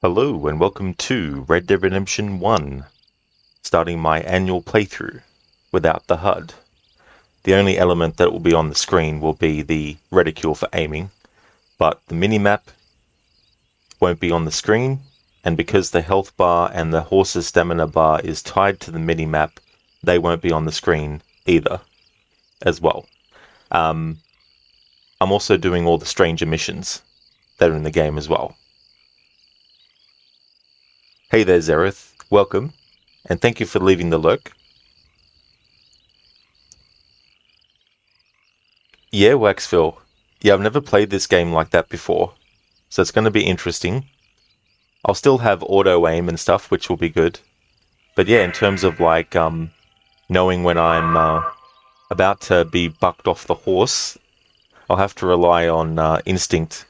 Hello and welcome to Red Dead Redemption 1, starting my annual playthrough without the HUD. The only element that will be on the screen will be the reticule for aiming, but the minimap won't be on the screen, and because the health bar and the horse's stamina bar is tied to the minimap, they won't be on the screen either, as well. I'm also doing all the stranger missions that are in the game as well. Hey there, Zereth. Welcome, and thank you for leaving the lurk. Yeah, Waxville. Yeah, I've never played this game like that before, so it's going to be interesting. I'll still have auto aim and stuff, which will be good. But yeah, in terms of like knowing when I'm about to be bucked off the horse, I'll have to rely on instinct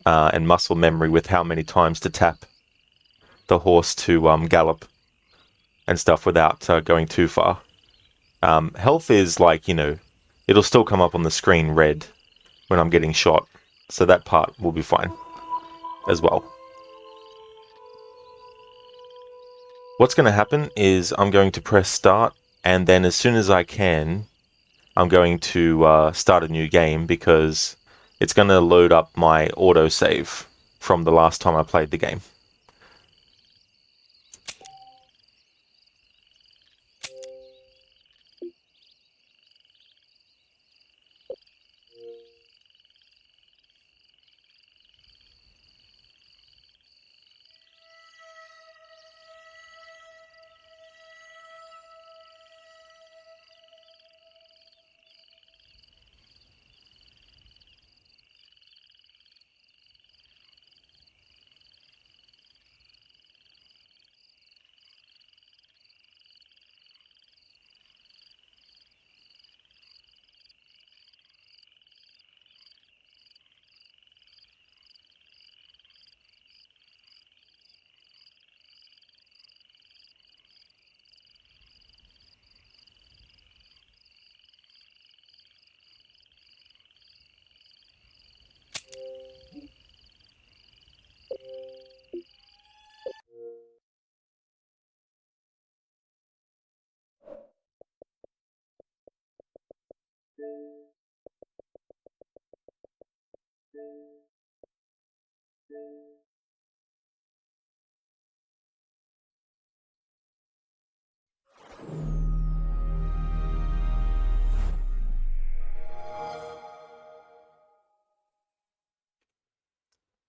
and muscle memory with how many times to tap the horse to gallop and stuff without going too far. Health is like, it'll still come up on the screen red when I'm getting shot, so that part will be fine as well. What's going to happen is I'm going to press start, and then as soon as I can, I'm going to start a new game because it's going to load up my autosave from the last time I played the game.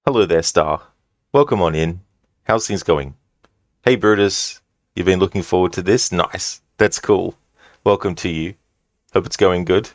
Hello there, Star. Welcome on in. How's things going? Hey, Brutus. You've been looking forward to this? Nice. That's cool. Welcome to you. Hope it's going good.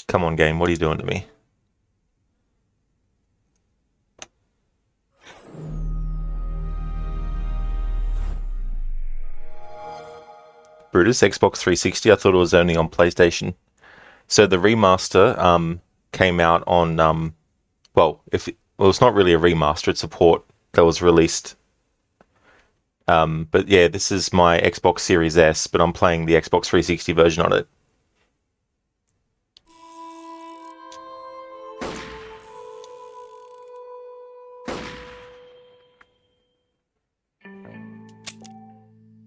Come on, game. What are you doing to me? Brutus, Xbox 360. I thought it was only on PlayStation. So the remaster came out on well, it's not really a remaster, it's a port that was released. But yeah, this is my Xbox Series S, but I'm playing the Xbox 360 version on it.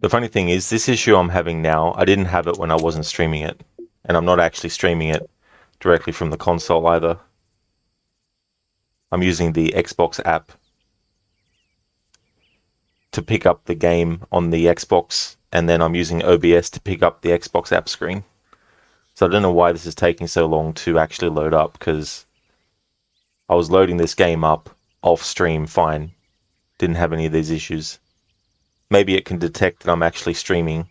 The funny thing is, this issue I'm having now, I didn't have it when I wasn't streaming it. And I'm not actually streaming it directly from the console either. I'm using the Xbox app to pick up the game on the Xbox, and then I'm using OBS to pick up the Xbox app screen. So I don't know why this is taking so long to actually load up, because I was loading this game up off stream fine. Didn't have any of these issues. Maybe it can detect that I'm actually streaming.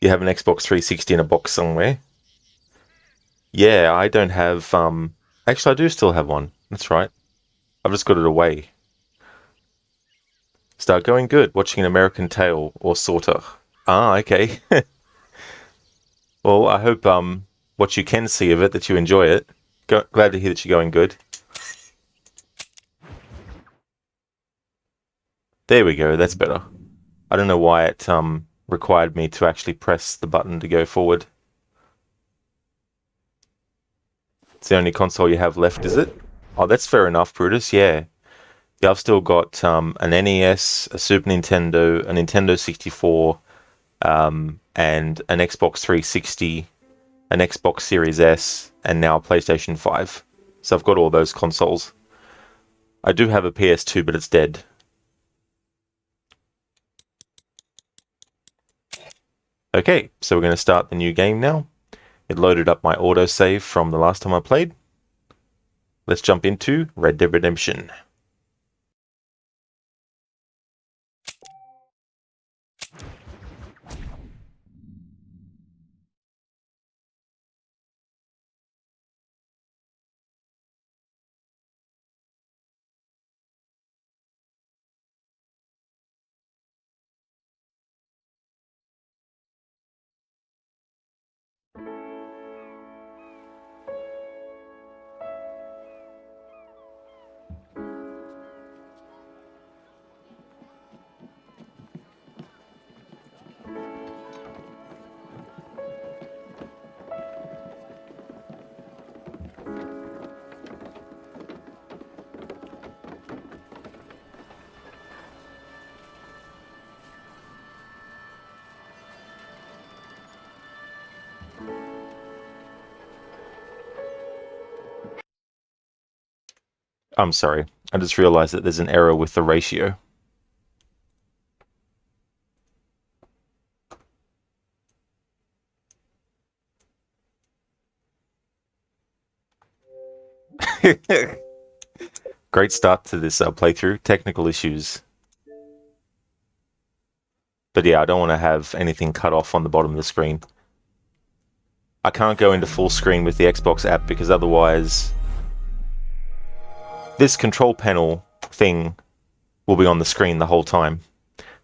You have an Xbox 360 in a box somewhere? Yeah, I don't have, actually I do still have one. That's right. I've just got it away. Start going good, watching an American Tale, or sorta. Ah, okay. Well, I hope, what you can see of it, that you enjoy it. Glad to hear that you're going good. There we go, that's better. I don't know why it, required me to actually press the button to go forward. It's the only console you have left, is it? Oh, that's fair enough, Brutus, yeah. Yeah, I've still got an NES, a Super Nintendo, a Nintendo 64, and an Xbox 360, an Xbox Series S, and now a PlayStation 5. So I've got all those consoles. I do have a PS2, but it's dead. Okay, so we're going to start the new game now. It loaded up my autosave from the last time I played. Let's jump into Red Dead Redemption. I'm sorry, I just realized that there's an error with the ratio. Great start to this playthrough. Technical issues. But yeah, I don't want to have anything cut off on the bottom of the screen. I can't go into full screen with the Xbox app because otherwise this control panel thing will be on the screen the whole time.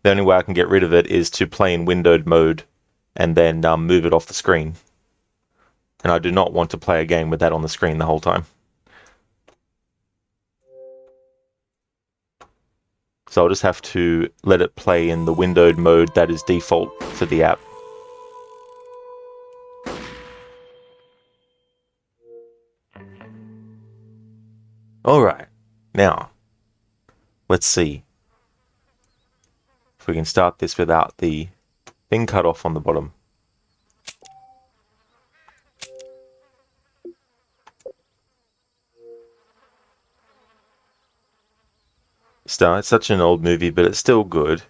The only way I can get rid of it is to play in windowed mode and then move it off the screen. And I do not want to play a game with that on the screen the whole time. So I'll just have to let it play in the windowed mode that is default for the app. Alright, now, let's see if we can start this without the thing cut off on the bottom. Star, it's such an old movie, but it's still good.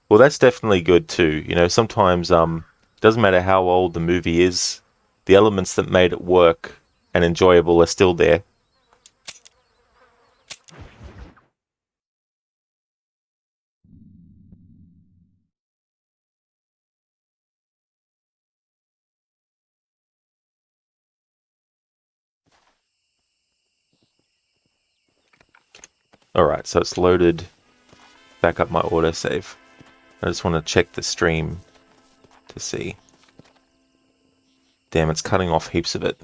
Well, that's definitely good too. You know, sometimes it doesn't matter how old the movie is, the elements that made it work and enjoyable are still there. Alright, so it's loaded back up my autosave. I just want to check the stream to see. Damn, it's cutting off heaps of it.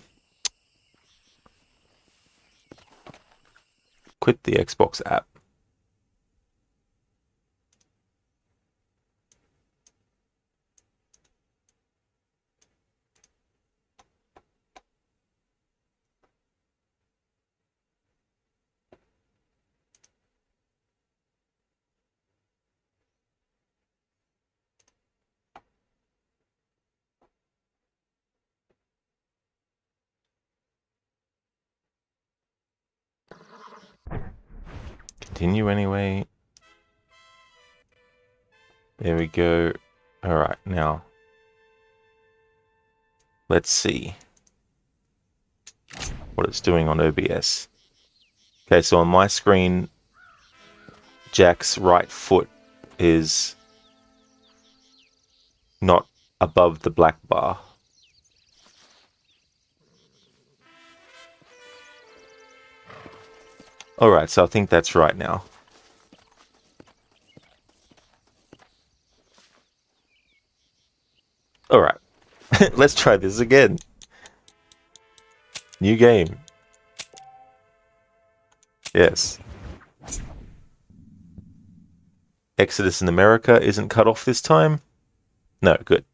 Quit the Xbox app. Continue anyway. There we go. Alright, now let's see what it's doing on OBS. Okay, so on my screen, Jack's right foot is not above the black bar. Alright, so I think that's right now. Alright, let's try this again. New game. Yes. Exodus in America isn't cut off this time? No, good.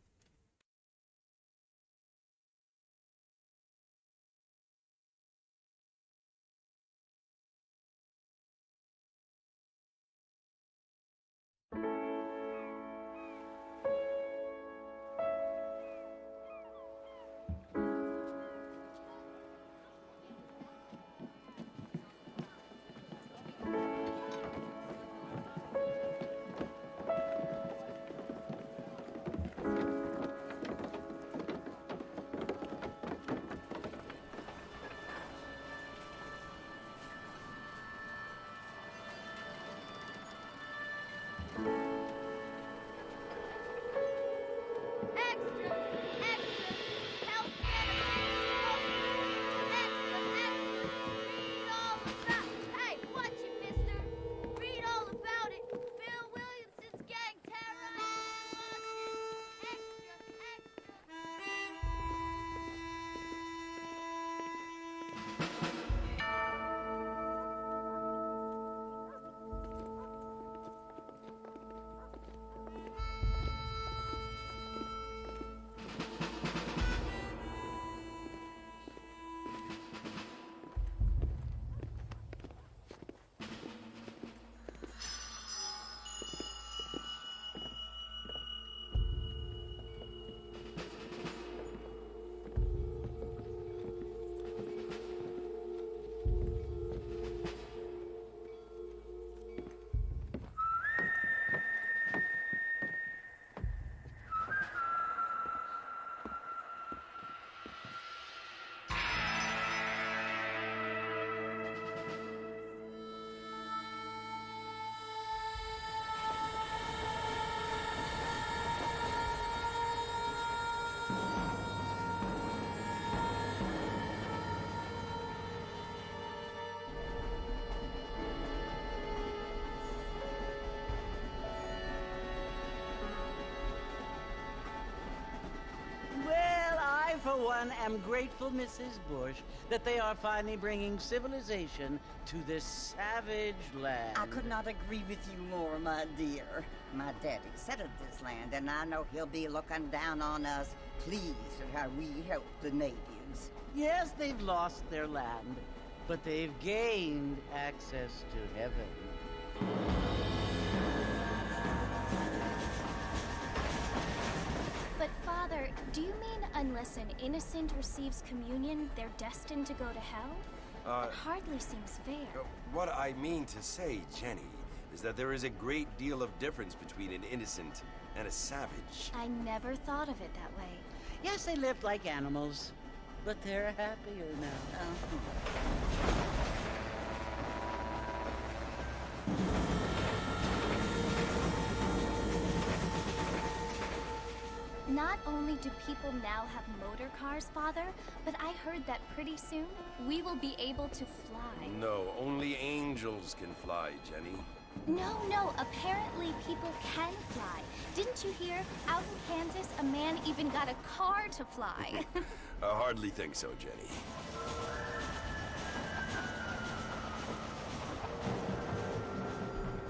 For one, am grateful, Mrs. Bush, that they are finally bringing civilization to this savage land. I could not agree with you more, my dear. My daddy settled this land, and I know he'll be looking down on us, pleased at how we help the natives. Yes, they've lost their land, but they've gained access to heaven. But Father, do you mean unless an innocent receives communion, they're destined to go to hell? That hardly seems fair. What I mean to say, Jenny, is that there is a great deal of difference between an innocent and a savage. I never thought of it that way. Yes, they lived like animals, but they're happier now. Not only do people now have motor cars, Father, but I heard that pretty soon we will be able to fly. No, only angels can fly, Jenny. No, apparently people can fly. Didn't you hear? Out in Kansas, a man even got a car to fly. I hardly think so, Jenny.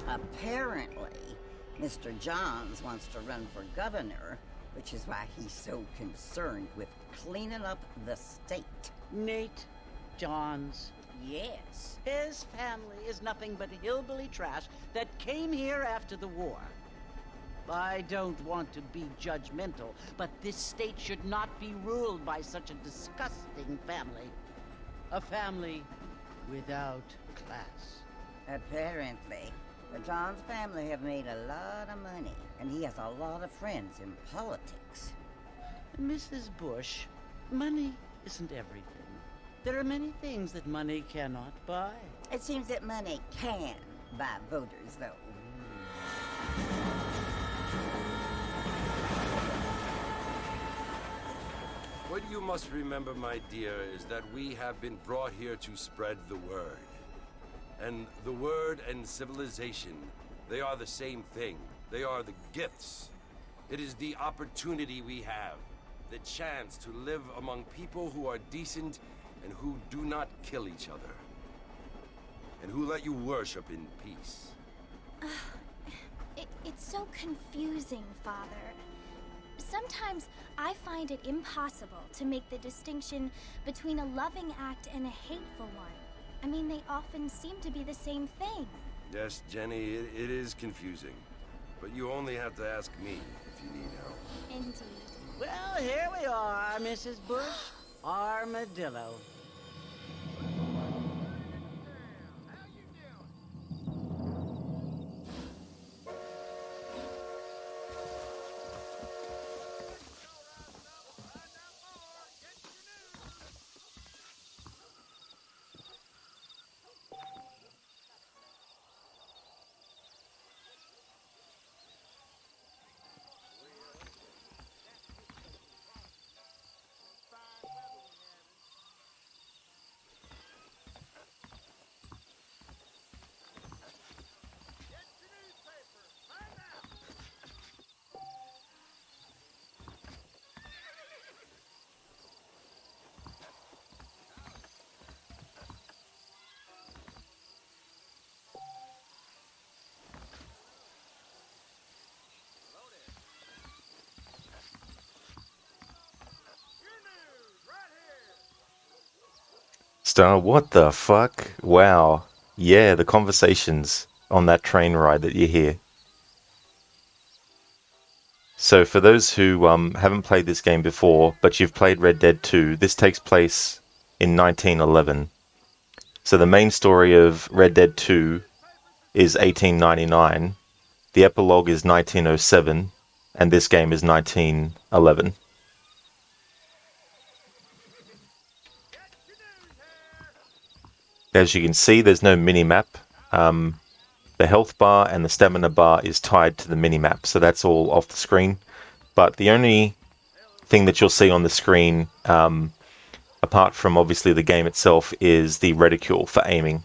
Apparently, Mr. Johns wants to run for governor, which is why he's so concerned with cleaning up the state. Nate Johns. Yes. His family is nothing but hillbilly trash that came here after the war. I don't want to be judgmental, but this state should not be ruled by such a disgusting family. A family without class. Apparently. The Johns family have made a lot of money, and he has a lot of friends in politics. Mrs. Bush, money isn't everything. There are many things that money cannot buy. It seems that money can buy voters, though. What you must remember, my dear, is that we have been brought here to spread the word. And the word and civilization, they are the same thing. They are the gifts. It is the opportunity we have, the chance to live among people who are decent and who do not kill each other. And who let you worship in peace. It's so confusing, Father. Sometimes I find it impossible to make the distinction between a loving act and a hateful one. I mean, they often seem to be the same thing. Yes, Jenny, it is confusing. But you only have to ask me if you need help. Indeed. Well, here we are, Mrs. Bush. Armadillo. Star, what the fuck? Wow. Yeah, the conversations on that train ride that you hear. So for those who haven't played this game before, but you've played Red Dead 2, this takes place in 1911. So the main story of Red Dead 2 is 1899, the epilogue is 1907, and this game is 1911. As you can see, there's no mini-map. The health bar and the stamina bar is tied to the mini-map, so that's all off the screen. But the only thing that you'll see on the screen, apart from obviously the game itself, is the reticule for aiming.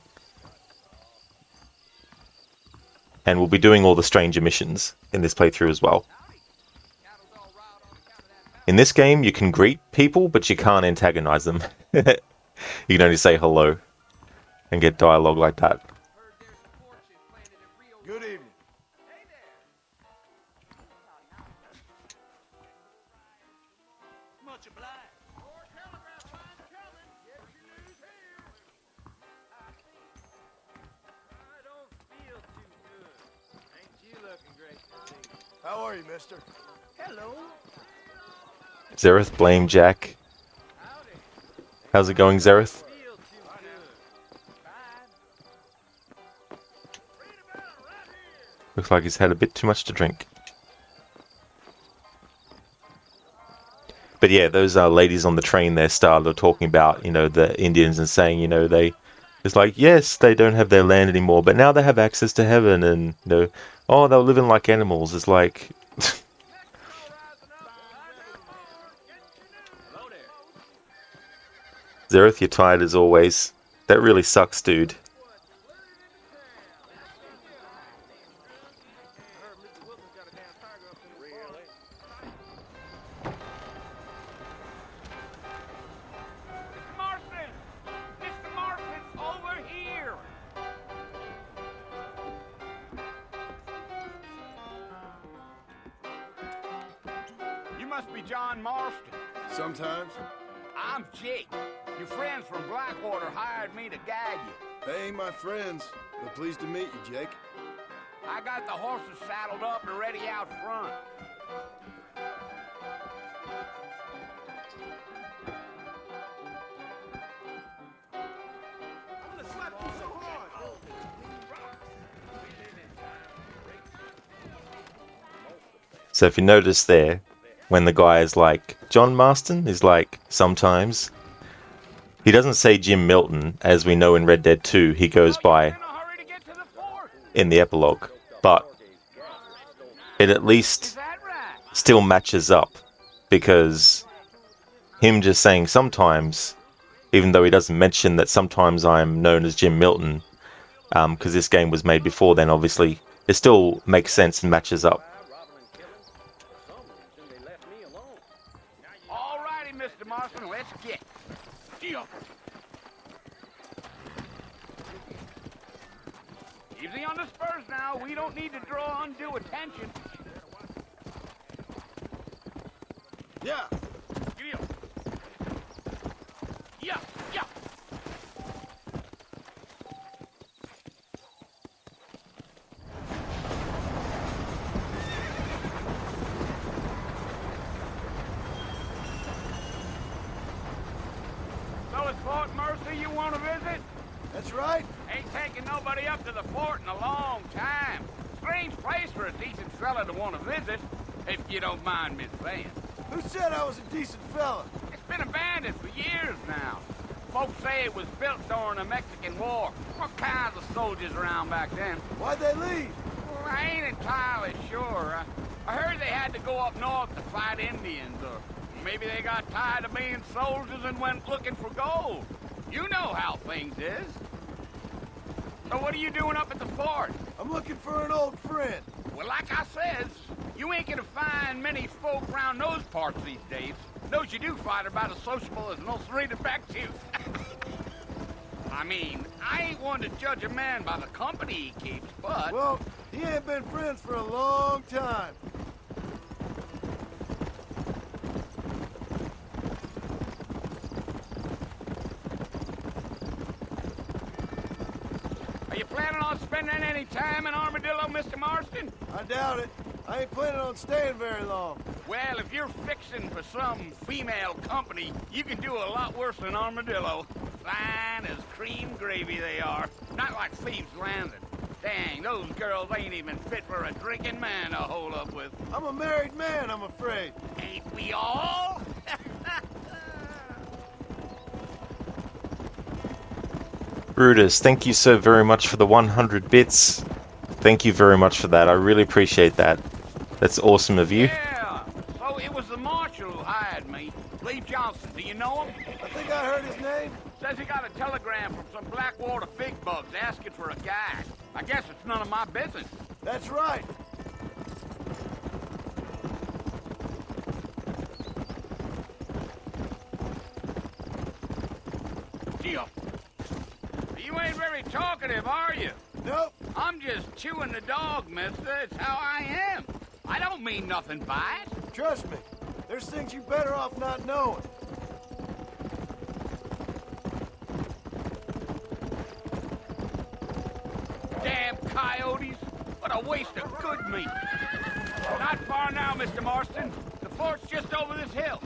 And we'll be doing all the stranger missions in this playthrough as well. In this game, you can greet people, but you can't antagonize them. You can only say hello and get dialogue like that. Good evening. Much obliged. How are you, mister? Hello. Zereth, blame Jack. How's it going, Zereth? Looks like he's had a bit too much to drink. But yeah, those ladies on the train there started talking about, the Indians and saying, it's like, yes, they don't have their land anymore, but now they have access to heaven, and, oh, they were living like animals. It's like... Zereth, you're tired as always. That really sucks, dude. must be John Marston. Sometimes. I'm Jake. Your friends from Blackwater hired me to gag you. They ain't my friends, but pleased to meet you, Jake. I got the horses saddled up and ready out front. So if you notice there, when the guy is like, John Marston is like, sometimes, he doesn't say Jim Milton, as we know in Red Dead 2, he goes by in the epilogue, but it at least still matches up, because him just saying sometimes, even though he doesn't mention that sometimes I'm known as Jim Milton, because this game was made before then, obviously, it still makes sense and matches up. Alrighty, Mr. Marston, let's get. Easy on the spurs now. We don't need to draw undue attention. Yeah. Yeah, yeah. So it's Fort Mercer you want to visit? That's right. Ain't taking nobody up to the fort in a long time. Strange place for a decent fella to want to visit, if you don't mind me saying. Who said I was a decent fella? It's been abandoned for years now. Folks say it was built during the Mexican War. What kinds of soldiers around back then? Why'd they leave? Well, I ain't entirely sure. I heard they had to go up north to fight Indians, or maybe they got tired of being soldiers and went looking for gold. You know how things is. So what are you doing up at the fort? I'm looking for an old friend. Well, like I says, you ain't gonna find many folk around those parts these days. Those you do find are about as sociable as no serena back tooth. I mean, I ain't one to judge a man by the company he keeps, but... Well, he ain't been friends for a long time. Are you planning on spending any time in Armadillo, Mr. Marston? I doubt it. I ain't planning on staying very long. Well, if you're fixing for some female company, you can do a lot worse than Armadillo. Fine as cream gravy they are. Not like Thieves' Landing. Dang, those girls ain't even fit for a drinking man to hold up with. I'm a married man, I'm afraid. Ain't we all? Brutus, thank you so very much for the 100 bits. Thank you very much for that. I really appreciate that. That's awesome of you. Yeah. So it was the marshal who hired me. Lee Johnson. Do you know him? I think I heard his name. Says he got a telegram from some Blackwater big bugs asking for a guide. I guess it's none of my business. That's right. Gio. You ain't very talkative, are you? Nope. I'm just chewing the dog, mister. It's how I am. I don't mean nothing by it. Trust me. There's things you better off not knowing. Damn coyotes. What a waste of good meat. Not far now, Mr. Marston. The fort's just over this hill.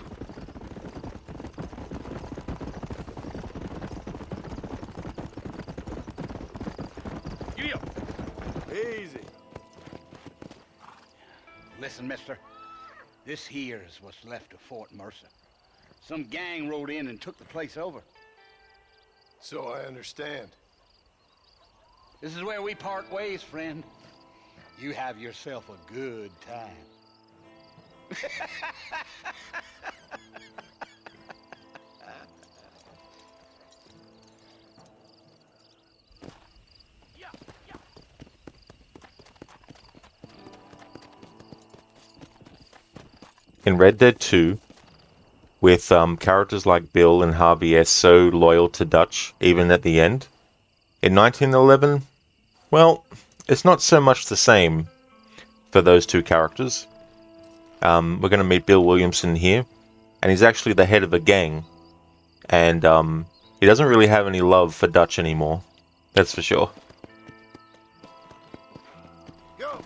Giddy up. Easy. Listen, mister. This here is what's left of Fort Mercer. Some gang rode in and took the place over. So I understand. This is where we part ways, friend. You have yourself a good time. In Red Dead 2, with characters like Bill and Harvey S. so loyal to Dutch, even at the end, in 1911, well, it's not so much the same for those two characters. We're going to meet Bill Williamson here, and he's actually the head of a gang, and he doesn't really have any love for Dutch anymore. That's for sure. Go!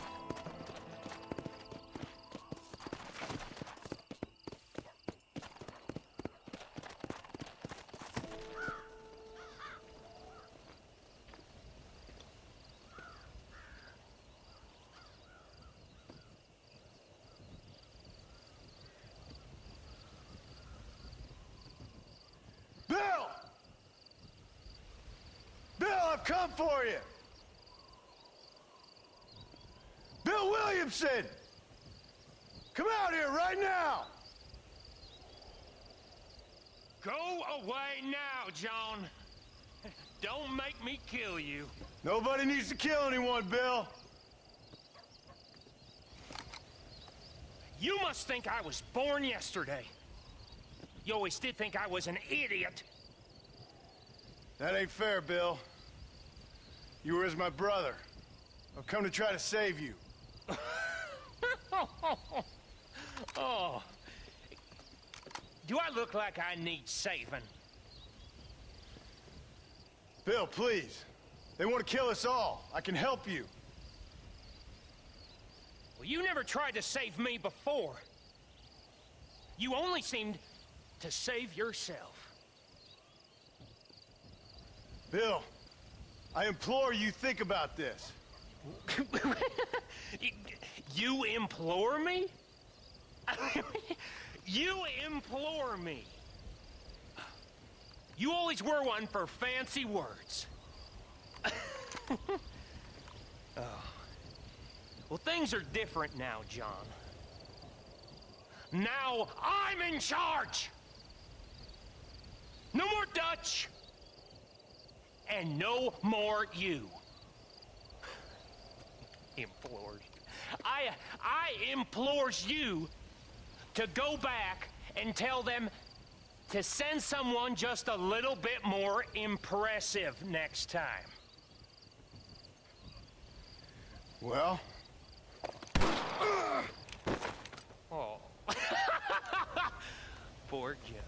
Bill! Bill, I've come for you! Bill Williamson! Come out here right now! Go away now, John. Don't make me kill you. Nobody needs to kill anyone, Bill. You must think I was born yesterday. You always did think I was an idiot. That ain't fair, Bill. You were as my brother. I've come to try to save you. Oh. Do I look like I need saving? Bill, please. They want to kill us all. I can help you. Well, you never tried to save me before. You only seemed to save yourself. Bill, I implore you think about this. You implore me? You implore me. You always were one for fancy words. Oh. Well, things are different now, John. Now I'm in charge. No more Dutch. And no more you. Implores. I implores you to go back and tell them to send someone just a little bit more impressive next time. Well? Oh. Poor John.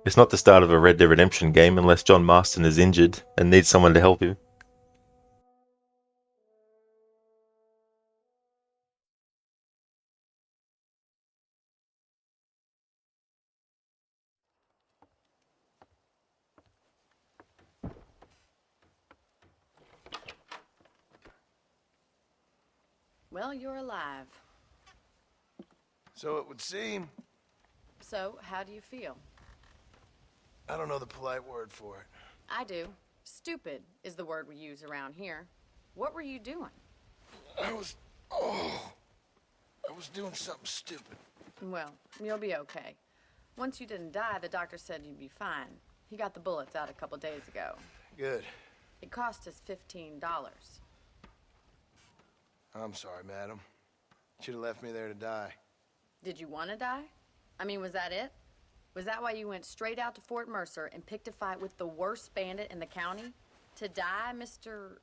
It's not the start of a Red Dead Redemption game unless John Marston is injured and needs someone to help him. Well, you're alive. So it would seem. So, how do you feel? I don't know the polite word for it. I do. Stupid is the word we use around here. What were you doing? I was doing something stupid. Well, you'll be okay. Once you didn't die, the doctor said you'd be fine. He got the bullets out a couple days ago. Good. It cost us $15. I'm sorry, madam. Should have left me there to die. Did you want to die? I mean, was that it? Was that why you went straight out to Fort Mercer and picked a fight with the worst bandit in the county? To die, Mr.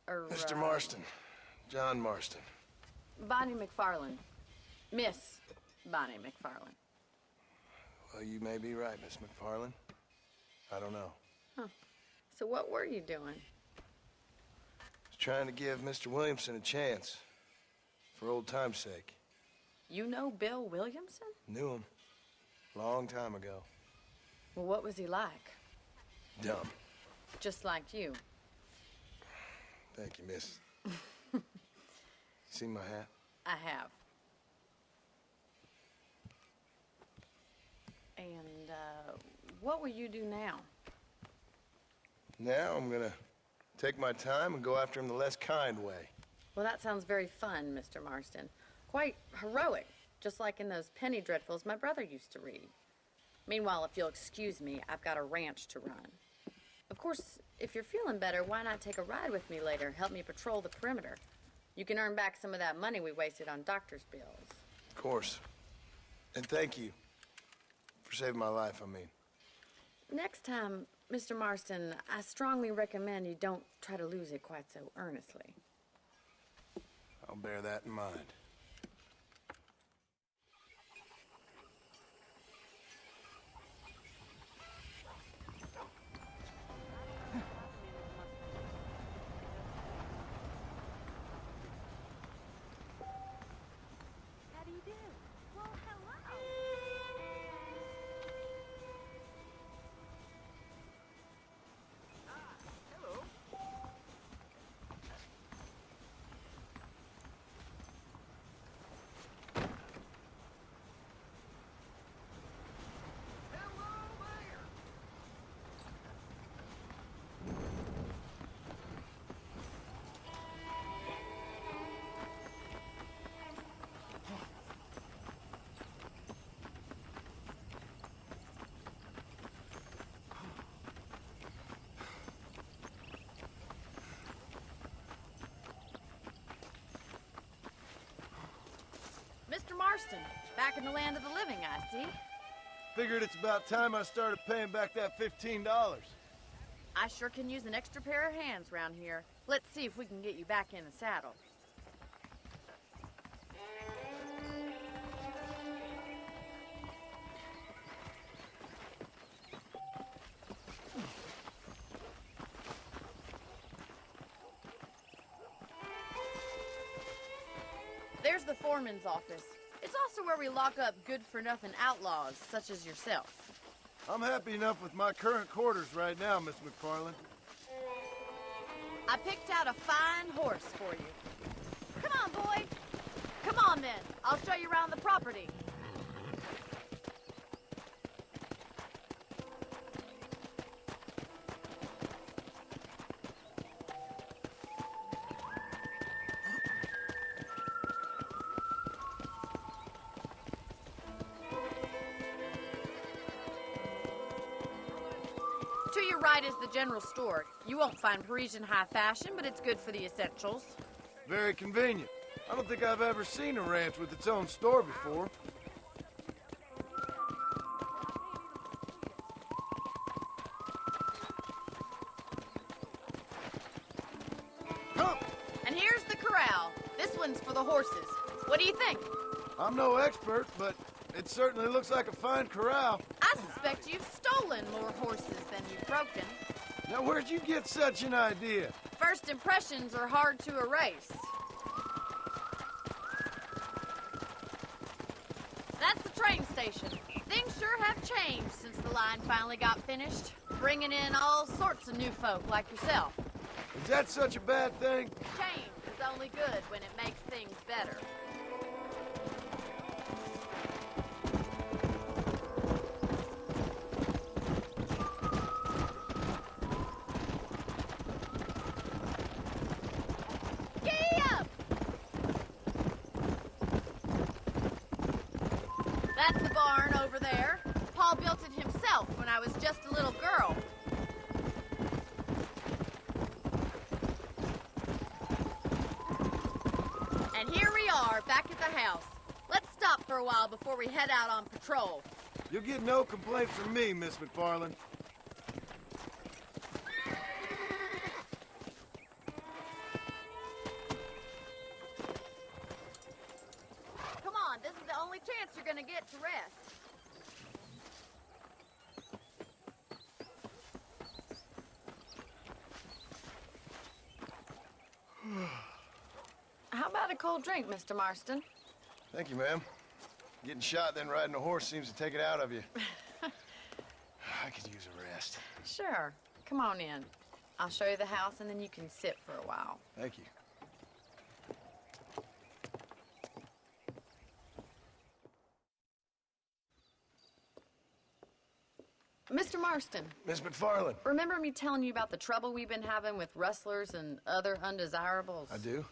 Mr. Marston. John Marston. Bonnie McFarland. Miss Bonnie McFarland. Well, you may be right, Miss McFarland. I don't know. Huh. So what were you doing? I was trying to give Mr. Williamson a chance. For old time's sake. You know Bill Williamson? Knew him. Long time ago. Well, what was he like? Dumb. Just like you. Thank you, miss. See my hat? I have. And, what will you do now? Now I'm gonna take my time and go after him the less kind way. Well, that sounds very fun, Mr. Marston. Quite heroic, just like in those penny dreadfuls my brother used to read. Meanwhile, if you'll excuse me, I've got a ranch to run. Of course, if you're feeling better, why not take a ride with me later? Help me patrol the perimeter. You can earn back some of that money we wasted on doctor's bills. Of course. And thank you for saving my life, I mean. Next time, Mr. Marston, I strongly recommend you don't try to lose it quite so earnestly. I'll bear that in mind. How do you do? Well, hello. Mr. Marston, back in the land of the living, I see. Figured it's about time I started paying back that $15. I sure can use an extra pair of hands round here. Let's see if we can get you back in the saddle. There's the foreman's office. It's also where we lock up good-for-nothing outlaws, such as yourself. I'm happy enough with my current quarters right now, Miss McFarland. I picked out a fine horse for you. Come on, boy. Come on, then. I'll show you around the property. To your right is the general store. You won't find Parisian high fashion, but it's good for the essentials. Very convenient. I don't think I've ever seen a ranch with its own store before. Come! And here's the corral. This one's for the horses. What do you think? I'm no expert, but it certainly looks like a fine corral. I suspect you've stolen more horses than you've broken. Now, where'd you get such an idea? First impressions are hard to erase. That's the train station. Things sure have changed since the line finally got finished, bringing in all sorts of new folk like yourself. Is that such a bad thing? Change is only good when it makes things better. Giddy up! That's the barn over there. Paul built it himself when I was just a little girl. And here we are, back at the house. Let's stop for a while before we head out on patrol. You'll get no complaints from me, Miss McFarland. Come on, this is the only chance you're gonna get to rest. How about a cold drink, Mr. Marston? Thank you, ma'am. Getting shot, then riding a horse seems to take it out of you. I could use a rest. Sure. Come on in. I'll show you the house and then you can sit for a while. Thank you. Mr. Marston, Miss McFarland. remember me telling you about the trouble we've been having with rustlers and other undesirables? I do?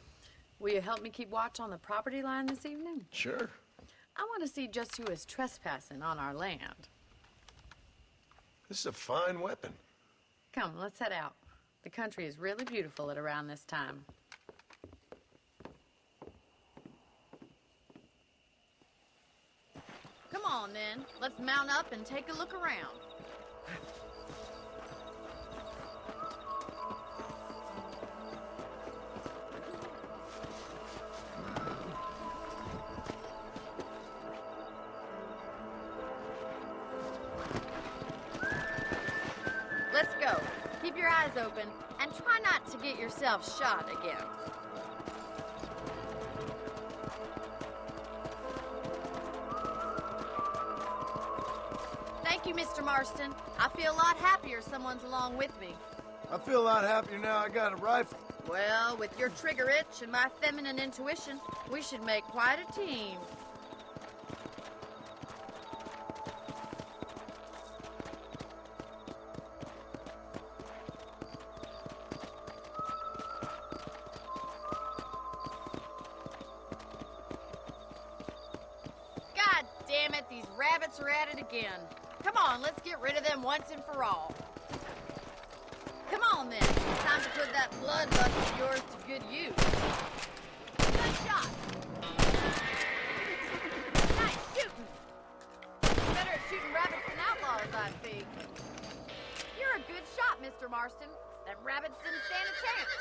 Will you help me keep watch on the property line this evening? Sure. I want to see just who is trespassing on our land. This is a fine weapon. Come, let's head out. The country is really beautiful at around this time. Come on, then. Let's mount up and take a look around. Let's go. Keep your eyes open and try not to get yourself shot again. Thank you, Mr. Marston. I feel a lot happier someone's along with me. I feel a lot happier now I got a rifle. Well, with your trigger itch and my feminine intuition, we should make quite a team. God damn it, these rabbits are at it again. Come on, let's get rid of them once and for all. Come on then, it's time to put that bloodlust of yours to good use. Good shot. Nice shooting. Better at shooting rabbits than outlaws, I'd be. You're a good shot, Mr. Marston. Them rabbits didn't stand a chance.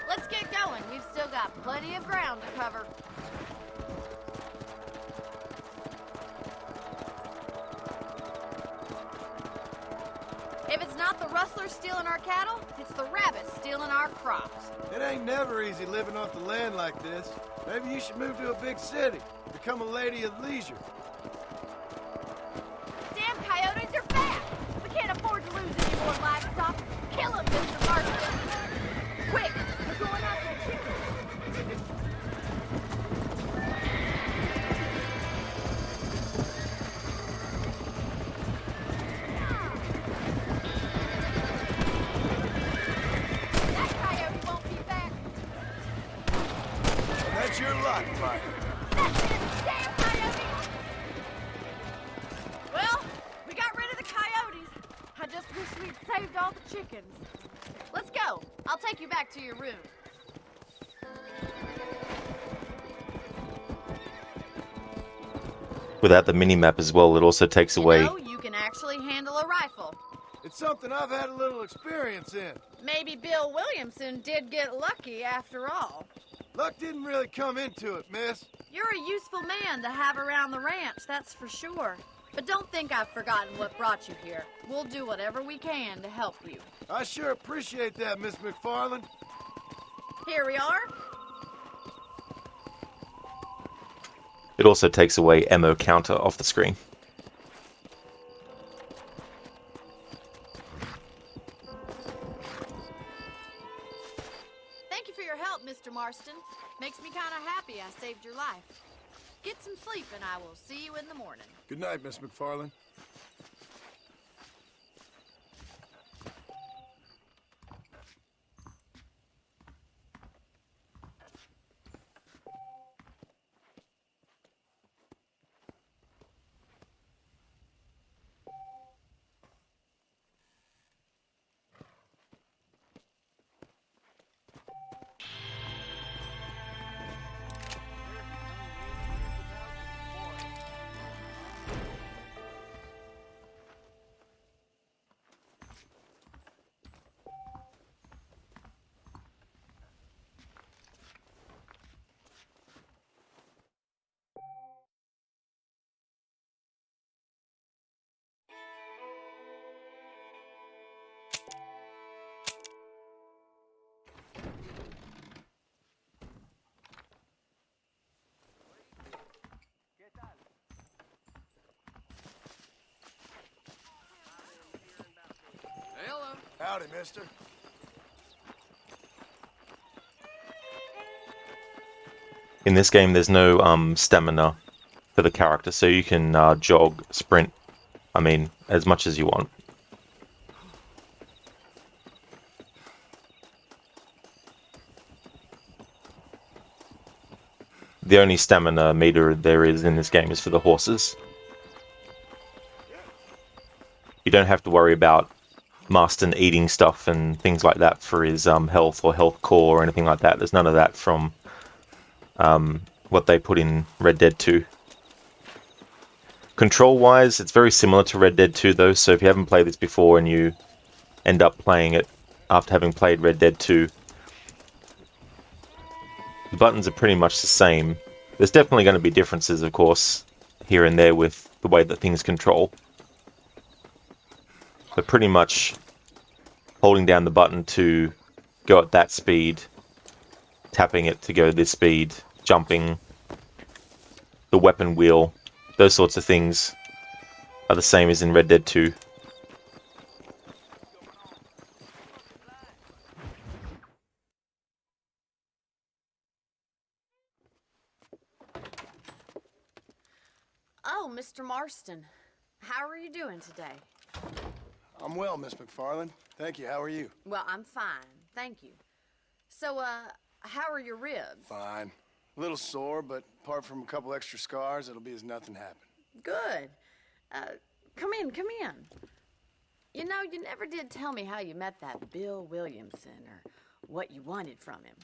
Let's get going. We've still got plenty of ground to cover. If it's not the rustlers stealing our cattle, it's the rabbits stealing our crops. It ain't never easy living off the land like this. Maybe you should move to a big city. Become a lady of leisure. Damn coyotes are back! We can't afford to lose any more livestock. Kill them, Mr. Marston! Quick! We're going after the chickens! That coyote won't be back! That's your luck, Mike. That's it! Damn coyote! Well, we got rid of the coyotes. I just wish we'd saved all the chickens. Let's go. I'll take you back to your room. Without the mini-map as well, it also takes away... You know, you can actually handle a rifle. It's something I've had a little experience in. Maybe Bill Williamson did get lucky after all. Luck didn't really come into it, miss. You're a useful man to have around the ranch, that's for sure. But don't think I've forgotten what brought you here. We'll do whatever we can to help you. I sure appreciate that, Miss McFarland. Here we are. It also takes away ammo counter off the screen. Thank you for your help, Mr. Marston. Makes me kind of happy I saved your life. Get some sleep and I will see you in the morning. Good night, Miss McFarland. Howdy, mister. In this game, there's no stamina for the character, so you can jog, sprint, as much as you want. The only stamina meter there is in this game is for the horses. You don't have to worry about Marston eating stuff and things like that for his health or health core or anything like that. There's none of that from what they put in Red Dead 2. Control-wise, it's very similar to Red Dead 2 though, so if you haven't played this before and you end up playing it after having played Red Dead 2, the buttons are pretty much the same. There's definitely going to be differences, of course, here and there with the way that things control. But pretty much holding down the button to go at that speed, tapping it to go this speed, jumping, the weapon wheel, those sorts of things are the same as in Red Dead 2. Oh, Mr. Marston, how are you doing today? I'm well, Miss McFarland. Thank you. How are you? Well, I'm fine, thank you. So, how are your ribs? Fine. A little sore, but apart from a couple extra scars, it'll be as nothing happened. Good. Come in, come in. You know, you never did tell me how you met that Bill Williamson or what you wanted from him.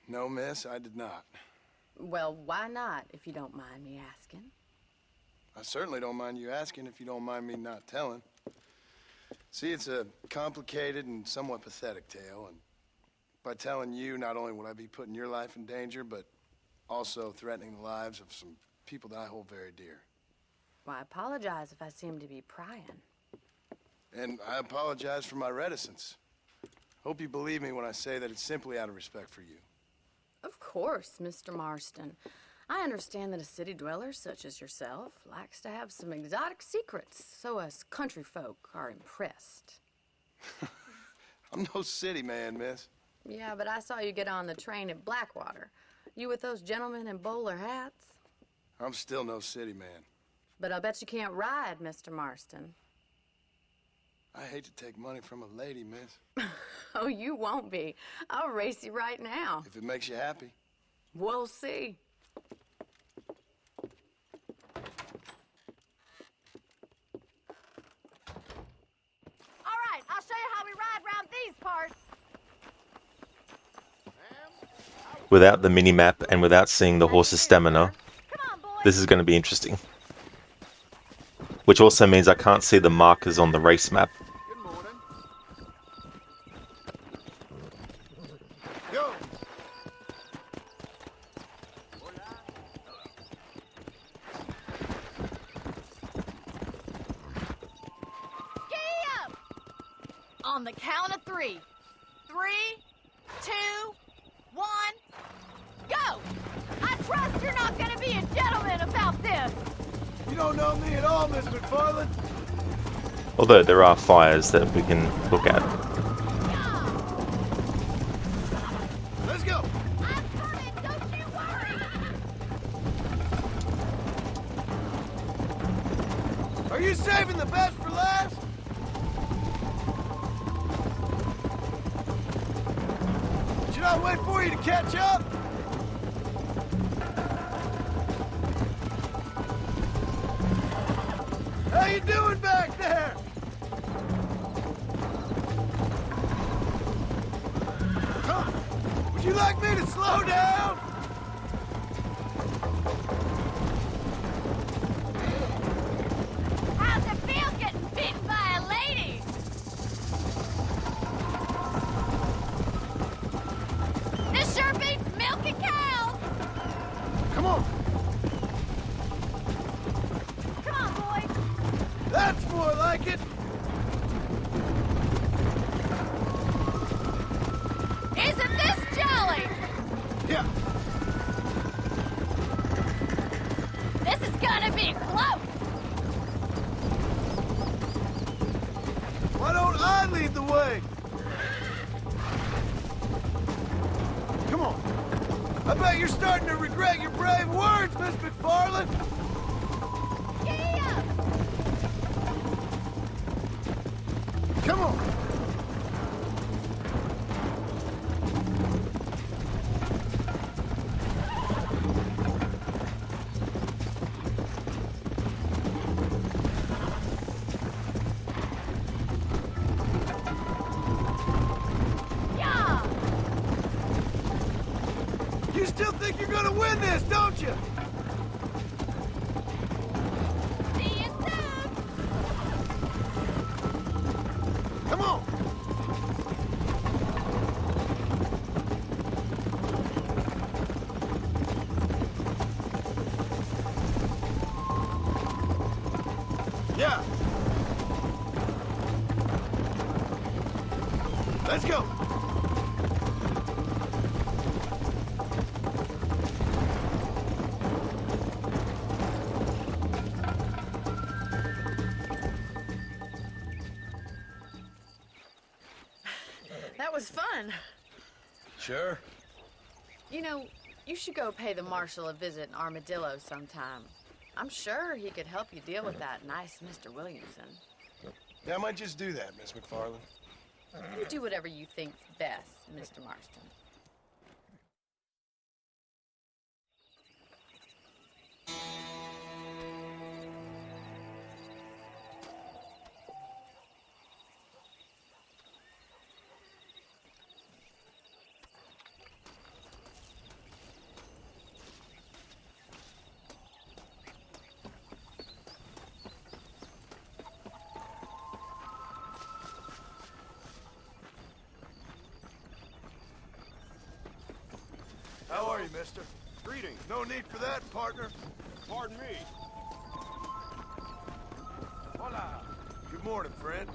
No, miss, I did not. Well, why not, if you don't mind me asking? I certainly don't mind you asking if you don't mind me not telling. See, it's a complicated and somewhat pathetic tale, and by telling you, not only would I be putting your life in danger, but also threatening the lives of some people that I hold very dear. Well, I apologize if I seem to be prying. And I apologize for my reticence. Hope you believe me when I say that it's simply out of respect for you. Of course, Mr. Marston. I understand that a city dweller such as yourself likes to have some exotic secrets, so us country folk are impressed. I'm no city man, miss. Yeah, but I saw you get on the train at Blackwater. You with those gentlemen in bowler hats? I'm still no city man. But I bet you can't ride, Mr. Marston. I hate to take money from a lady, miss. Oh, you won't be. I'll race you right now. If it makes you happy. We'll see. All right, I'll show you how we ride around these parts. Without the mini-map and without seeing the horse's stamina, this is going to be interesting. Which also means I can't see the markers on the race map. Good morning. Yo! Giddy up! On the count of 3. 3, 2, 1, go! I trust you're not gonna be a gentleman about this. You don't know me at all, Miss McFarland. Although there are fires that we can look at. Let's go! I'm coming, don't you worry! Are you saving the best for last? Should I wait for you to catch up? How you doing back there? Huh? Would you like me to slow down? How's it feel getting beaten by a lady? This sure beats milking cows. Come on. Come on, boys. That's more like it. Isn't this jolly? Yeah. This is gonna be close. Why don't I I lead the way? Come on. I bet you're starting to regret your brave words, Miss McFarland. Giddy up! Come on. Yeah! You still think you're gonna win this, don't you? See you soon! Come on. Yeah. Let's go. That was fun. Sure. You know, you should go pay the marshal a visit in Armadillo sometime. I'm sure he could help you deal with that nice Mr. Williamson. Yeah, I might just do that, Miss McFarland. You do whatever you think's best, Mr. Marston. How are you, mister? Greetings. No need for that, partner. Pardon me. Hola. Good morning, friend.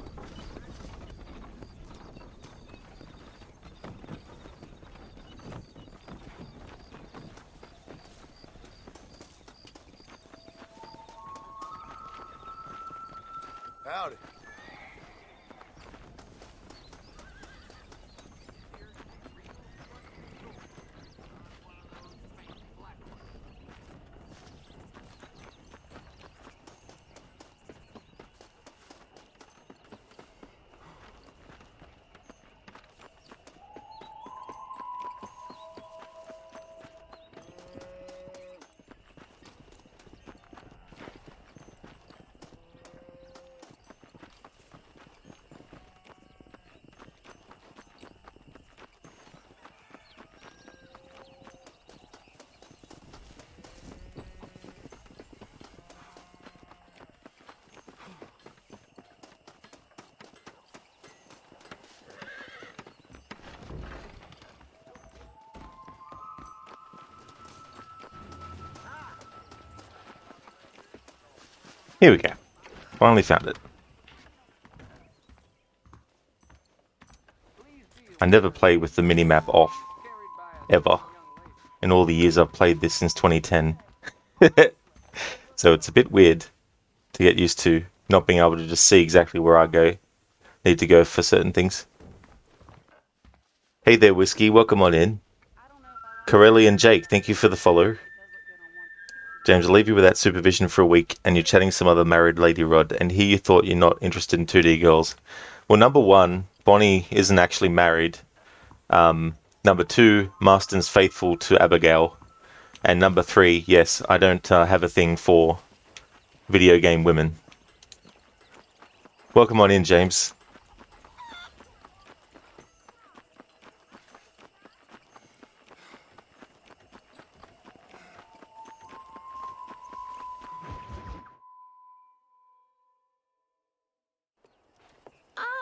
Howdy. Here we go. Finally found it. I never play with the minimap off, ever. In all the years I've played this since 2010. So it's a bit weird to get used to not being able to just see exactly where I go. Need to go for certain things. Hey there, Whiskey. Welcome on in. Corelli and Jake, thank you for the follow. James, I'll leave you without supervision for a week, and you're chatting some other married lady Rod, and here you thought you're not interested in 2D girls. Well, number one, Bonnie isn't actually married. Number two, Marston's faithful to Abigail. And number three, yes, I don't have a thing for video game women. Welcome on in, James.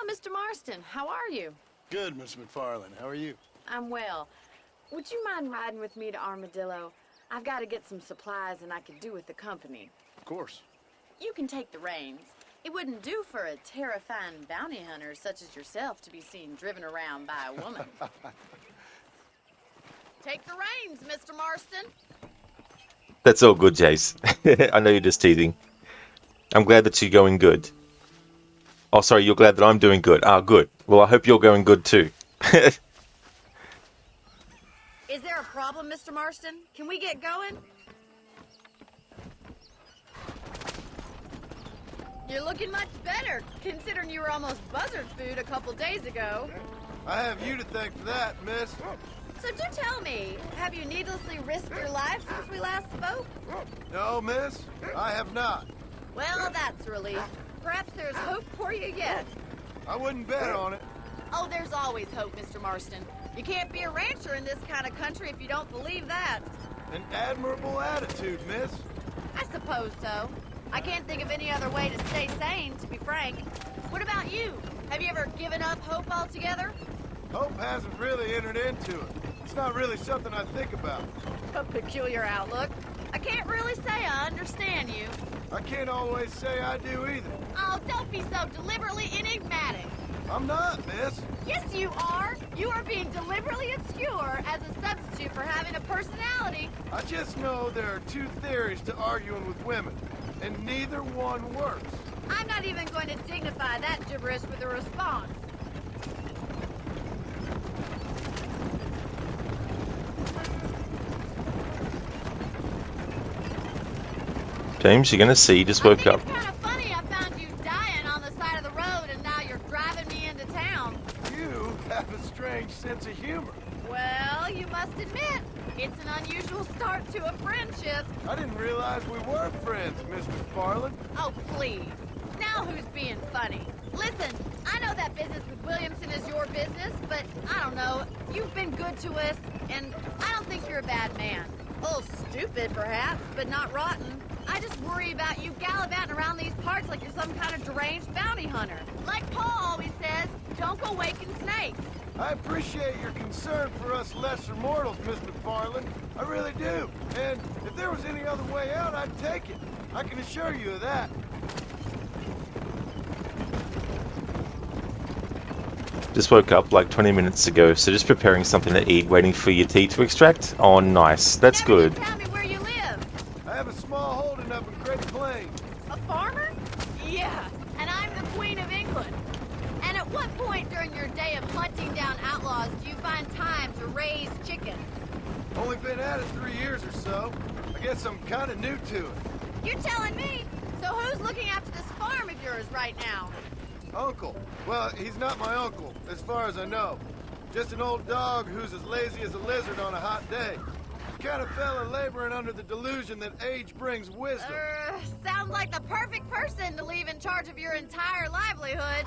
Mr. Marston, how are you? Good, Miss McFarland. How are you? I'm well. Would you mind riding with me to Armadillo? I've got to get some supplies and I could do with the company. Of course. You can take the reins. It wouldn't do for a terrifying bounty hunter such as yourself to be seen driven around by a woman. Take the reins, Mr. Marston. That's all good, Jace. I know you're just teasing. I'm glad that you're going good. Oh, sorry, you're glad that I'm doing good. Ah, good. Well, I hope you're going good too. Is there a problem, Mr. Marston? Can we get going? You're looking much better, considering you were almost buzzard food a couple days ago. I have you to thank for that, miss. So do tell me, have you needlessly risked your life since we last spoke? No, miss, I have not. Well, that's a relief. Perhaps there's hope for you yet. I wouldn't bet on it. Oh, there's always hope, Mr. Marston. You can't be a rancher in this kind of country if you don't believe that. An admirable attitude, miss. I suppose so. I can't think of any other way to stay sane, to be frank. What about you? Have you ever given up hope altogether? Hope hasn't really entered into it. It's not really something I think about. A peculiar outlook. I can't really say I understand you. I can't always say I do either. Oh, don't be so deliberately enigmatic. I'm not, miss. Yes, you are. You are being deliberately obscure as a substitute for having a personality. I just know there are two theories to arguing with women, and neither one works. I'm not even going to dignify that gibberish with a response. James, you're gonna see, you just woke up. It's kind of funny I found you dying on the side of the road and now you're driving me into town. You have a strange sense of humor. Well, you must admit, it's an unusual start to a friendship. I didn't realize we were friends, Miss McFarland. Oh, please. Now who's being funny? Listen, I know that business with Williamson is your business, but I don't know. You've been good to us, and I don't think you're a bad man. A little stupid, perhaps, but not rotten. I just worry about you gallivanting around these parts like you're some kind of deranged bounty hunter. Like Paul always says, don't go waking snakes. I appreciate your concern for us lesser mortals, Miss McFarland. I really do. And if there was any other way out, I'd take it. I can assure you of that. Just woke up like 20 minutes ago, so just preparing something to eat, waiting for your tea to extract. Oh, nice. That's Never good. did tell me where you live. I have a small holding up in Great Plains. A farmer? Yeah, and I'm the Queen of England. And at what point during your day of hunting down outlaws do you find time to raise chickens? Only been at it 3 years or so. I guess I'm kind of new to it. You're telling me? So who's looking after this farm of yours right now? Uncle. Well, he's not my uncle, as far as I know. Just an old dog who's as lazy as a lizard on a hot day. The kind of fella laboring under the delusion that age brings wisdom. Sounds like the perfect person to leave in charge of your entire livelihood.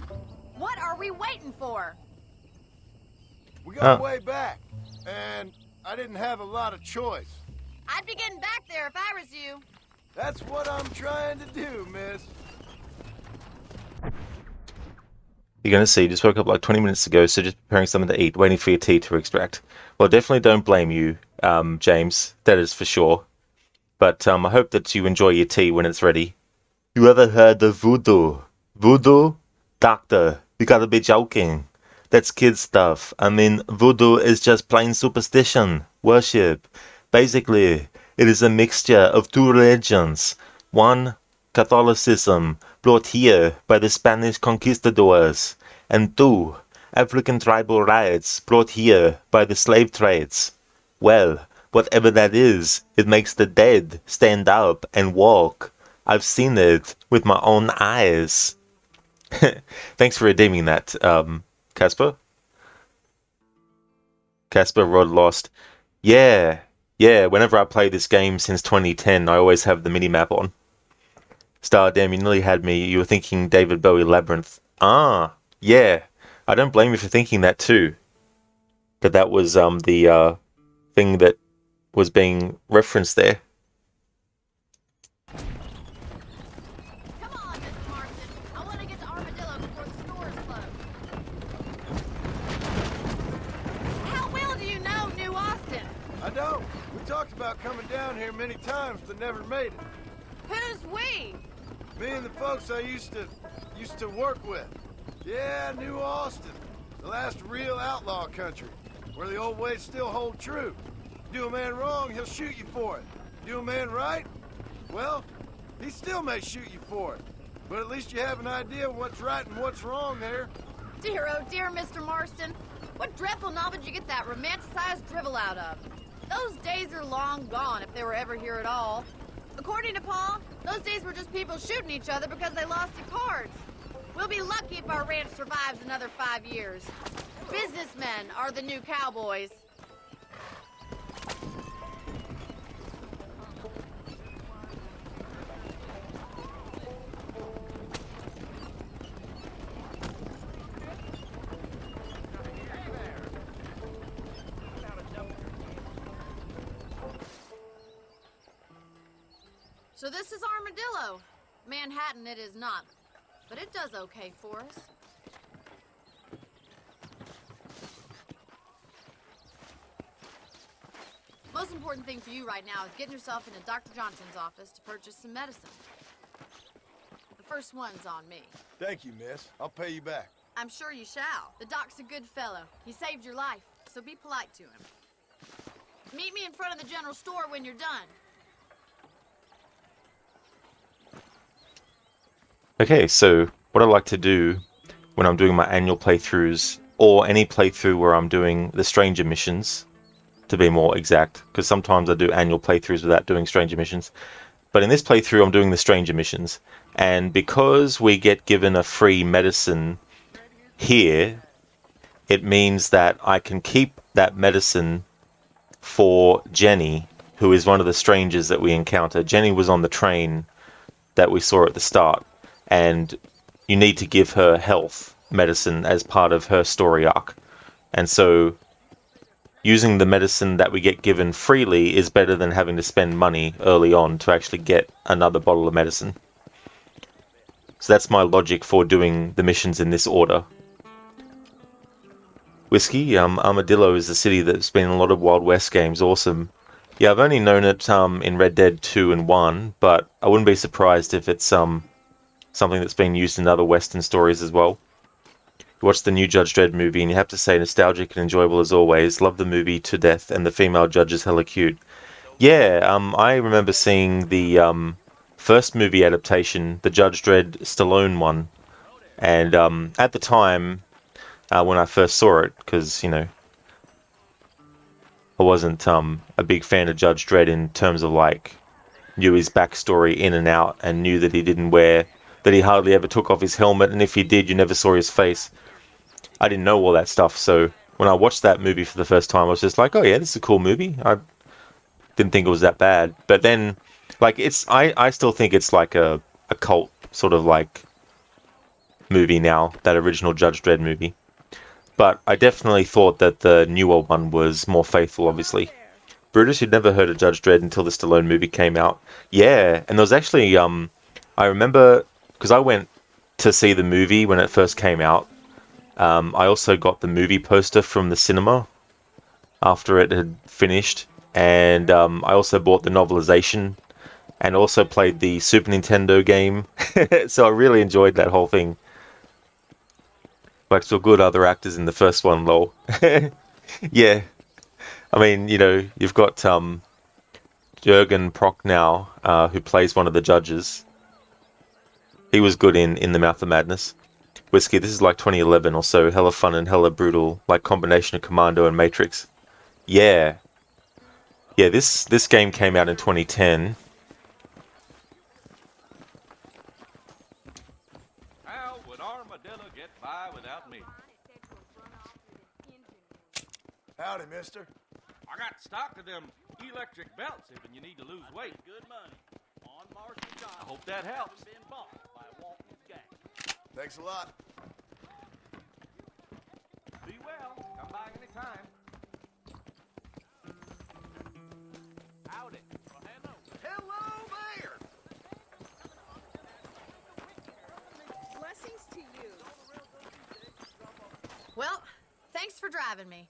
What are we waiting for? We got way back, and I didn't have a lot of choice. I'd be getting back there if I was you. That's what I'm trying to do, miss. You're gonna see, just woke up like 20 minutes ago, so just preparing something to eat, waiting for your tea to extract. Well, definitely don't blame you, James. That is for sure. But I hope that you enjoy your tea when it's ready. You ever heard of voodoo? Voodoo? Doctor, you gotta be joking. That's kid stuff. I mean, voodoo is just plain superstition, worship. Basically, it is a mixture of two religions. One, Catholicism, brought here by the Spanish conquistadors, and two, African tribal rights brought here by the slave trades. Well, whatever that is, it makes the dead stand up and walk. I've seen it with my own eyes. Thanks for redeeming that, Casper. Casper Rod Lost. Yeah, whenever I play this game since 2010, I always have the mini-map on. Stardam, you nearly had me. You were thinking David Bowie Labyrinth. Ah, yeah. I don't blame you for thinking that too. But that was the thing that was being referenced there. Come on, Mr. Marston. I want to get to Armadillo before the store is closed. How well do you know New Austin? I don't. We talked about coming down here many times, but never made it. Who's we? Me and the folks I used to work with. Yeah, New Austin. The last real outlaw country, where the old ways still hold true. Do a man wrong, he'll shoot you for it. Do a man right? Well, he still may shoot you for it. But at least you have an idea of what's right and what's wrong there. Dear, oh dear, Mr. Marston. What dreadful novel did you get that romanticized drivel out of? Those days are long gone, if they were ever here at all. According to Paul, those days were just people shooting each other because they lost at cards. We'll be lucky if our ranch survives another 5 years. Businessmen are the new cowboys. So this is Armadillo. Manhattan it is not, but it does okay for us. Most important thing for you right now is getting yourself into Dr. Johnson's office to purchase some medicine. The first one's on me. Thank you, miss. I'll pay you back. I'm sure you shall. The doc's a good fellow. He saved your life, so be polite to him. Meet me in front of the general store when you're done. Okay, so what I like to do when I'm doing my annual playthroughs, or any playthrough where I'm doing the stranger missions, to be more exact, because sometimes I do annual playthroughs without doing stranger missions. But in this playthrough, I'm doing the stranger missions. And because we get given a free medicine here, it means that I can keep that medicine for Jenny, who is one of the strangers that we encounter. Jenny was on the train that we saw at the start, and you need to give her health medicine as part of her story arc. And so using the medicine that we get given freely is better than having to spend money early on to actually get another bottle of medicine. So that's my logic for doing the missions in this order. Whiskey, Armadillo is a city that's been in a lot of Wild West games. Awesome. Yeah, I've only known it in Red Dead 2 and 1, but I wouldn't be surprised if it's something that's been used in other Western stories as well. You watch the new Judge Dredd movie and you have to say nostalgic and enjoyable as always. Love the movie to death, and the female judge is hella cute. Yeah, I remember seeing the first movie adaptation, the Judge Dredd Stallone one, and at the time when I first saw it, because I wasn't a big fan of Judge Dredd in terms of knew his backstory in and out, and knew that he hardly ever took off his helmet, and if he did, you never saw his face. I didn't know all that stuff, so when I watched that movie for the first time, I was just like, oh yeah, this is a cool movie. I didn't think it was that bad. But then, I still think it's like a cult sort of movie now, that original Judge Dredd movie. But I definitely thought that the newer one was more faithful, obviously. Brutus, you'd never heard of Judge Dredd until the Stallone movie came out. Yeah, and there was actually, I remember, because I went to see the movie when it first came out. I also got the movie poster from the cinema after it had finished, and I also bought the novelization and also played the Super Nintendo game. So I really enjoyed that whole thing. Like, still good other actors in the first one, lol. Yeah, I mean, you've got Jürgen Prochnow, who plays one of the judges. He was good in The Mouth of Madness. Whiskey, this is like 2011 or so, hella fun and hella brutal, like combination of Commando and Matrix. Yeah. Yeah, this game came out in 2010. How would Armadillo get by without me? Howdy, mister. I got stock of them electric belts if you need to lose weight. Good money. On Marshall Johnson. I hope that helps. Been bought by Walton's gang. Thanks a lot. Be well. Come by anytime. Howdy. Well, hello. Hello there. Blessings to you. Well, thanks for driving me.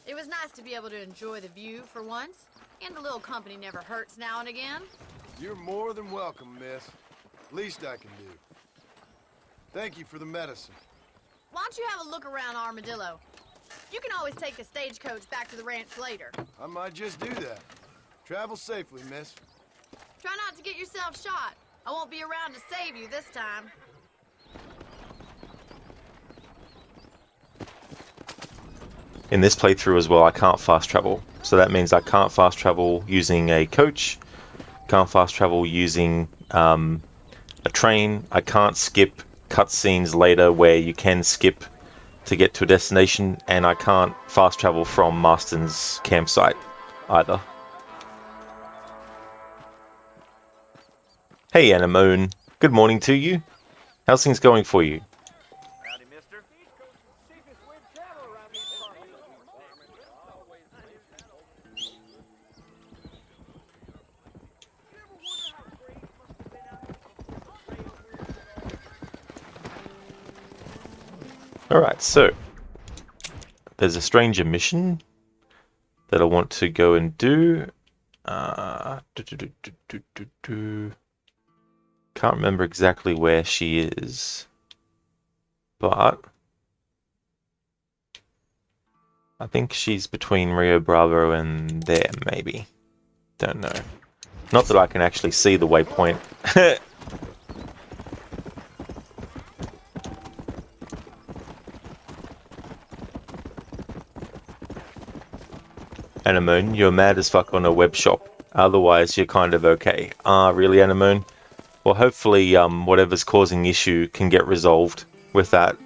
It was nice to be able to enjoy the view for once, and a little company never hurts now and again. You're more than welcome, miss. Least I can do. Thank you for the medicine. Why don't you have a look around Armadillo? You can always take a stagecoach back to the ranch later. I might just do that. Travel safely, miss. Try not to get yourself shot. I won't be around to save you this time. In this playthrough as well, I can't fast travel. So that means I can't fast travel using a coach, can't fast travel using a train. I can't skip cutscenes later where you can skip to get to a destination, and I can't fast travel from Marston's campsite either. Hey Anemone, good morning to you. How's things going for you? Howdy, mister. Alright, so there's a stranger mission that I want to go and do. Can't remember exactly where she is, but I think she's between Rio Bravo and there, maybe. Don't know. Not that I can actually see the waypoint. Anemone, you're mad as fuck on a web shop. Otherwise, you're kind of okay. Ah, really, Anemone? Well, hopefully, whatever's causing the issue can get resolved with that.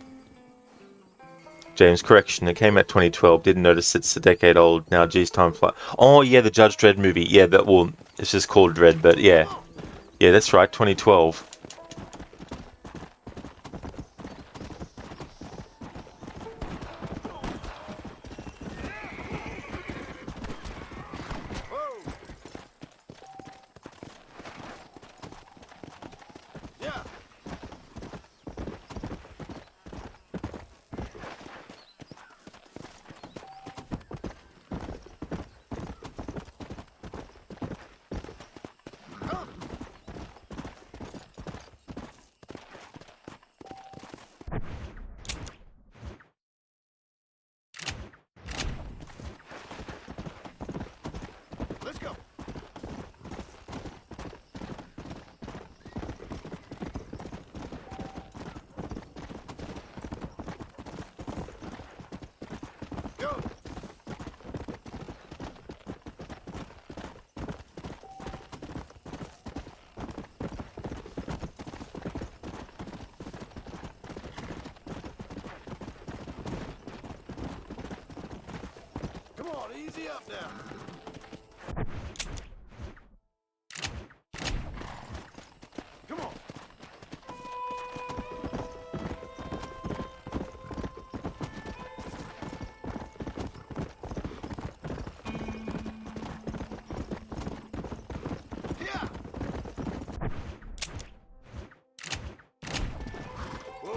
James, correction, it came out 2012. Didn't notice it's a decade old now. Geez, time flies. Oh, yeah, the Judge Dredd movie. Yeah, that, well, it's just called Dredd, but yeah. Yeah, that's right, 2012. Let's go. Go. Come on, easy up now. Come on. Yeah. Whoa.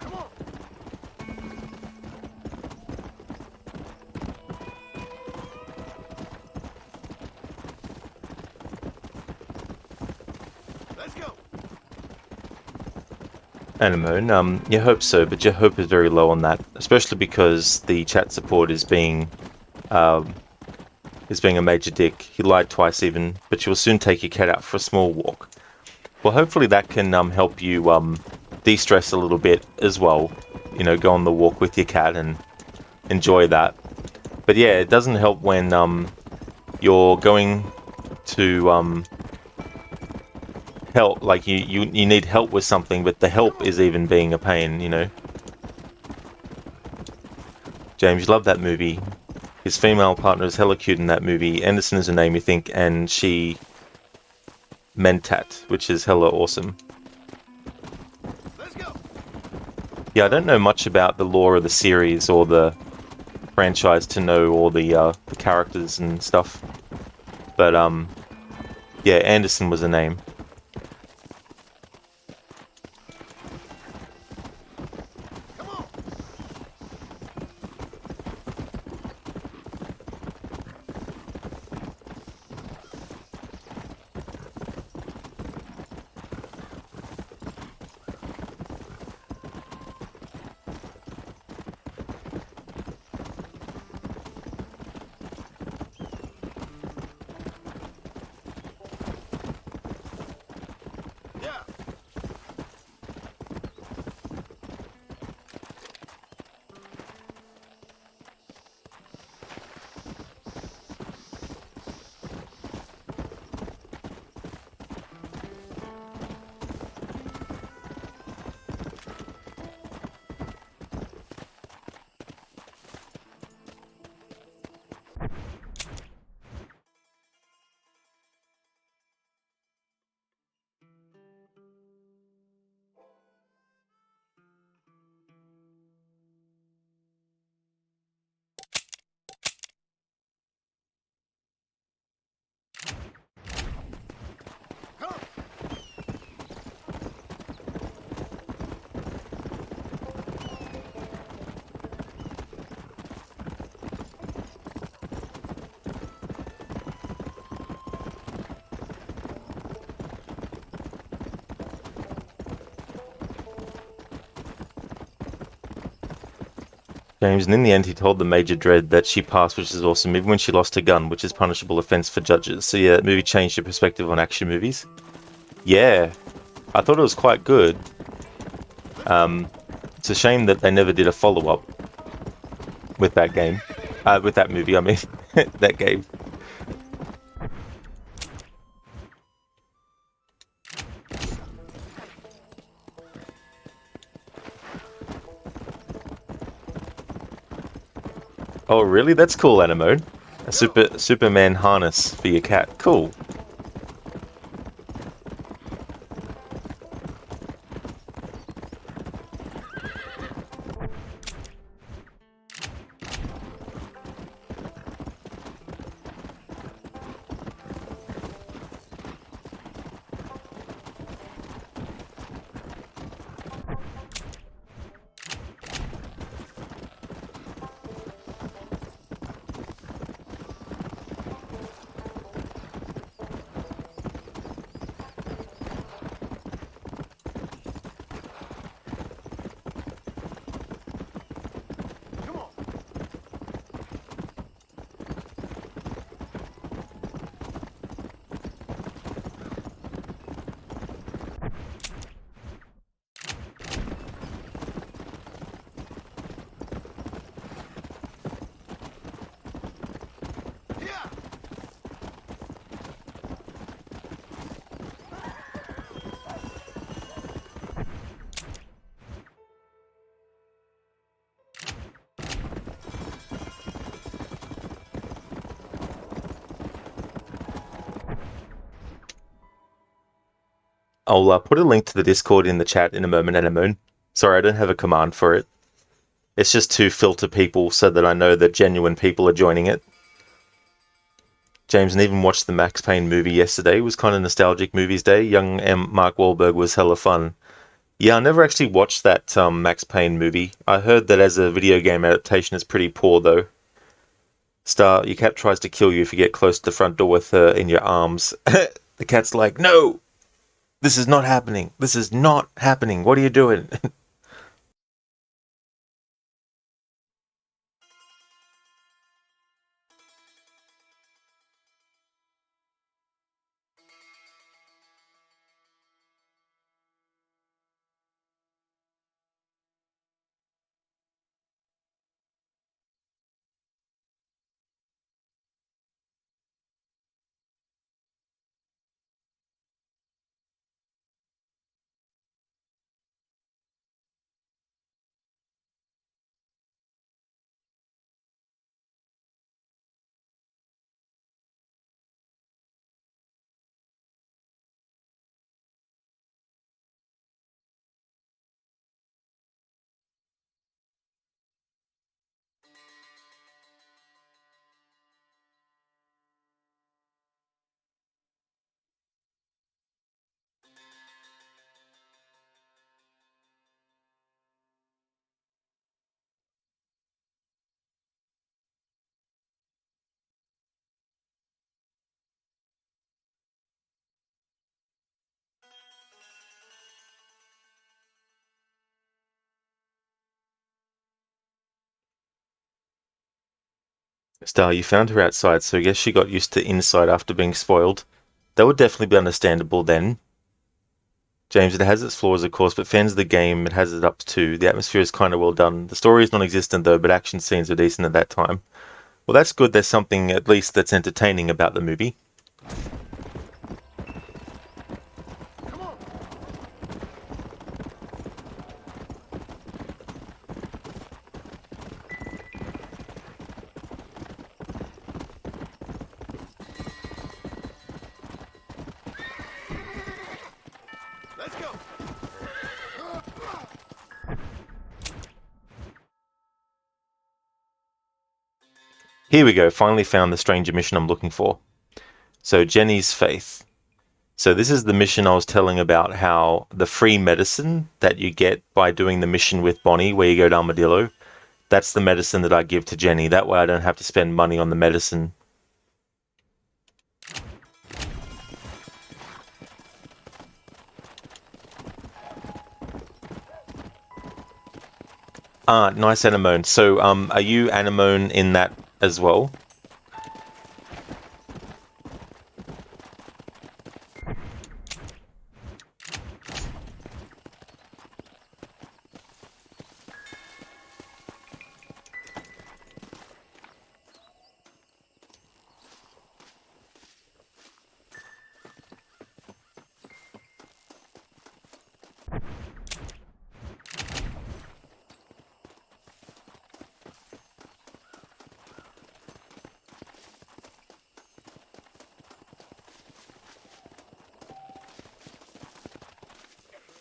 Come on. Let's go. Anemone, you hope so, but your hope is very low on that, especially because the chat support is being a major dick. He lied twice even, but you will soon take your cat out for a small walk. Well, hopefully that can help you de-stress a little bit as well. You know, go on the walk with your cat and enjoy that. But yeah, it doesn't help when you're going to help, like you need help with something, but the help is even being a pain, you know. James, you love that movie. His female partner is hella cute in that movie. Anderson is her name, you think, and she Mentat, which is hella awesome. Let's go. Yeah, I don't know much about the lore of the series or the franchise to know all the characters and stuff, but yeah, Anderson was a name. Come on. James, and in the end he told the Major Dread that she passed, which is awesome, even when she lost her gun, which is punishable offense for judges. So yeah, that movie changed your perspective on action movies. Yeah, I thought it was quite good. It's a shame that they never did a follow-up with that game. With that movie, I mean, that game. Oh, really? That's cool, Animo. A Superman harness for your cat. Cool. I'll put a link to the Discord in the chat in a moment, Animo. Sorry, I don't have a command for it. It's just to filter people so that I know that genuine people are joining it. James and even watched the Max Payne movie yesterday. It was kind of nostalgic movies day. Young Mark Wahlberg was hella fun. Yeah, I never actually watched that Max Payne movie. I heard that as a video game adaptation it's pretty poor though. Star, your cat tries to kill you if you get close to the front door with her in your arms. The cat's like, no! This is not happening. This is not happening. What are you doing? Star, you found her outside, so I guess she got used to inside after being spoiled. That would definitely be understandable then. James, it has its flaws, of course, but fans of the game, it has its ups too. The atmosphere is kind of well done. The story is non-existent though, but action scenes are decent at that time. Well, that's good. There's something at least that's entertaining about the movie. Let's go. Here we go. Finally found the stranger mission I'm looking for. So Jenny's faith. So this is the mission I was telling about, how the free medicine that you get by doing the mission with Bonnie, where you go to Armadillo, that's the medicine that I give to Jenny. That way I don't have to spend money on the medicine. Ah, nice anemone. So, are you anemone in that as well?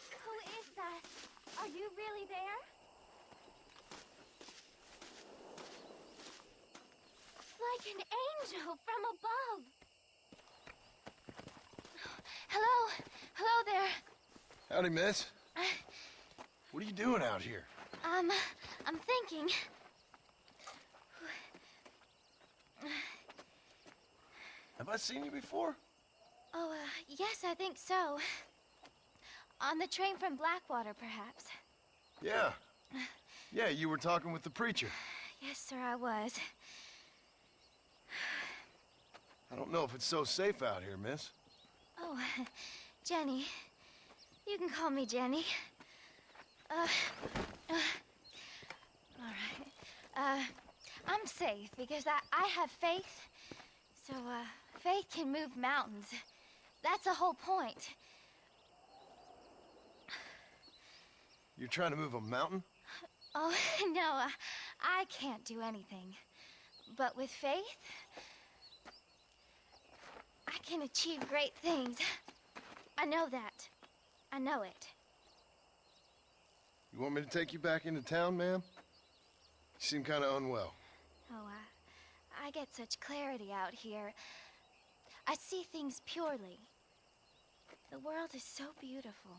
Who is that? Are you really there? Like an angel from above. Hello? Hello there. Howdy, miss. What are you doing out here? I'm thinking. Have I seen you before? Oh, yes, I think so. On the train from Blackwater, perhaps. Yeah. Yeah, you were talking with the preacher. Yes, sir, I was. I don't know if it's so safe out here, miss. Oh, Jenny. You can call me Jenny. All right. I'm safe because I have faith. So, faith can move mountains. That's the whole point. You're trying to move a mountain? Oh, no, I can't do anything. But with faith, I can achieve great things. I know that. I know it. You want me to take you back into town, ma'am? You seem kind of unwell. Oh, I get such clarity out here. I see things purely. The world is so beautiful.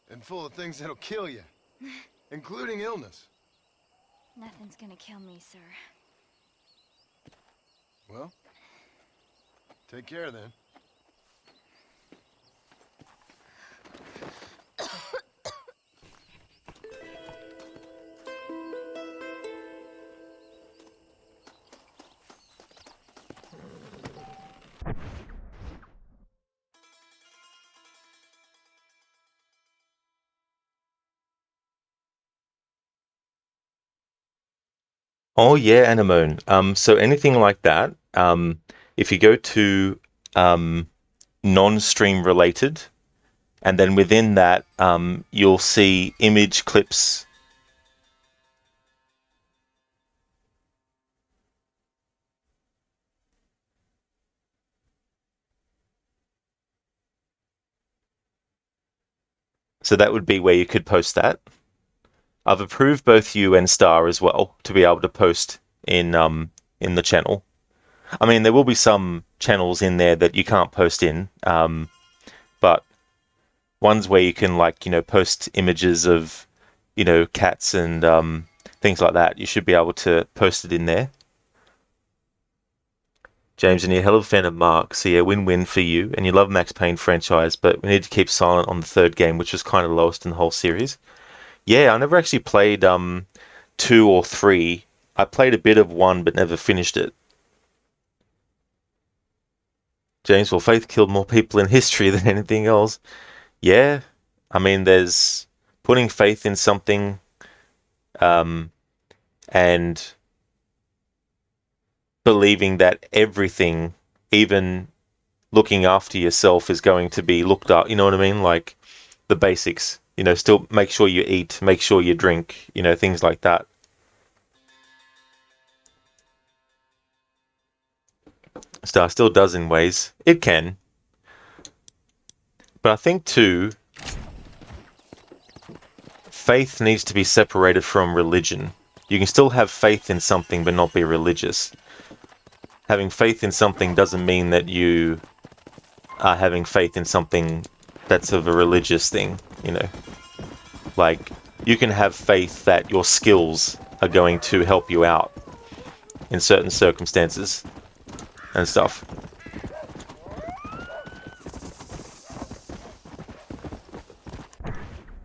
And full of things that'll kill you. Including illness. Nothing's gonna kill me, sir. Well, take care then. Oh yeah, anemone. So anything like that, if you go to non-stream related, and then within that, you'll see image clips. So that would be where you could post that. I've approved both you and Star as well to be able to post in the channel. I mean, there will be some channels in there that you can't post in, but ones where you can post images of cats and things like that. You should be able to post it in there. James, and you're a hell of a fan of Mark, so yeah, win-win for you. And you love Max Payne franchise, but we need to keep silent on the third game, which was kind of lowest in the whole series. Yeah, I never actually played 2 or 3. I played a bit of 1, but never finished it. James, well, faith killed more people in history than anything else. Yeah, I mean, there's putting faith in something, and believing that everything, even looking after yourself, is going to be looked up. You know what I mean? Like the basics. Still make sure you eat, make sure you drink. Things like that. Star still does in ways. It can. But I think too, faith needs to be separated from religion. You can still have faith in something but not be religious. Having faith in something doesn't mean that you are having faith in something that's of a religious thing. Like, you can have faith that your skills are going to help you out in certain circumstances and stuff.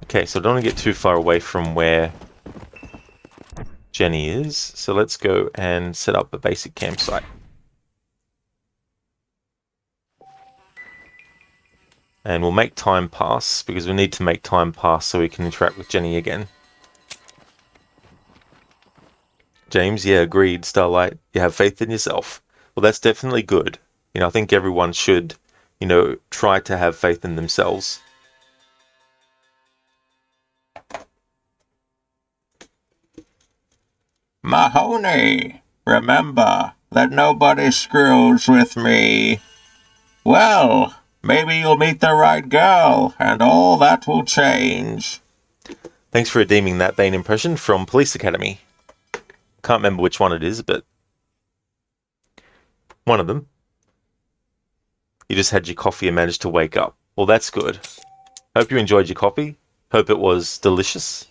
Okay, so I don't want to get too far away from where Jenny is. So let's go and set up a basic campsite. And we'll make time pass, because we need to make time pass so we can interact with Jenny again. James, yeah, agreed, Starlight. You have faith in yourself. Well, that's definitely good. I think everyone should, try to have faith in themselves. Mahoney, remember that nobody screws with me. Well, maybe you'll meet the right girl, and all that will change. Thanks for redeeming that Bane impression from Police Academy. Can't remember which one it is, but one of them. You just had your coffee and managed to wake up. Well, that's good. Hope you enjoyed your coffee. Hope it was delicious.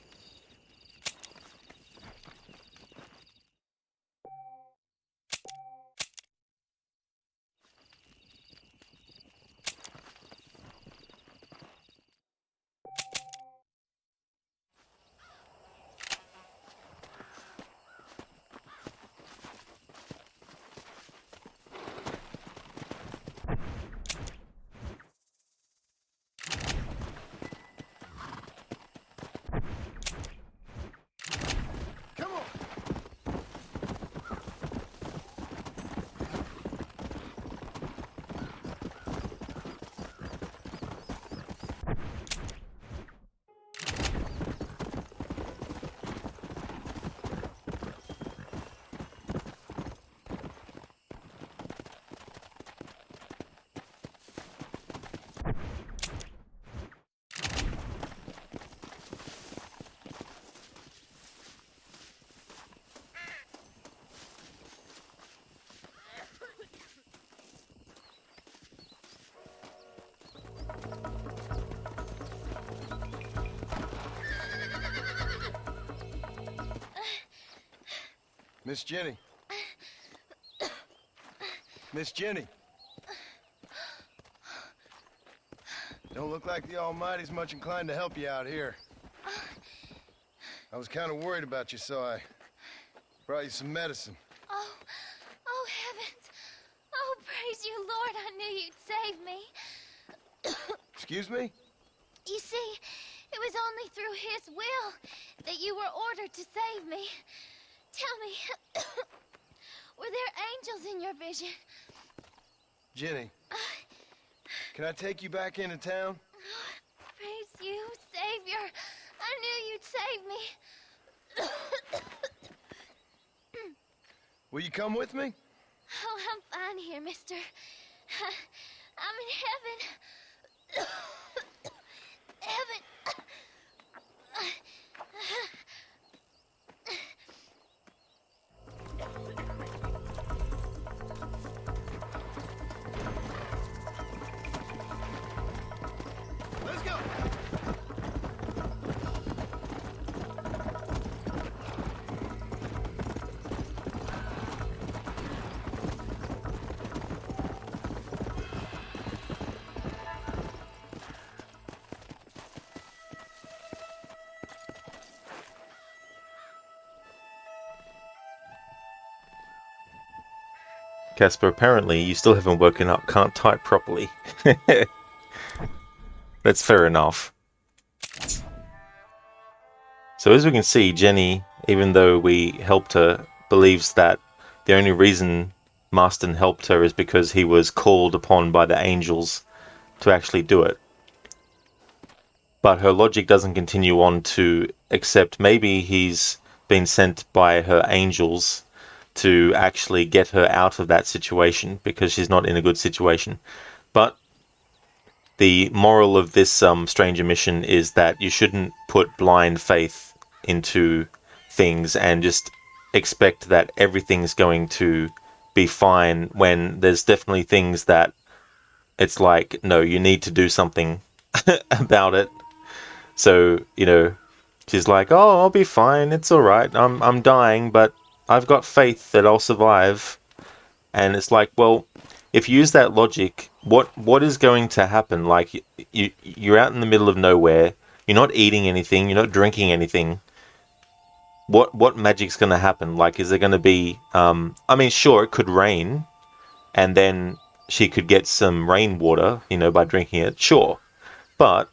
Miss Jenny. Miss Jenny. Don't look like the Almighty's much inclined to help you out here. I was kind of worried about you, so I brought you some medicine. Oh, heavens. Oh, praise you, Lord. I knew you'd save me. Excuse me? You see, it was only through his will that you were ordered to save me. Tell me, were there angels in your vision? Jenny, can I take you back into town? Praise you, Savior. I knew you'd save me. Will you come with me? Oh, I'm fine here, mister. I'm in heaven. Heaven. Let's go! Casper, apparently you still haven't woken up, can't type properly. That's fair enough. So as we can see, Jenny, even though we helped her, believes that the only reason Marston helped her is because he was called upon by the angels to actually do it. But her logic doesn't continue on to accept maybe he's been sent by her angels to actually get her out of that situation because she's not in a good situation. But the moral of this stranger mission is that you shouldn't put blind faith into things and just expect that everything's going to be fine when there's definitely things that it's like, no, you need to do something about it. So, she's like, oh, I'll be fine. It's all right. I'm dying, but I've got faith that I'll survive. And it's like, well, if you use that logic, what is going to happen? Like, you're out in the middle of nowhere. You're not eating anything. You're not drinking anything. what magic's going to happen? Like, is there going to be? I mean, sure, it could rain, and then she could get some rainwater, by drinking it. Sure, but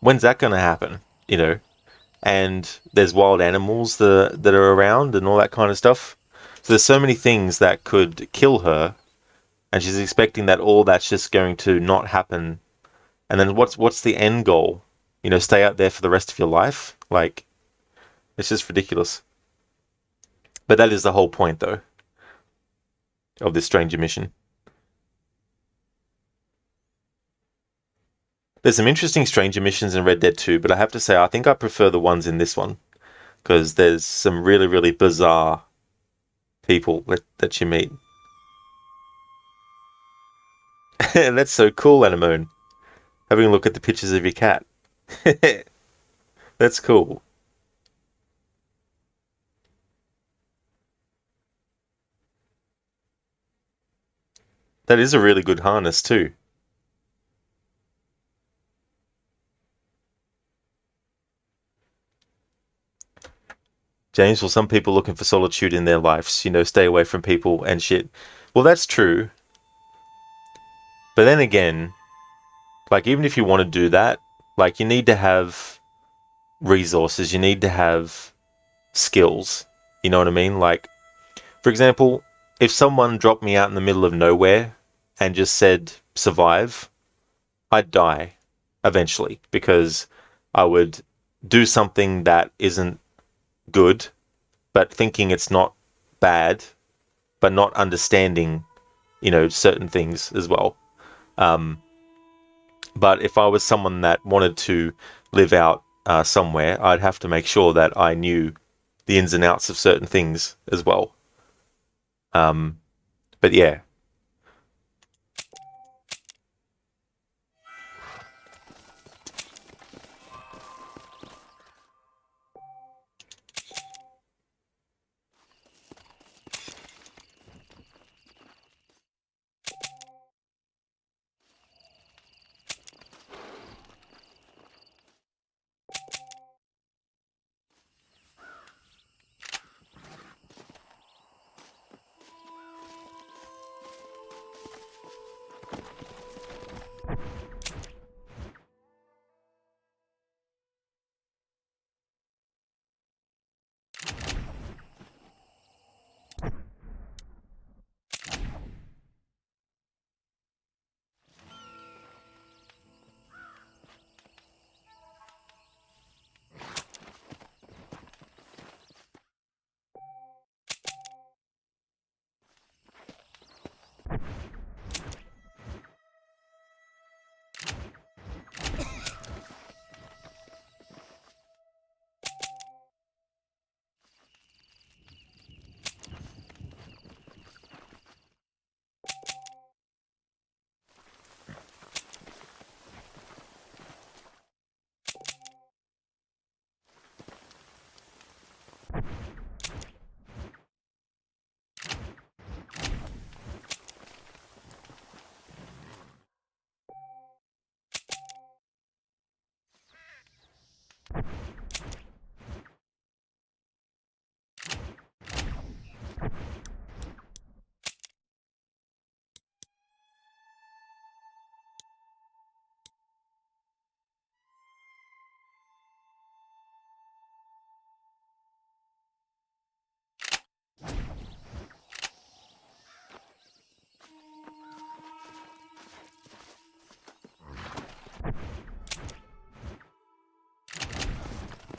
when's that going to happen? And there's wild animals that are around and all that kind of stuff. So there's so many things that could kill her, and she's expecting that all that's just going to not happen. And then what's the end goal? Stay out there for the rest of your life? Like, it's just ridiculous. But that is the whole point, though, of this stranger mission. There's some interesting stranger missions in Red Dead 2, but I have to say I think I prefer the ones in this one, because there's some really, really bizarre people that you meet. That's so cool, Anemone. Having a look at the pictures of your cat. That's cool. That is a really good harness, too. James, well, some people looking for solitude in their lives, stay away from people and shit. Well, that's true. But then again, like, even if you want to do that, like, you need to have resources, you need to have skills. You know what I mean? Like, for example, if someone dropped me out in the middle of nowhere and just said, survive, I'd die eventually, because I would do something that isn't good, but thinking it's not bad, but not understanding, certain things as well. But if I was someone that wanted to live out somewhere, I'd have to make sure that I knew the ins and outs of certain things as well. But yeah.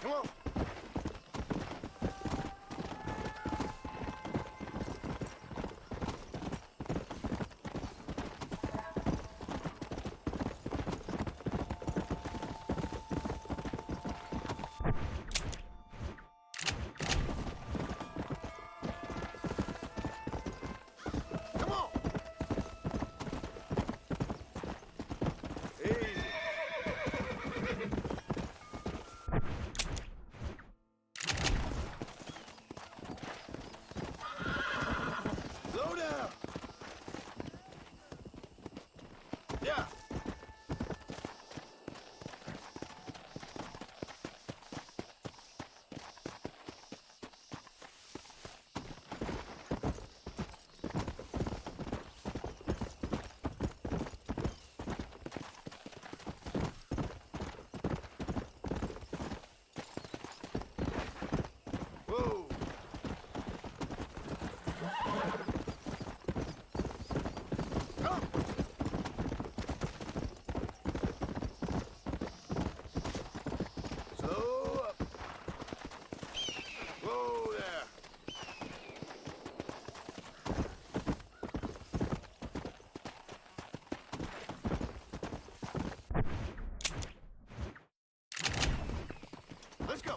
Come on. Come on. Easy. Whoa. Come. Slow up. Whoa there. Let's go.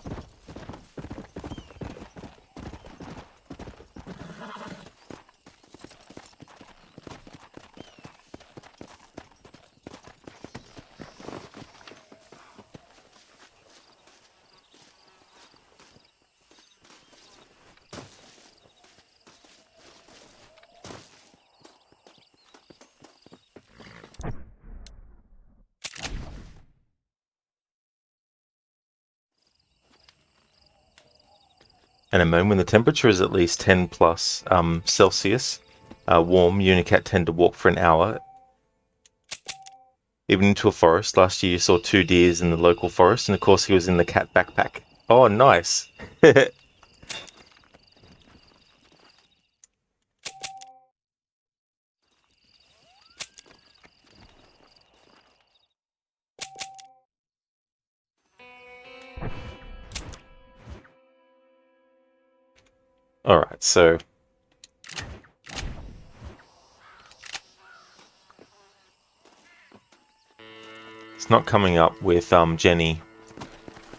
And a moment when the temperature is at least 10 plus Celsius, warm, Unicat tend to walk for an hour, even into a forest. Last year you saw 2 deers in the local forest, and of course he was in the cat backpack. Oh, nice. Alright, so it's not coming up with Jenny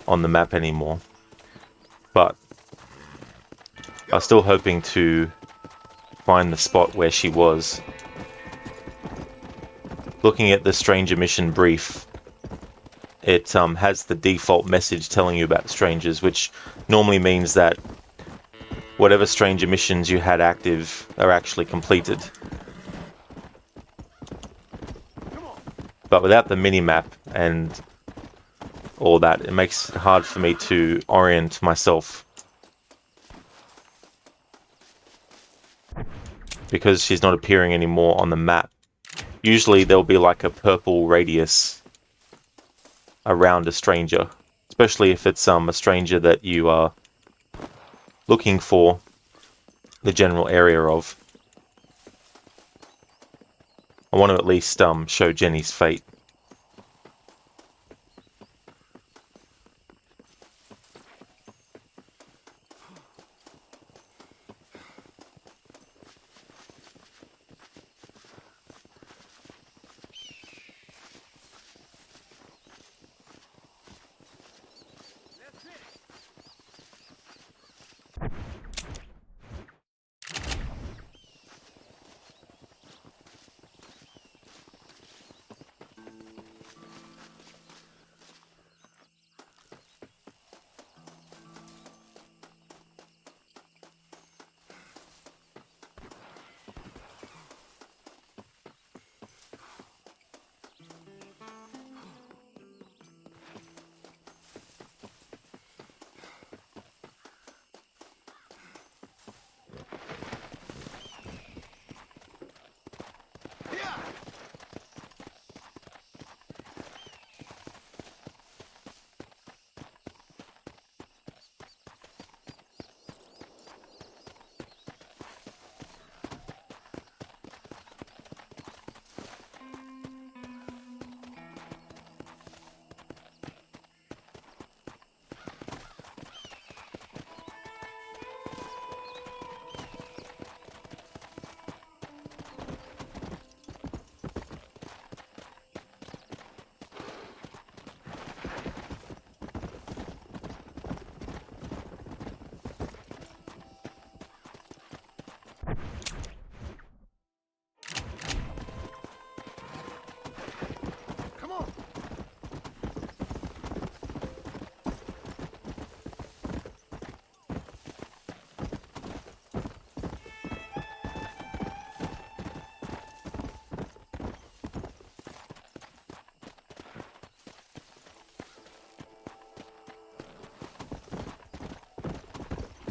on the map anymore, but I was still hoping to find the spot where she was. Looking at the stranger mission brief, it has the default message telling you about strangers, which normally means that whatever stranger missions you had active are actually completed. But without the mini-map and all that, it makes it hard for me to orient myself. Because she's not appearing anymore on the map. Usually there'll be like a purple radius around a stranger, especially if it's a stranger that you are looking for the general area of. I want to at least show Jenny's fate.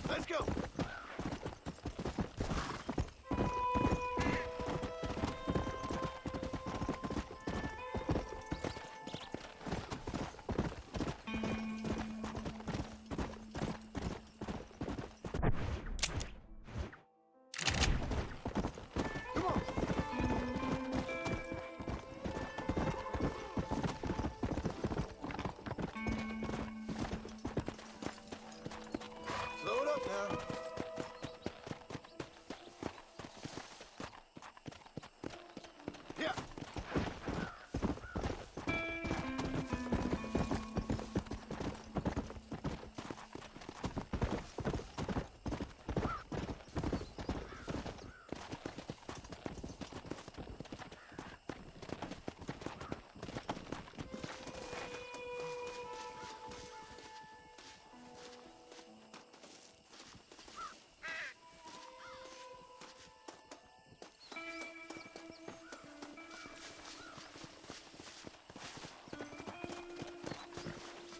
Let's go. up now. Yeah.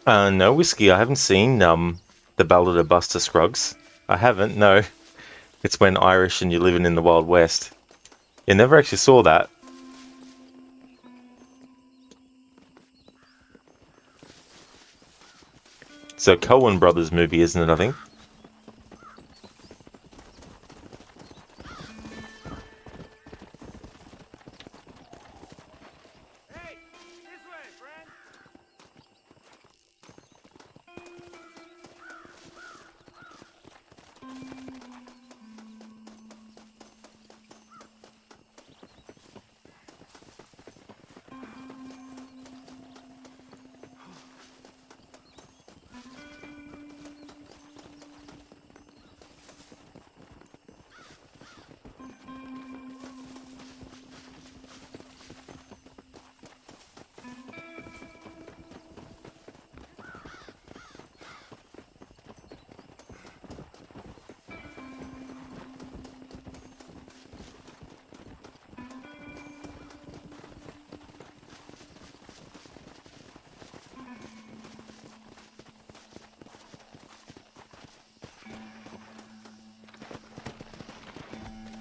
No, Whiskey, I haven't seen The Ballad of Buster Scruggs. I haven't, no. It's when Irish and you're living in the Wild West. You never actually saw that. It's a Coen Brothers movie, isn't it, I think? Hey, this way, friend.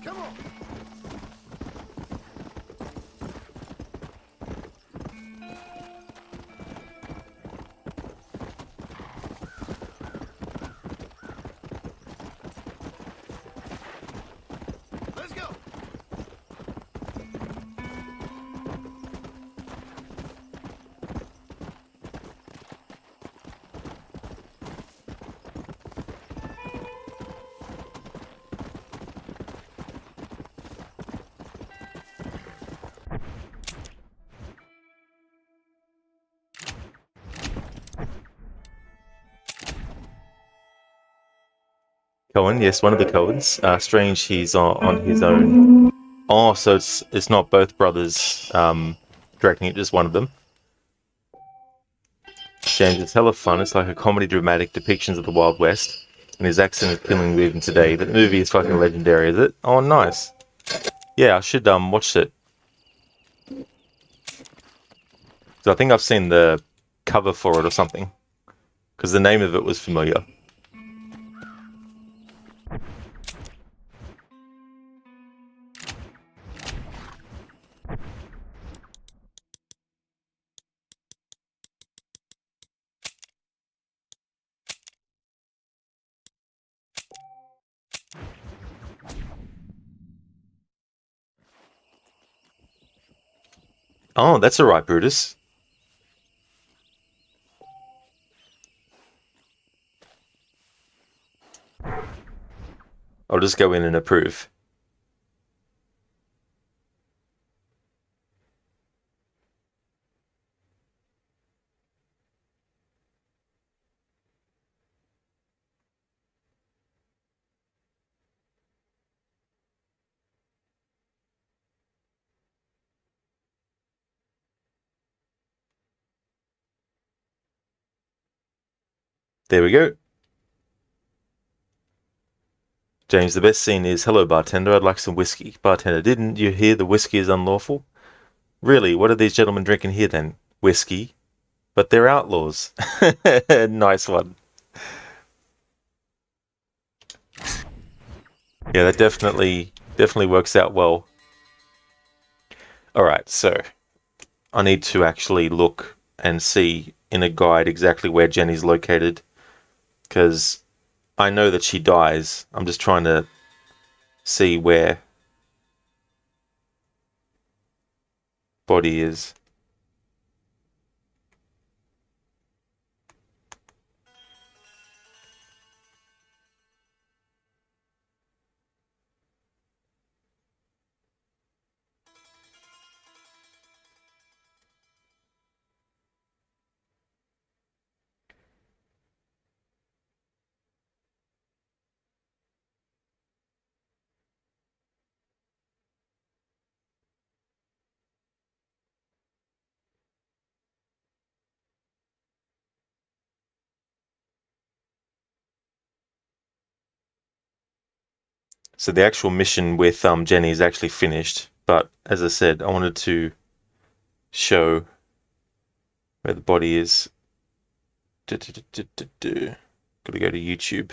Come on. Let's go. Cohen, yes, one of the Coens. Strange, he's on his own. Oh, so it's not both brothers directing it, just one of them. James, it's hella fun. It's like a comedy dramatic depictions of the Wild West, and his accent is killing me even today. The movie is fucking legendary, is it? Oh, nice. Yeah, I should watch it. So I think I've seen the cover for it or something, because the name of it was familiar. Oh, that's alright, Brutus. I'll just go in and approve. There we go. James, the best scene is, hello, bartender, I'd like some whiskey. Bartender, didn't you hear the whiskey is unlawful? Really, what are these gentlemen drinking here then? Whiskey? But they're outlaws. Nice one. Yeah, that definitely works out well. Alright, so I need to actually look and see in a guide exactly where Jenny's located, because I know that she dies. I'm just trying to see where body is. So the actual mission with Jenny is actually finished. But as I said, I wanted to show where the body is. Gotta go to YouTube.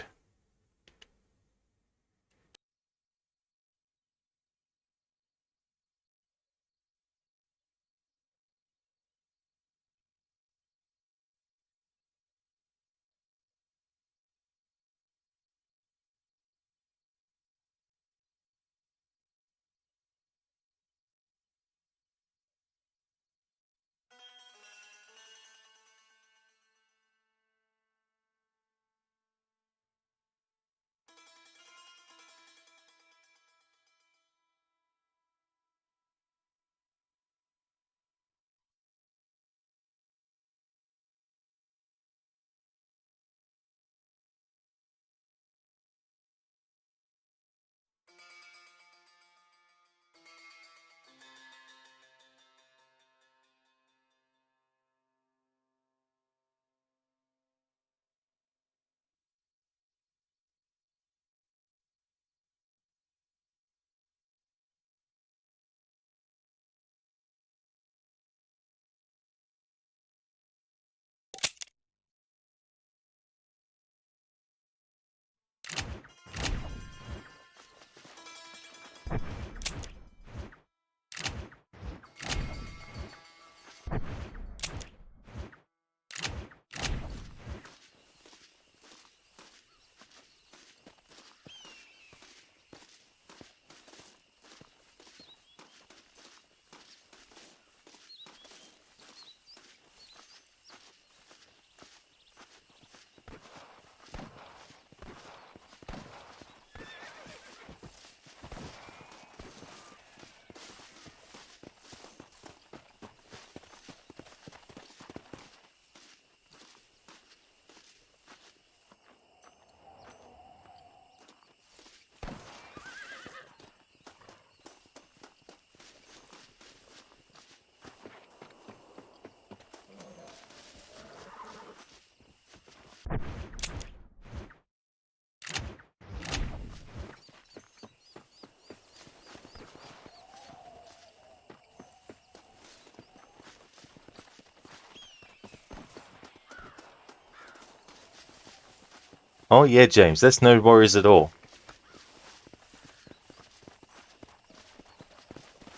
Oh yeah, James, that's no worries at all.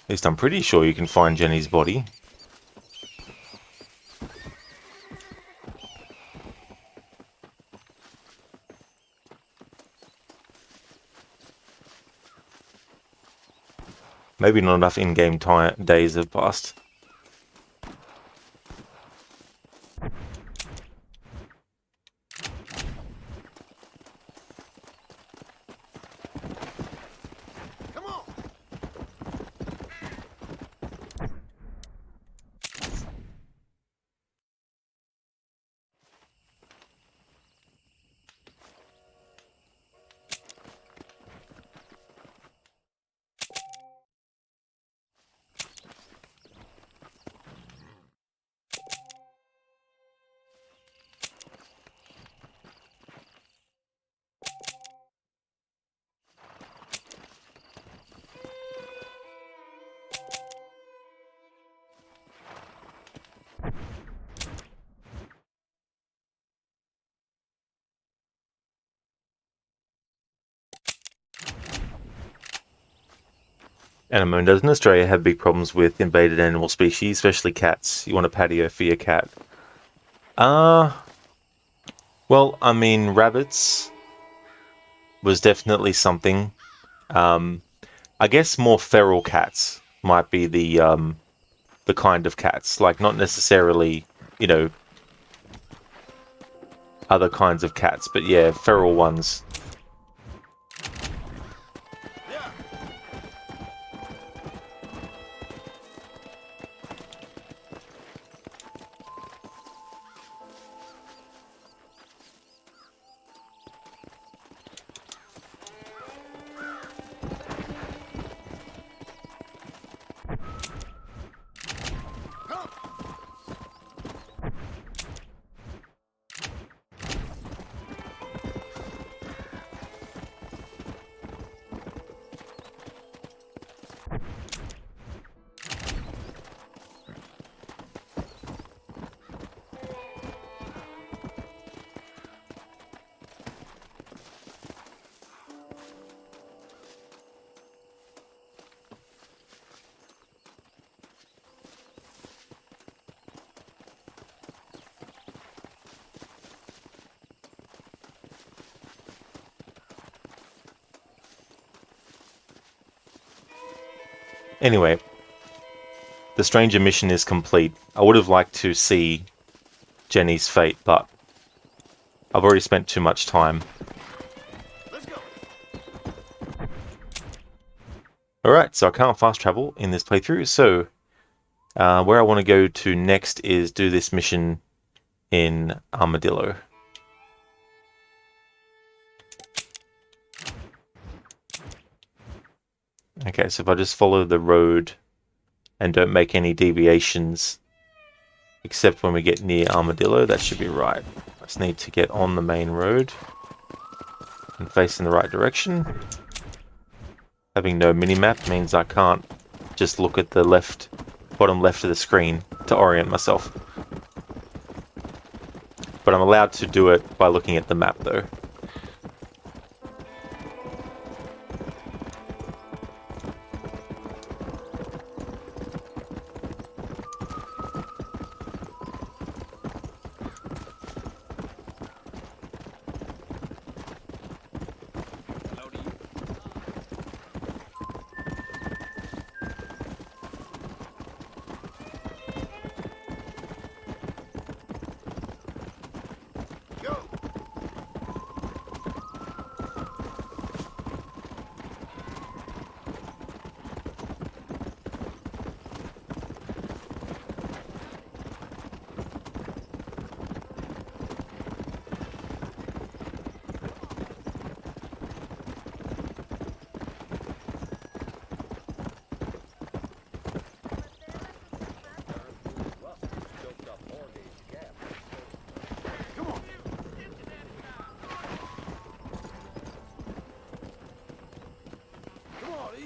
At least I'm pretty sure you can find Jenny's body. Maybe not enough in-game days have passed. And I mean, doesn't Australia have big problems with invaded animal species, especially cats? You want a patio for your cat. Uh, well, I mean, rabbits was definitely something. I guess more feral cats might be the kind of cats, like not necessarily, you know, other kinds of cats, but yeah, feral ones. Anyway, the stranger mission is complete. I would have liked to see Jenny's fate, but I've already spent too much time. Let's go. Alright, so I can't fast travel in this playthrough, so where I want to go to next is do this mission in Armadillo. Okay, so if I just follow the road and don't make any deviations, except when we get near Armadillo, that should be right. I just need to get on the main road and face in the right direction. Having no minimap means I can't just look at the left, bottom left of the screen to orient myself. But I'm allowed to do it by looking at the map though.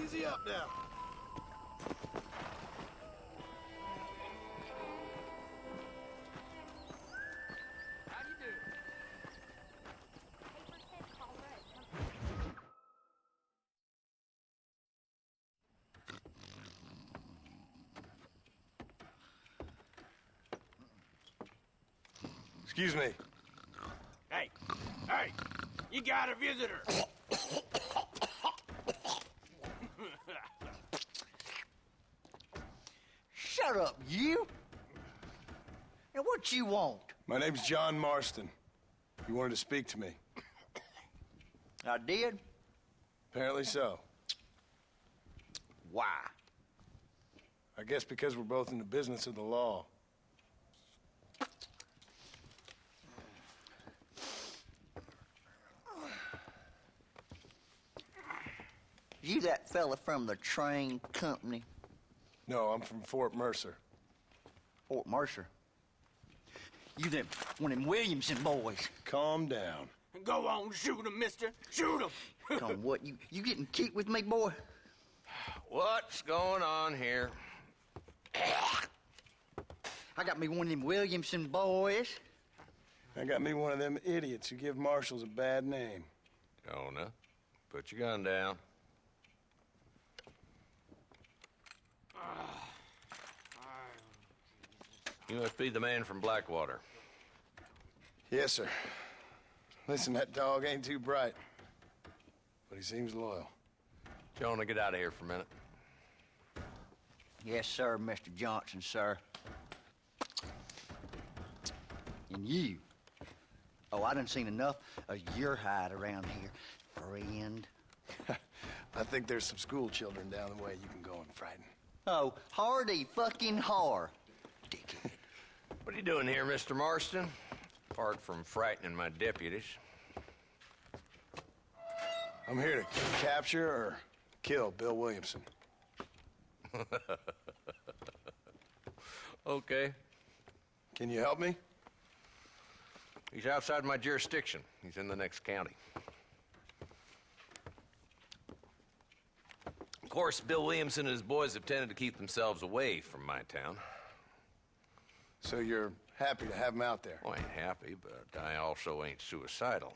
Easy up now. Excuse me. Hey, hey, you got a visitor. Shut up, you! And what you want? My name's John Marston. You wanted to speak to me. I did? Apparently so. Why? I guess because we're both in the business of the law. You that fella from the train company? No, I'm from Fort Mercer. Fort Mercer? You them, one of them Williamson boys. Calm down. Go on, shoot him, mister. Shoot him. Come on, what, you getting keep with me, boy? What's going on here? I got me one of them Williamson boys. I got me one of them idiots who give marshals a bad name. Jonah, put your gun down. You must be the man from Blackwater. Yes, sir. Listen, that dog ain't too bright, but he seems loyal. Jonah, get out of here for a minute. Yes, sir, Mr. Johnson, sir. And you. Oh, I done seen enough of your hide around here, friend. I think there's some school children down the way you can go and frighten. Oh, hardy fucking har. Dickhead. What are you doing here, Mr. Marston? Apart from frightening my deputies. I'm here to capture or kill Bill Williamson. Okay. Can you help me? He's outside my jurisdiction. He's in the next county. Of course, Bill Williamson and his boys have tended to keep themselves away from my town. So you're happy to have him out there? Well, I ain't happy, but I also ain't suicidal.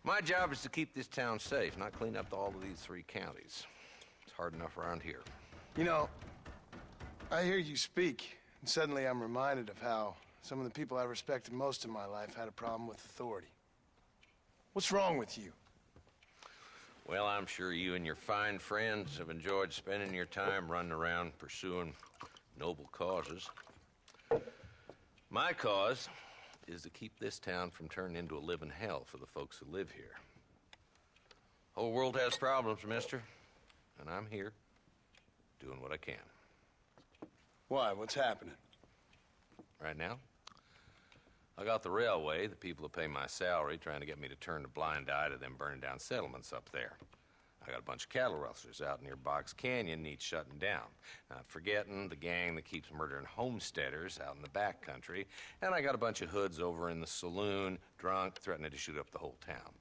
My job is to keep this town safe, not clean up all of these 3 counties. It's hard enough around here. You know, I hear you speak, and suddenly I'm reminded of how some of the people I respected most in my life had a problem with authority. What's wrong with you? Well, I'm sure you and your fine friends have enjoyed spending your time running around pursuing noble causes. My cause is to keep this town from turning into a living hell for the folks who live here. Whole world has problems, mister, and I'm here doing what I can. Why? What's happening? Right now, I got the railway, the people who pay my salary, trying to get me to turn a blind eye to them burning down settlements up there. I got a bunch of cattle rustlers out near Box Canyon needs shutting down. Not forgetting the gang that keeps murdering homesteaders out in the back country. And I got a bunch of hoods over in the saloon, drunk, threatening to shoot up the whole town.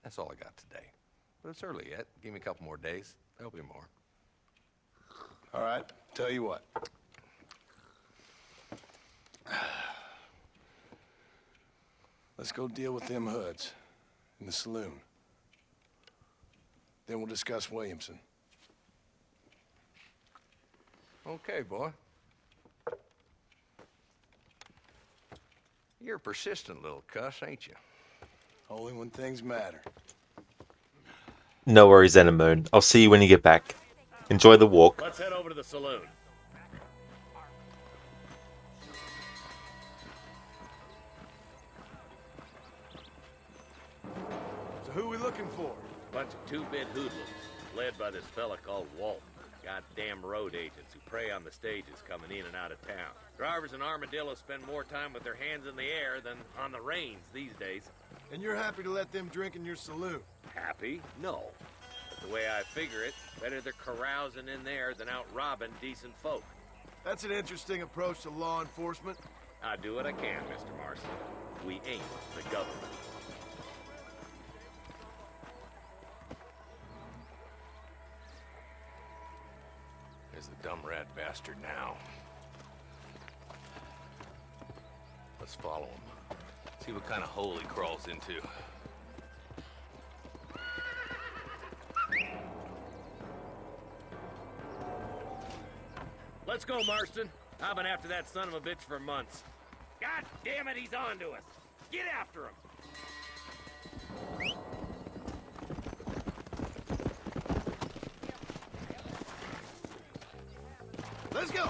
That's all I got today. But it's early yet. Give me a couple more days. There'll be more. All right, tell you what. Let's go deal with them hoods in the saloon. Then we'll discuss Williamson. Okay, boy. You're a persistent little cuss, ain't you? Only when things matter. No worries, Moon. I'll see you when you get back. Enjoy the walk. Let's head over to the saloon. So who we looking for? Bunch of two-bit hoodlums, led by this fella called Walt. Goddamn road agents who prey on the stages coming in and out of town. Drivers in Armadillo spend more time with their hands in the air than on the reins these days. And you're happy to let them drink in your saloon? Happy? No. But the way I figure it, better they're carousing in there than out robbing decent folk. That's an interesting approach to law enforcement. I do what I can, Mr. Marston. We ain't the government. There's the dumb rat bastard now. Let's follow him. See what kind of hole he crawls into. Let's go, Marston. I've been after that son of a bitch for months. God damn it, he's on to us. Get after him. Let's go!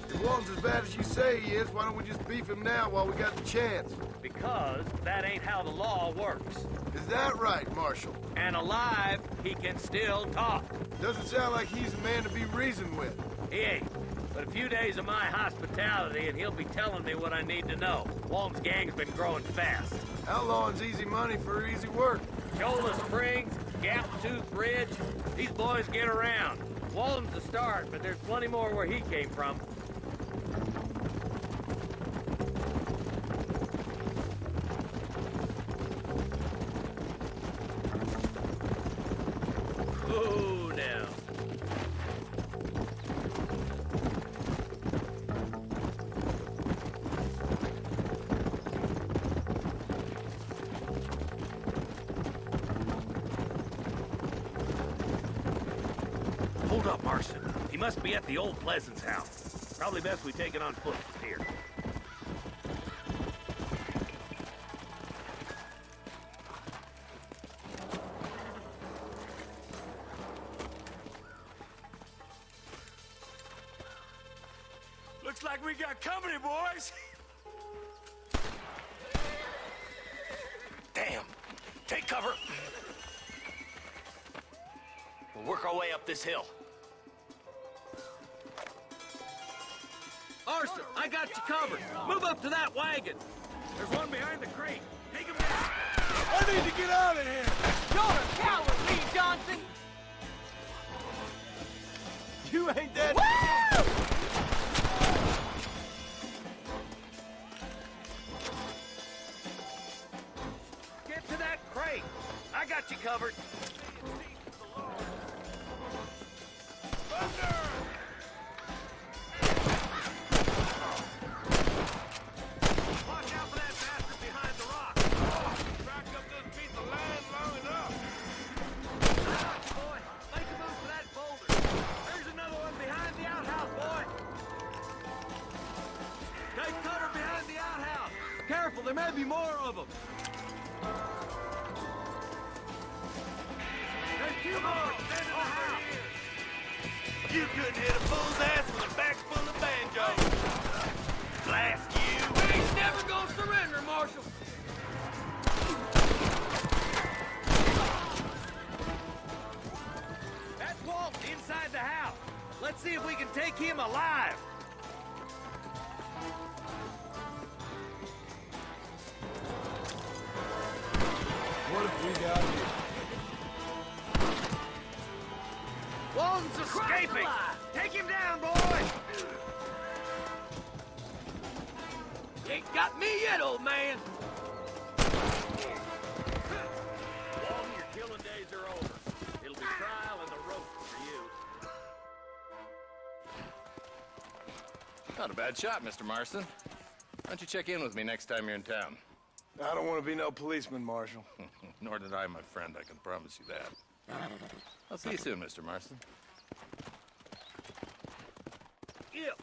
If Walton's as bad as you say he is, why don't we just beef him now while we got the chance? Because that ain't how the law works. Is that right, Marshal? And alive, he can still talk. Doesn't sound like he's a man to be reasoned with. He ain't. But a few days of my hospitality and he'll be telling me what I need to know. Walton's gang's been growing fast. Outlawing's easy money for easy work. Shola Springs, Gap Tooth Ridge, these boys get around. Walton's the start, but there's plenty more where he came from. Ooh, now. Hold up, Marston. He must be at the old Pleasance house. Probably best we take it on foot from here. Looks like we got company, boys. Damn. Take cover. We'll work our way up this hill. Marston, I got you covered. Move up to that wagon. There's one behind the crate. Take him down. I need to get out of here! You're a coward, Lee Johnson! You ain't that... Woo! Get to that crate. I got you covered. Thunder! Watch out for that bastard behind the rock. Back up this piece of land long enough. Boy, make a move for that boulder. There's another one behind the outhouse, boy. Take cover behind the outhouse. Careful, there may be more of them. You couldn't hit a fool's ass with a bag full of banjos. Blast you. We ain't never gonna surrender, Marshal. That's Walt inside the house. Let's see if we can take him alive. What have we got here? Walton's escaping. Take him down, boy. You ain't got me yet, old man. Walton, your killing days are over. It'll be trial and the rope for you. Not a bad shot, Mr. Marston. Why don't you check in with me next time you're in town? I don't want to be no policeman, Marshal. Nor did I, my friend. I can promise you that. I'll see you soon, Mr. Marston. Yep.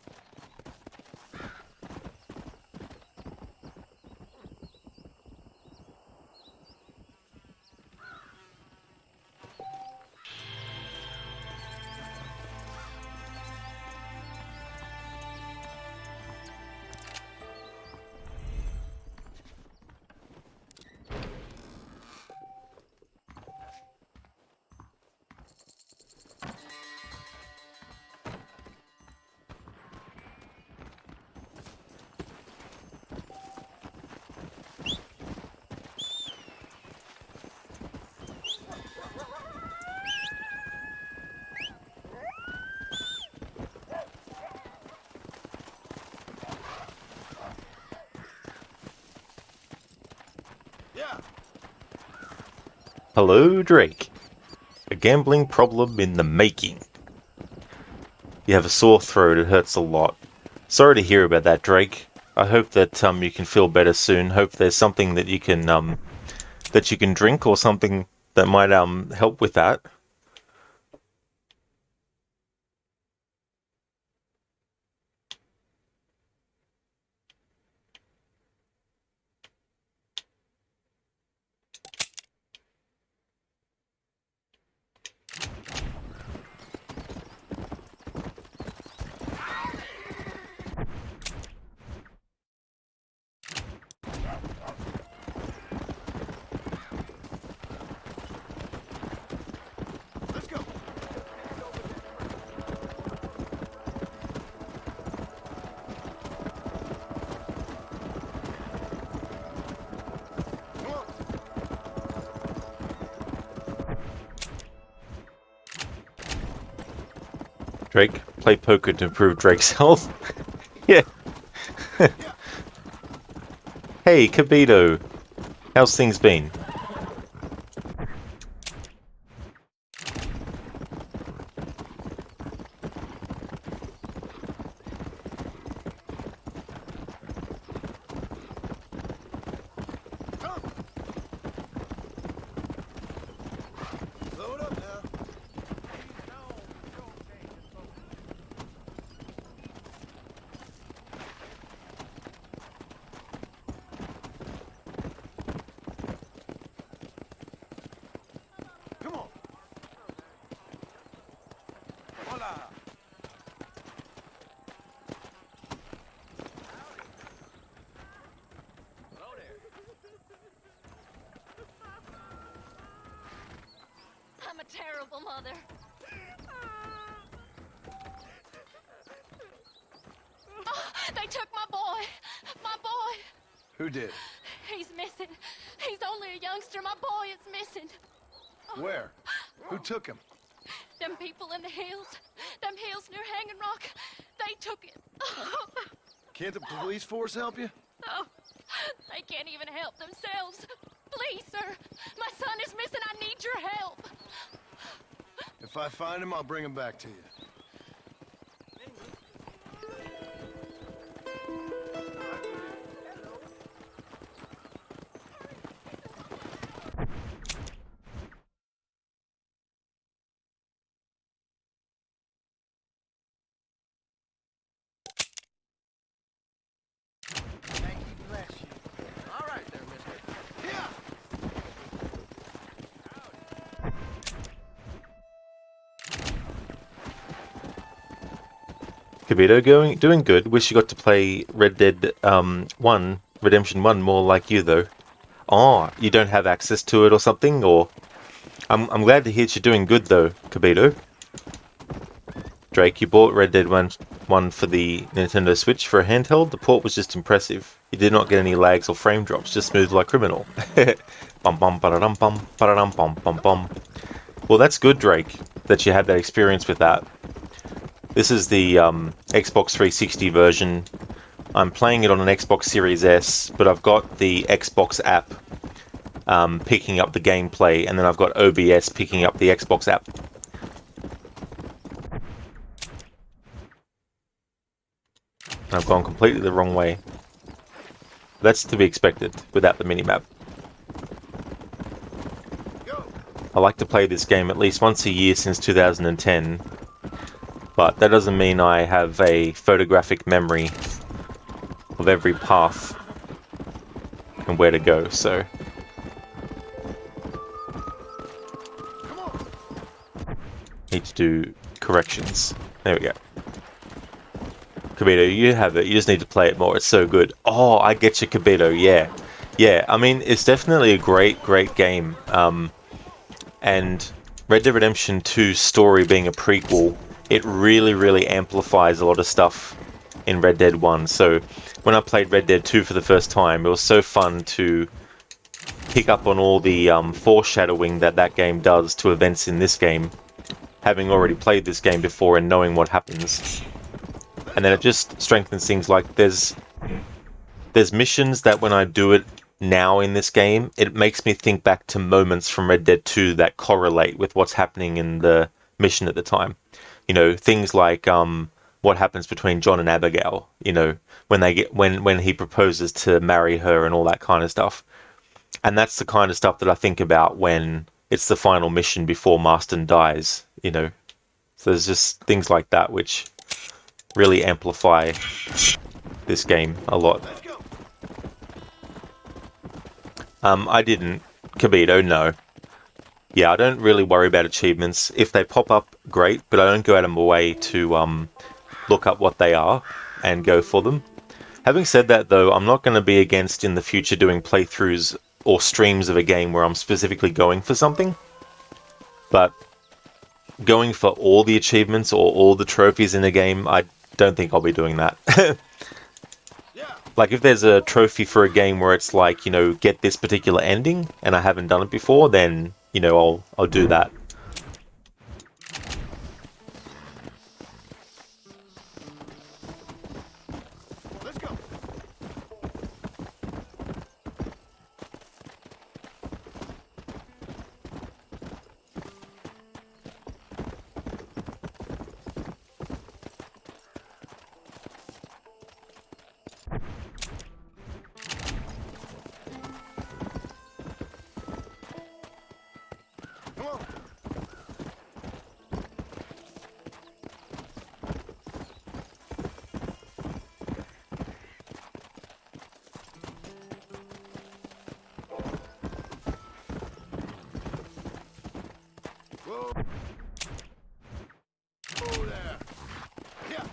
Hello, Drake. A gambling problem in the making. You have a sore throat, it hurts a lot. Sorry to hear about that, Drake. I hope that you can feel better soon. Hope there's something that you can drink or something that might help with that. Let's go. Come on. Drake, play poker to improve Drake's health. Yeah. Hey, Kabito. How's things been? Load up now. Come on. Hola. I'm a terrible mother. Oh, they took my boy. My boy. Who did? He's missing. He's only a youngster. My boy is missing. Where? Who took him? Them people in the hills. Them hills near Hanging Rock. They took it. Can't the police force help you? Oh, they can't even help themselves. Please, sir. My son is missing. I need your help. If I find him, I'll bring him back to you. Thank you, bless you. All right there, mister. Yeah! Kabito, doing good. Wish you got to play Red Dead 1, Redemption 1 more like you though. Oh, you don't have access to it or something, or I'm glad to hear you're doing good though, Kabito. Drake, you bought Red Dead 1 for the Nintendo Switch for a handheld. The port was just impressive. You did not get any lags or frame drops, just smooth like criminal. Bum bum ba-da-dum bum ba-da-dum bum bum bum. Well, that's good, Drake, that you had that experience with that. This is the Xbox 360 version. I'm playing it on an Xbox Series S, but I've got the Xbox app picking up the gameplay, and then I've got OBS picking up the Xbox app. I've gone completely the wrong way. That's to be expected without the minimap. I like to play this game at least once a year since 2010, but that doesn't mean I have a photographic memory of every path and where to go, so... Need to do corrections. There we go. Kabito, you have it. You just need to play it more. It's so good. Oh, I get you, Kabito. Yeah. Yeah, I mean, it's definitely a great, great game. And Red Dead Redemption 2's story being a prequel, it really, really amplifies a lot of stuff in Red Dead 1. So when I played Red Dead 2 for the first time, it was so fun to pick up on all the foreshadowing that game does to events in this game, having already played this game before and knowing what happens. And then it just strengthens things like there's missions that when I do it now in this game, it makes me think back to moments from Red Dead 2 that correlate with what's happening in the mission at the time. You know, things like what happens between John and Abigail, you know, when he proposes to marry her and all that kind of stuff. And that's the kind of stuff that I think about when it's the final mission before Marston dies, you know. So there's just things like that which really amplify this game a lot. I didn't. Kabito, no. Yeah, I don't really worry about achievements. If they pop up, great, but I don't go out of my way to look up what they are and go for them. Having said that, though, I'm not going to be against in the future doing playthroughs or streams of a game where I'm specifically going for something. But going for all the achievements or all the trophies in a game, I don't think I'll be doing that. Like, if there's a trophy for a game where it's like, you know, get this particular ending, and I haven't done it before, then, you know, I'll do that. Let's go. Come on. Whoa. Whoa there. Yeah.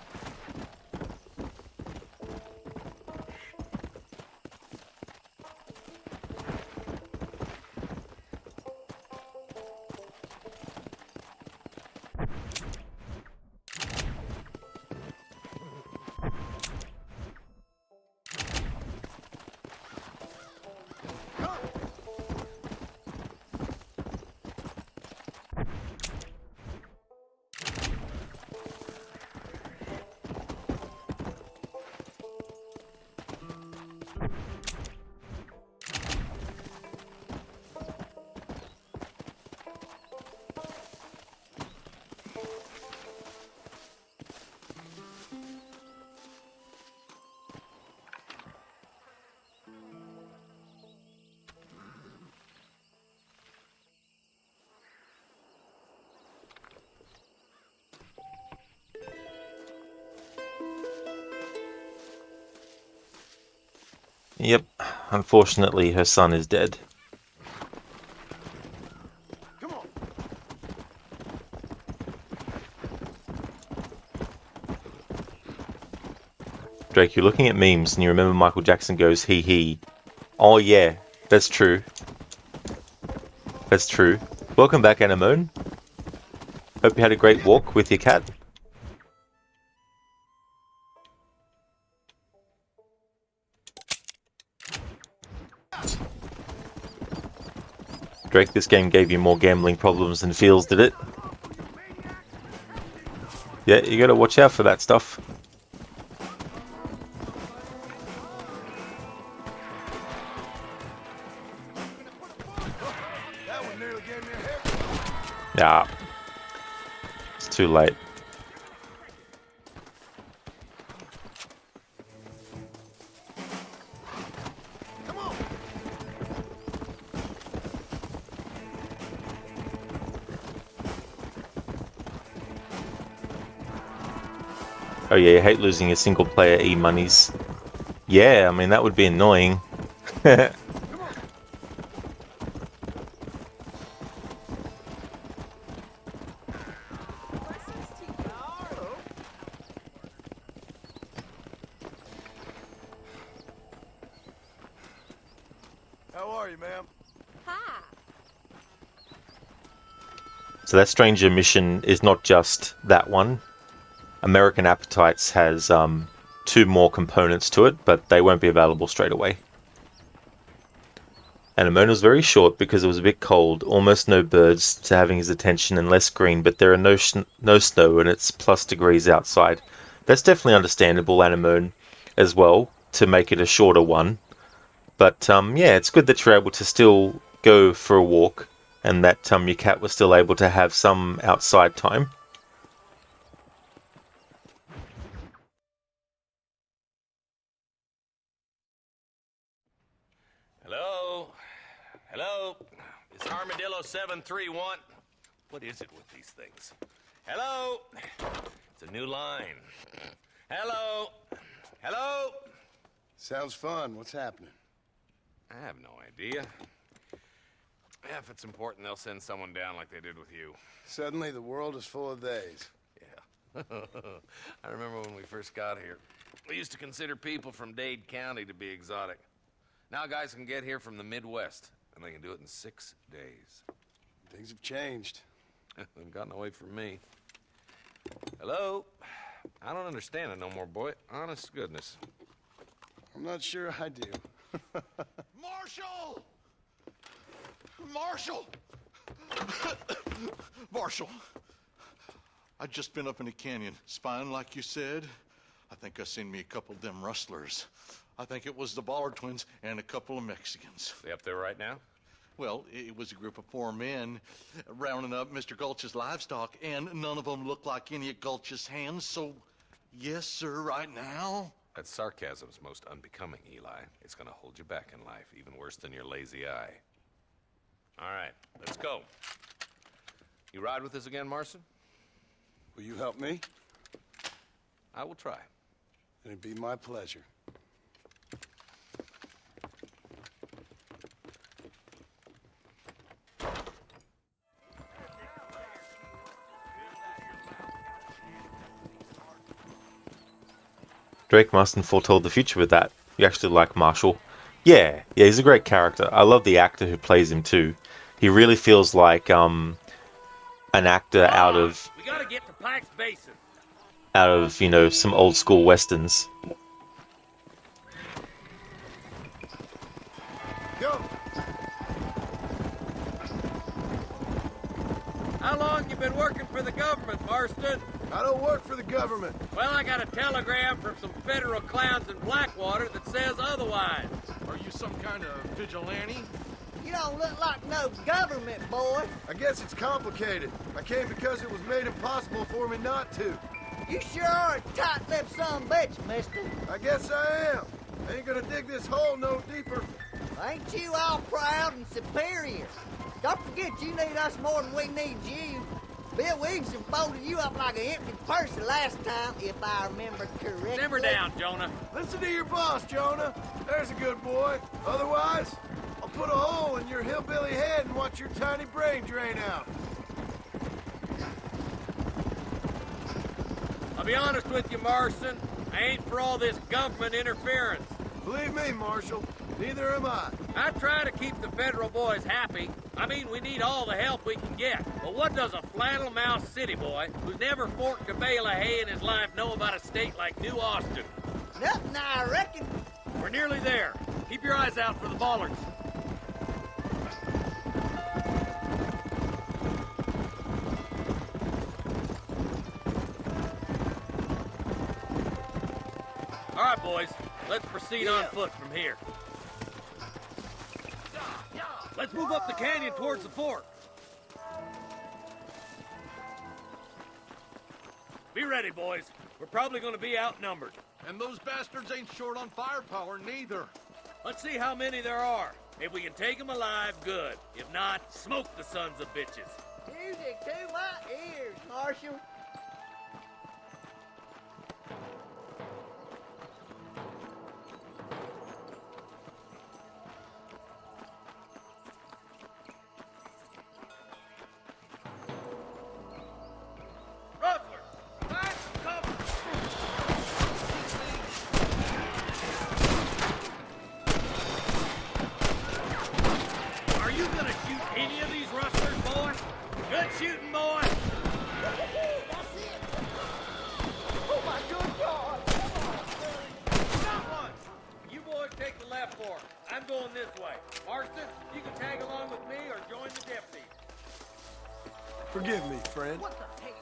Yep, unfortunately her son is dead. Come on. Drake, you're looking at memes and you remember Michael Jackson goes hee hee. Oh yeah, that's true. That's true. Welcome back, Anemone. Hope you had a great walk with your cat. Drake, this game gave you more gambling problems than feels, did it? Yeah, you gotta watch out for that stuff. Nah. It's too late. Oh yeah, you hate losing your single player E-monies. Yeah, I mean that would be annoying. How are you, ma'am? Hi. So that stranger mission is not just that one. American Appetites has 2 more components to it, but they won't be available straight away. Anemone was very short because it was a bit cold, almost no birds to having his attention and less green, but there are no snow and it's plus degrees outside. That's definitely understandable, Anemone, as well, to make it a shorter one. But yeah, it's good that you're able to still go for a walk and that your cat was still able to have some outside time. Hello? Hello? It's Armadillo 731. What is it with these things? Hello? It's a new line. Hello? Hello? Sounds fun. What's happening? I have no idea. Yeah, if it's important, they'll send someone down like they did with you. Suddenly, the world is full of theys. Yeah. I remember when we first got here. We used to consider people from Dade County to be exotic. Now guys can get here from the Midwest, and they can do it in 6 days. Things have changed. They've gotten away from me. Hello? I don't understand it no more, boy. Honest to goodness. I'm not sure I do. Marshall! Marshall! Marshall! I just been up in the canyon, spying like you said. I think I seen me a couple of them rustlers. I think it was the Ballard twins and a couple of Mexicans. They up there right now? Well, it was a group of 4 men rounding up Mr. Gulch's livestock, and none of them looked like any of Gulch's hands, so yes, sir, right now. That sarcasm's most unbecoming, Eli. It's gonna hold you back in life, even worse than your lazy eye. All right, let's go. You ride with us again, Marston? Will you help me? I will try. It'd be my pleasure. Drake Marston foretold the future with that. You actually like Marshall. Yeah, he's a great character. I love the actor who plays him too. He really feels like an actor out of We gotta get to Pike's Basin. some old school westerns. Go! How long you been working for the government, Marston? I don't work for the government. Well, I got a telegram from some federal clowns in Blackwater that says otherwise. Are you some kind of vigilante? You don't look like no government, boy. I guess it's complicated. I came because it was made impossible for me not to. You sure are a tight-lipped son of a bitch, mister. I guess I am. I ain't gonna dig this hole no deeper. Ain't you all proud and superior? Don't forget you need us more than we need you. Bill Williamson folded you up like an empty purse the last time, if I remember correctly. Simmer down, Jonah. Listen to your boss, Jonah. There's a good boy. Otherwise, I'll put a hole in your hillbilly head and watch your tiny brain drain out. I'll be honest with you, Marston. I I ain't for all this government interference. Believe me, Marshal, neither am I. I try to keep the federal boys happy. I mean, we need all the help we can get. But what does a flannel-mouthed city boy who's never forked a bale of hay in his life know about a state like New Austin? Nothing, I reckon. We're nearly there. Keep your eyes out for the bollards. All right, boys. Let's proceed on foot from here. Let's move up the canyon towards the fort. Be ready, boys. We're probably going to be outnumbered. And those bastards ain't short on firepower, neither. Let's see how many there are. If we can take them alive, good. If not, smoke the sons of bitches. Music to my ears, Marshal. Are you gonna shoot any of these rustlers, boy? Good shooting, boy. That's it. Oh my good God. Got one. You boys take the left fork. I'm going this way. Marston, you can tag along with me or join the deputies. Forgive me, friend. What the hell?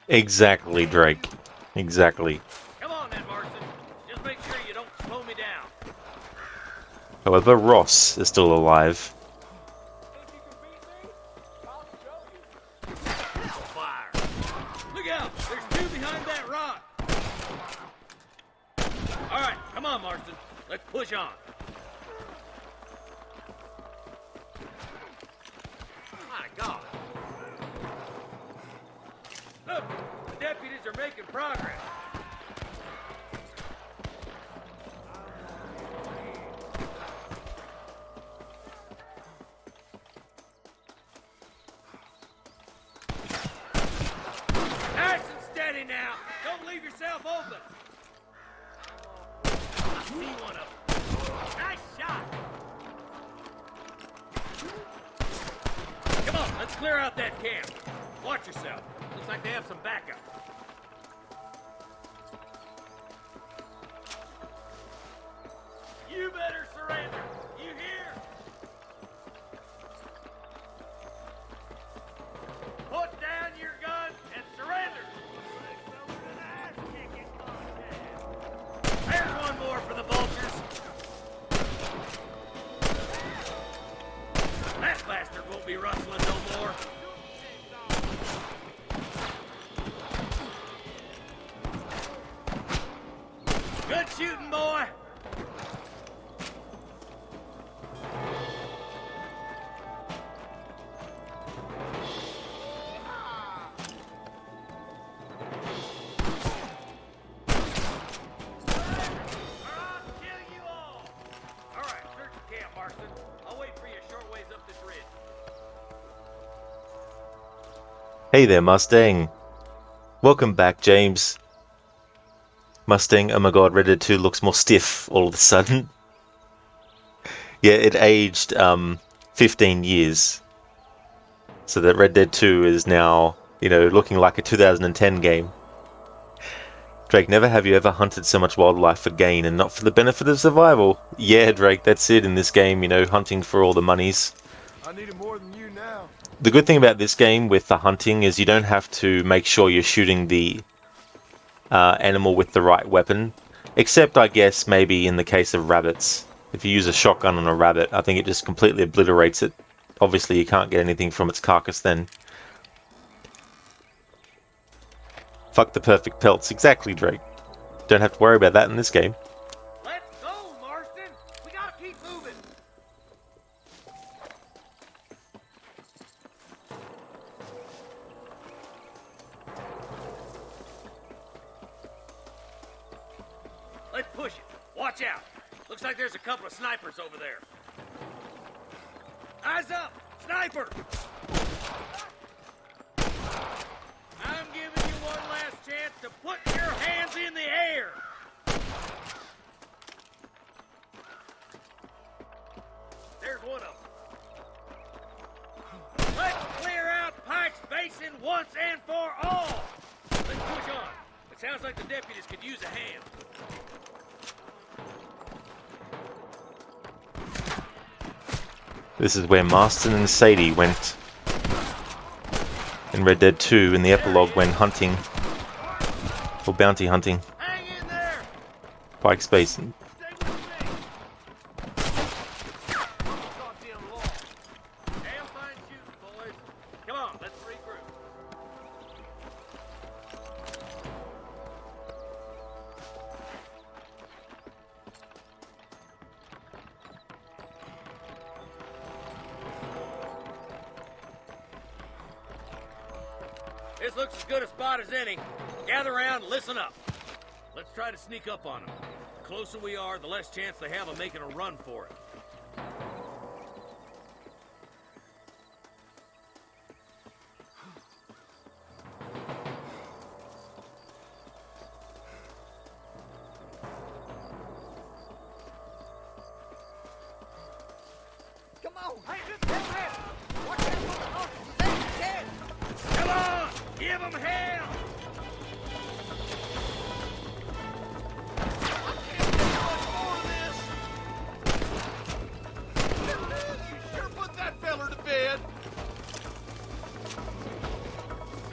Exactly, Drake. Exactly. Come on then, Marston. Just make sure you don't slow me down. However, Ross is still alive. Fire. Look out! There's two behind that rock. All right, come on, Marston. Let's push on. My God. Look, the deputies are making progress. Nice and steady now. Don't leave yourself open. I see one of them. Nice shot. Come on, let's clear out that camp. Watch yourself. Looks like they have some backup. You better surrender. You hear? Put down your gun and surrender. There's one more for the vultures. That bastard won't be rustling no more. Good shooting, boy. Hey there, Mustang. Welcome back, James. Mustang, oh my god, Red Dead 2 looks more stiff all of a sudden. Yeah, it aged 15 years. So that Red Dead 2 is now, you know, looking like a 2010 game. Drake, never have you ever hunted so much wildlife for gain and not for the benefit of survival. Yeah, Drake, that's it in this game, you know, hunting for all the monies. I need it more than you now. The good thing about this game with the hunting is you don't have to make sure you're shooting the animal with the right weapon. Except, I guess, maybe in the case of rabbits. If you use a shotgun on a rabbit, I think it just completely obliterates it. Obviously, you can't get anything from its carcass then. Fuck the perfect pelts. Exactly, Drake. Don't have to worry about that in this game. Let's go, Marston. We gotta keep moving. Let's push it. Watch out. Looks like there's a couple of snipers over there. Eyes up! Sniper! I'm giving you one last chance to put your hands in the air! There's one of them. Let's clear out Pike's Basin once and for all! Let's push on. It sounds like the deputies could use a hand. This is where Marston and Sadie went in Red Dead 2 in the epilogue when hunting, or bounty hunting. Hang in there! Pike's Basin. Damn fine shooting, boys. Come on, let's regroup. This looks as good a spot as any. Gather around and listen up. Let's try to sneak up on them. The closer we are, the less chance they have of making a run for it. Come on! Hey, watch that motherfucker! You think you can? Come on! Give them hell! You sure put that feller to bed?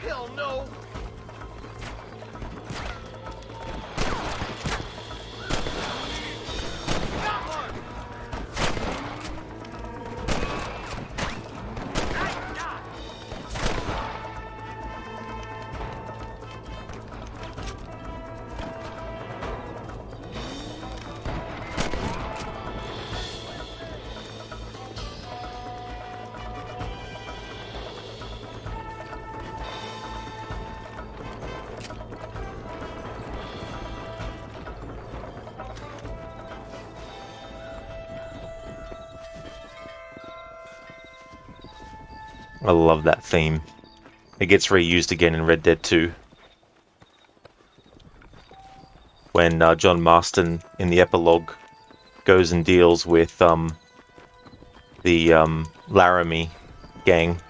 Hell no! Got one! Nice shot! I love that theme. It gets reused again in Red Dead 2. When John Marston in the epilogue goes and deals with the Laramie gang.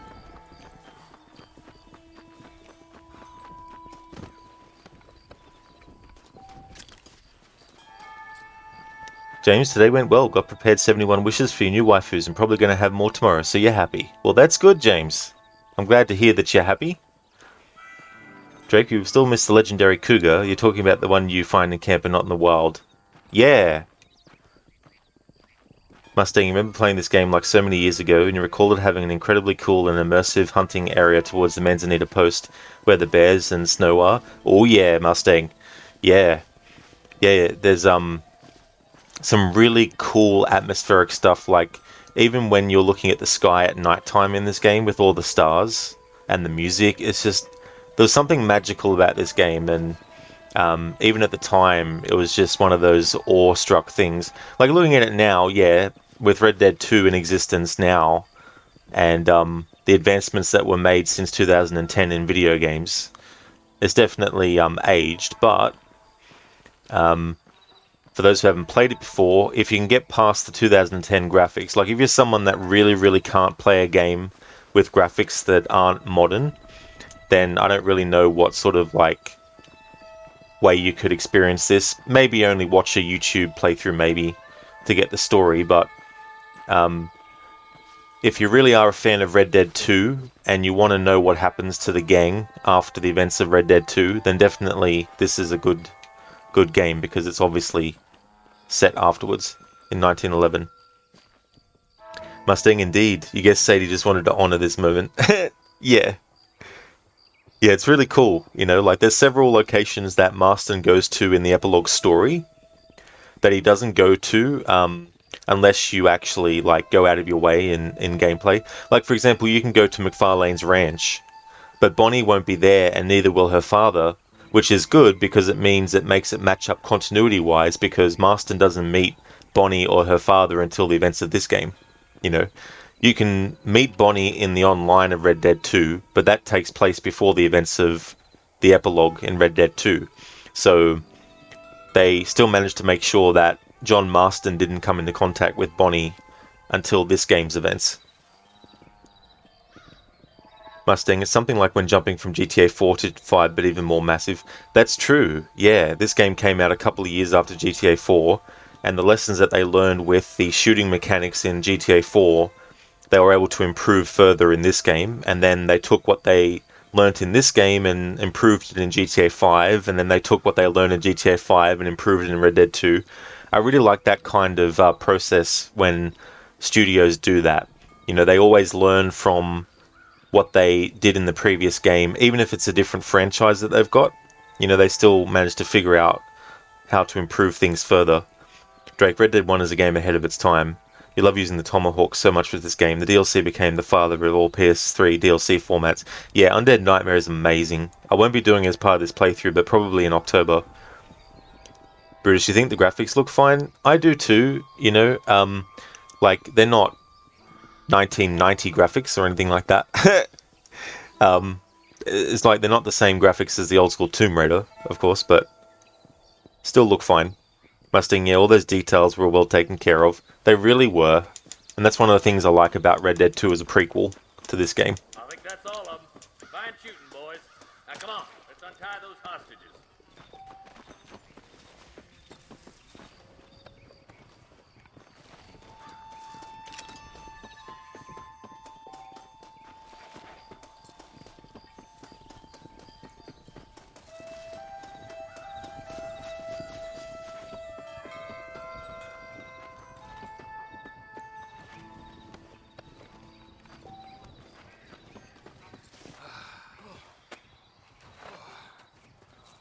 James, today went well. Got prepared 71 wishes for your new waifus and probably going to have more tomorrow, so you're happy. Well, that's good, James. I'm glad to hear that you're happy. Drake, you still miss the legendary cougar. You're talking about the one you find in camp and not in the wild. Yeah. Mustang, you remember playing this game like so many years ago, and you recall it having an incredibly cool and immersive hunting area towards the Manzanita Post, where the bears and snow are? Oh yeah, Mustang. Yeah. Yeah, there's some really cool atmospheric stuff, like even when you're looking at the sky at nighttime in this game with all the stars and the music, it's just, there's something magical about this game, and even at the time it was just one of those awestruck things. Like looking at it now, yeah, with Red Dead 2 in existence now, and the advancements that were made since 2010 in video games, it's definitely aged, but for those who haven't played it before, if you can get past the 2010 graphics, like if you're someone that really can't play a game with graphics that aren't modern, then I don't really know what sort of like way you could experience this. Maybe only watch a YouTube playthrough maybe to get the story, but if you really are a fan of Red Dead 2 and you want to know what happens to the gang after the events of Red Dead 2, then definitely this is a good game, because it's obviously set afterwards in 1911. Mustang, indeed. You guess Sadie just wanted to honor this moment. Yeah. Yeah, it's really cool. You know, like there's several locations that Marston goes to in the epilogue story that he doesn't go to unless you actually like go out of your way in gameplay. Like for example, you can go to McFarlane's ranch, but Bonnie won't be there and neither will her father, which is good because it means it makes it match up continuity-wise, because Marston doesn't meet Bonnie or her father until the events of this game. You know, you can meet Bonnie in the online of Red Dead 2, but that takes place before the events of the epilogue in Red Dead 2. So they still managed to make sure that John Marston didn't come into contact with Bonnie until this game's events. Mustang, it's something like when jumping from GTA 4 to 5, but even more massive. That's true, yeah. This game came out a couple of years after GTA 4, and the lessons that they learned with the shooting mechanics in GTA 4, they were able to improve further in this game, and then they took what they learnt in this game and improved it in GTA 5, and then they took what they learned in GTA 5 and improved it in Red Dead 2. I really like that kind of process when studios do that. You know, they always learn from what they did in the previous game, even if it's a different franchise that they've got. You know, they still manage to figure out how to improve things further. Drake, Red Dead 1 is a game ahead of its time. You love using the Tomahawk so much with this game. The DLC became the father of all PS3 DLC formats. Yeah, Undead Nightmare is amazing. I won't be doing it as part of this playthrough, but probably in October. Brutus, you think the graphics look fine? I do too, you know. Like, they're not 1990 graphics or anything like that. It's like they're not the same graphics as the old school Tomb Raider, of course, but still look fine. Mustang, yeah, all those details were well taken care of. They really were. And that's one of the things I like about Red Dead 2 as a prequel to this game. I think that's all of them. Fine shooting, boys. Now come on, let's untie those hostages.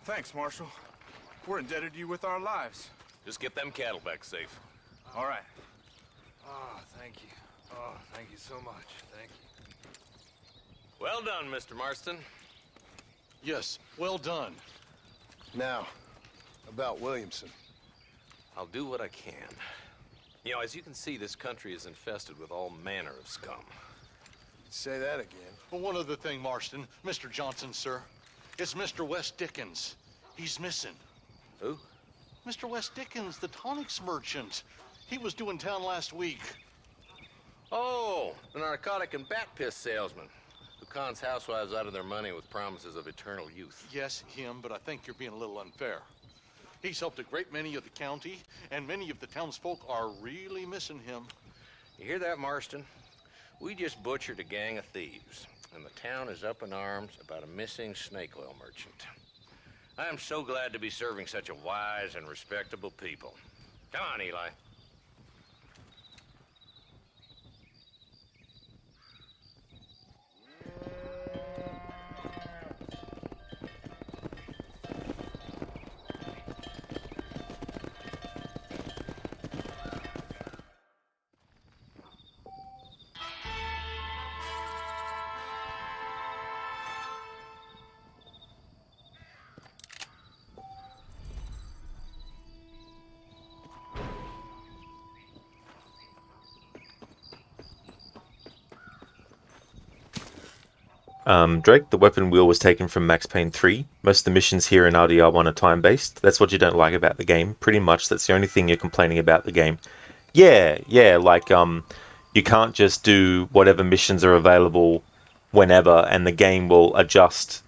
Thanks, Marshal. We're indebted to you with our lives. Just get them cattle back safe. All right. Oh, thank you. Oh, thank you so much. Thank you. Well done, Mr. Marston. Yes, well done. Now, about Williamson. I'll do what I can. You know, as you can see, this country is infested with all manner of scum. Say that again. Well, one other thing, Marston. Mr. Johnson, sir. It's Mr. West Dickens. He's missing. Who? Mr. West Dickens, the tonics merchant. He was due in town last week. Oh, the narcotic and bat piss salesman who cons housewives out of their money with promises of eternal youth. Yes, him, but I think you're being a little unfair. He's helped a great many of the county, and many of the townsfolk are really missing him. You hear that, Marston? We just butchered a gang of thieves, and the town is up in arms about a missing snake oil merchant. I am so glad to be serving such a wise and respectable people. Come on, Eli. Drake, the weapon wheel was taken from Max Payne 3. Most of the missions here in RDR1 are time-based. That's what you don't like about the game. Pretty much, that's the only thing you're complaining about the game. Yeah, like, you can't just do whatever missions are available whenever, and the game will adjust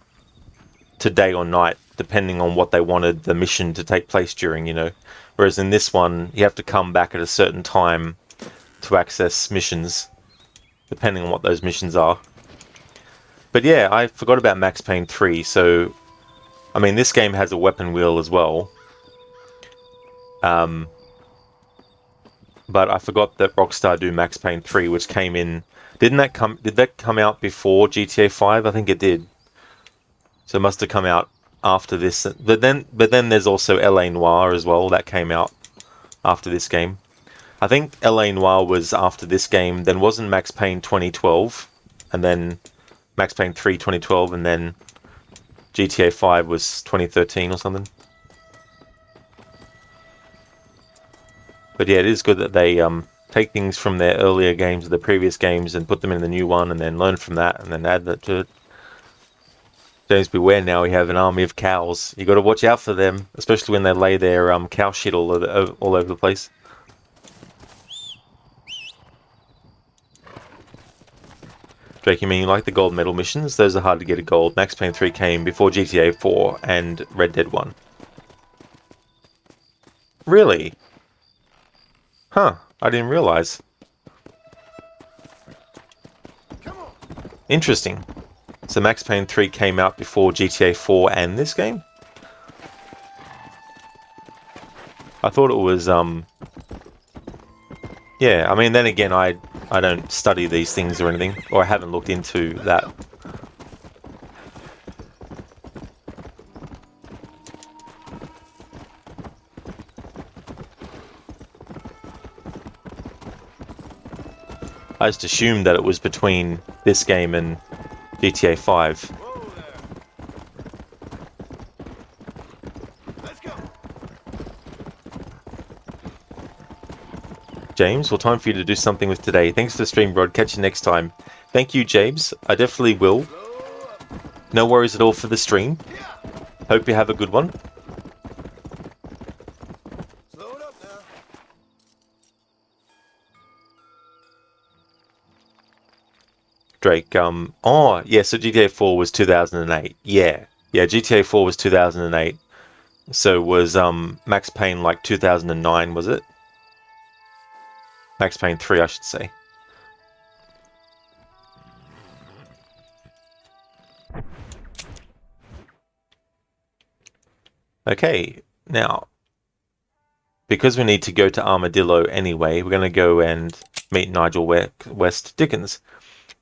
to day or night, depending on what they wanted the mission to take place during, you know. Whereas in this one, you have to come back at a certain time to access missions, depending on what those missions are. But yeah, I forgot about Max Payne 3, so... I mean, this game has a weapon wheel as well. But I forgot that Rockstar do Max Payne 3, which came in... Did that come out before GTA 5? I think it did. So it must have come out after this. But then there's also LA Noire as well, that came out after this game. I think LA Noire was after this game, then wasn't Max Payne 2012, and then Max Payne 3 2012, and then GTA 5 was 2013 or something. But yeah, it is good that they take things from their earlier games, the previous games, and put them in the new one, and then learn from that, and then add that to it. James, beware now, we have an army of cows. You got to watch out for them, especially when they lay their cow shit all over the place. Drake, you mean you like the gold medal missions? Those are hard to get a gold. Max Payne 3 came before GTA 4 and Red Dead 1. Really? Huh, I didn't realize. Interesting. So Max Payne 3 came out before GTA 4 and this game? I thought it was, yeah, I mean, then again, I don't study these things or anything, or I haven't looked into that. I just assumed that it was between this game and GTA 5. James, well, time for you to do something with today. Thanks for the stream, Rod. Catch you next time. Thank you, James. I definitely will. No worries at all for the stream. Hope you have a good one. Drake, oh, yeah, so GTA 4 was 2008. Yeah, GTA 4 was 2008. So was, Max Payne like 2009, was it? Max Payne 3, I should say. Okay, now, because we need to go to Armadillo anyway, we're going to go and meet Nigel West Dickens.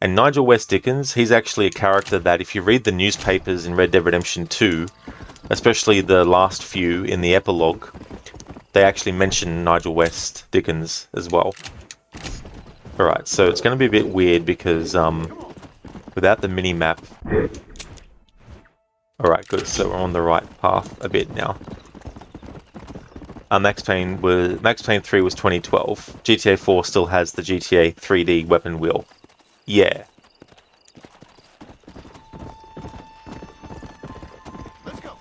And Nigel West Dickens, he's actually a character that if you read the newspapers in Red Dead Redemption 2, especially the last few in the epilogue, they actually mention Nigel West Dickens as well. Alright, so it's going to be a bit weird because without the mini-map... Alright, good, so we're on the right path a bit now. Max Payne 3 was 2012. GTA 4 still has the GTA 3D weapon wheel. Yeah. Let's go.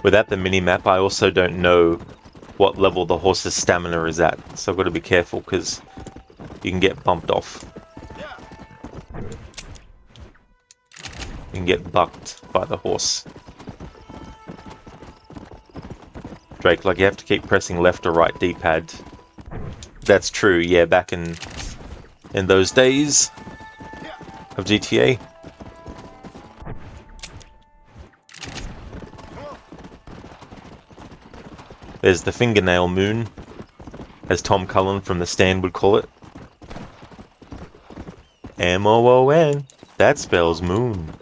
Without the mini-map, I also don't know what level the horse's stamina is at, so I've got to be careful because you can get bumped off. You can get bucked by the horse. Drake, like you have to keep pressing left or right D-pad. That's true, yeah, back in those days of GTA. There's the fingernail moon, as Tom Cullen from The Stand would call it. M-O-O-N, that spells moon.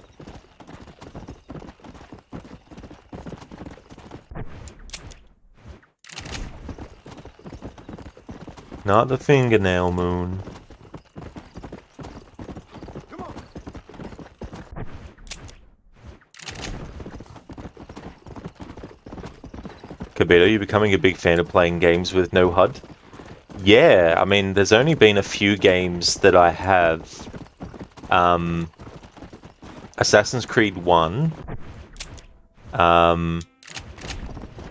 Not the fingernail moon. Kabito, you becoming a big fan of playing games with no HUD? Yeah, I mean, there's only been a few games that I have. Assassin's Creed 1.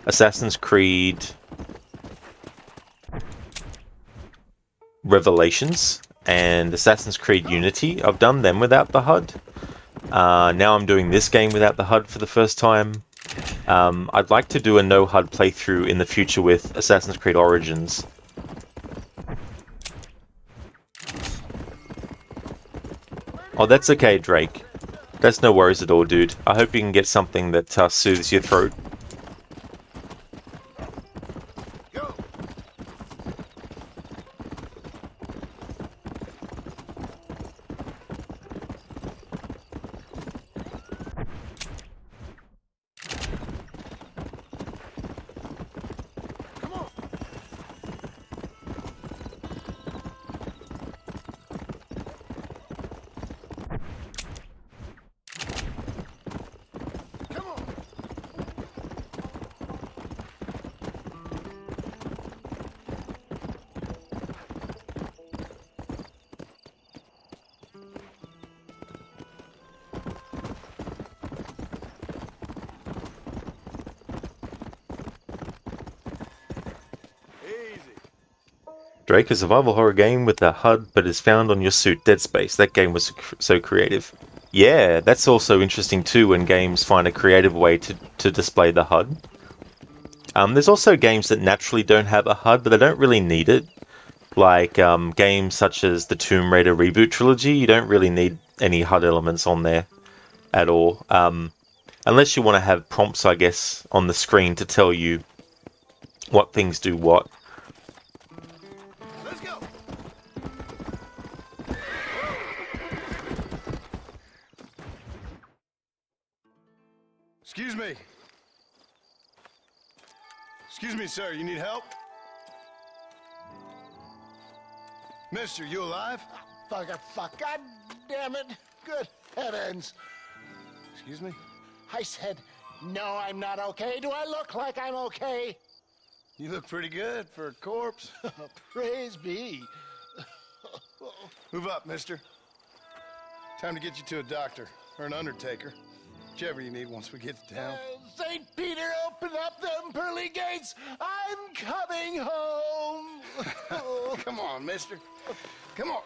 Assassin's Creed Revelations and Assassin's Creed Unity. I've done them without the HUD. Now I'm doing this game without the HUD for the first time. I'd like to do a no HUD playthrough in the future with Assassin's Creed Origins. Oh, that's okay, Drake. That's no worries at all, dude. I hope you can get something that soothes your throat. Drake, a survival horror game with a HUD but is found on your suit. Dead Space. That game was so creative. Yeah, that's also interesting too when games find a creative way to display the HUD. There's also games that naturally don't have a HUD, but they don't really need it. Like games such as the Tomb Raider reboot trilogy, you don't really need any HUD elements on there at all. Unless you want to have prompts, I guess, on the screen to tell you what things do what. Let's go. Excuse me. Excuse me, sir. You need help? Mister, you alive? Fuck. God damn it. Good heavens. Excuse me? I said, no, I'm not okay. Do I look like I'm okay? You look pretty good for a corpse. Praise be. Move up, mister. Time to get you to a doctor or an undertaker. Whichever you need once we get to town. St. Peter, open up them pearly gates. I'm coming home. Come on, mister. Come on.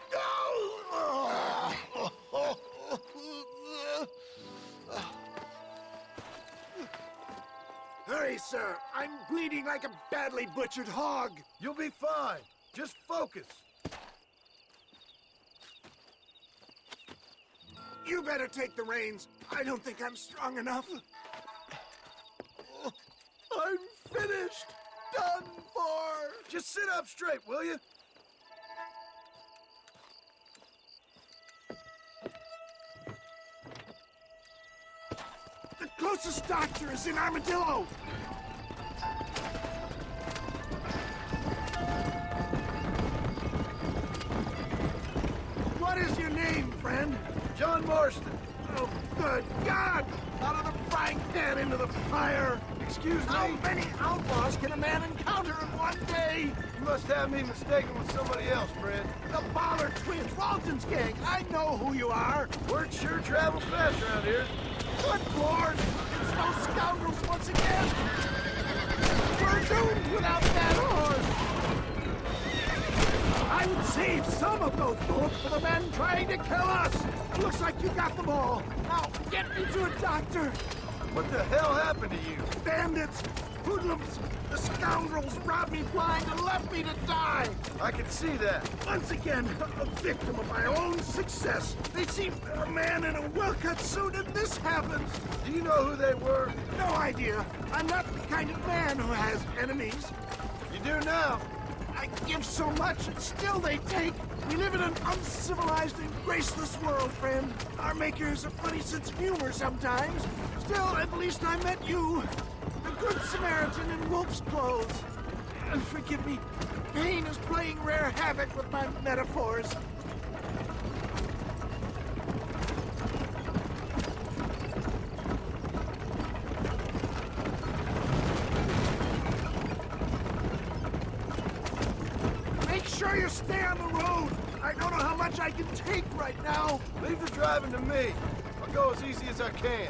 Hurry, sir. I'm bleeding like a badly butchered hog. You'll be fine. Just focus. You better take the reins. I don't think I'm strong enough. I'm finished. Done for. Just sit up straight, will you? The closest doctor is in Armadillo. What is your name, friend? John Marston. Oh, good God! Out of the frying pan into the fire! Excuse me? How many outlaws can a man encounter in one day? You must have me mistaken with somebody else, Fred. The Ballard twins, Walton's gang. I know who you are. Word sure travels fast around here. Good Lord! It's those scoundrels once again! We're doomed without that horse! I would save some of those bullets for the men trying to kill us! Looks like you got them all. Now, get me to a doctor! What the hell happened to you? Bandits! Hoodlums! The scoundrels robbed me blind and left me to die! I can see that. Once again, a victim of my own success. They seemed a man in a well-cut suit and this happens. Do you know who they were? No idea. I'm not the kind of man who has enemies. You do now. I give so much and still they take. We live in an uncivilized and graceless world, friend. Our maker has a funny sense of humor sometimes. Still, at least I met you. The good Samaritan in wolf's clothes. And forgive me, pain is playing rare havoc with my metaphors. Make sure you stay on the road. I don't know how much I can take right now. Leave the driving to me. I'll go as easy as I can.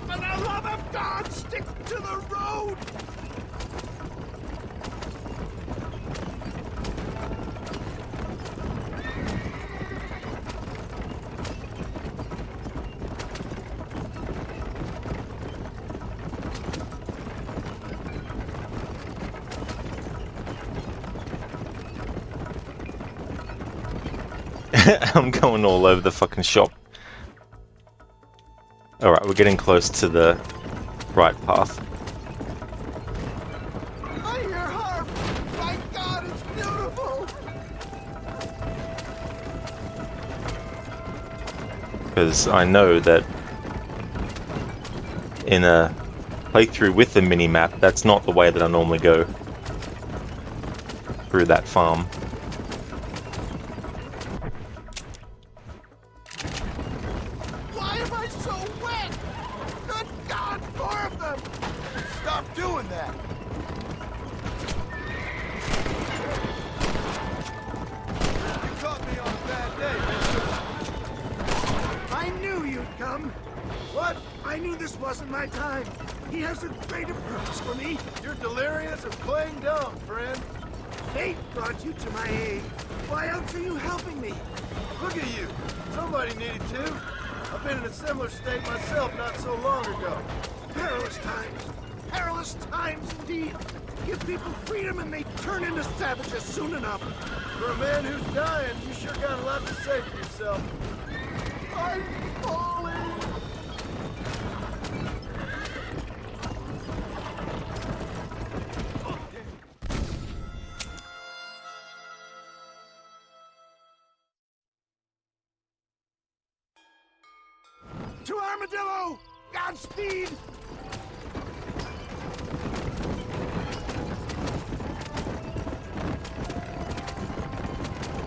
For the love of God, stick to the road! I'm going all over the fucking shop. Alright, we're getting close to the right path. I hear harp! My God, it's beautiful! Because I know that in a playthrough with the mini-map, that's not the way that I normally go through that farm. Why am I so wet? doing that? You caught me on a bad day, mister. I knew you'd come. What? I knew this wasn't my time. He has a greater purpose for me. You're delirious and playing dumb, friend. Fate brought you to my aid. Why else are you helping me? Look at you. Somebody needed to. I've been in a similar state myself not so long ago. Perilous times. Perilous times indeed. Give people freedom and they turn into savages soon enough. For a man who's dying, you sure got a lot to say for yourself. I'm falling. To Armadillo! Godspeed!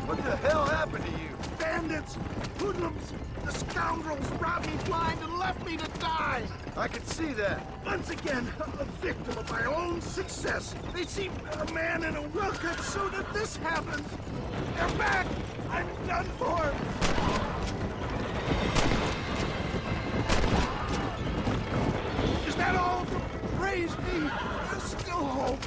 What the hell happened to you? Bandits! Hoodlums! The scoundrels robbed me blind and left me to die! I could see that. Once again, a victim of my own success. They see a man in a well-cut suit and this happens. They're back! I'm done for! Is that all? Praise be! There's still hope.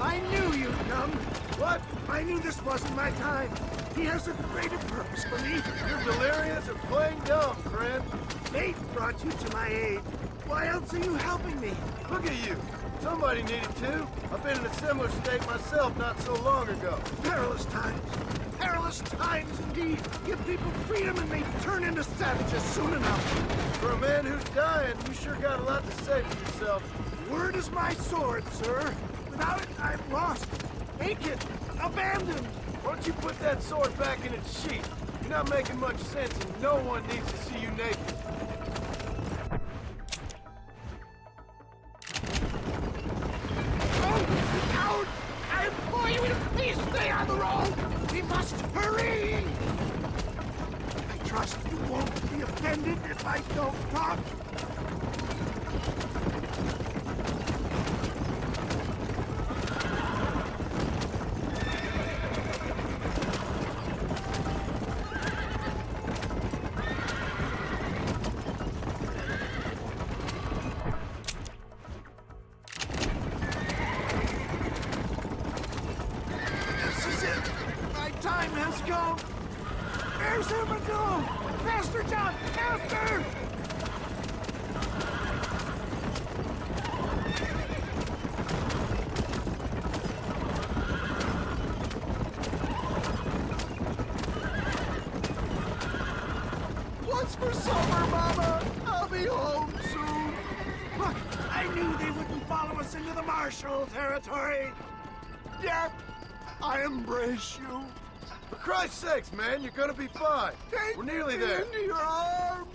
I knew you'd come. What? I knew this wasn't my time. He has a greater purpose for me. You're delirious and playing dumb, friend. Fate brought you to my aid. Why else are you helping me? Look at you. Somebody needed to. I've been in a similar state myself not so long ago. Perilous times. Perilous times indeed. Give people freedom and they turn into savages soon enough. For a man who's dying, you sure got a lot to say for yourself. Word is my sword, sir. Without it, I'm lost. Vacant. Abandoned. Why don't you put that sword back in its sheath? You're not making much sense and no one needs to see you naked. Oh, coward! I implore you to please stay on the road! We must hurry! I trust you won't be offended if I don't talk. Time has come! Where's Armadillo? Faster, John! Faster! What's for supper, Mama? I'll be home soon. Look, I knew they wouldn't follow us into the Marshall territory. Yep, I embrace you. For Christ's sakes, man, you're gonna be fine. Take We're nearly me there. into your arms.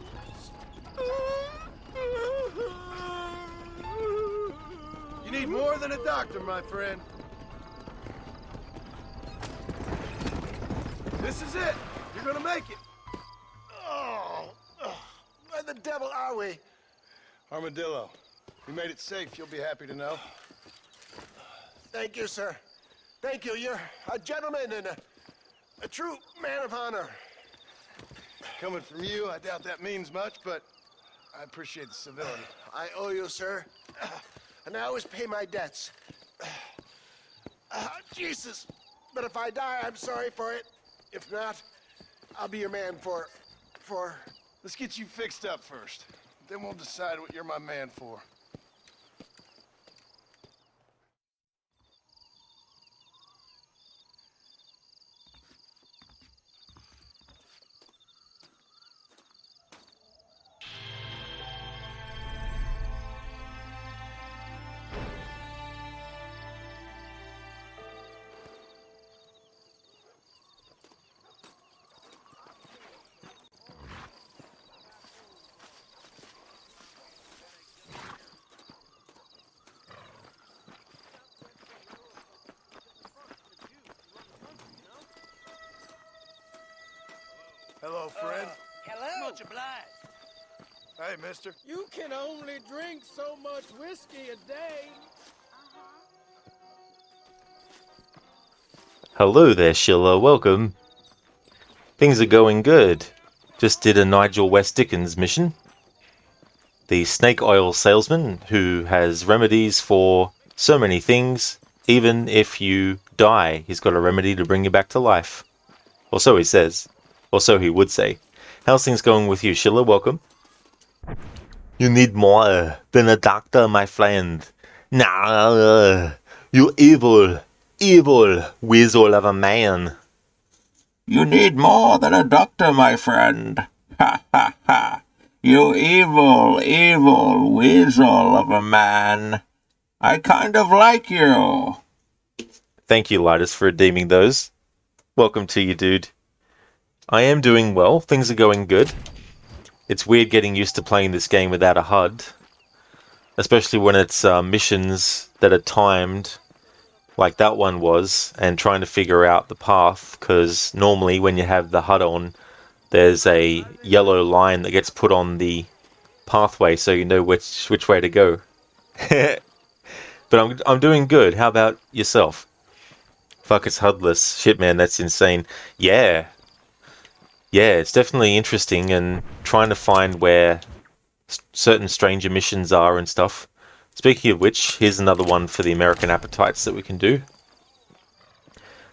You need more than a doctor, my friend. This is it. You're gonna make it. Where the devil are we? Armadillo, you made it safe, you'll be happy to know. Thank you, sir. Thank you. You're a gentleman and a true man of honor. Coming from you, I doubt that means much, but I appreciate the civility. I owe you, sir. And I always pay my debts. Jesus. But if I die, I'm sorry for it. If not, I'll be your man for... Let's get you fixed up first. Then we'll decide what you're my man for. Hello, friend. Hello. Much obliged. Hey, mister. You can only drink so much whiskey a day. Hello there, Sheila. Welcome. Things are going good. Just did a Nigel West Dickens mission. The snake oil salesman who has remedies for so many things. Even if you die, he's got a remedy to bring you back to life. Or so he says. Or so he would say. How's things going with you, Sheila? Welcome. You need more than a doctor, my friend. Nah, you evil, evil weasel of a man. You need more than a doctor, my friend. Ha ha ha. You evil, evil weasel of a man. I kind of like you. Thank you, Lidus, for redeeming those. Welcome to you, dude. I am doing well. Things are going good. It's weird getting used to playing this game without a HUD. Especially when it's missions that are timed, like that one was, and trying to figure out the path, because normally when you have the HUD on, there's a yellow line that gets put on the pathway so you know which way to go. But I'm doing good. How about yourself? Fuck, it's HUDless. Shit, man, that's insane. Yeah. Yeah, it's definitely interesting, and trying to find where certain stranger missions are and stuff. Speaking of which, here's another one for the American appetites that we can do.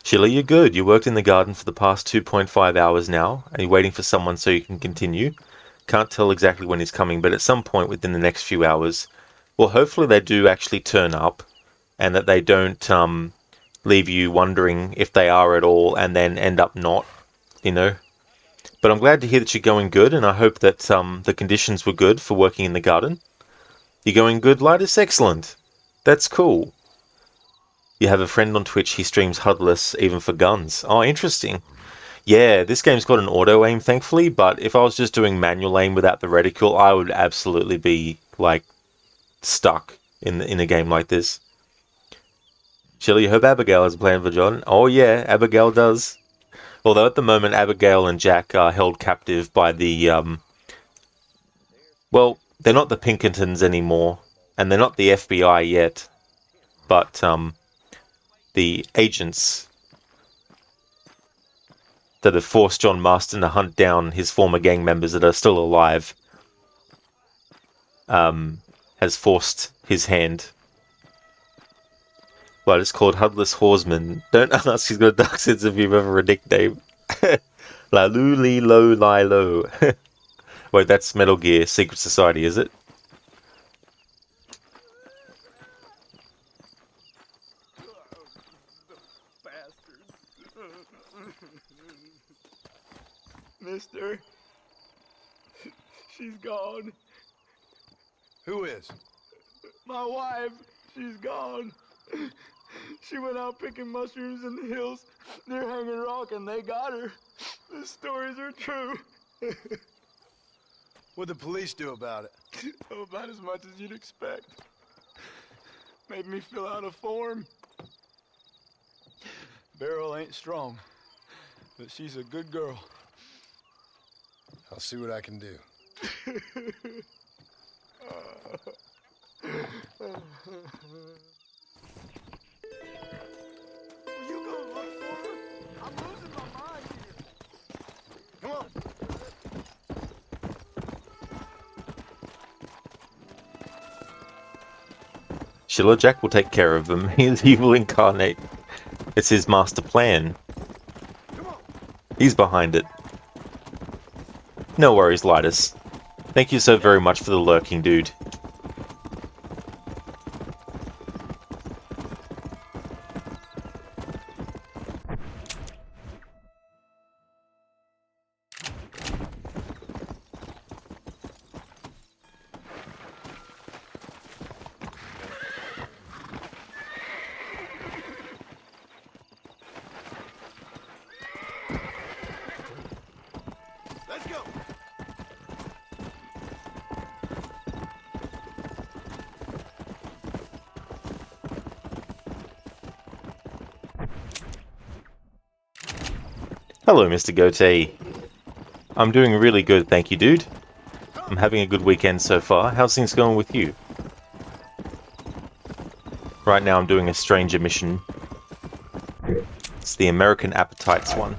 Sheila, you're good. You worked in the garden for the past 2.5 hours now, and you're waiting for someone so you can continue. Can't tell exactly when he's coming, but at some point within the next few hours, well, hopefully they do actually turn up, and that they don't leave you wondering if they are at all, and then end up not, you know. But I'm glad to hear that you're going good, and I hope that the conditions were good for working in the garden. You're going good, Lidus? Excellent. That's cool. You have a friend on Twitch, he streams HUDless even for guns. Oh, interesting. Yeah, this game's got an auto-aim, thankfully, but if I was just doing manual aim without the reticle, I would absolutely be, like, stuck in a game like this. Shirley, you hope Abigail has a plan for John? Oh yeah, Abigail does. Although at the moment, Abigail and Jack are held captive by the, well, they're not the Pinkertons anymore, and they're not the FBI yet, but, the agents that have forced John Marston to hunt down his former gang members that are still alive, has forced his hand. Well, it's called Hudless Horseman. Don't ask, he's got a dark sense if you've ever a nickname. La loo lee lo lie lo. Wait, that's Metal Gear Secret Society, is it? Mister, she's gone. Who is? My wife, she's gone. She went out picking mushrooms in the hills near Hanging Rock, and they got her. The stories are true. What'd the police do about it? Oh, about as much as you'd expect. Made me fill out a form. Beryl ain't strong, but she's a good girl. I'll see what I can do. Will you go look for her? I'm losing my mind here. Come on. Sheila, Jack will take care of him. He will incarnate. It's his master plan. He's behind it. No worries, Lidus. Thank you so very much for the lurking, dude. Let's go. Hello, Mr. Goatee. I'm doing really good, thank you, dude. I'm having a good weekend so far. How's things going with you? Right now I'm doing a stranger mission. It's the American Appetites one.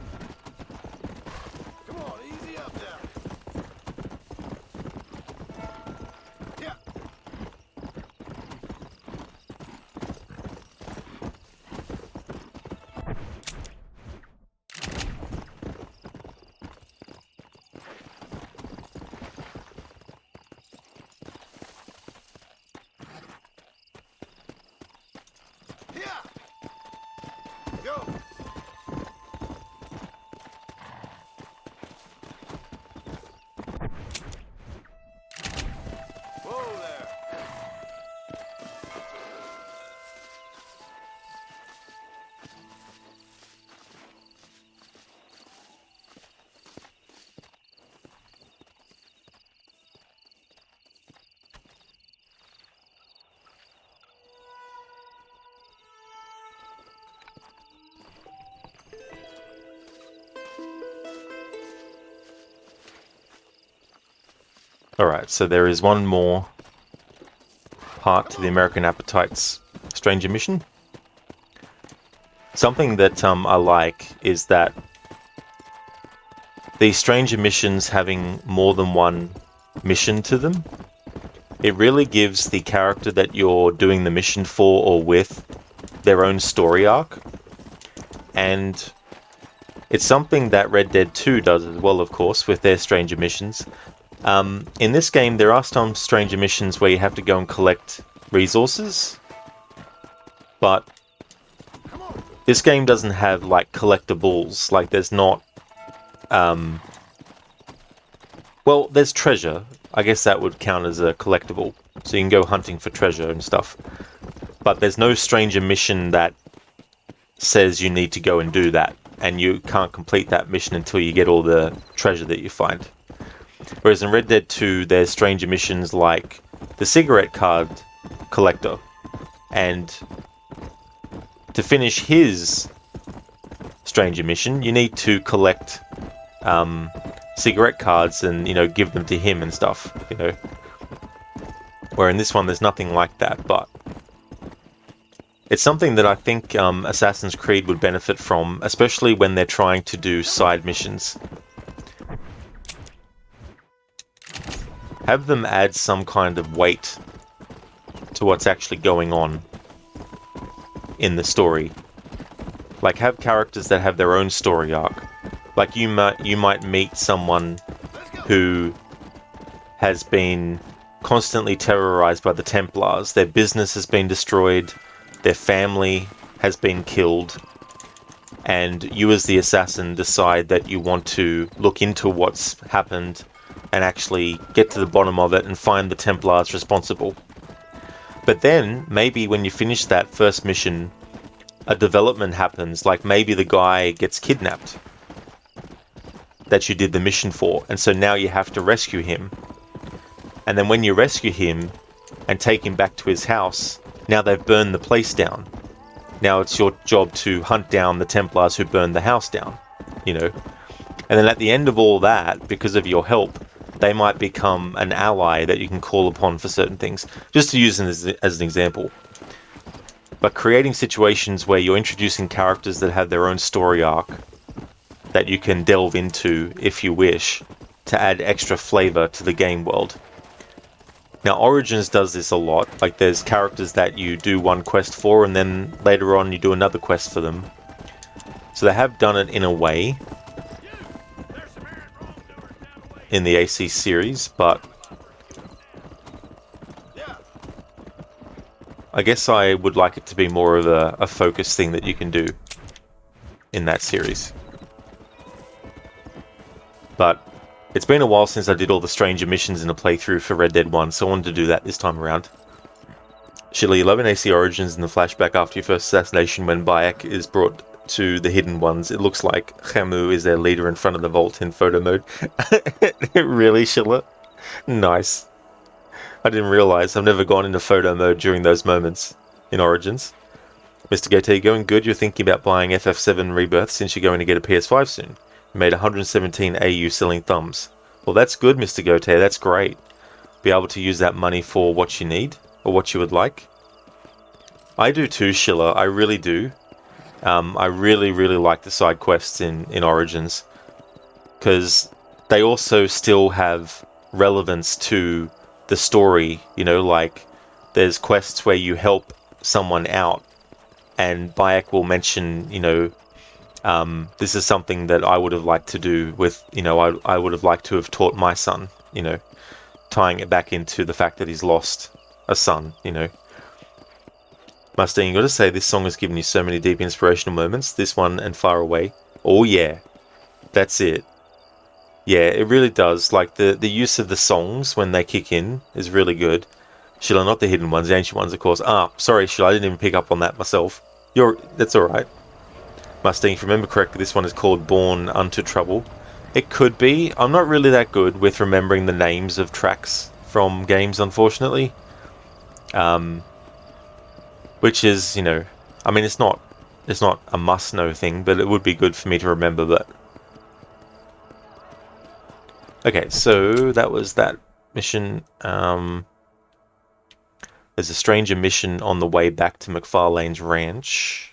Alright, so there is one more part to the American Appetites Stranger Mission. Something that I like is that these Stranger Missions having more than one mission to them, it really gives the character that you're doing the mission for or with their own story arc. And it's something that Red Dead 2 does as well, of course, with their Stranger Missions. In this game, there are some Stranger Missions where you have to go and collect resources, but this game doesn't have, like, collectibles. Like, there's not... well, there's treasure. I guess that would count as a collectible. So you can go hunting for treasure and stuff. But there's no Stranger Mission that says you need to go and do that, and you can't complete that mission until you get all the treasure that you find. Whereas in Red Dead 2, there's Stranger Missions like the cigarette card collector, and to finish his Stranger Mission, you need to collect cigarette cards and, you know, give them to him and stuff, you know. Where in this one, there's nothing like that, but it's something that I think Assassin's Creed would benefit from, especially when they're trying to do side missions. Have them add some kind of weight to what's actually going on in the story. Like, have characters that have their own story arc. Like, you might meet someone who has been constantly terrorized by the Templars. Their business has been destroyed, their family has been killed, and you as the assassin decide that you want to look into what's happened and actually get to the bottom of it and find the Templars responsible. But then, maybe when you finish that first mission, a development happens, like maybe the guy gets kidnapped that you did the mission for, and so now you have to rescue him. And then when you rescue him and take him back to his house, now they've burned the place down. Now it's your job to hunt down the Templars who burned the house down, you know. And then at the end of all that, because of your help, they might become an ally that you can call upon for certain things. Just to use them as an example. But creating situations where you're introducing characters that have their own story arc that you can delve into if you wish to add extra flavor to the game world. Now, Origins does this a lot. Like, there's characters that you do one quest for, and then later on you do another quest for them. So they have done it in a way in the AC series, but I guess I would like it to be more of a focus thing that you can do in that series. But it's been a while since I did all the Stranger Missions in a playthrough for Red Dead 1, so I wanted to do that this time around. Shilly, 11 AC Origins in the flashback after your first assassination when Bayek is brought to the Hidden Ones. It looks like Hamu is their leader in front of the vault in photo mode. Really, Shilla? Nice. I didn't realize. I've never gone into photo mode during those moments in Origins. Mr. Gate, you going good? You're thinking about buying FF7 Rebirth since you're going to get a PS5 soon. You made 117 AU selling thumbs. Well, that's good, Mr. Gote. That's great. Be able to use that money for what you need or what you would like. I do too, Schiller. I really do. I really, really like the side quests in Origins because they also still have relevance to the story. You know, like there's quests where you help someone out, and Bayek will mention, you know, this is something that I would have liked to do with, you know, I would have liked to have taught my son, you know, tying it back into the fact that he's lost a son, you know. Mustang, you gotta say, this song has given you so many deep inspirational moments. This one and Far Away. Oh yeah, that's it. Yeah, it really does. Like the use of the songs when they kick in is really good. Sheila, not the hidden ones, the ancient ones, of course. Ah, sorry, Sheila, I didn't even pick up on that myself. That's all right. Mustang, if you remember correctly, this one is called Born Unto Trouble. It could be. I'm not really that good with remembering the names of tracks from games, unfortunately. Which is, you know, I mean, it's not a must-know thing, but it would be good for me to remember that. Okay, so that was that mission. There's a stranger mission on the way back to McFarlane's ranch.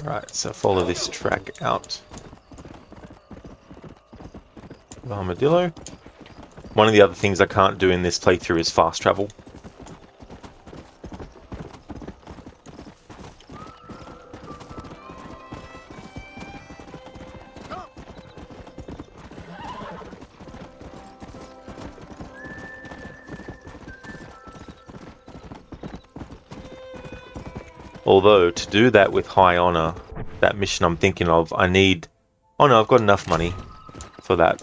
Alright, so follow this track out. Armadillo. One of the other things I can't do in this playthrough is fast travel. Although, to do that with high honor, that mission I'm thinking of, I need... Oh no, I've got enough money for that.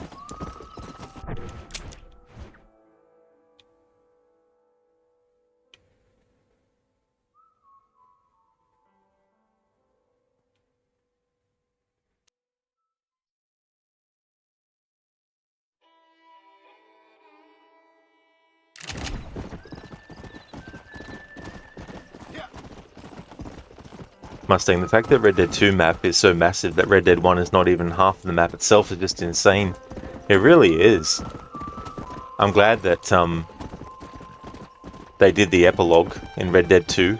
Mustang, the fact that Red Dead 2 map is so massive that Red Dead 1 is not even half of the map itself is just insane. It really is. I'm glad that they did the epilogue in Red Dead 2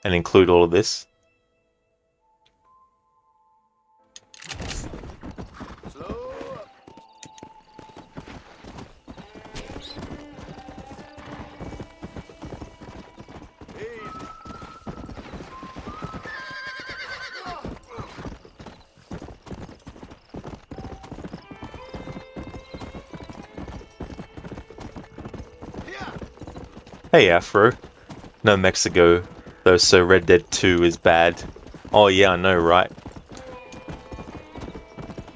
and include all of this. Hey Afro. No Mexico, though, so Red Dead 2 is bad. Oh yeah, I know, right?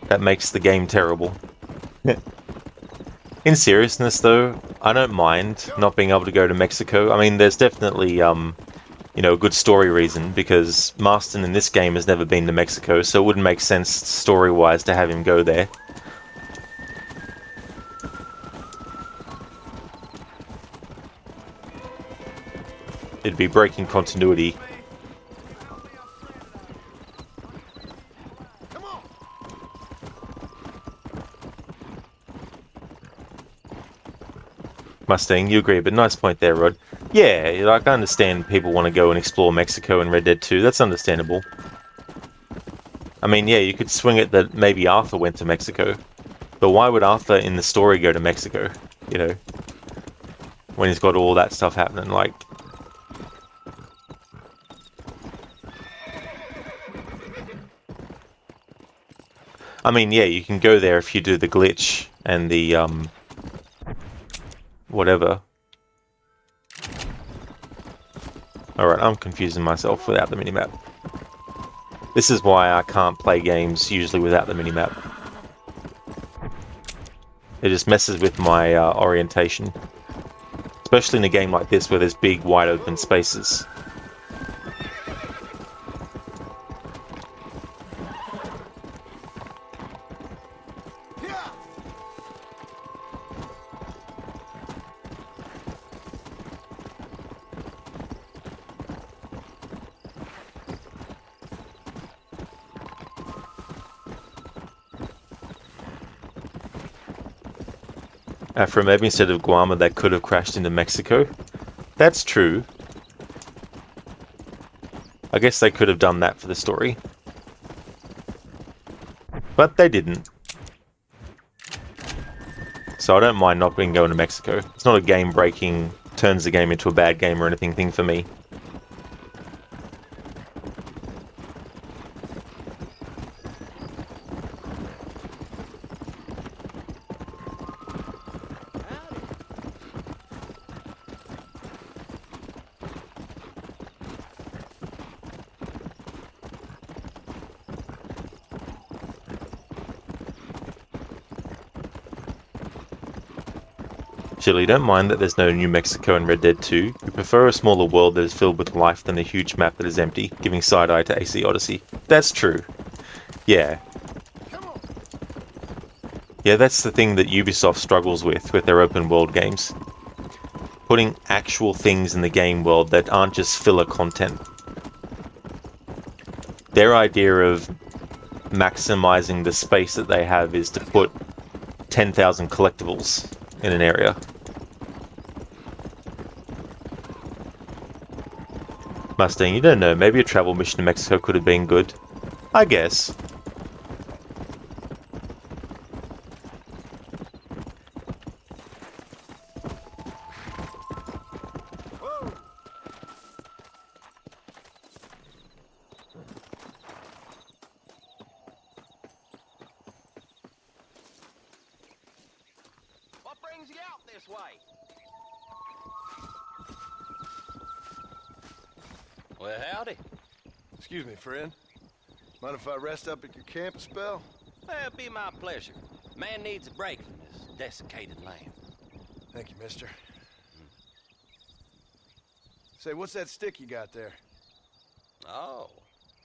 That makes the game terrible. In seriousness though, I don't mind not being able to go to Mexico. I mean, there's definitely, you know, a good story reason, because Marston in this game has never been to Mexico, so it wouldn't make sense story-wise to have him go there. It'd be breaking continuity. Mustang, you agree, but nice point there, Rod. Yeah, like, I understand people want to go and explore Mexico in Red Dead 2, that's understandable. I mean, yeah, you could swing it that maybe Arthur went to Mexico, but why would Arthur in the story go to Mexico, you know? When he's got all that stuff happening, like... I mean, yeah, you can go there if you do the glitch and the, whatever. Alright, I'm confusing myself without the minimap. This is why I can't play games usually without the minimap. It just messes with my orientation. Especially in a game like this where there's big, wide open spaces. Afro, maybe instead of Guam, they could have crashed into Mexico. That's true. I guess they could have done that for the story. But they didn't. So I don't mind not being going to Mexico. It's not a game-breaking, turns the game into a bad game or anything thing for me. Chili, don't mind that there's no New Mexico in Red Dead 2. You prefer a smaller world that is filled with life than a huge map that is empty, giving side-eye to AC Odyssey. That's true. Yeah. Yeah, that's the thing that Ubisoft struggles with their open world games. Putting actual things in the game world that aren't just filler content. Their idea of maximizing the space that they have is to put 10,000 collectibles in an area. Mustang, you don't know, maybe a travel mission to Mexico could have been good. I guess. What brings you out this way? Well, howdy. Excuse me, friend. Mind if I rest up at your camp a spell? Well, it'd be my pleasure. Man needs a break from this desiccated land. Thank you, mister. Say, what's that stick you got there? Oh.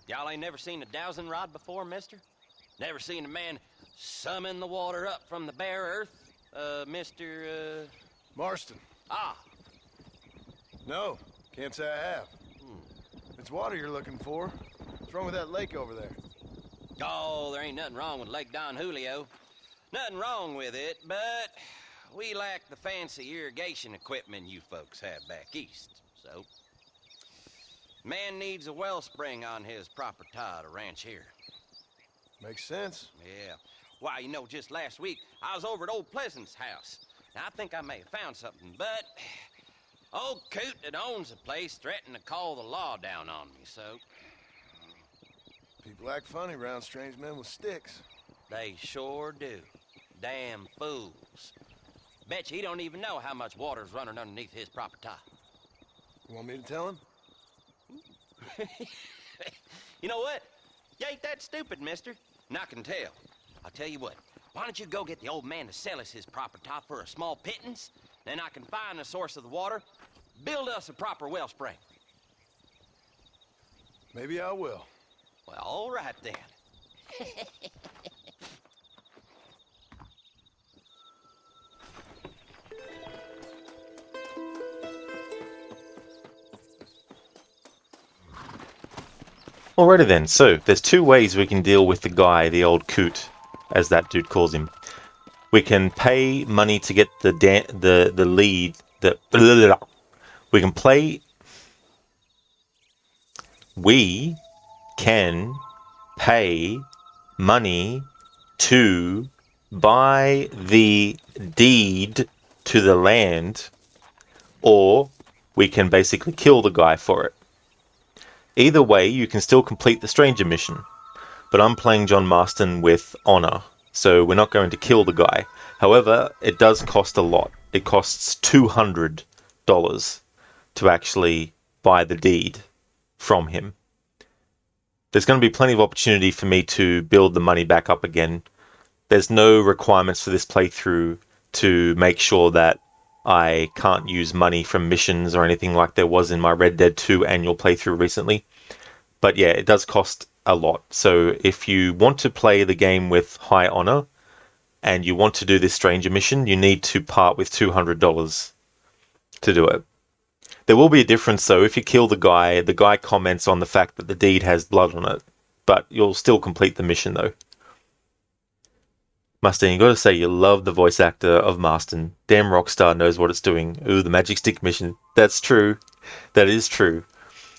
Y'all ain't never seen a dowsing rod before, mister? Never seen a man summon the water up from the bare earth? Mr. Marston. Ah. No, can't say I have. It's water you're looking for. What's wrong with that lake over there? Oh, there ain't nothing wrong with Lake Don Julio. Nothing wrong with it, but we lack the fancy irrigation equipment you folks have back east, so... Man needs a wellspring on his property to ranch here. Makes sense. Yeah. Why, you know, just last week, I was over at old Pleasant's house. Now, I think I may have found something, but... Old coot that owns the place threatened to call the law down on me, so... People act funny around strange men with sticks. They sure do. Damn fools. Bet you he don't even know how much water's running underneath his property. You want me to tell him? You know what? You ain't that stupid, mister. And I can tell. I'll tell you what. Why don't you go get the old man to sell us his property for a small pittance? Then I can find the source of the water, build us a proper wellspring. Maybe I will. Well, all right then. Alrighty then, so there's two ways we can deal with the guy, the old coot, as that dude calls him. We can pay money to get the lead. We can play. We can pay money to buy the deed to the land, or we can basically kill the guy for it. Either way, you can still complete the stranger mission, but I'm playing John Marston with honor, so we're not going to kill the guy. However, it does cost a lot. It costs $200 to actually buy the deed from him. There's going to be plenty of opportunity for me to build the money back up again. There's no requirements for this playthrough to make sure that I can't use money from missions or anything like there was in my Red Dead 2 annual playthrough recently. But yeah, it does cost a lot. So if you want to play the game with high honor and you want to do this stranger mission, you need to part with $200 to do it. There will be a difference though. If you kill the guy comments on the fact that the deed has blood on it, but you'll still complete the mission though. Mustang, you gotta say you love the voice actor of Marston. Damn Rockstar knows what it's doing. Ooh, the Magic Stick mission. That's true. That is true.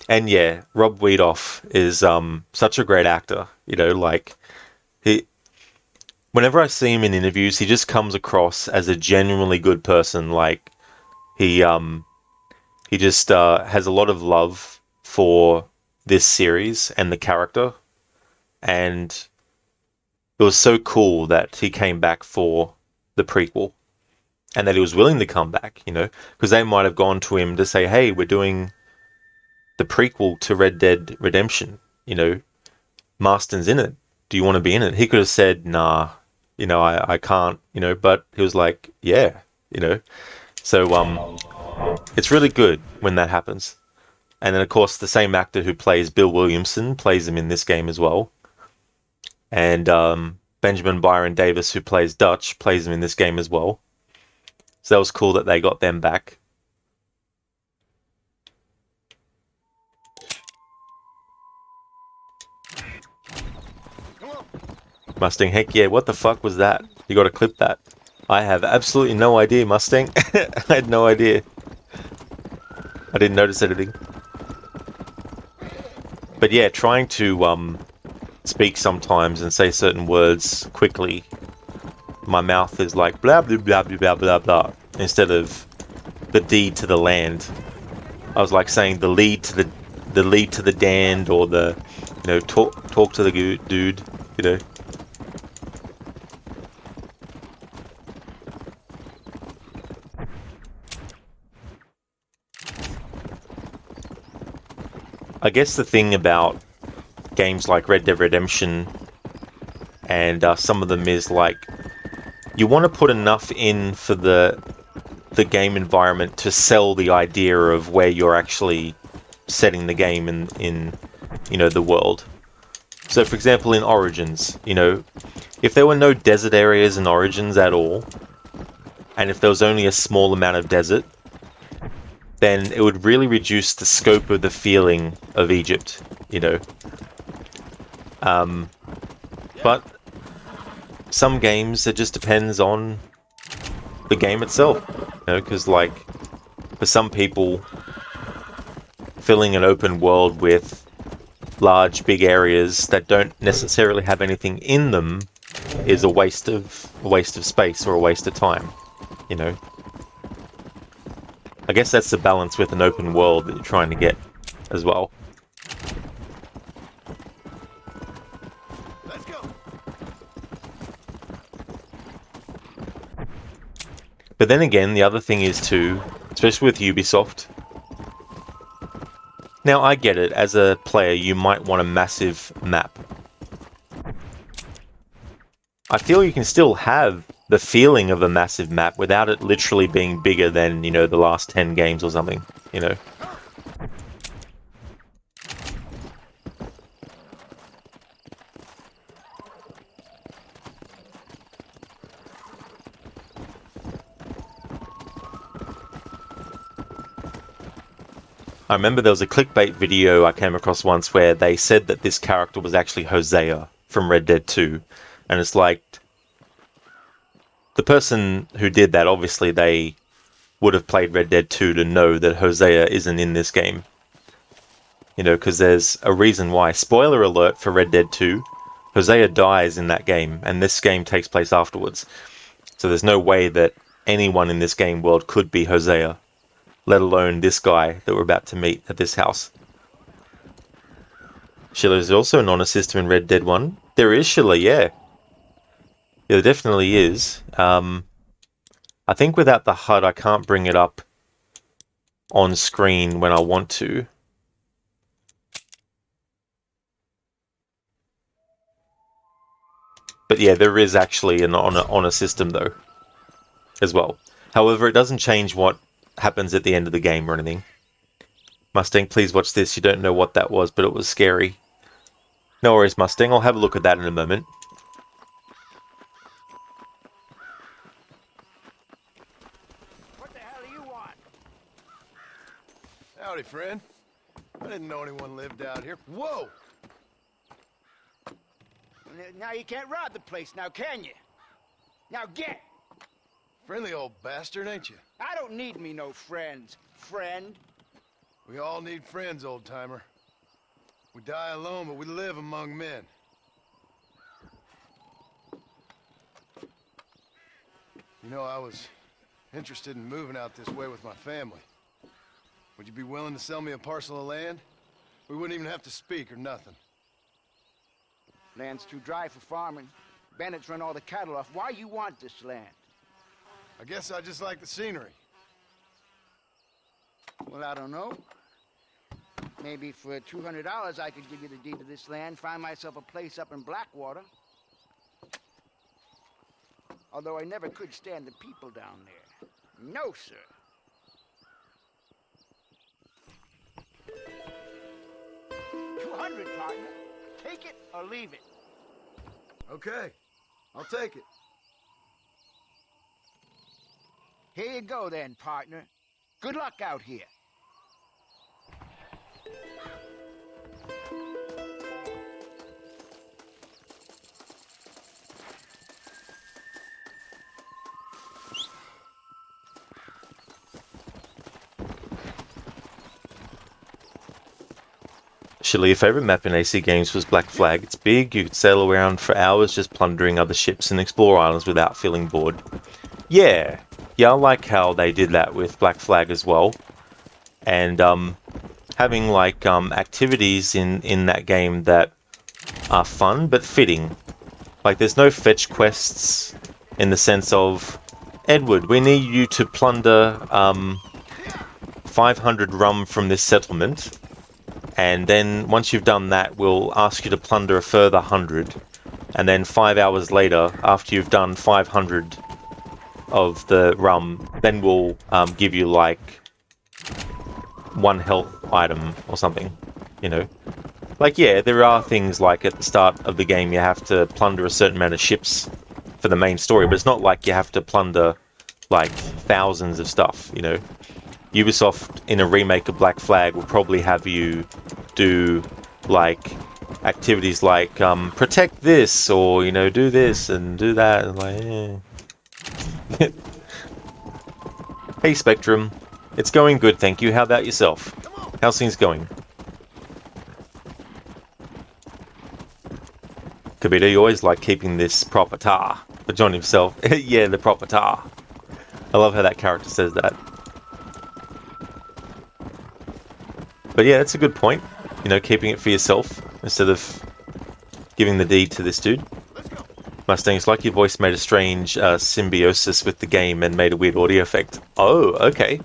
And yeah, Rob Wiedoff is such a great actor. You know, like he whenever I see him in interviews, he just comes across as a genuinely good person. Like he just has a lot of love for this series and the character, and it was so cool that he came back for the prequel and that he was willing to come back, you know, because they might have gone to him to say, hey, we're doing the prequel to Red Dead Redemption, you know, Marston's in it. Do you want to be in it? He could have said, nah, you know, I can't, you know, but he was like, yeah, you know. So it's really good when that happens. And then, of course, the same actor who plays Bill Williamson plays him in this game as well. And Benjamin Byron Davis, who plays Dutch, plays him in this game as well. So that was cool that they got them back. Mustang, heck yeah, what the fuck was that? You gotta clip that. I have absolutely no idea, Mustang. I had no idea. I didn't notice anything. But yeah, trying to speak sometimes and say certain words quickly, my mouth is like blah blah blah blah blah blah blah instead of the deed to the land. I was like saying the lead to the dand, or the, you know, talk to the dude, you know. I guess the thing about games like Red Dead Redemption and some of them is like you want to put enough in for the game environment to sell the idea of where you're actually setting the game in you know, the world. So for example, in Origins, you know, if there were no desert areas in Origins at all, and if there was only a small amount of desert, then it would really reduce the scope of the feeling of Egypt, you know. But some games, it just depends on the game itself, you know, because like for some people, filling an open world with large, big areas that don't necessarily have anything in them is a waste of space or a waste of time, you know. I guess that's the balance with an open world that you're trying to get as well. Let's go. But then again, the other thing is too, especially with Ubisoft. Now, I get it, as a player, you might want a massive map. I feel you can still have the feeling of a massive map without it literally being bigger than, you know, the last 10 games or something, you know. I remember there was a clickbait video I came across once where they said that this character was actually Hosea from Red Dead 2. And it's like, the person who did that, obviously they would have played Red Dead 2 to know that Hosea isn't in this game. You know, because there's a reason why. Spoiler alert for Red Dead 2, Hosea dies in that game, and this game takes place afterwards. So there's no way that anyone in this game world could be Hosea, let alone this guy that we're about to meet at this house. Sheila is also an honor system in Red Dead 1. There is Sheila, yeah. Yeah, there definitely is. I think without the HUD, I can't bring it up on screen when I want to. But yeah, there is actually an honor system though, as well. However, it doesn't change what happens at the end of the game or anything. Mustang, please watch this. You don't know what that was, but it was scary. No worries, Mustang. I'll have a look at that in a moment. What the hell do you want? Howdy, friend. I didn't know anyone lived out here. Whoa! Now you can't rob the place now, can you? Now get! Friendly old bastard, ain't you? I don't need me no friends, friend. We all need friends, old-timer. We die alone, but we live among men. You know, I was interested in moving out this way with my family. Would you be willing to sell me a parcel of land? We wouldn't even have to speak or nothing. Land's too dry for farming. Bandits run all the cattle off. Why you want this land? I guess I just like the scenery. Well, I don't know. Maybe for $200 I could give you the deed to this land, find myself a place up in Blackwater. Although I never could stand the people down there. No, sir. $200, partner. Take it or leave it. Okay, I'll take it. Here you go then, partner. Good luck out here. Surely your favourite map in AC games was Black Flag. It's big, you could sail around for hours just plundering other ships and explore islands without feeling bored. Yeah, I like how they did that with Black Flag as well. And having like activities in that game that are fun but fitting. Like there's no fetch quests in the sense of, Edward, we need you to plunder 500 rum from this settlement. And then once you've done that, we'll ask you to plunder a further 100. And then 5 hours later, after you've done 500 of the rum, then we'll give you like 1 health item or something, you know. Like, yeah, there are things like at the start of the game you have to plunder a certain amount of ships for the main story, but it's not like you have to plunder like thousands of stuff, you know. Ubisoft in a remake of Black Flag will probably have you do like activities like protect this, or you know, do this and do that, and like Hey Spectrum, it's going good, thank you. How about yourself? How's things going? Kabita, you always like keeping this proper tar. But John himself, yeah, the proper tar. I love how that character says that. But yeah, that's a good point. You know, keeping it for yourself instead of giving the deed to this dude. Mustang, it's like your voice made a strange symbiosis with the game and made a weird audio effect. Oh, okay.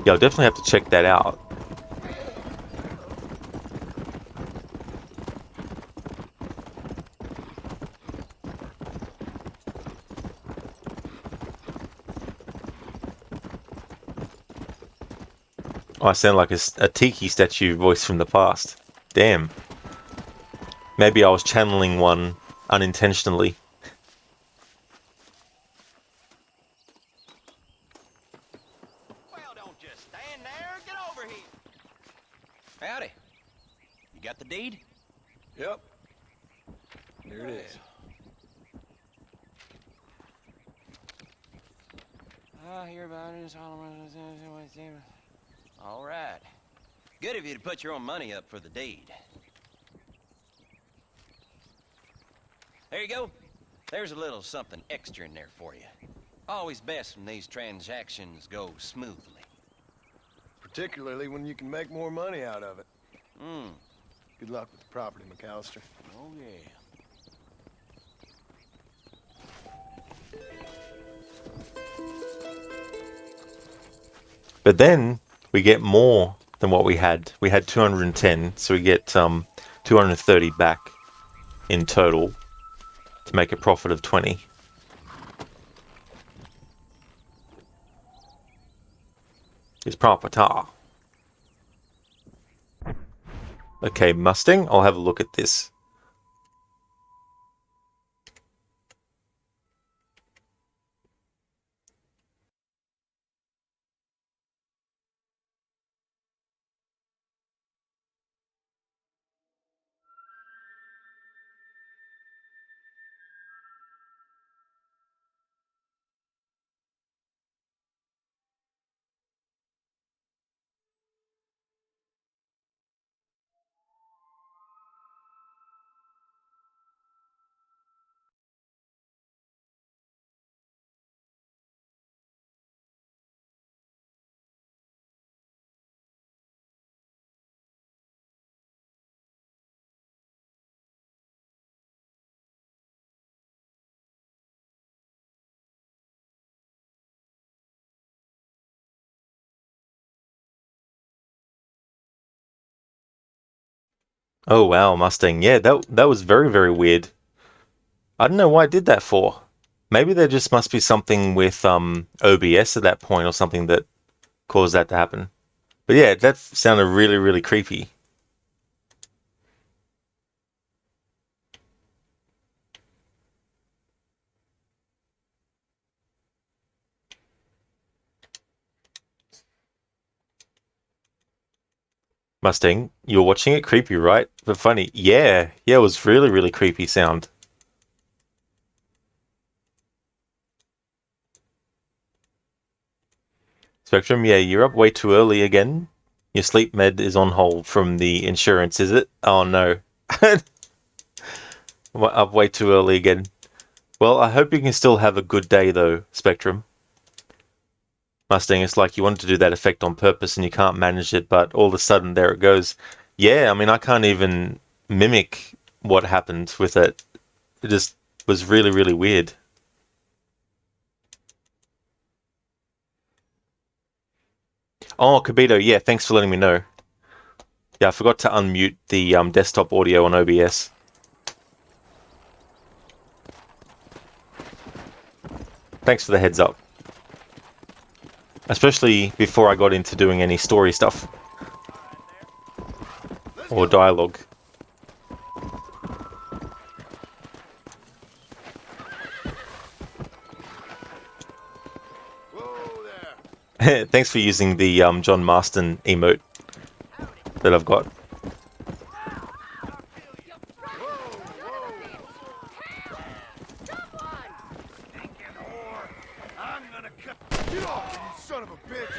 Yeah, I'll definitely have to check that out. Oh, I sound like a tiki statue voice from the past. Damn. Maybe I was channeling one unintentionally. Well, don't just stand there. Get over here. Howdy. You got the deed? Yep. Here it is. I hear about it. All right. Good of you to put your own money up for the deed. There you go. There's a little something extra in there for you. Always best when these transactions go smoothly. Particularly when you can make more money out of it. Good luck with the property, McAllister. Oh, yeah. But then we get more than what we had. We had 210, so we get 230 back in total to make a profit of 20. It's proper. Okay, Mustang, I'll have a look at this. Oh wow, Mustang. Yeah, that was very, very weird. I don't know why it did that for. Maybe there just must be something with OBS at that point or something that caused that to happen. But yeah, that sounded really, really creepy. Mustang, you were watching it creepy, right? But funny. Yeah, yeah, it was really, really creepy sound. Spectrum, yeah, you're up way too early again. Your sleep med is on hold from the insurance, is it? Oh no. Up way too early again. Well, I hope you can still have a good day though, Spectrum. Mustang, it's like you wanted to do that effect on purpose and you can't manage it, but all of a sudden there it goes. Yeah, I mean, I can't even mimic what happened with it. It just was really, really weird. Oh, Kabito, yeah, thanks for letting me know. Yeah, I forgot to unmute the desktop audio on OBS. Thanks for the heads up. Especially before I got into doing any story stuff. Or dialogue. Thanks for using the John Marston emote that I've got. Get off me, you son of a bitch!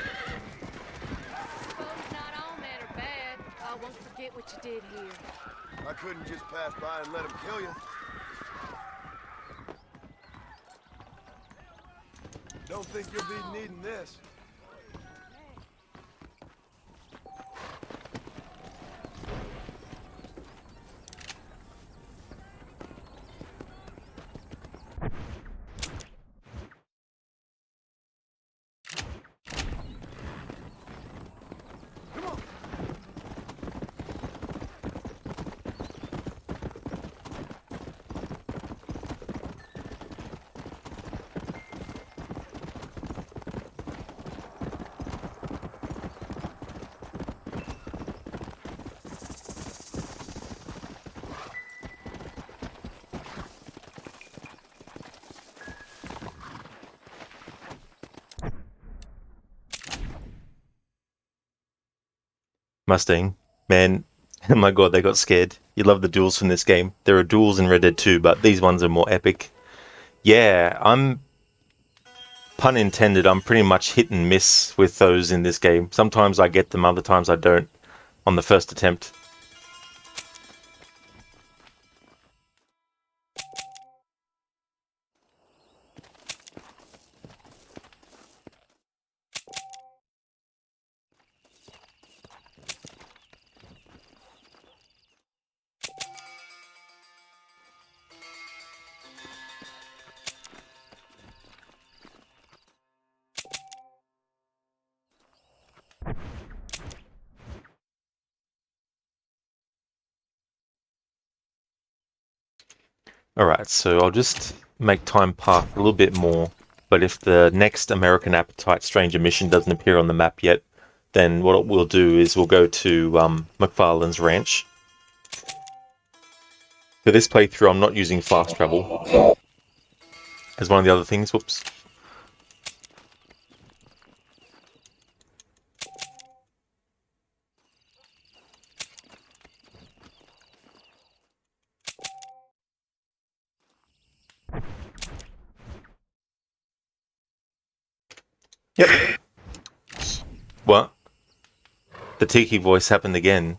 Suppose not all men are bad. I won't forget what you did here. I couldn't just pass by and let him kill you. Don't think you'll be needing this. Mustang. Man, oh my god, they got scared. You love the duels from this game. There are duels in Red Dead 2, but these ones are more epic. Yeah, pun intended, I'm pretty much hit and miss with those in this game. Sometimes I get them, other times I don't on the first attempt. Alright, so I'll just make time pass a little bit more, but if the next American Appetite Stranger mission doesn't appear on the map yet, then what we'll do is we'll go to McFarlane's Ranch. For this playthrough, I'm not using fast travel as one of the other things. Whoops. Yep. What? The Tiki voice happened again.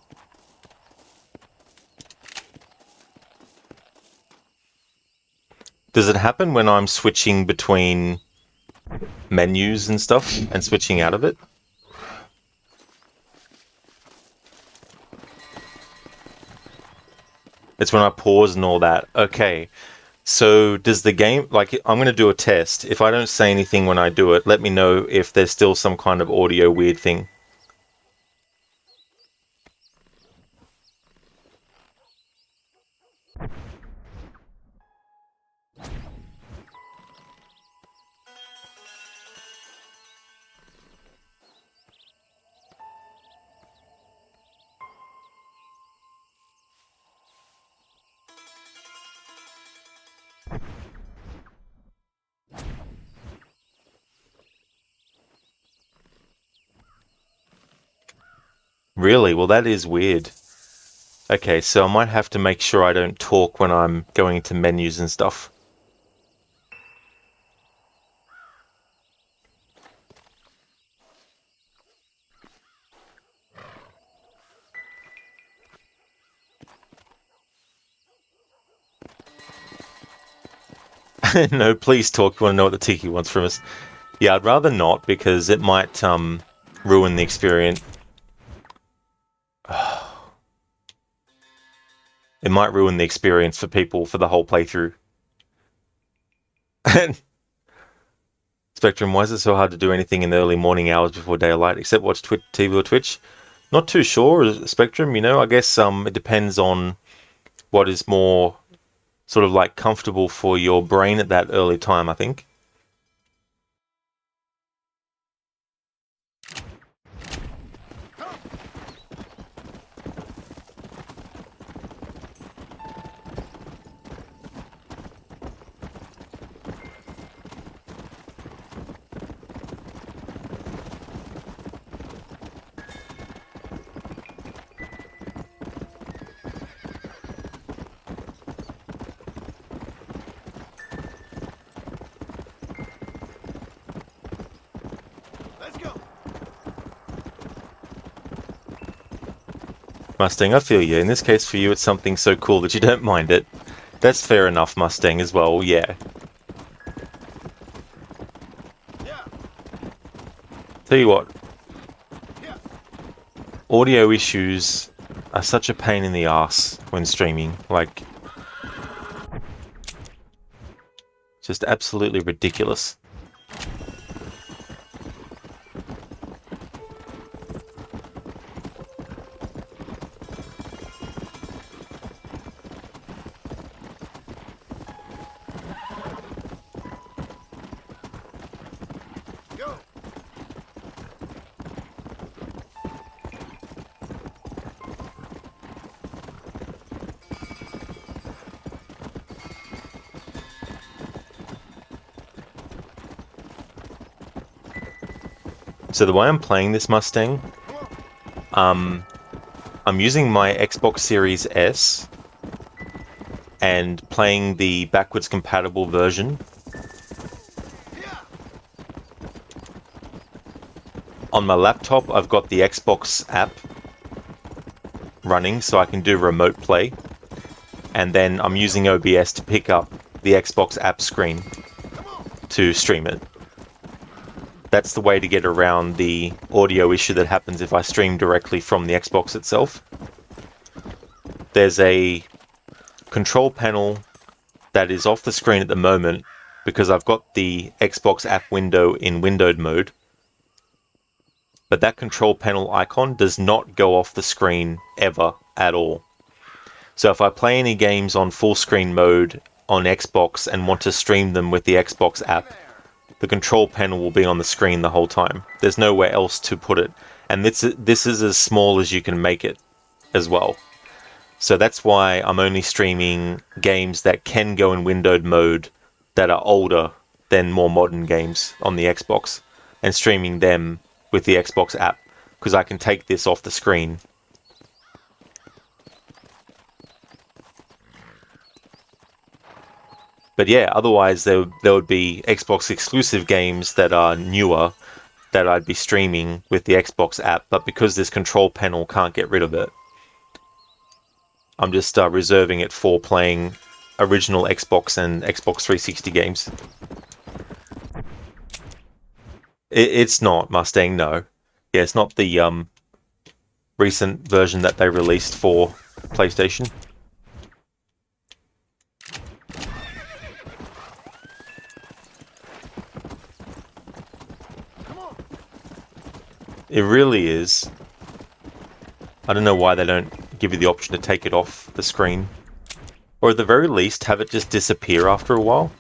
Does it happen when I'm switching between menus and stuff and switching out of it? It's when I pause and all that. Okay. So does the game, like, I'm going to do a test. If I don't say anything when I do it, let me know if there's still some kind of audio weird thing. Really? Well, that is weird. Okay, so I might have to make sure I don't talk when I'm going into menus and stuff. No, please talk. You want to know what the Tiki wants from us? Yeah, I'd rather not because it might ruin the experience. It might ruin the experience for people for the whole playthrough. Spectrum, why is it so hard to do anything in the early morning hours before daylight except watch TV or Twitch? Not too sure, Spectrum. I guess it depends on what is more sort of like comfortable for your brain at that early time, I think. Let's go. Mustang, I feel you. In this case, for you, it's something so cool that you don't mind it. That's fair enough, Mustang, as well, yeah. Tell you what. Audio issues are such a pain in the ass when streaming. Like, just absolutely ridiculous. So the way I'm playing this Mustang, I'm using my Xbox Series S and playing the backwards compatible version. On my laptop, I've got the Xbox app running so I can do remote play. And then I'm using OBS to pick up the Xbox app screen to stream it. That's the way to get around the audio issue that happens if I stream directly from the Xbox itself. There's a control panel that is off the screen at the moment because I've got the Xbox app window in windowed mode. But that control panel icon does not go off the screen ever at all. So if I play any games on full screen mode on Xbox and want to stream them with the Xbox app, the control panel will be on the screen the whole time. There's nowhere else to put it. And this is as small as you can make it as well. So that's why I'm only streaming games that can go in windowed mode that are older than more modern games on the Xbox and streaming them with the Xbox app because I can take this off the screen. But yeah, otherwise there would be Xbox exclusive games that are newer that I'd be streaming with the Xbox app, but because this control panel can't get rid of it, I'm just reserving it for playing original Xbox and Xbox 360 games. It's not Mustang, no. Yeah, it's not the recent version that they released for PlayStation. It really is. I don't know why they don't give you the option to take it off the screen. Or at the very least, have it just disappear after a while.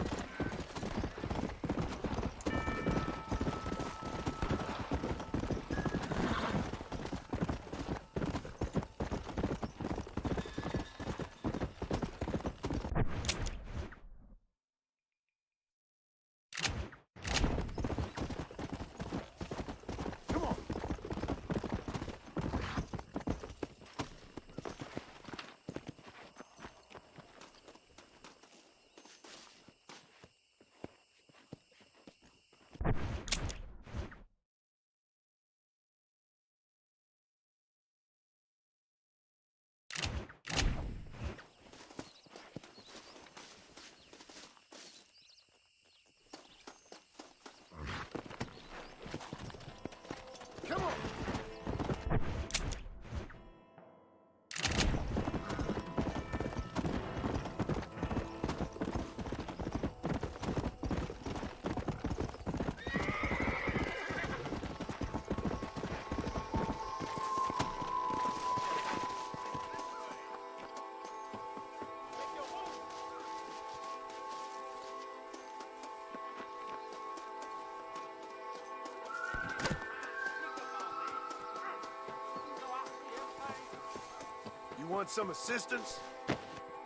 want some assistance?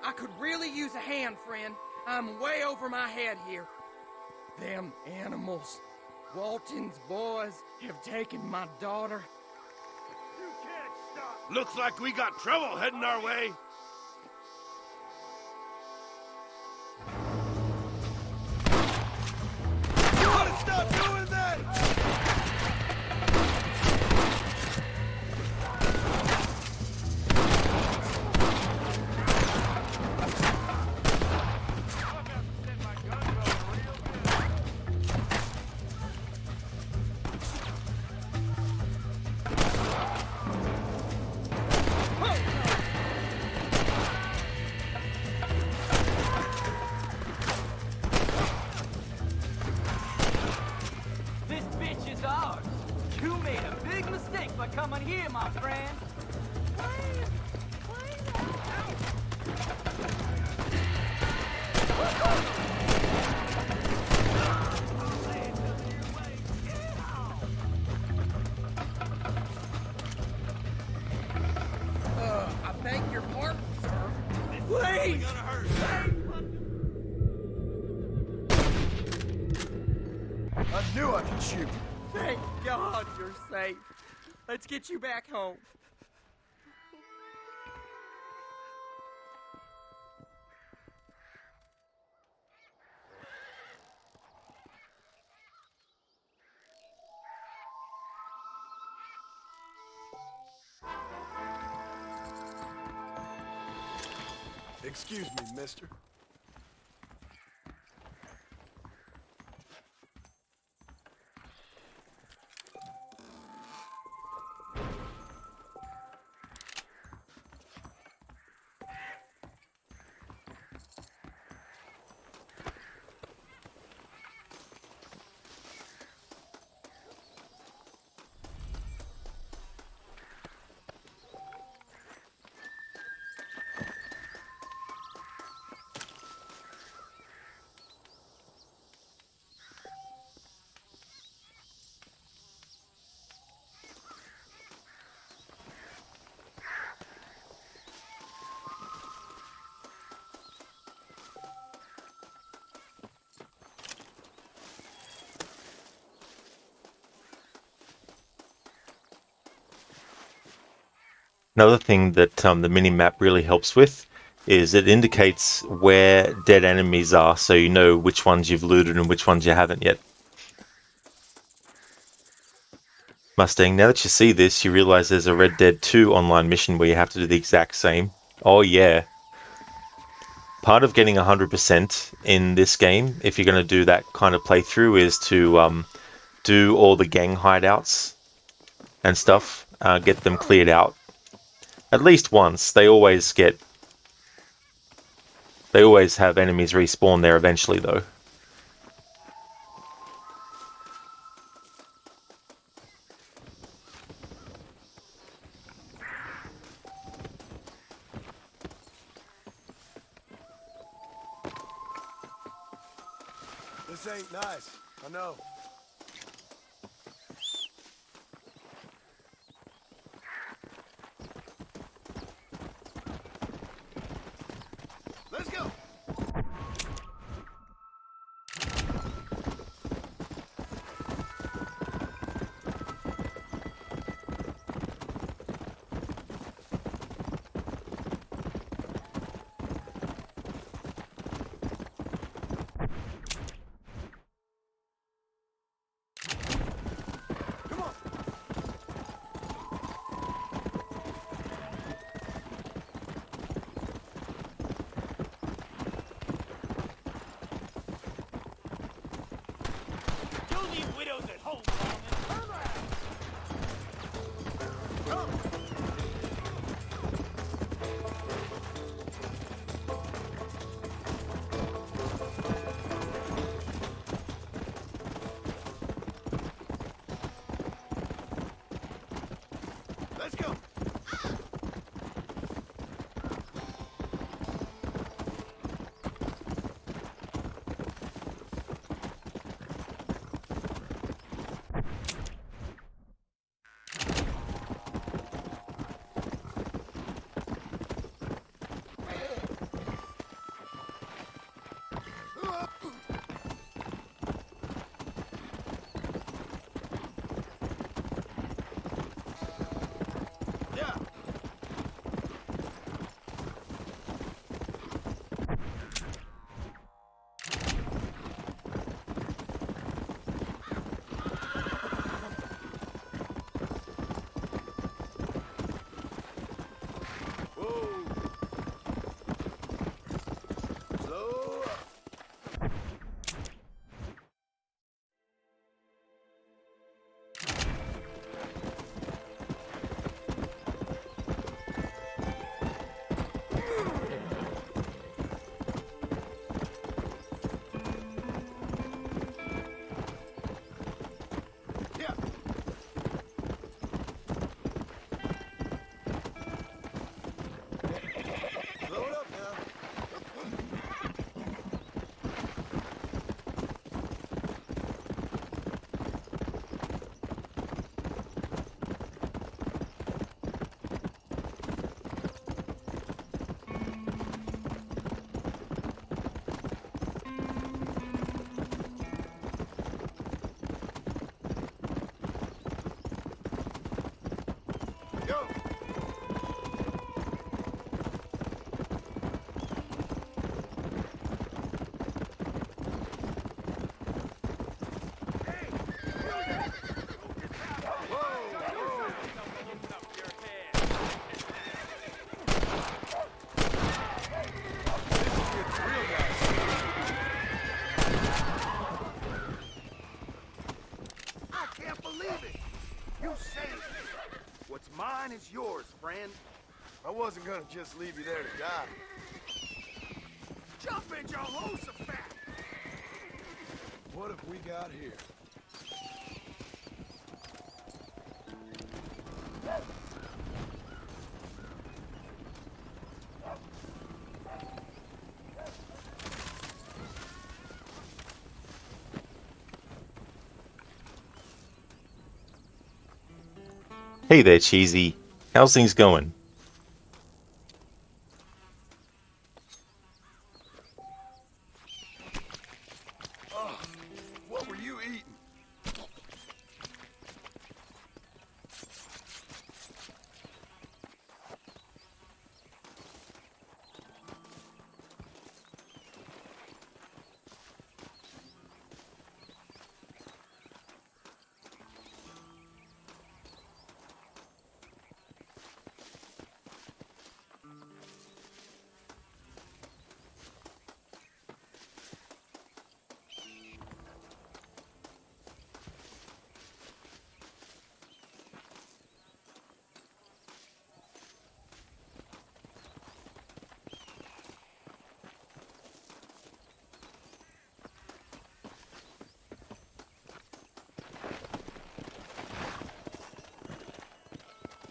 I could really use a hand, friend. I'm way over my head here. Them animals, Walton's boys, have taken my daughter. Looks like we got trouble heading our way. You gotta stop doing that! This bitch is ours. You made a big mistake by coming here, my friend. I beg your pardon, sir. Please! I knew I could shoot. Thank God you're safe. Let's get you back home. Excuse me, mister. Another thing that the mini-map really helps with is it indicates where dead enemies are, so you know which ones you've looted and which ones you haven't yet. Mustang, now that you see this, you realize there's a Red Dead 2 online mission where you have to do the exact same. Oh yeah. Part of getting 100% in this game, if you're going to do that kind of playthrough, is to do all the gang hideouts and stuff, get them cleared out. At least once. They always have enemies respawn there eventually, though. This ain't nice. I know. Let's go. I can't believe it! You saved me! What's mine is yours, friend. I wasn't gonna just leave you there to die. Jump in Jehoshaphat! What have we got here? Hey there, Cheesy. How's things going? What were you eating?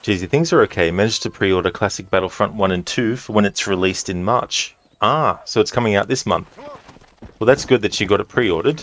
Cheesy, things are okay. Managed to pre-order Classic Battlefront 1 and 2 for when it's released in March. Ah, so it's coming out this month. Well, that's good that you got it pre-ordered.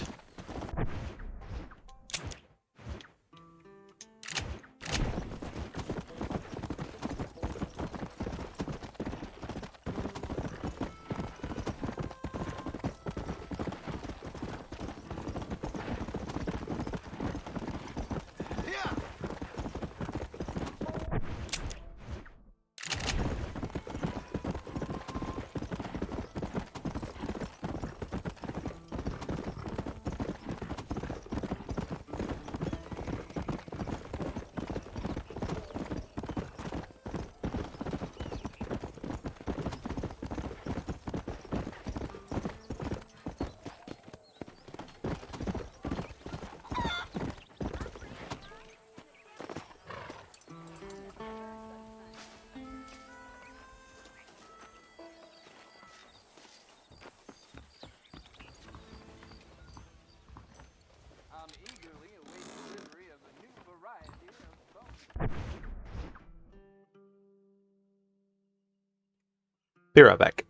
I'm eagerly awaiting delivery of a new variety of phone. Be right back.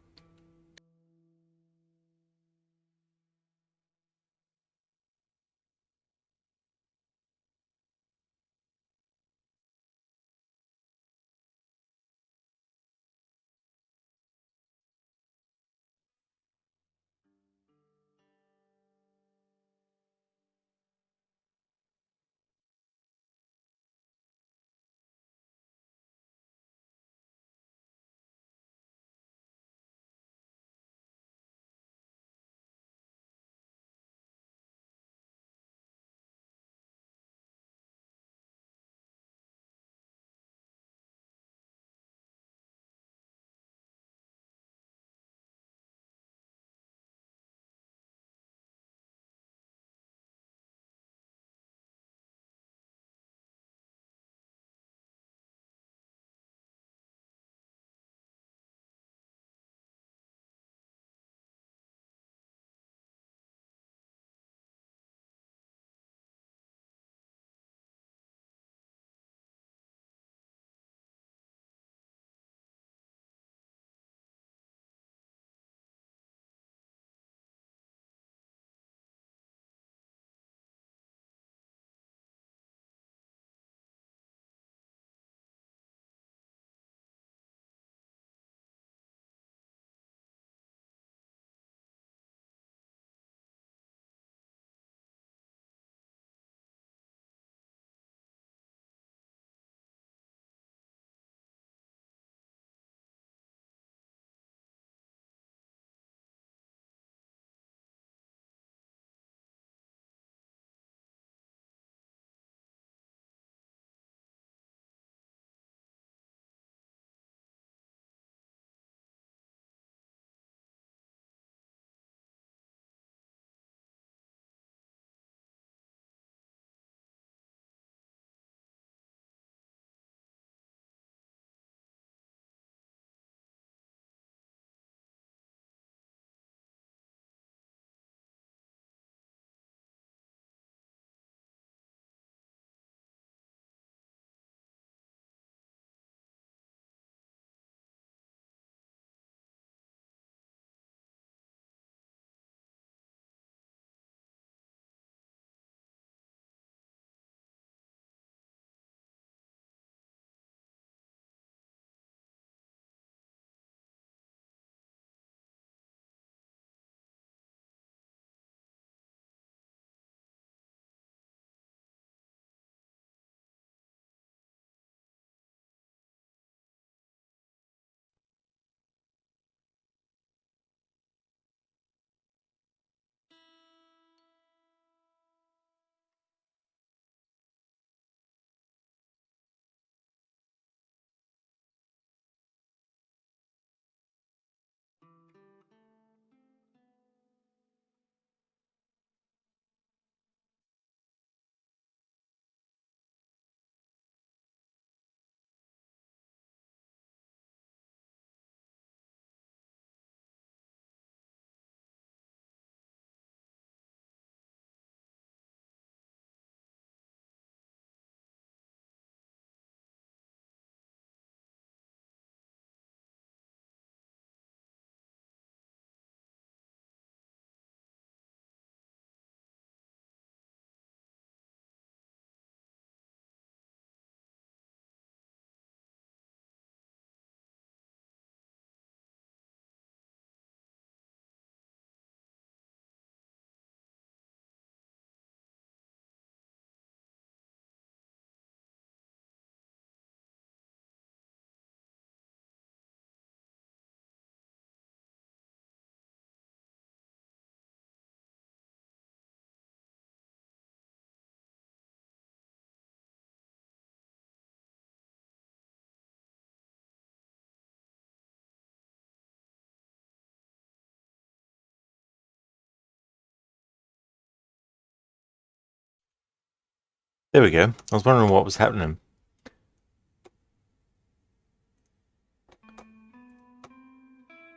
There we go. I was wondering what was happening.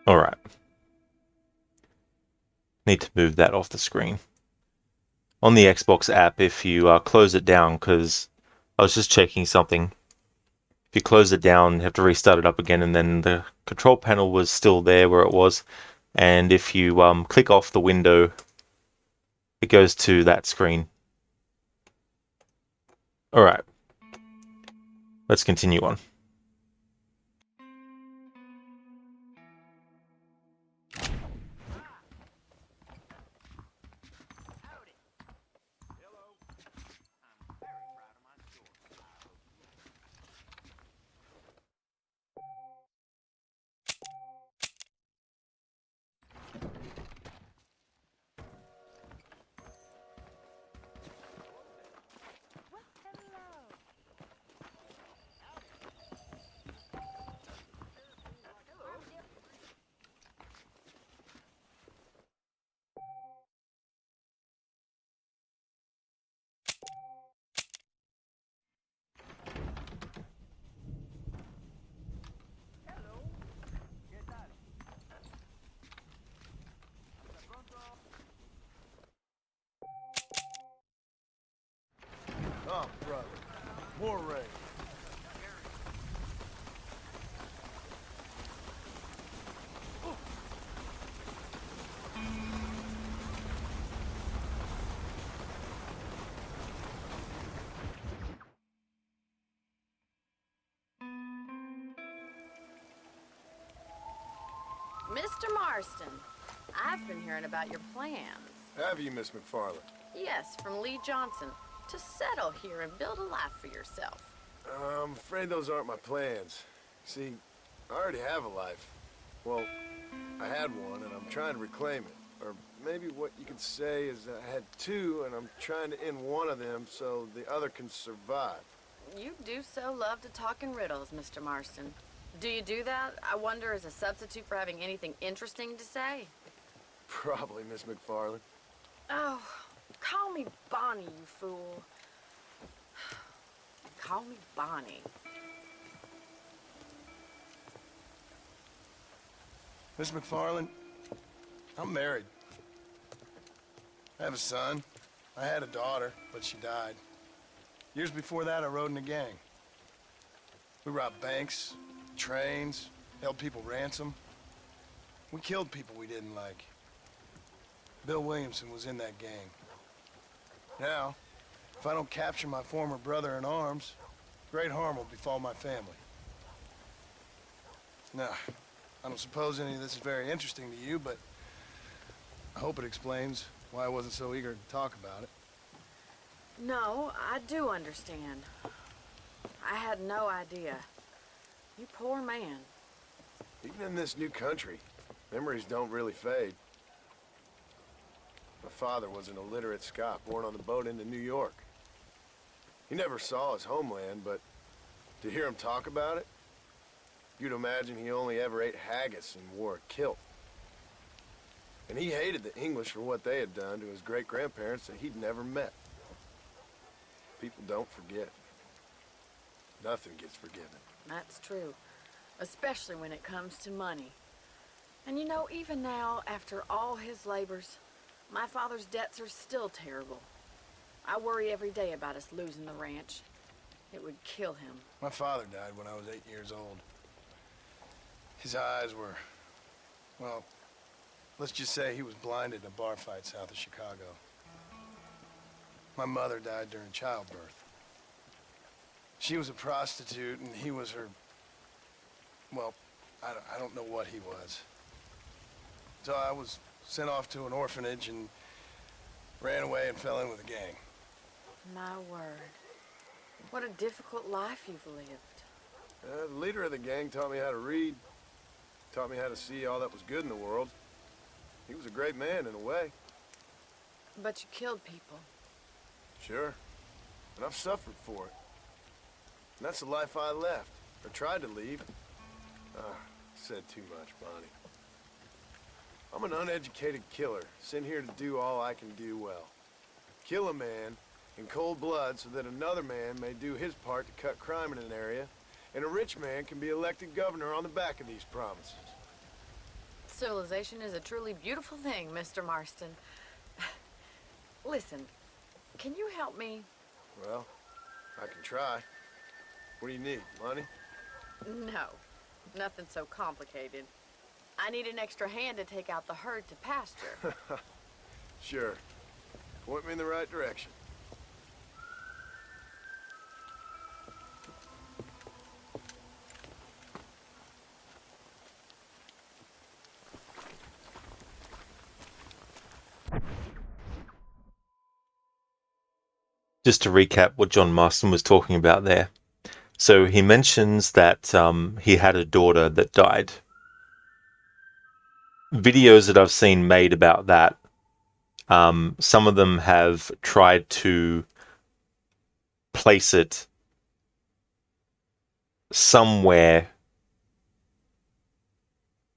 Alright. Need to move that off the screen. On the Xbox app, if you close it down, because I was just checking something. If you close it down, you have to restart it up again, and then the control panel was still there where it was. And if you click off the window, it goes to that screen. Alright. Let's continue on. Oh, brother. More rain. Mr. Marston, I've been hearing about your plans. Have you, Miss McFarland? Yes, from Lee Johnson. To settle here and build a life for yourself. I'm afraid those aren't my plans. See, I already have a life. Well, I had one, and I'm trying to reclaim it. Or maybe what you could say is I had two, and I'm trying to end one of them so the other can survive. You do so love to talk in riddles, Mr. Marston. Do you do that, I wonder, as a substitute for having anything interesting to say? Probably, Miss McFarland. Oh, call me Bonnie, you fool. Call me Bonnie. Miss McFarland, I'm married. I have a son. I had a daughter, but she died. Years before that, I rode in a gang. We robbed banks, trains, held people ransom. We killed people we didn't like. Bill Williamson was in that gang. Now, if I don't capture my former brother in arms, great harm will befall my family. Now, I don't suppose any of this is very interesting to you, but I hope it explains why I wasn't so eager to talk about it. No, I do understand. I had no idea. You poor man. Even in this new country, memories don't really fade. My father was an illiterate Scot born on the boat into New York. He never saw his homeland, but to hear him talk about it, you'd imagine he only ever ate haggis and wore a kilt. And he hated the English for what they had done to his great-grandparents that he'd never met. People don't forget. Nothing gets forgiven. That's true. Especially when it comes to money. And you know, even now, after all his labors, my father's debts are still terrible. I worry every day about us losing the ranch. It would kill him. My father died when I was 8 years old. His eyes were, well, let's just say he was blinded in a bar fight south of Chicago. My mother died during childbirth. She was a prostitute, and he was her, well, I don't know what he was. So I was sent off to an orphanage and ran away and fell in with a gang. My word. What a difficult life you've lived. The leader of the gang taught me how to read, taught me how to see all that was good in the world. He was a great man in a way. But you killed people. Sure. And I've suffered for it. And that's the life I left, or tried to leave. Said too much, Bonnie. I'm an uneducated killer, sent here to do all I can do well. Kill a man in cold blood so that another man may do his part to cut crime in an area, and a rich man can be elected governor on the back of these promises. Civilization is a truly beautiful thing, Mr. Marston. Listen, can you help me? Well, I can try. What do you need, money? No, nothing so complicated. I need an extra hand to take out the herd to pasture. Sure. Point me in the right direction. Just to recap what John Marston was talking about there. So he mentions that he had a daughter that died. Videos that I've seen made about that, some of them have tried to place it somewhere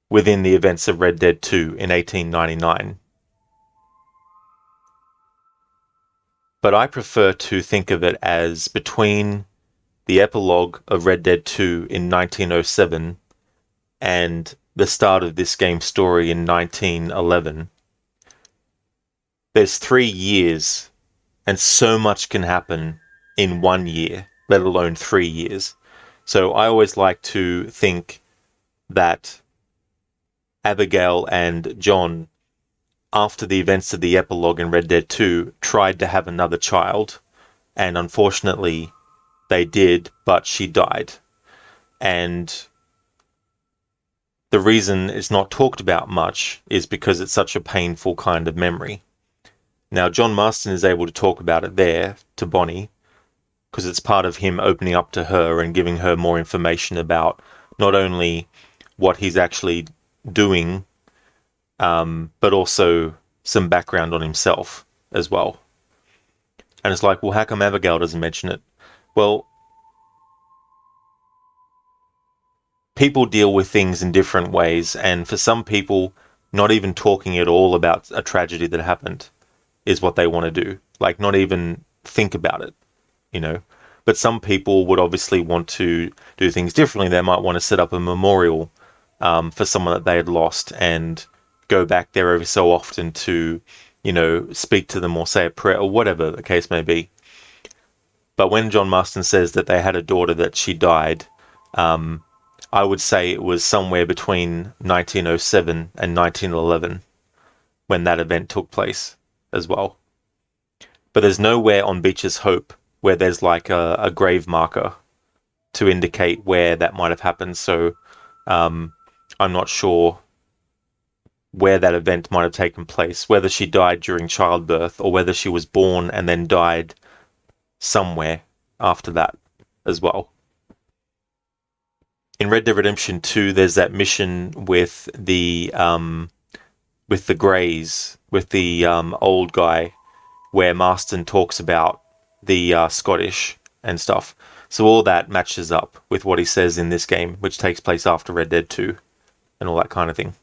within the events of Red Dead 2 in 1899. But I prefer to think of it as between the epilogue of Red Dead 2 in 1907 and the start of this game's story in 1911. There's 3 years, and so much can happen in 1 year, let alone 3 years. So I always like to think that Abigail and John, after the events of the epilogue in Red Dead 2, tried to have another child, and unfortunately they did, but she died. And the reason it's not talked about much is because it's such a painful kind of memory. Now, John Marston is able to talk about it there to Bonnie, because it's part of him opening up to her and giving her more information about not only what he's actually doing, but also some background on himself as well. And it's like, well, how come Abigail doesn't mention it? Well, people deal with things in different ways, and for some people, not even talking at all about a tragedy that happened is what they want to do. Like, not even think about it, you know. But some people would obviously want to do things differently. They might want to set up a memorial for someone that they had lost and go back there every so often to, you know, speak to them or say a prayer or whatever the case may be. But when John Marston says that they had a daughter that she died, I would say it was somewhere between 1907 and 1911 when that event took place as well. But there's nowhere on Beech's Hope where there's like a grave marker to indicate where that might have happened. So I'm not sure where that event might have taken place, whether she died during childbirth or whether she was born and then died somewhere after that as well. In Red Dead Redemption 2, there's that mission with the Greys, with the old guy, where Marston talks about the Scottish and stuff. So all that matches up with what he says in this game, which takes place after Red Dead 2 and all that kind of thing.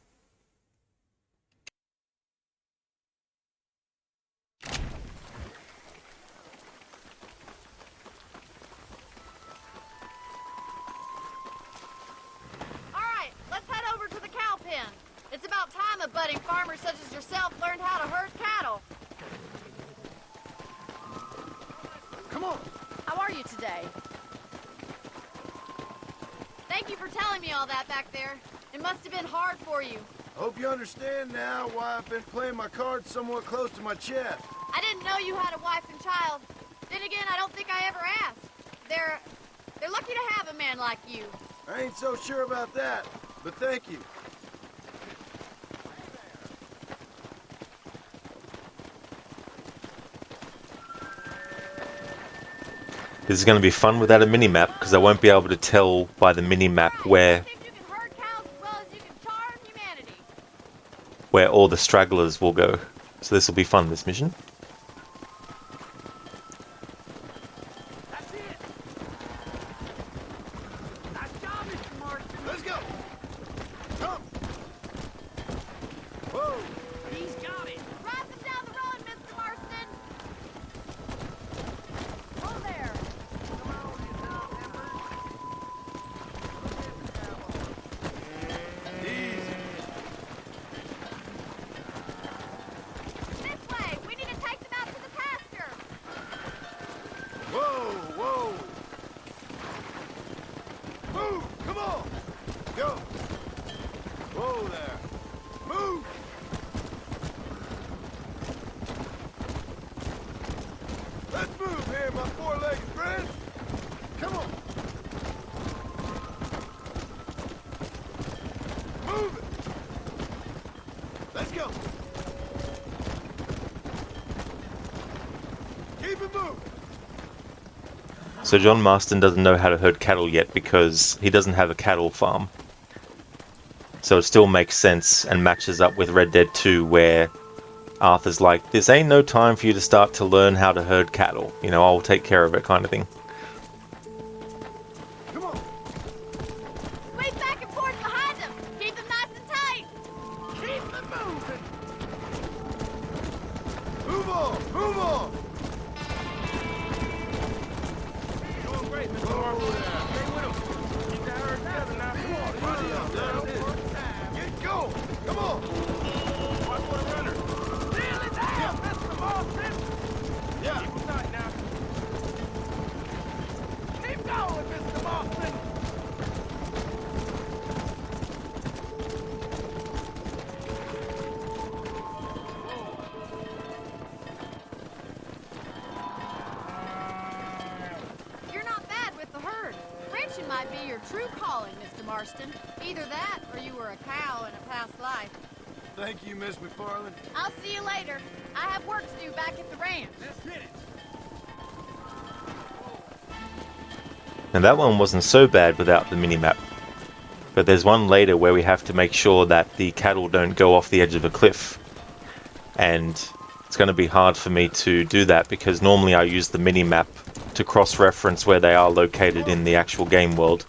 Alright, let's head over to the cow pen. It's about time a budding farmer such as yourself learned how to herd cattle. Come on. How are you today? Thank you for telling me all that back there. It must have been hard for you. Hope you understand now why I've been playing my cards somewhat close to my chest. I didn't know you had a wife and child. Then again, I don't think I ever asked. They're lucky to have a man like you. I ain't so sure about that, but thank you. This is going to be fun without a mini-map, because I won't be able to tell by the mini-map where all the stragglers will go. So this will be fun, this mission. Let's go. Come. Whoa. He's got it. Drive them down the road, Mr. Marston. four-legged friend. Come on. Move it. Let's go. Keep it moving. So John Marston doesn't know how to herd cattle yet because he doesn't have a cattle farm. So it still makes sense and matches up with Red Dead 2, where Arthur's like, this ain't no time for you to start to learn how to herd cattle. You know, I'll take care of it kind of thing. Squeeze back and forth behind them. Keep them nice and tight. Keep them moving. Move on. Move on. Doing great, Mr. Marshall. Stay with him. Keep that herd together now. Come on, buddy up down. Get going. Come on. Watch for the runner. Nearly there, Mr. Marshall. Yeah. Keep him tight now. Keep going, Mr. Marshall. You're not bad with the herd. Ranching might be your true calling, Mr. Marston. Either that, or you were a cow in a past life. Thank you, Miss McFarland. I'll see you later. I have work to do back at the ranch. Let's get it. And that one wasn't so bad without the minimap. But there's one later where we have to make sure that the cattle don't go off the edge of a cliff. And it's going to be hard for me to do that because normally I use the minimap to cross-reference where they are located in the actual game world.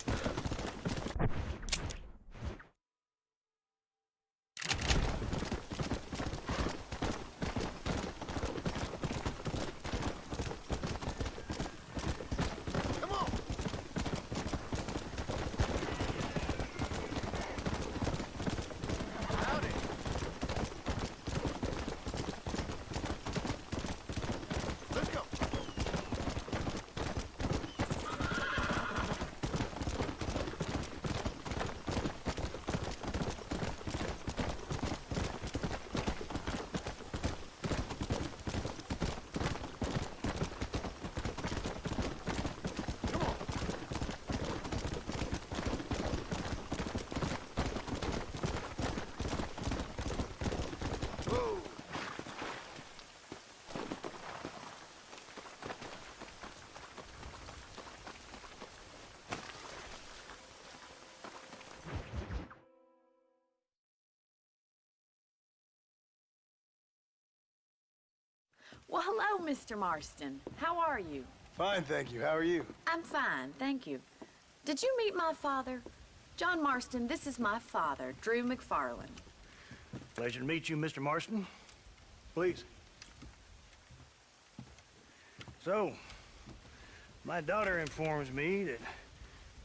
Well, hello, Mr. Marston. How are you? Fine, thank you. How are you? I'm fine, thank you. Did you meet my father? John Marston, this is my father, Drew McFarland. Pleasure to meet you, Mr. Marston. Please. So, my daughter informs me that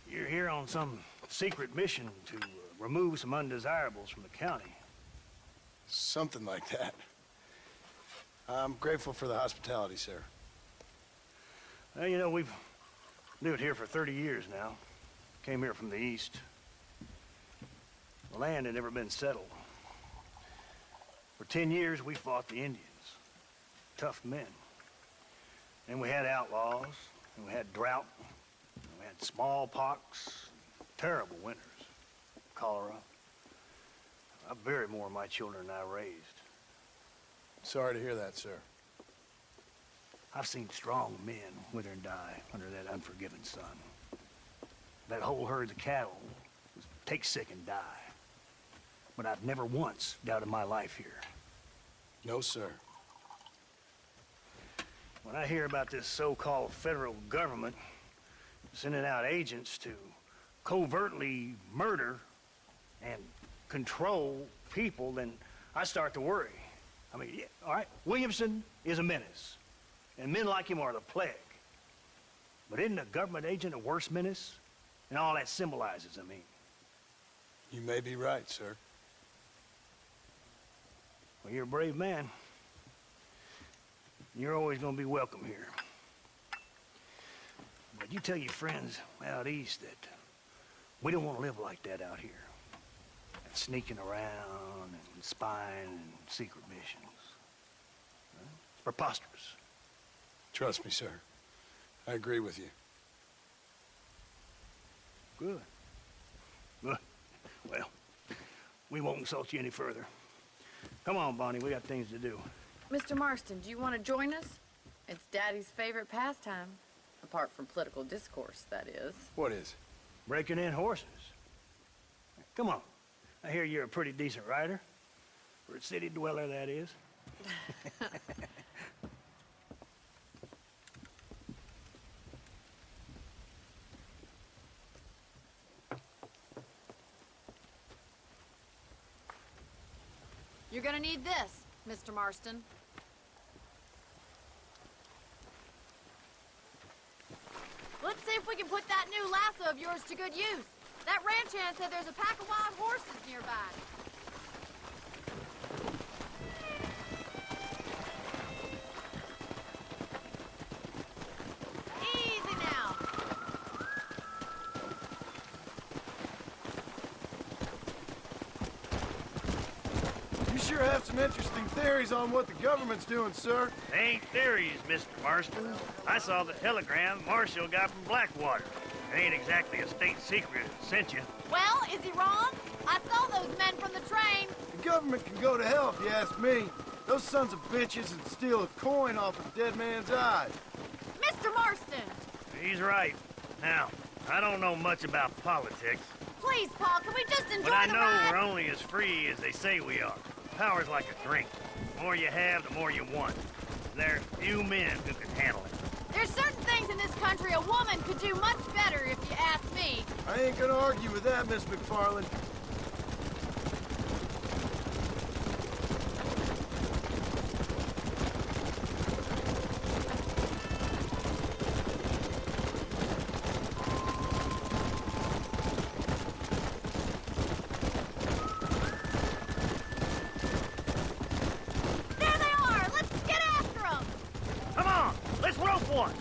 you're here on some secret mission to remove some undesirables from the county. Something like that. I'm grateful for the hospitality, sir. Well, you know, we've lived here for 30 years now. Came here from the east. The land had never been settled. For 10 years, we fought the Indians. Tough men. And we had outlaws, and we had drought, and we had smallpox, terrible winters, cholera. I buried more of my children than I raised. Sorry to hear that, sir. I've seen strong men wither and die under that unforgiving sun. That whole herd of cattle was take sick and die. But I've never once doubted my life here. No, sir. When I hear about this so-called federal government sending out agents to covertly murder and control people, then I start to worry. I mean, yeah, all right, Williamson is a menace, and men like him are the plague. But isn't a government agent a worse menace? And all that symbolizes, I mean. You may be right, sir. Well, you're a brave man. You're always going to be welcome here. But you tell your friends out east that we don't want to live like that out here. Sneaking around and spying and secret missions. It's preposterous. Trust me, sir. I agree with you. Good. Good. Well, we won't insult you any further. Come on, Bonnie, we got things to do. Mr. Marston, do you want to join us? It's Daddy's favorite pastime. Apart from political discourse, that is. What is? Breaking in horses. Come on. I hear you're a pretty decent rider. For a city dweller, that is. You're gonna need this, Mr. Marston. Let's see if we can put that new lasso of yours to good use. That ranch hand said there's a pack of wild horses nearby. Easy now. You sure have some interesting theories on what the government's doing, sir. Ain't theories, Mr. Marston. I saw the telegram Marshall got from Blackwater. It ain't exactly a state secret that sent you. Well, is he wrong? I saw those men from the train. The government can go to hell if you ask me. Those sons of bitches would steal a coin off a dead man's eye. Mr. Marston! He's right. Now, I don't know much about politics, Please, Paul, can we just enjoy but I the know ride? we're only as free as they say we are. Power's like a drink. The more you have, the more you want. There are few men who can handle it. There's certain things in this country a woman could do much better if you ask me. I ain't gonna argue with that, Miss McFarland. There they are! Let's get after them! Come on, let's rope one.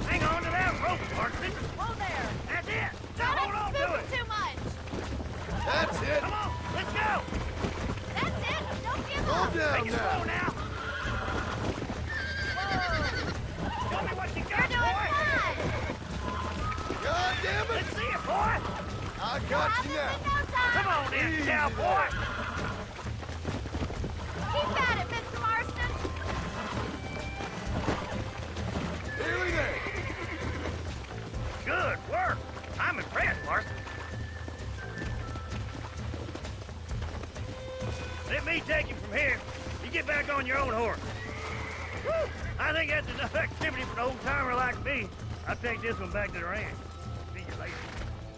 Hang on to that rope, Marston. Whoa there! That's it. Try Hold not on to to spook it. them too much! That's it. Come on, let's go. That's it! Don't give Calm up! down Take it slow now. now. Whoa! Show me what you You're got, doing boy. fine! God damn it! Let's see it, boy. I We'll got have you this now. in no time! Come on in, Easy cowboy. Keep at it, Mr. Marston! Nearly there. Good work. I'm impressed, Marston. Let me take you from here. You get back on your own horse. Woo! I think that's enough activity for an old-timer like me. I'll take this one back to the ranch. See you later.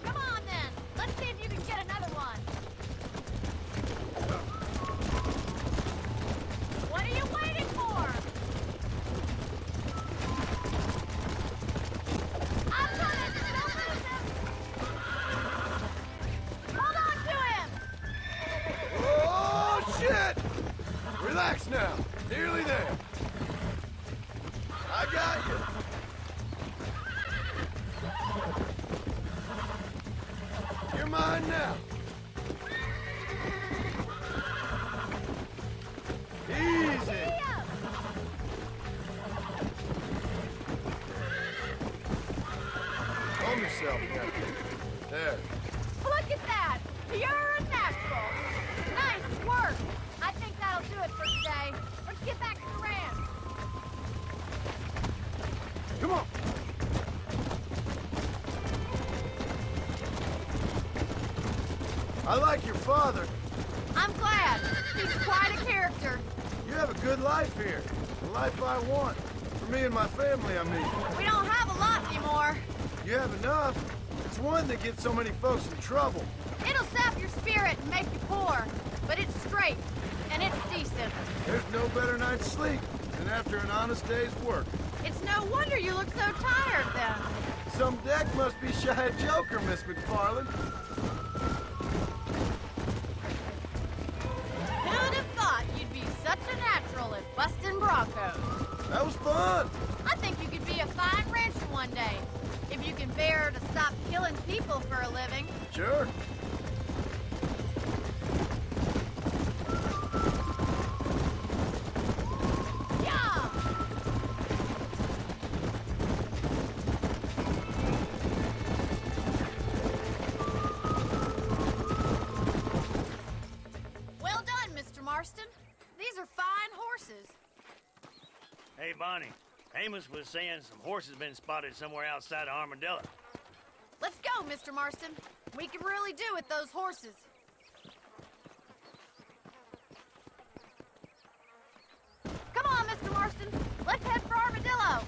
Come on, then! Let's see if you can get another one! What are you waiting for? I'm coming! Don't lose him! Hold on to him! Oh, shit! Relax now. Nearly there. I got you. You're mine now. Easy. Calm yourself, Captain. There. Look at that! Pure and natural! Nice work! I think that'll do it for today. Let's get back to the ranch. Come on. I like your father. I'm glad. He's quite a character. You have a good life here. The life I want. For me and my family, I mean. We don't have a lot anymore. You have enough. It's one that gets so many folks in trouble. It'll sap your spirit and make you poor. But it's straight, and it's decent. There's no better night's sleep than after an honest day's work. It's no wonder you look so tired, then. Some deck must be shy of Joker, Miss McFarland. Who'd have thought you'd be such a natural at busting broncos? That was fun. I think you could be a fine rancher one day. If you can bear to stop killing people for a living. Sure. Yeah! Mr. Marston. These are fine horses. Hey, Bonnie. Amos was saying some horses been spotted somewhere outside of Armadillo. Let's go, Mr. Marston. We can really do with those horses. Come on, Mr. Marston. Let's head for Armadillo.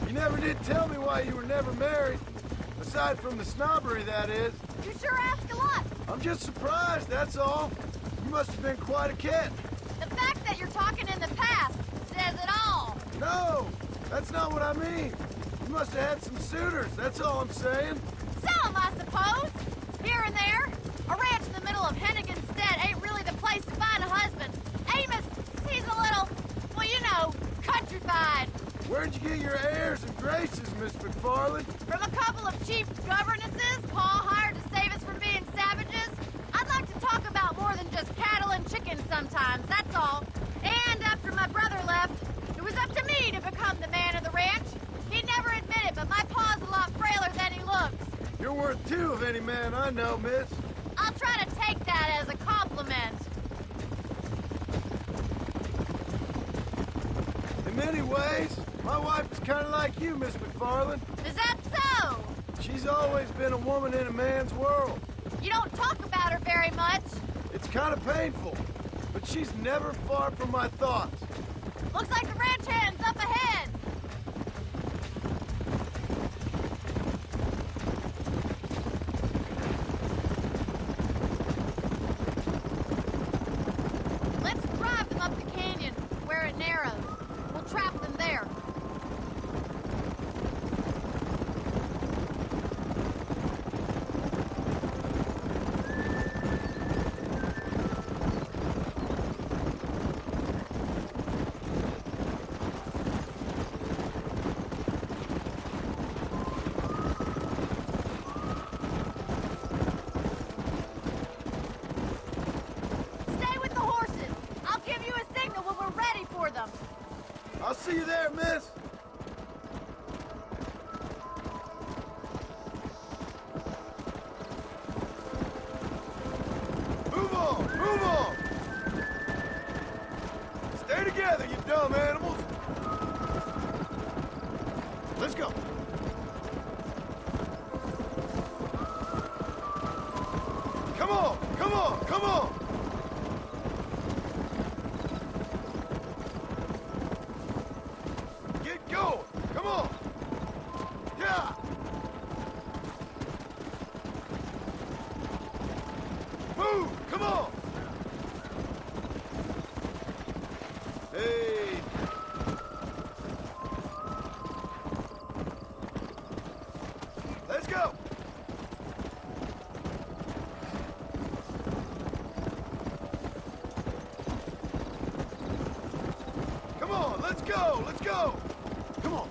You never did tell me why you were never married. Aside from the snobbery, that is. You sure ask a lot. I'm just surprised, that's all. You must have been quite a kid. The fact that you're talking in the past says it all. No, that's not what I mean. You must have had some suitors, that's all I'm saying. Some, I suppose. Here and there. A ranch in the middle of Hennigan's Stead ain't really the place to find a husband. Amos, he's a little, well, you know, countrified. Where'd you get your airs and graces, Miss McFarland? From a couple of cheap governesses Paul hired to save us from being savages. I'd like to talk about more than just cattle and chickens sometimes, that's all. And after my brother left, it was up to me to become the man of the ranch. He'd never admit it, but my pa's a lot frailer than he looks. You're worth two of any man I know, miss. I'll try to take that as a compliment. In many ways, my wife is kind of like you, Miss McFarland. Is that so? She's always been a woman in a man's world. You don't talk about her very much. It's kind of painful, but she's never far from my thoughts. Looks like the ranch hand's up ahead. Let's drive them up the canyon, where it narrows. We'll trap them there. Stay with the horses. I'll give you a signal when we're ready for them. I'll see you there, miss. Move on! Move on! Stay together, you dumb animals! Let's go! Come on! Come on! Come on! Get going! Come on! Yeah! Move! Come on! Hey! Let's go! Come on, let's go! Let's go! Come on!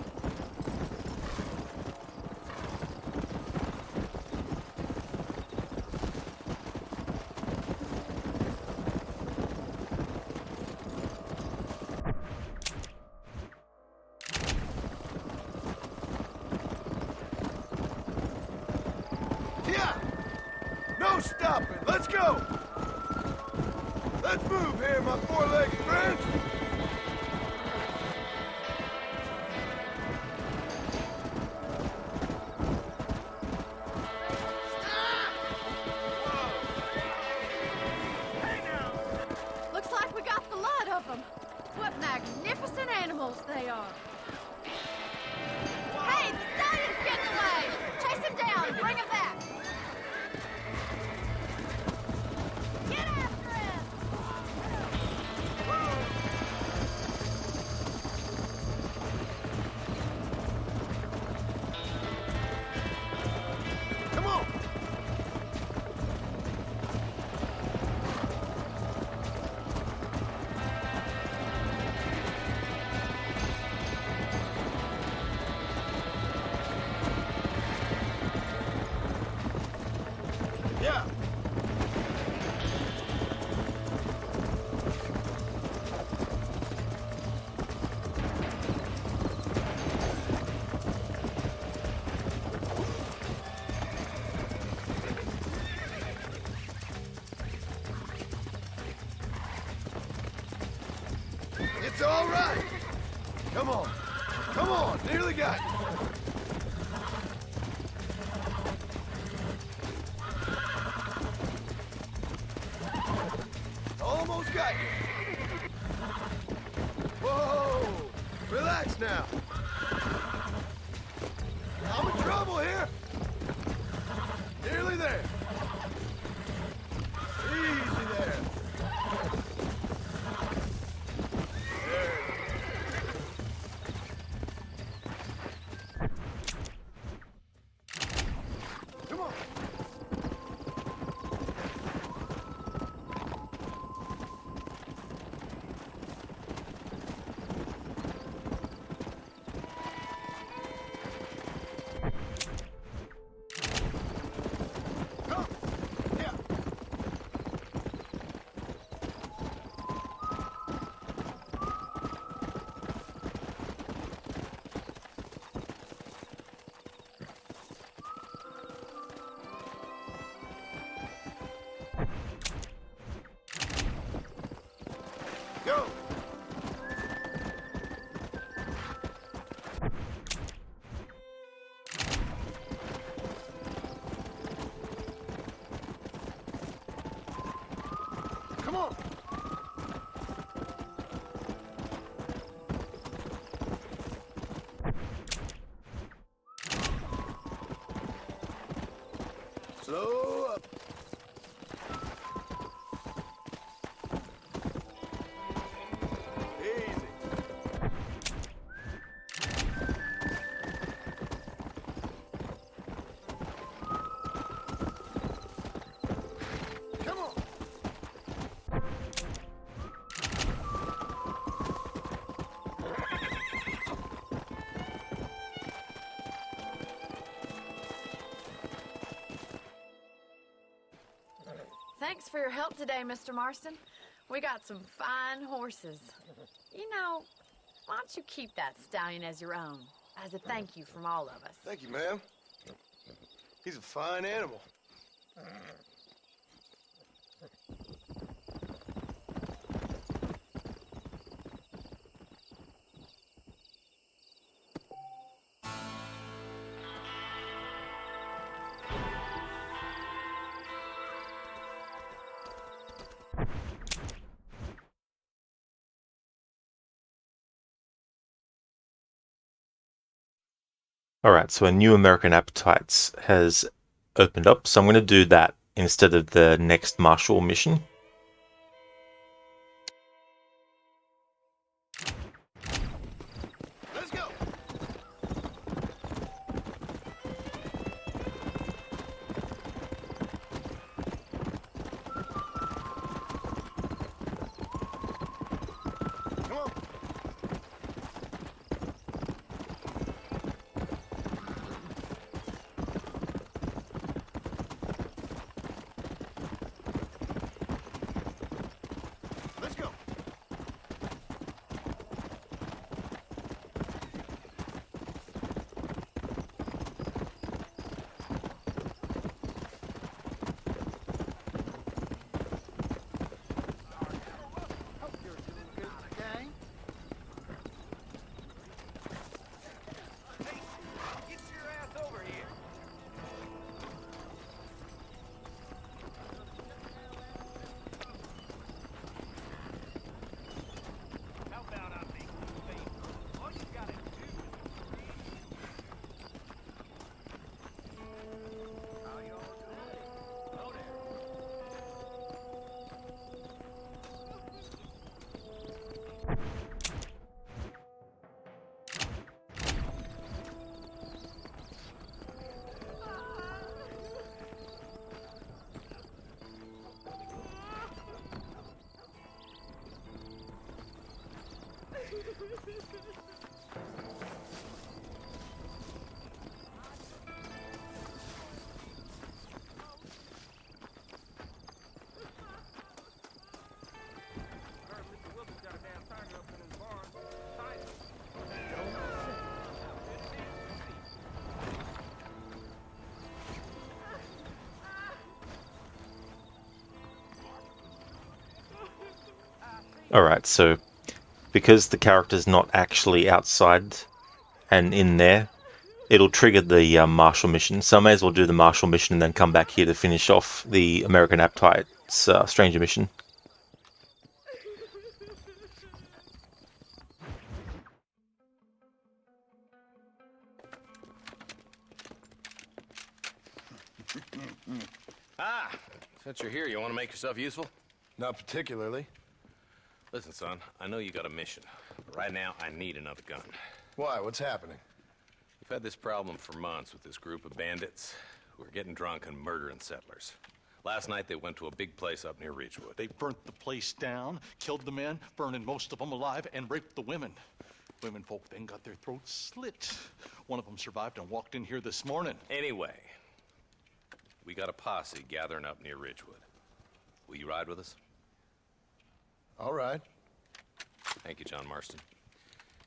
Yeah! No stopping! Let's go! Let's move here, my four-legged friends! Looks like we got the lot of them. What magnificent animals they are. Hey, the stallion's getting away! Chase him down and bring him back! Get after him! Come on! Yeah! It's all right. Come on. Come on. Nearly got you. Almost got you. Whoa. Relax now. I'm in trouble here. Nearly there. Easy there. Come on. Come. Yeah. Go. Come on. Slow up. Easy. Come on. Thanks for your help today, Mr. Marston. We got some fine horses. You know, why don't you keep that stallion as your own, as a thank you from all of us? Thank you, ma'am. He's a fine animal. Alright, so a new American Appetites has opened up, so I'm going to do that instead of the next Marshall mission. Let's go. Come on. Let's go. Get your ass over here. How about I make you a favor? All you gotta do is how y'all doing? Oh, there. Alright, so because the character's not actually outside and in there, it'll trigger the Marshall mission. So I may as well do the Marshall mission and then come back here to finish off the American Appetite's Stranger mission. Ah, since you're here, you want to make yourself useful? Not particularly. Listen, son, I know you got a mission, but right now I need another gun. Why? What's happening? We've had this problem for months with this group of bandits who are getting drunk and murdering settlers. Last night they went to a big place up near Ridgewood. They burnt the place down, killed the men, burning most of them alive, and raped the women. Women folk then got their throats slit. One of them survived and walked in here this morning. Anyway, we got a posse gathering up near Ridgewood. Will you ride with us? All right. Thank you, John Marston.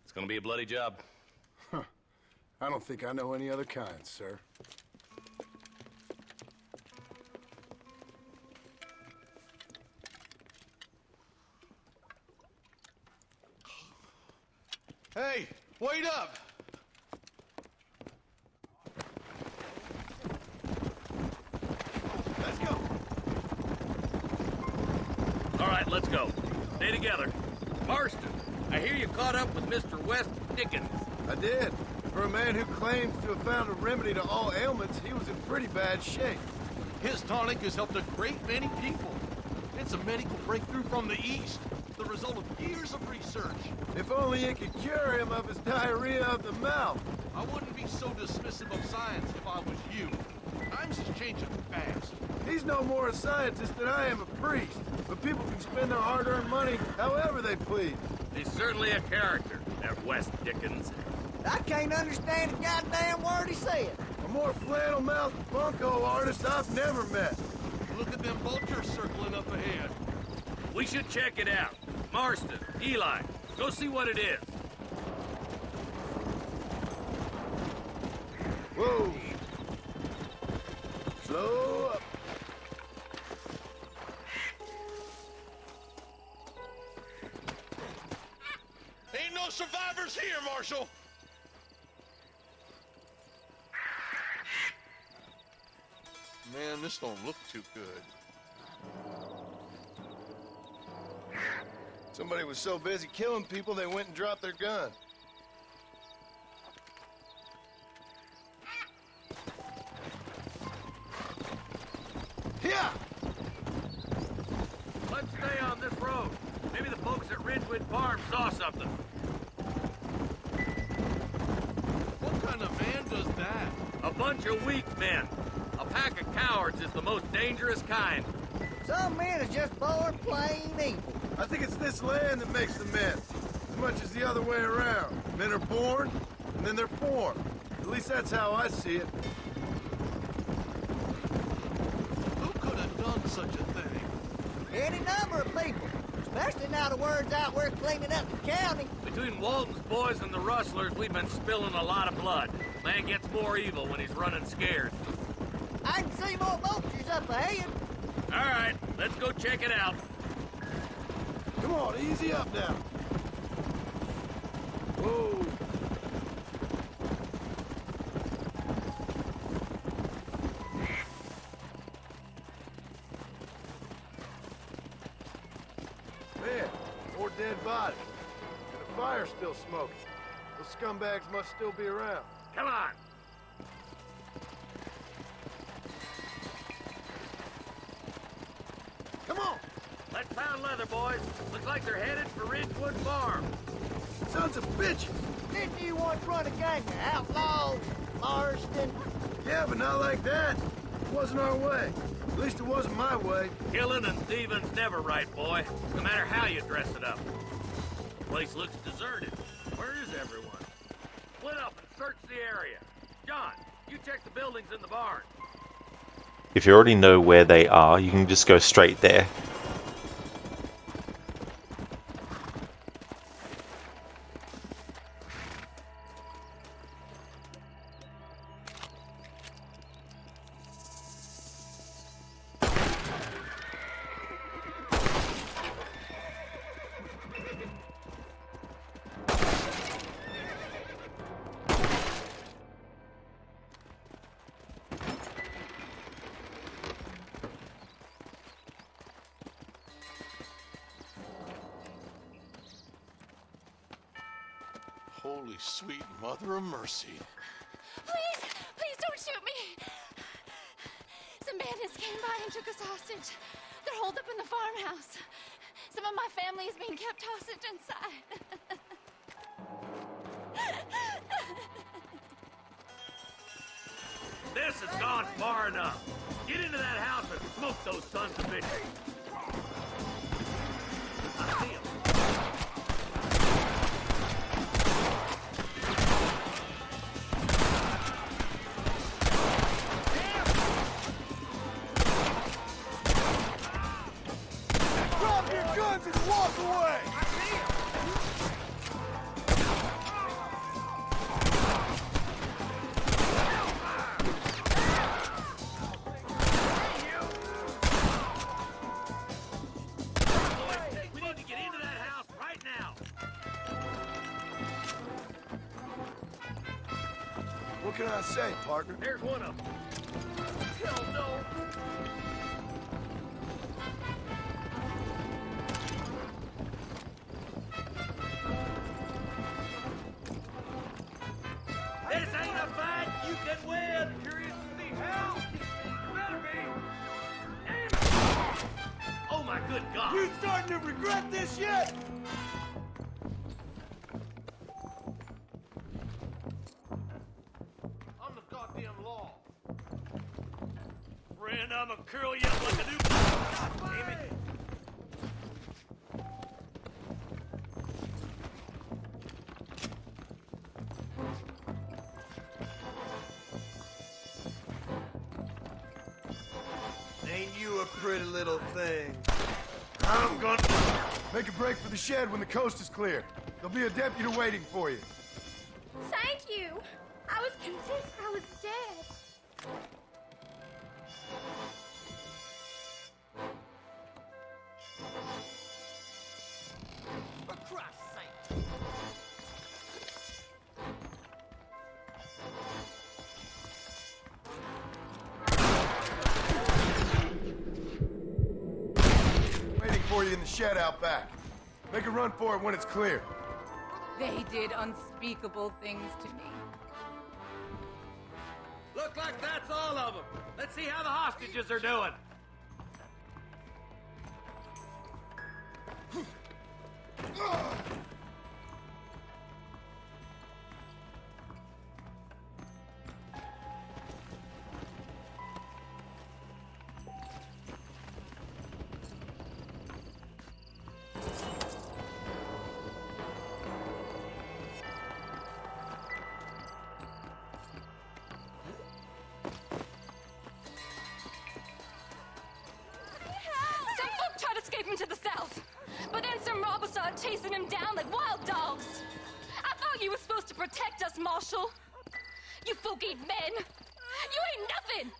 It's gonna be a bloody job. Huh. I don't think I know any other kind, sir. Hey, wait up! Let's go. All right, let's go. Stay together. Marston, I hear you caught up with Mr. West Dickens. I did. For a man who claims to have found a remedy to all ailments, he was in pretty bad shape. His tonic has helped a great many people. It's a medical breakthrough from the East, the result of years of research. If only it could cure him of his diarrhea of the mouth. I wouldn't be so dismissive of science if I was you. Times is changing fast. He's no more a scientist than I am a priest. But people can spend their hard-earned money however they please. He's certainly a character, that West Dickens. I can't understand a goddamn word he said. A more flannel-mouthed bunco artist I've never met. Look at them vultures circling up ahead. We should check it out. Marston, Eli, go see what it is. Whoa. Slow up. Ain't no survivors here, Marshal! Man, this don't look too good. Somebody was so busy killing people, they went and dropped their gun. Yeah! Let's stay on this road. Maybe the folks at Ridgewood Farm saw something. What kind of man does that? A bunch of weak men. A pack of cowards is the most dangerous kind. Some men are just born plain evil. I think it's this land that makes the men, as much as the other way around. Men are born, and then they're formed. At least that's how I see it. Who could have done such a thing? Any number of people, especially now the word's out we're cleaning up the county. Between Walton's boys and the rustlers, we've been spilling a lot of blood. Man gets more evil when he's running scared. I can see more vultures up ahead. All right, let's go check it out. Come on, easy up now. Whoa. Man, more dead bodies. And the fire's still smoking. Those scumbags must still be around. Come on. Come on! Let's pound leather, boys. Looks like they're headed for Ridgewood Farm. Sons of bitches! Didn't you once run a gang of outlaws, Marston? Yeah, but not like that. It wasn't our way. At least it wasn't my way. Killing and thieving's never right, boy. No matter how you dress it up. The place looks deserted. Where is everyone? Split up and search the area. John, you check the buildings in the barn. If you already know where they are, you can just go straight there. Holy sweet mother of mercy. Please, please don't shoot me. Some bandits came by and took us hostage. They're holed up in the farmhouse. Some of my family is being kept hostage inside. This has gone far enough. Get into that house and smoke those sons of bitches. I see 'em. Drop your guns and walk away! We need to get into that house right now. What can I say, partner? There's one of them. Hell no. This ain't a fight you can win. Curious to see how? You better be. Damn it. Oh my good God. You starting to regret this yet? I'm the goddamn law. Friend, I'm gonna curl you up like a new... Damn it. Ain't you a pretty little thing? I'm gonna... Make a break for the shed when the coast is clear. There'll be a deputy waiting for you. Thank you. I was convinced I was dead. For Christ's sake. Waiting for you in the shed out back. Make a run for it when it's clear. They did unspeakable things to me. Look like that's all of them. Let's see how the hostages are doing. Some folk tried escaping to the south, but then some robbers started chasing him down like wild dogs. I thought you were supposed to protect us, Marshal. You folk ain't men. You ain't nothing.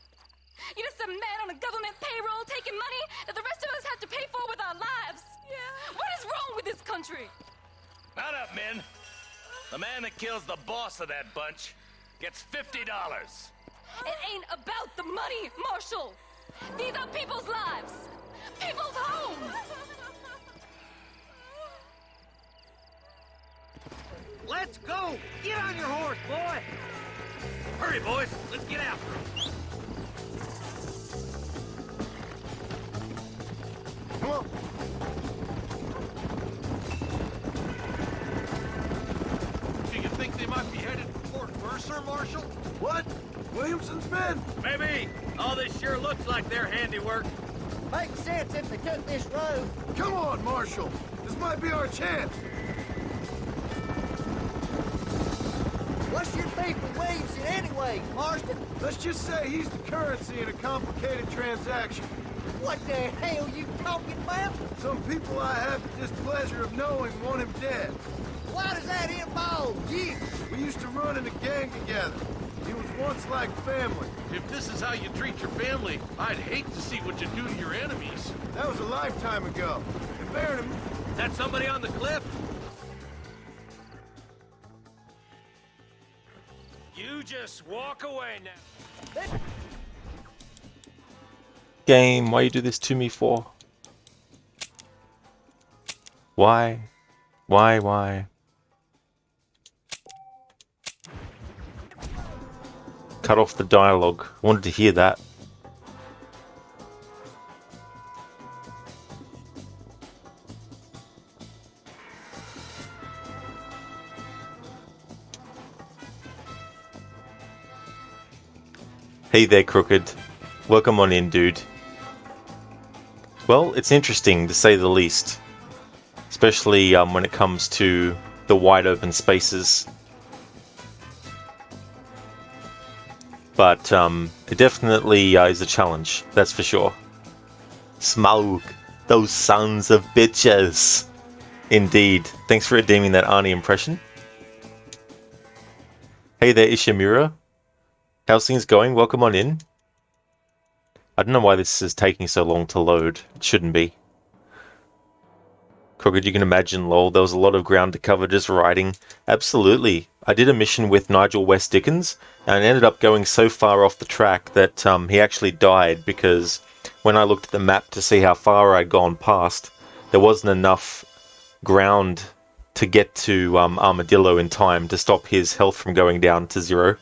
You're just a man on a government payroll taking money that the rest of us have to pay for with our lives. Yeah. What is wrong with this country? Mount up, men. The man that kills the boss of that bunch gets $50. It ain't about the money, Marshal. These are people's lives. People's homes. Let's go! Get on your horse, boy! Hurry, boys. Let's get after him. Come on. Do you think they might be headed for Fort Mercer, Marshal? What? Williamson's men? Maybe. All this sure looks like their handiwork. Makes sense if they took this road. Come on, Marshal. This might be our chance. What's your beef with Williamson anyway, Marston? Let's just say he's the currency in a complicated transaction. What the hell you talking about? Some people I have the displeasure of knowing want him dead. Why does that involve you? We used to run in a gang together. He was once like family. If this is how you treat your family, I'd hate to see what you do to your enemies. That was a lifetime ago. And bearing him... Is that somebody on the cliff? You just walk away now. Game, why you do this to me for? Why? Why? cut off the dialogue. I wanted to hear that. Hey there, Crooked. Welcome on in, dude. Well, it's interesting to say the least. Especially when it comes to the wide open spaces. But it definitely is a challenge, that's for sure. Smoke, those sons of bitches. Indeed. Thanks for redeeming that Arnie impression. Hey there, Ishimura. How's things going? Welcome on in. I don't know why this is taking so long to load. It shouldn't be. Crooked, you can imagine, lol, there was a lot of ground to cover just riding. Absolutely. I did a mission with Nigel West Dickens, and I ended up going so far off the track that he actually died because when I looked at the map to see how far I'd gone past, there wasn't enough ground to get to Armadillo in time to stop his health from going down to 0.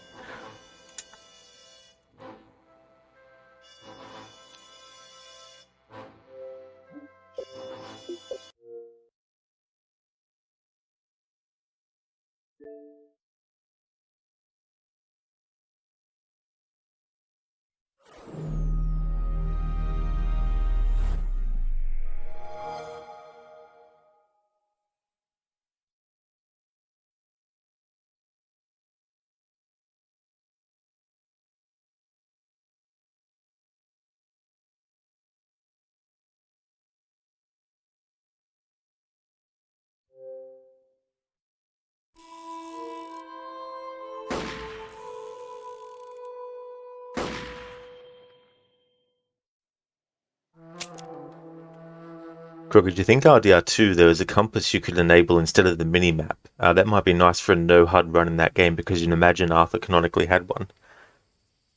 Crooked, do you think RDR2 there was a compass you could enable instead of the minimap? That might be nice for a no HUD run in that game because you can imagine Arthur canonically had one.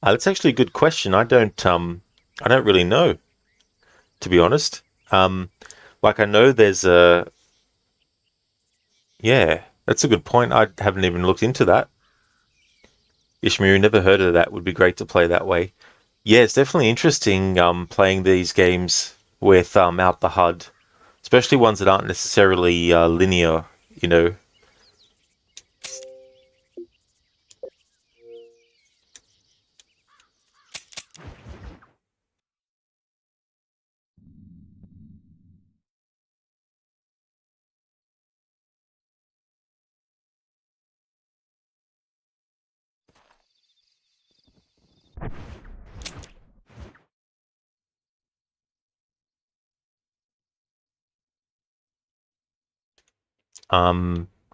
That's actually a good question. I don't really know, to be honest. Like I know there's a... Yeah, that's a good point. I haven't even looked into that. Ishmael, never heard of that. Would be great to play that way. Yeah, it's definitely interesting playing these games without the HUD. Especially ones that aren't necessarily linear, you know.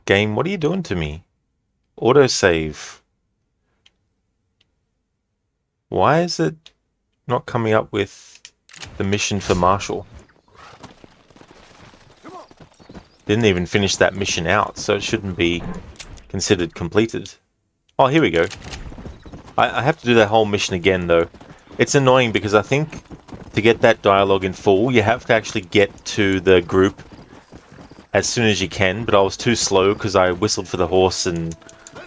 Game, what are you doing to me? Autosave. Why is it not coming up with the mission for Marshall? Didn't even finish that mission out, so it shouldn't be considered completed. Oh, here we go. I have to do that whole mission again, though. It's annoying because I think to get that dialogue in full, you have to actually get to the group as soon as you can, but I was too slow because I whistled for the horse and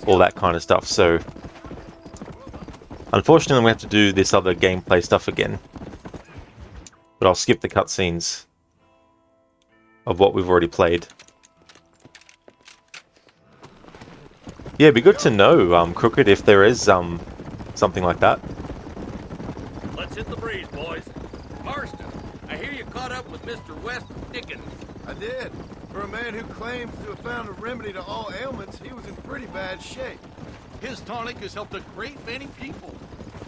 all that kind of stuff, so... Unfortunately, I'm going to have to do this other gameplay stuff again. But I'll skip the cutscenes of what we've already played. Yeah, it'd be good to know, Crooked, if there is, something like that. Let's hit the breeze, boys. Marston, I hear you caught up with Mr. West Dickens. I did. For a man who claims to have found a remedy to all ailments, he was in pretty bad shape. His tonic has helped a great many people.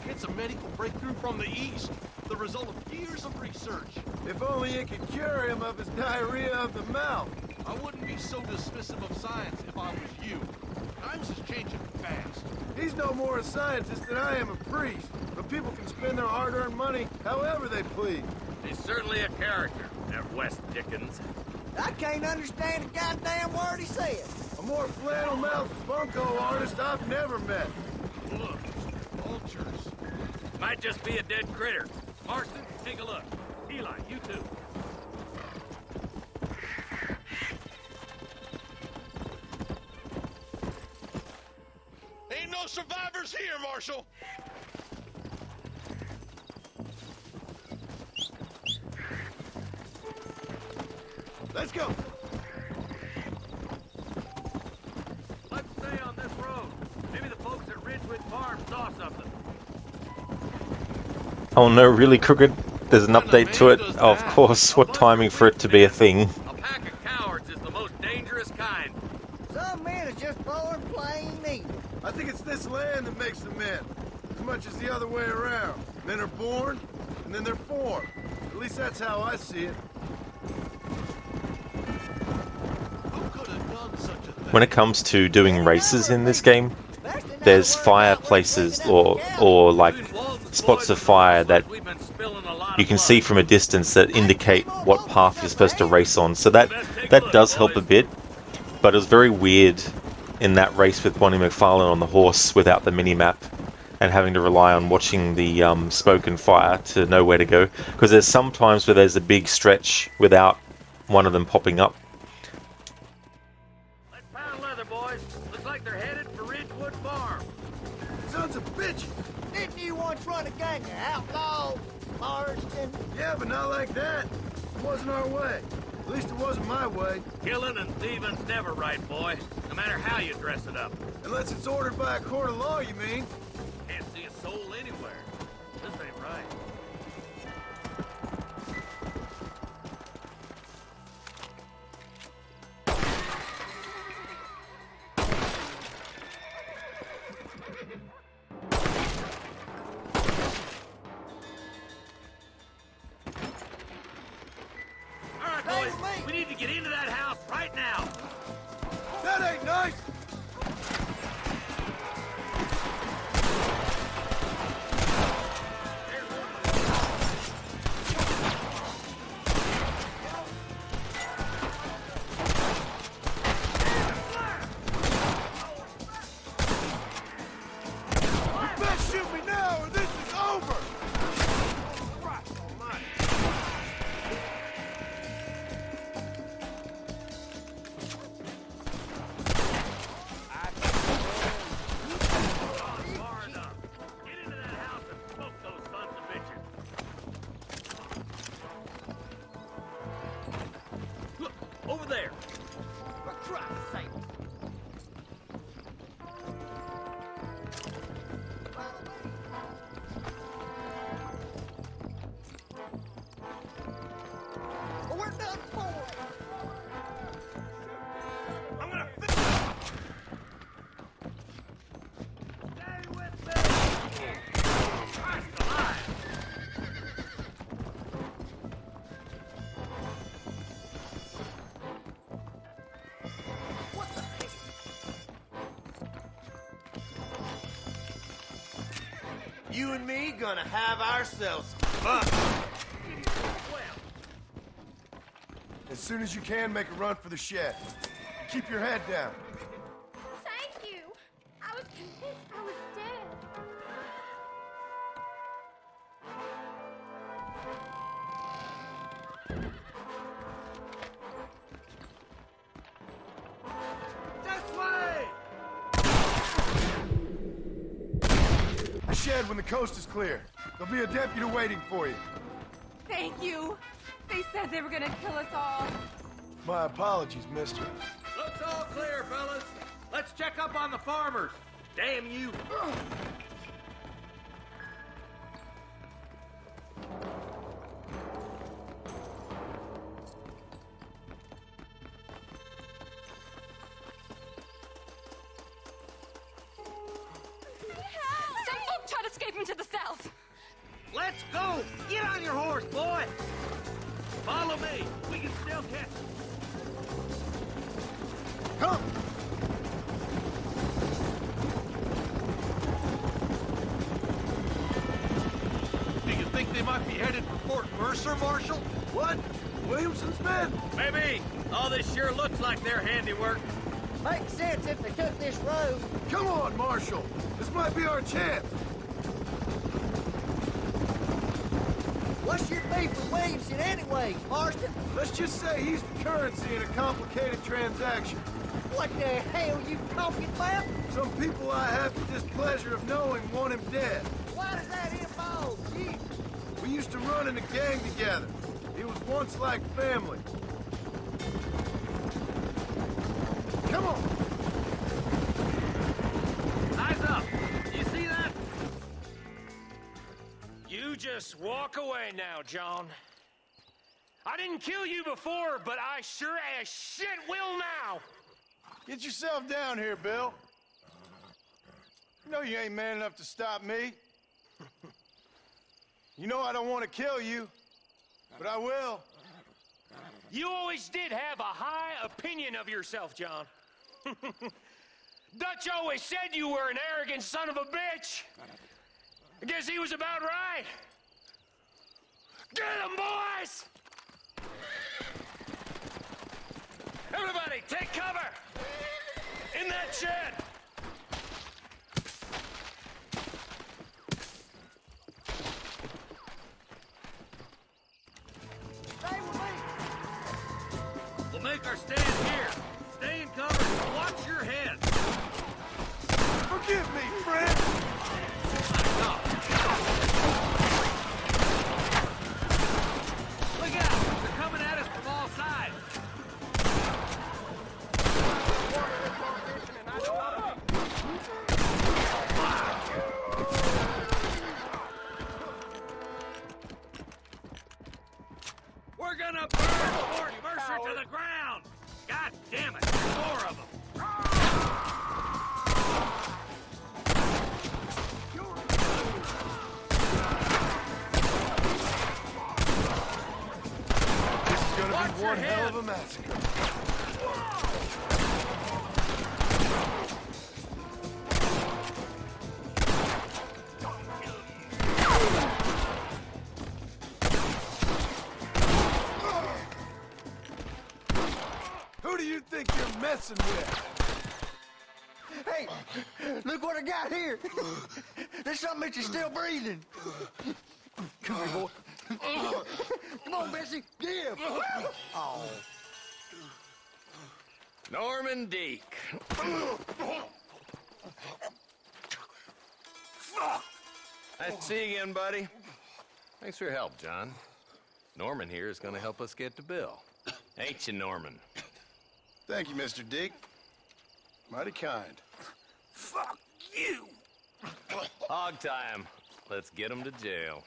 It's a medical breakthrough from the East, the result of years of research. If only it could cure him of his diarrhea of the mouth. I wouldn't be so dismissive of science if I was you. Times is changing fast. He's no more a scientist than I am a priest, but people can spend their hard-earned money however they please. He's certainly a character, that West Dickens. I can't understand a goddamn word he said. A more flannel-mouthed bunco artist I've never met. Look, vultures. Might just be a dead critter. Marston, take a look. Eli, you too. Ain't no survivors here, Marshal. Let's go. Let's stay on this road. Maybe the folks at Ridgewood Farm saw something. Oh no, really, Crooked? There's an update to it? Oh, of course, what timing for it to be a thing. A pack of cowards is the most dangerous kind. Some men are just born plain evil. I think it's this land that makes them men, as much as the other way around. Men are born, and then they're formed. At least that's how I see it. When it comes to doing races in this game, there's fireplaces or like spots of fire that you can see from a distance that indicate what path you're supposed to race on. So that does help a bit, but it was very weird in that race with Bonnie McFarlane on the horse without the mini-map and having to rely on watching the smoke and fire to know where to go, because there's some times where there's a big stretch without one of them popping up. Let's pound leather, boys. Looks like they're headed for Ridgewood Farm. Sons of bitches! Didn't you once run a gang of outlaws, Marston? Yeah, but not like that. It wasn't our way. At least it wasn't my way. Killing and thieving's never right, boy. No matter how you dress it up. Unless it's ordered by a court of law, you mean? Can't see a soul anywhere. This ain't right. All right, boys. We need to get into that house right now. That ain't nice! You best shoot me now or this is over! Christ almighty. Far enough. Get into that house and smoke those sons of bitches. Look, over there. For Christ's sake. We're done for. I'm gonna Stay with me. Christ alive. What the heck? You and me gonna have ourselves fun. As soon as you can, make a run for the shed. Keep your head down. Thank you. I was convinced I was dead. This way! The shed when the coast is clear. There'll be a deputy waiting for you. Thank you. They said they were gonna kill us all. My apologies, mister. Looks all clear, fellas. Let's check up on the farmers. Damn you. Some folk tried escaping to the south. Let's go. Get on your horse, boy. Follow me. We can still catch them. Come! Do you think they might be headed for Fort Mercer, Marshal? What? Williamson's men? Maybe. All this sure looks like their handiwork. Makes sense if they took this road. Come on, Marshal. This might be our chance. What's your beef with Williamson anyway, Marston? Let's just say he's the currency in a complicated transaction. What the hell you talking about? Some people I have the displeasure of knowing want him dead. Why does that involve you? We used to run in a gang together. He was once like family. Come on. Eyes up. You see that? You just walk away now, John. I didn't kill you before, but I sure as shit will now. Get yourself down here, Bill. You know you ain't man enough to stop me. You know I don't want to kill you, but I will. You always did have a high opinion of yourself, John. Dutch always said you were an arrogant son of a bitch. I guess he was about right. Get him, boys! Everybody, take cover! In that shed! We'll make our stand here. Stay in cover and watch your head. Forgive me, friend. Look out! They're coming at us from all sides. We're gonna burn Fort Mercer to the ground! God damn it, there's more of them! This is gonna be one hell of a massacre. Who do you think you're messing with? Hey, look what I got here. There's something that you're still breathing. Come here, boy. Come on, Bessie, give. Oh. Norman Deek. Nice to see you again, buddy. Thanks for your help, John. Norman here is going to help us get to Bill. Ain't you, Norman? Thank you, Mr. Deke. Mighty kind. Fuck you! Hog time. Let's get him to jail.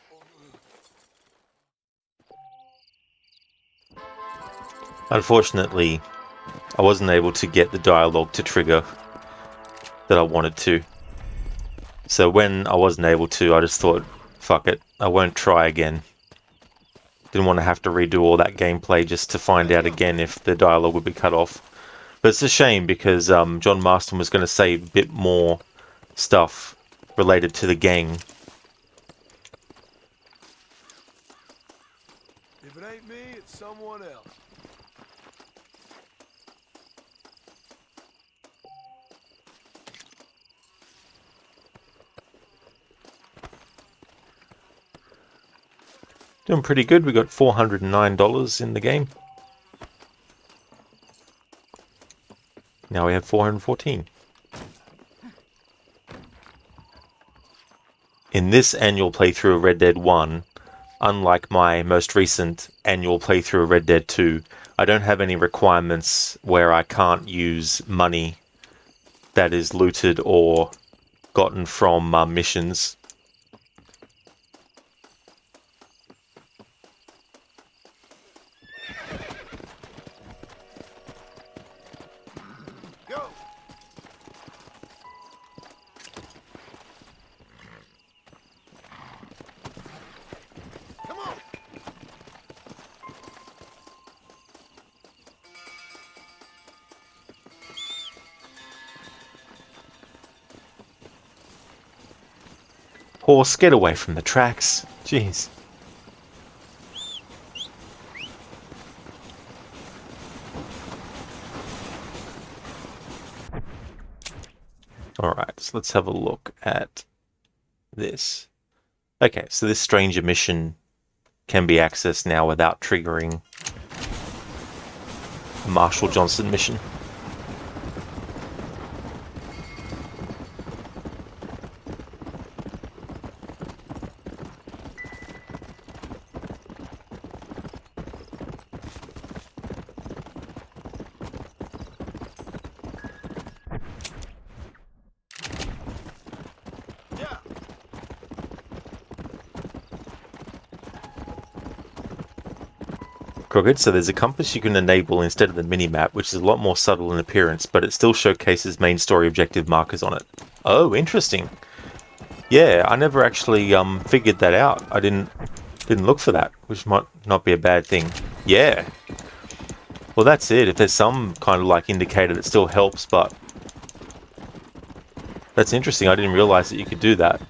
Unfortunately, I wasn't able to get the dialogue to trigger that I wanted to. So when I wasn't able to, I just thought, fuck it, I won't try again. Didn't want to have to redo all that gameplay just to find out again if the dialogue would be cut off. But it's a shame because John Marston was going to say a bit more stuff related to the gang. If it ain't me, it's someone else. Doing pretty good. We got $409 in the game. Now we have 414. In this annual playthrough of Red Dead 1, unlike my most recent annual playthrough of Red Dead 2, I don't have any requirements where I can't use money that is looted or gotten from missions. Go! Come on! Horse, get away from the tracks. Jeez. Alright, so let's have a look at this. Okay, so this stranger mission can be accessed now without triggering a Marshall Johnson mission. Crockett, so there's a compass you can enable instead of the minimap, which is a lot more subtle in appearance, but it still showcases main story objective markers on it. Oh, interesting. Yeah, I never actually figured that out. I didn't look for that, which might not be a bad thing. Yeah. Well, that's it. If there's some kind of like indicator that still helps, but that's interesting. I didn't realize that you could do that.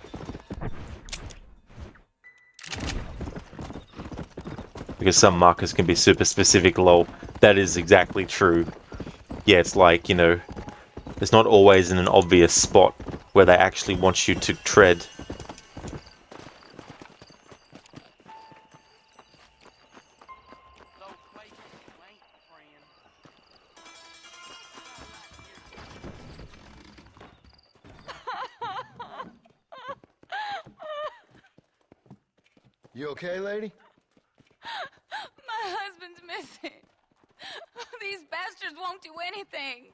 Because some markers can be super specific. Lol. That is exactly true. Yeah, it's like, you know, it's not always in an obvious spot where they actually want you to tread. You okay, lady? My husband's missing. These bastards won't do anything.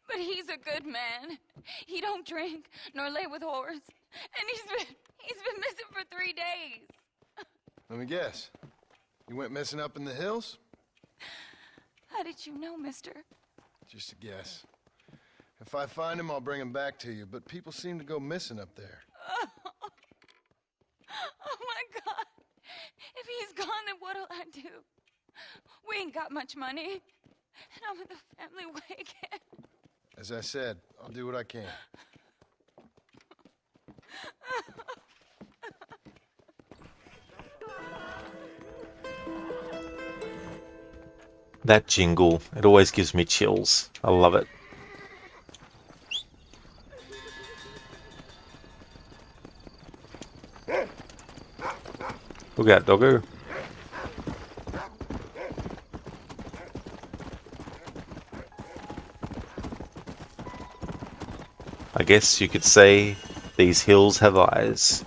But he's a good man. He don't drink nor lay with whores. And he's been missing for 3 days. Let me guess. You went missing up in the hills? How did you know, mister? Just a guess. If I find him, I'll bring him back to you, but people seem to go missing up there. Oh my God. If he's gone, then what'll I do? We ain't got much money. And I'm in the family way again. As I said, I'll do what I can. That jingle, it always gives me chills. I love it. Look out, doggo. I guess you could say these hills have eyes,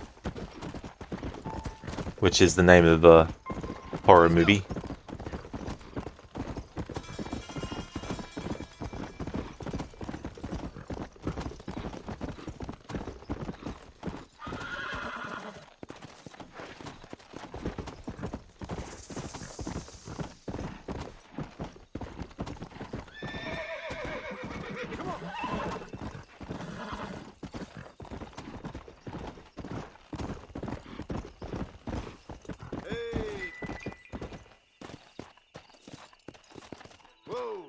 which is the name of a horror movie. Whoa!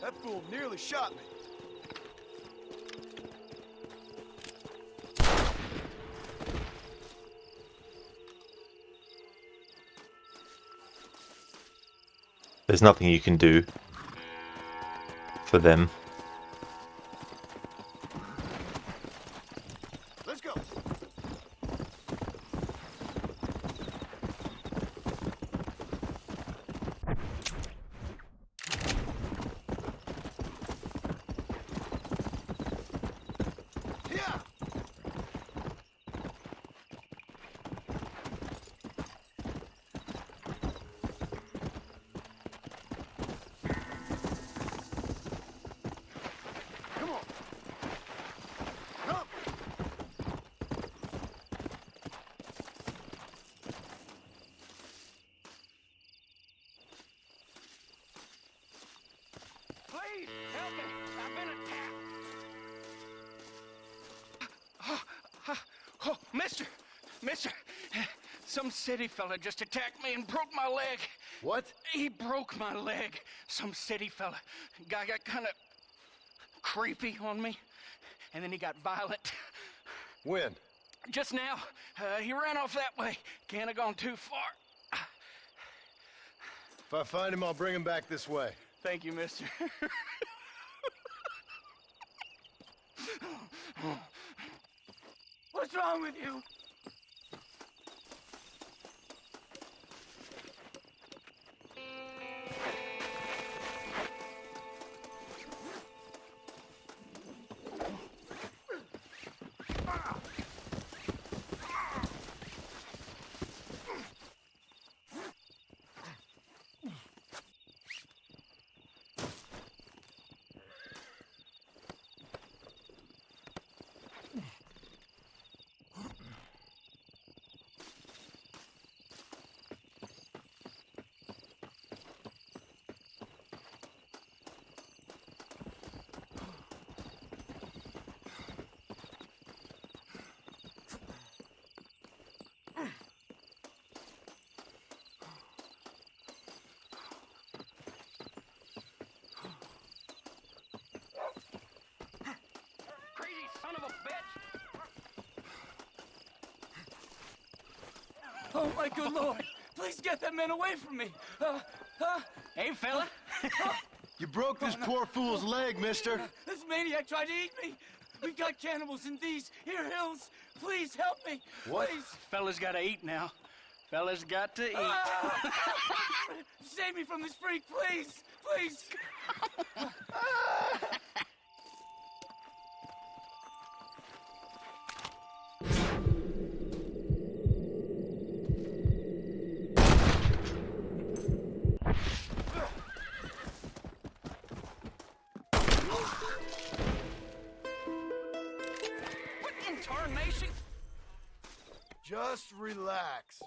That fool nearly shot me. There's nothing you can do for them. Let's go. Yeah. Come on. Come. Please, help me. I've been attacked. Oh, mister, some city fella just attacked me and broke my leg. What? He broke my leg. Some city fella. Guy got kind of creepy on me, and then he got violent. When? Just now, he ran off that way. Can't have gone too far. If I find him, I'll bring him back this way. Thank you, mister. What's wrong with you? Oh, my good lord. Please get that man away from me. Hey, fella. You broke this poor fool's leg, mister. This maniac tried to eat me. We've got cannibals in these here hills. Please help me. What? Please. Fella's gotta eat now. Fella's got to eat. Save me from this freak, please. Please. What in tarnation? Just relax.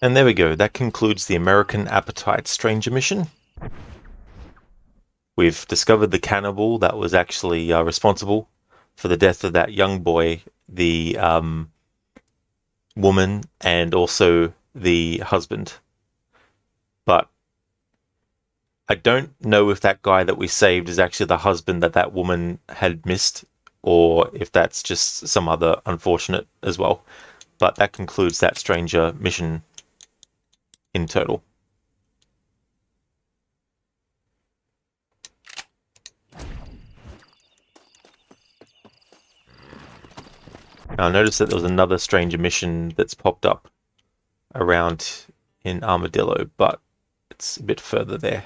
And there we go. That concludes the American Appetite Stranger mission. We've discovered the cannibal that was actually responsible for the death of that young boy, the woman, and also the husband. But I don't know if that guy that we saved is actually the husband that that woman had missed, or if that's just some other unfortunate as well. But that concludes that stranger mission in total. Now, I noticed that there was another stranger mission that's popped up around in Armadillo, but it's a bit further there.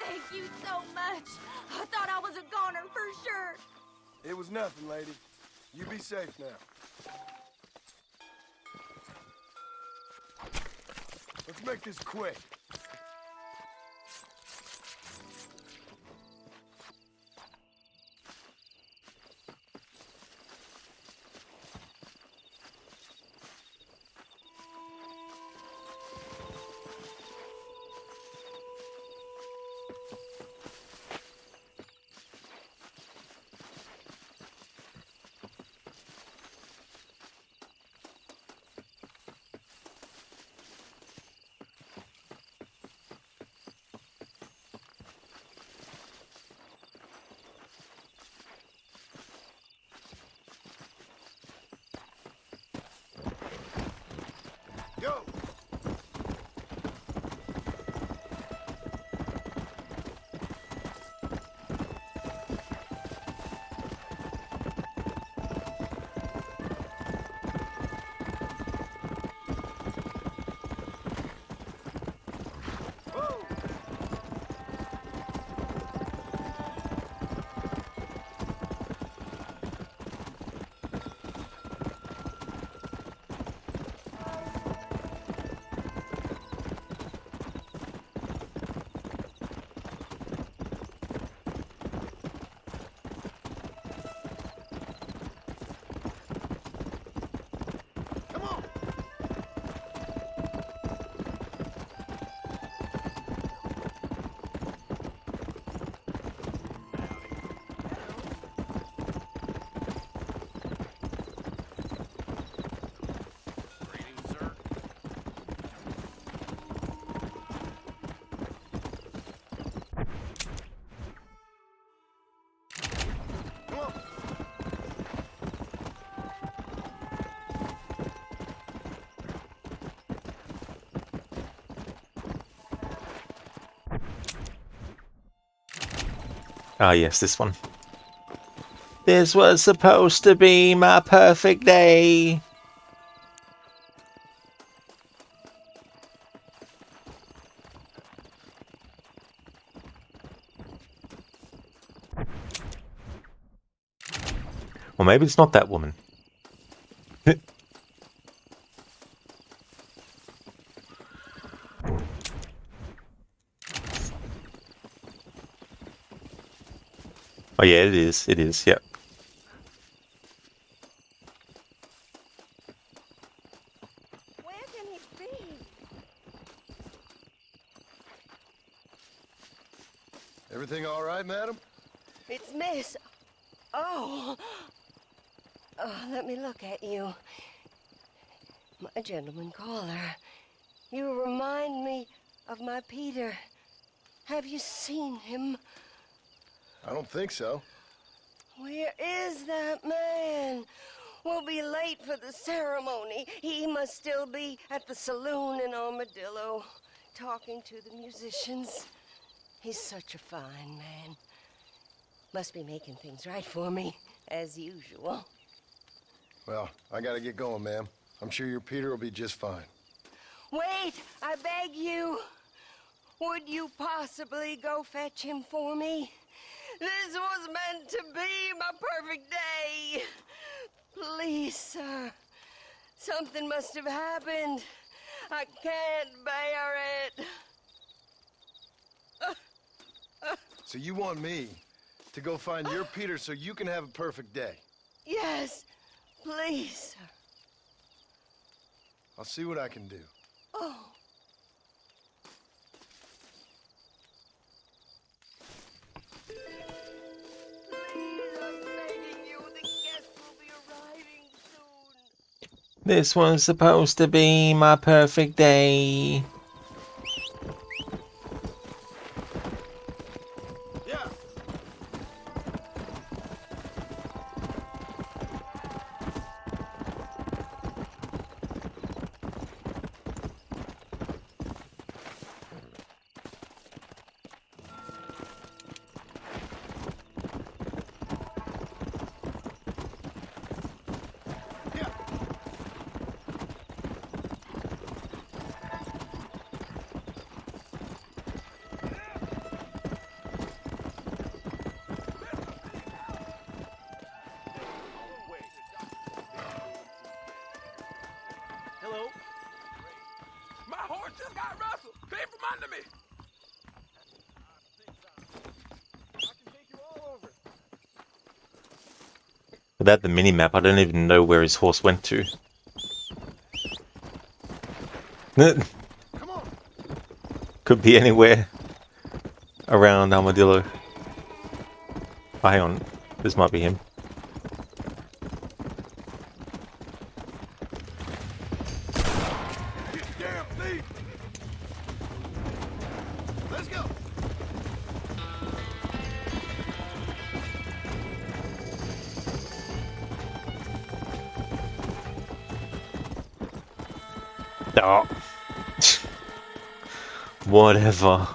Thank you so much. I thought I was a goner for sure. It was nothing, lady. You be safe now. Let's make this quick. Go! Ah, yes, this one. This was supposed to be my perfect day. Or maybe it's not that woman. Oh yeah, it is. It is, yep. Where can he be? Everything all right, madam? It's Miss. Oh. Oh, let me look at you. My gentleman caller. You remind me of my Peter. Have you seen him? I don't think so. Where is that man? We'll be late for the ceremony. He must still be at the saloon in Armadillo, talking to the musicians. He's such a fine man. Must be making things right for me, as usual. Well, I gotta get going, ma'am. I'm sure your Peter will be just fine. Wait, I beg you. Would you possibly go fetch him for me? This was meant to be my perfect day. Please, sir. Something must have happened. I can't bear it. So you want me to go find your Peter so you can have a perfect day? Yes, please, sir. I'll see what I can do. Oh. This was supposed to be my perfect day. Hello? My horse just got rustled. Came from under me. I can take you all over. Without the mini-map, I don't even know where his horse went to. Could be anywhere around Armadillo. Oh, hang on. This might be him. Damn thief! Let's go! Oh. Whatever.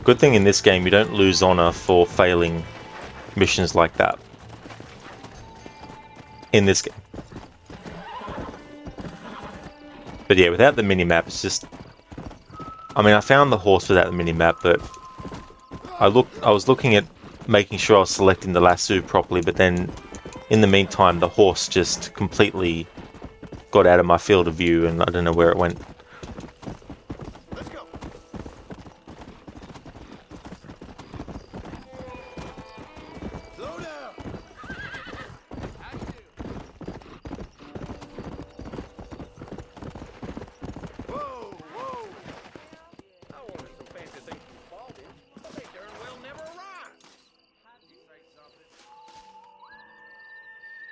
Good thing in this game you don't lose honor for failing missions like that. In this game. But yeah, without the minimap, it's just... I mean, I found the horse without the minimap, but I was looking at making sure I was selecting the lasso properly, but then in the meantime, the horse just completely got out of my field of view, and I don't know where it went.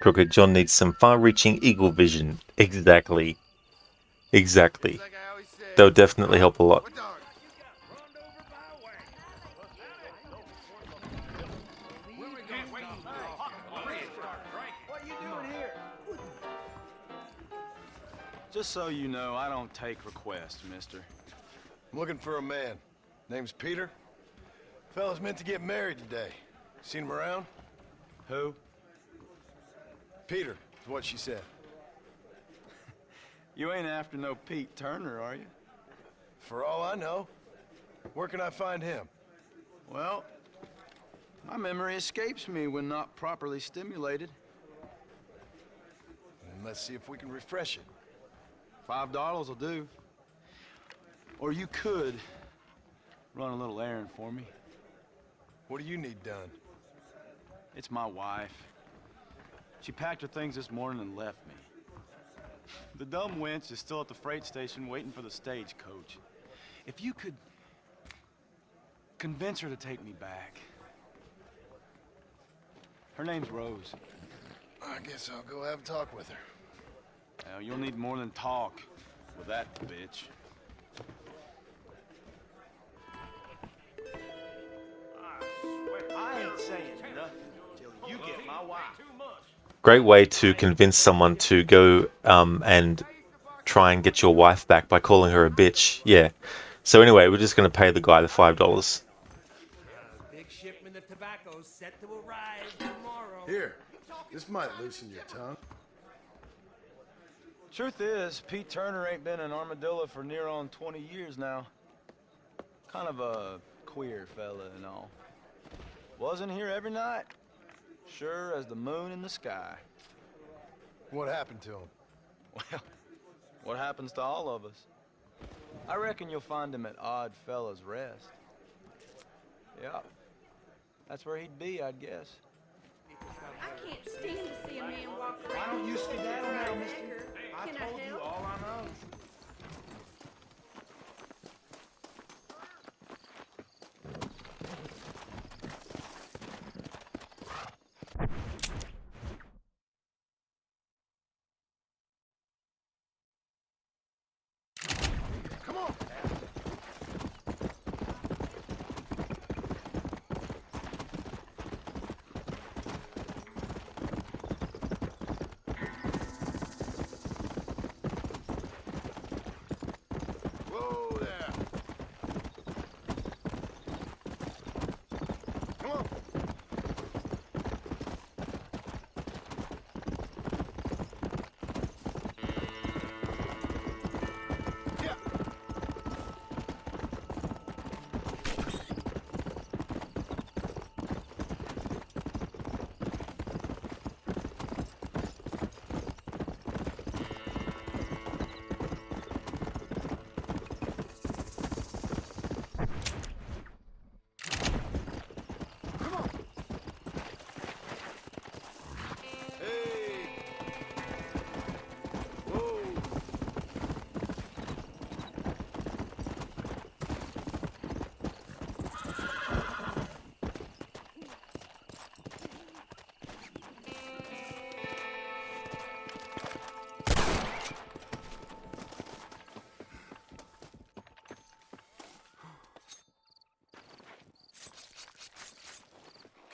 Crooked John needs some far-reaching eagle vision. Exactly. Exactly. They'll definitely help a lot. What you doing here? Just so you know, I don't take requests, mister. I'm looking for a man. Name's Peter. Fella's meant to get married today. Seen him around? Who? Peter, is what she said. You ain't after no Pete Turner, are you? For all I know. Where can I find him? Well, My memory escapes me when not properly stimulated. And let's see if we can refresh it. $5 will do. Or you could run a little errand for me. What do you need done? It's my wife. She packed her things this morning and left me. The dumb wench is still at the freight station waiting for the stagecoach. If you could convince her to take me back. Her name's Rose. I guess I'll go have a talk with her. Now, you'll need more than talk with that bitch. I ain't saying nothing till you get my wife. Great way to convince someone to go and try and get your wife back by calling her a bitch. Yeah. So anyway, we're just going to pay the guy the $5. Big shipment of tobacco set to arrive tomorrow. Here, this might loosen your tongue. Truth is, Pete Turner ain't been in Armadillo for near on 20 years now. Kind of a queer fella and all. Wasn't here every night. Sure as the moon in the sky. What happened to him? Well, what happens to all of us? I reckon you'll find him at Odd Fella's Rest. Yeah, that's where he'd be, I'd guess. I can't stand to see a man walk around. Why don't you skedaddle now, mister? I Can I told you help? all I know. Come on! Whoa there! Come on! Yeah! Come on! Hey! Whoa!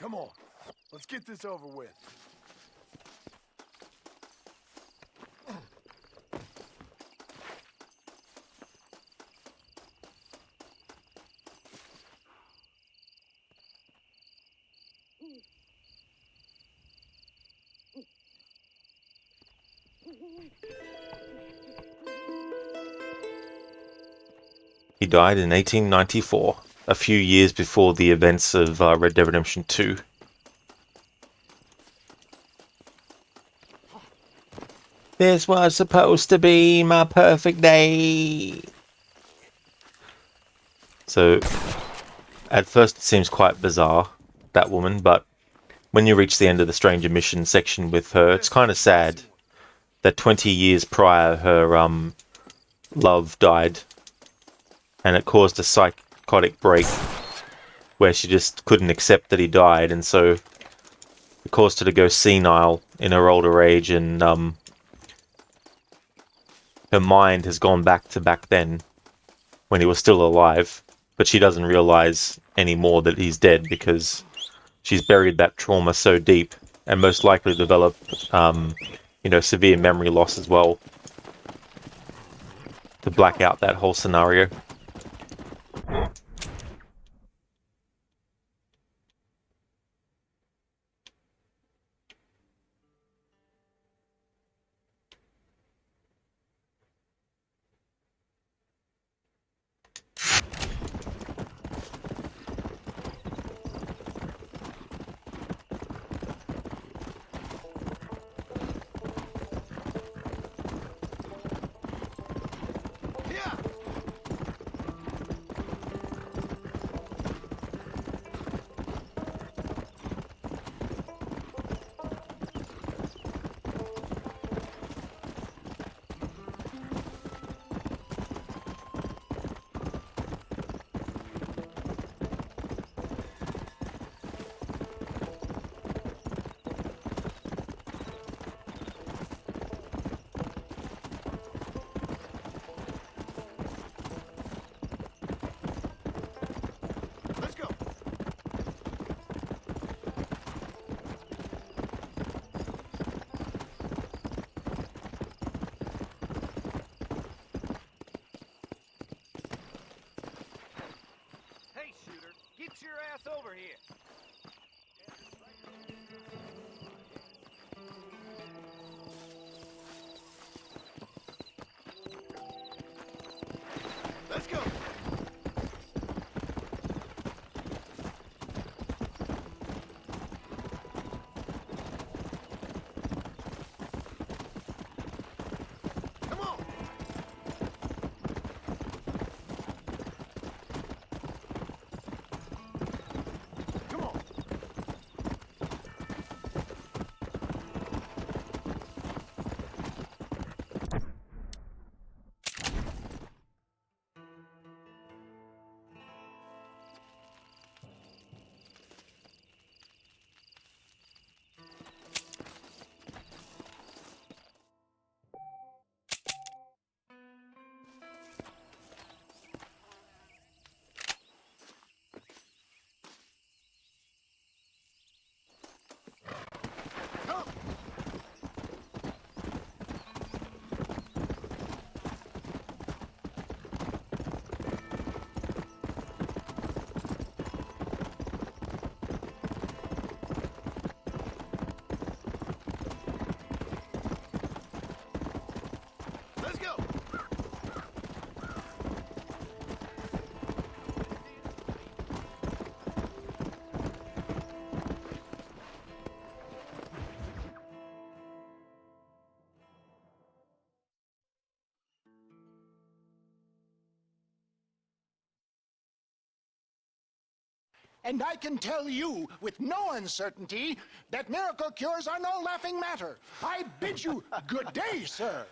Come on, let's get this over with. He died in 1894, a few years before the events of Red Dead Redemption 2. This was supposed to be my perfect day. So, at first it seems quite bizarre, that woman, but when you reach the end of the Stranger Mission section with her, it's kind of sad that 20 years prior her love died, and it caused a psychotic break where she just couldn't accept that he died, and so it caused her to go senile in her older age, and her mind has gone back to back then when he was still alive, but she doesn't realize anymore that he's dead because she's buried that trauma so deep and most likely developed severe memory loss as well to black out that whole scenario. pass over here. Let's go. Come on. Come on. Let's go. And I can tell you with no uncertainty that miracle cures are no laughing matter. I bid you good day, sir.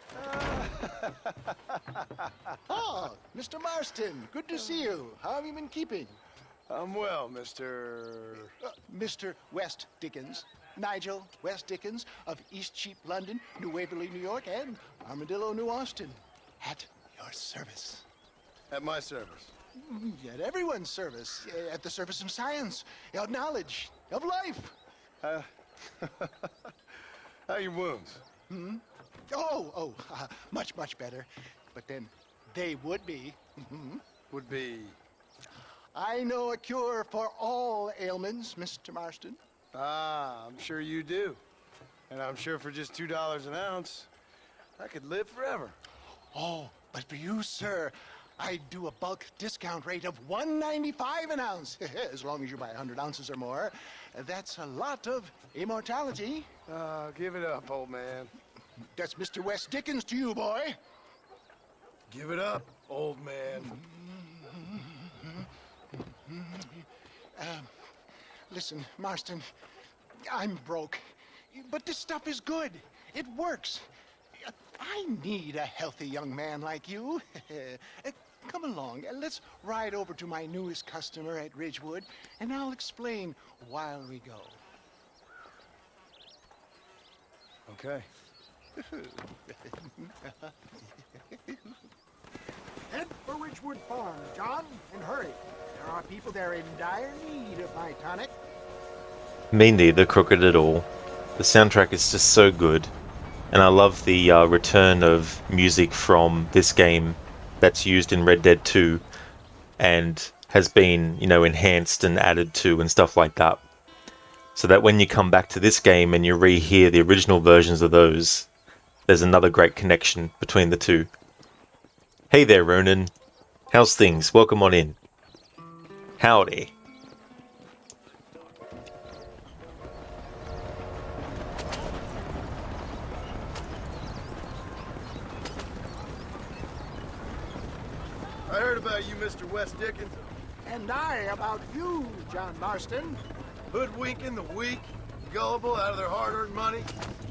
Oh, Mr. Marston, good to see you. How have you been keeping? I'm well, Mr. Mr. West Dickens. Nigel West Dickens of East Cheap, London, New Waverly, New York, and Armadillo, New Austin. At your service. At my service. At everyone's service. At the service of science, of knowledge, of life. How are your wounds? Much, much better. But then they would be. Would be. I know a cure for all ailments, Mr. Marston. Ah, I'm sure you do. And I'm sure for just $2 an ounce, I could live forever. Oh, but for you, sir, I do a bulk discount rate of $1.95 an ounce. As long as you buy 100 ounces or more. That's a lot of immortality. Give it up, old man. That's Mr. West Dickens to you, boy. Give it up, old man. Listen, Marston, I'm broke. But this stuff is good. It works. I need a healthy young man like you. Come along, let's ride over to my newest customer at Ridgewood, and I'll explain while we go. Okay. Head for Ridgewood Farm, John, and hurry. There are people there in dire need of my tonic. Me neither, crooked at all. The soundtrack is just so good, and I love the return of music from this game that's used in Red Dead 2 and has been, enhanced and added to and stuff like that. So that when you come back to this game and you rehear the original versions of those, there's another great connection between the two. Hey there, Ronan. How's things? Welcome on in. Howdy. I heard about you, Mr. West Dickens. And I about you, John Marston. Hoodwinking the weak, gullible out of their hard-earned money.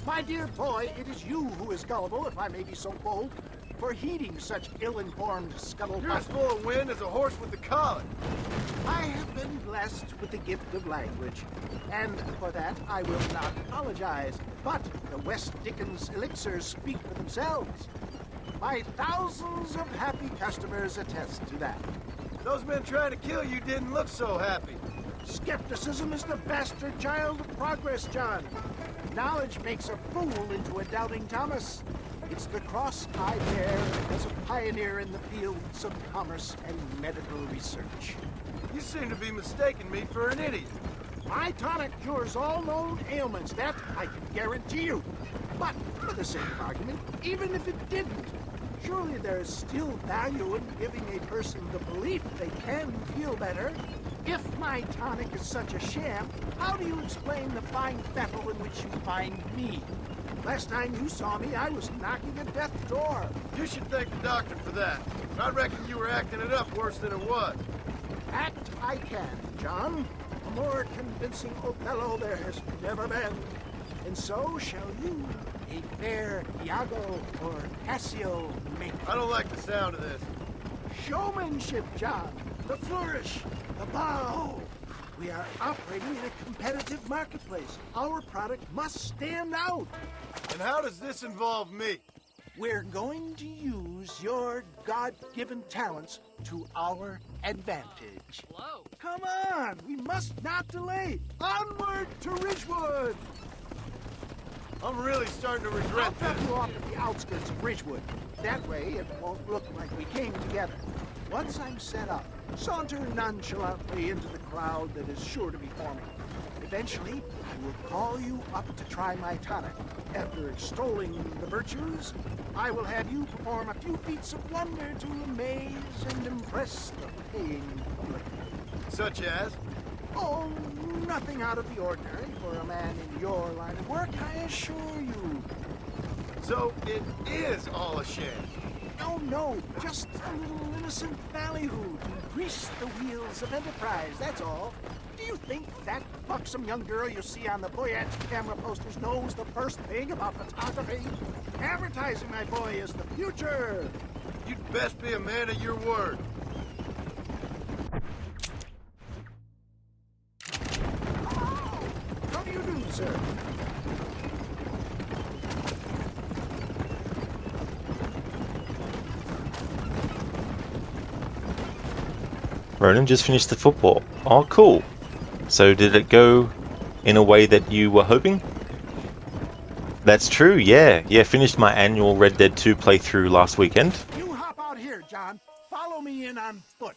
My dear boy, it is you who is gullible, if I may be so bold, for heeding such ill-informed scuttlebutt. You're as full of wind as a horse with the collar. I have been blessed with the gift of language, and for that I will not apologize. But the West Dickens elixirs speak for themselves. My thousands of happy customers attest to that. Those men trying to kill you didn't look so happy. Skepticism is the bastard child of progress, John. Knowledge makes a fool into a doubting Thomas. It's the cross I bear as a pioneer in the fields of commerce and medical research. You seem to be mistaking me for an idiot. My tonic cures all known ailments, that I can guarantee you. But, for the sake of argument, even if it didn't, surely there is still value in giving a person the belief they can feel better. If my tonic is such a sham, how do you explain the fine battle in which you find me? Last time you saw me, I was knocking at death's door. You should thank the doctor for that. I reckon you were acting it up worse than it was. Act I can, John. A more convincing Othello there has never been. And so shall you, a fair Iago or Cassio make. I don't like the sound of this. Showmanship, John. The flourish, the bow. We are operating in a competitive marketplace. Our product must stand out. And how does this involve me? We're going to use your God-given talents to our advantage. Whoa. Come on, we must not delay. Onward to Ridgewood. I'm really starting to regret I'll drop this. you off at the outskirts of Ridgewood. That way, it won't look like we came together. Once I'm set up, saunter nonchalantly into the crowd that is sure to be forming. Eventually, I will call you up to try my tonic. After extolling the virtues, I will have you perform a few feats of wonder to amaze and impress the paying public. Such as? Oh, nothing out of the ordinary for a man in your line of work, I assure you. So it is all a sham. No, just a little innocent ballyhoo to grease the wheels of enterprise, that's all. Do you think that buxom young girl you see on the Voyage camera posters knows the first thing about photography? Advertising, my boy, is the future. You'd best be a man of your word. How do you do, sir? Ronan just finished the football. Oh, cool. So did it go in a way that you were hoping? That's true, yeah. Yeah, finished my annual Red Dead 2 playthrough last weekend. You hop out here, John. Follow me in on foot.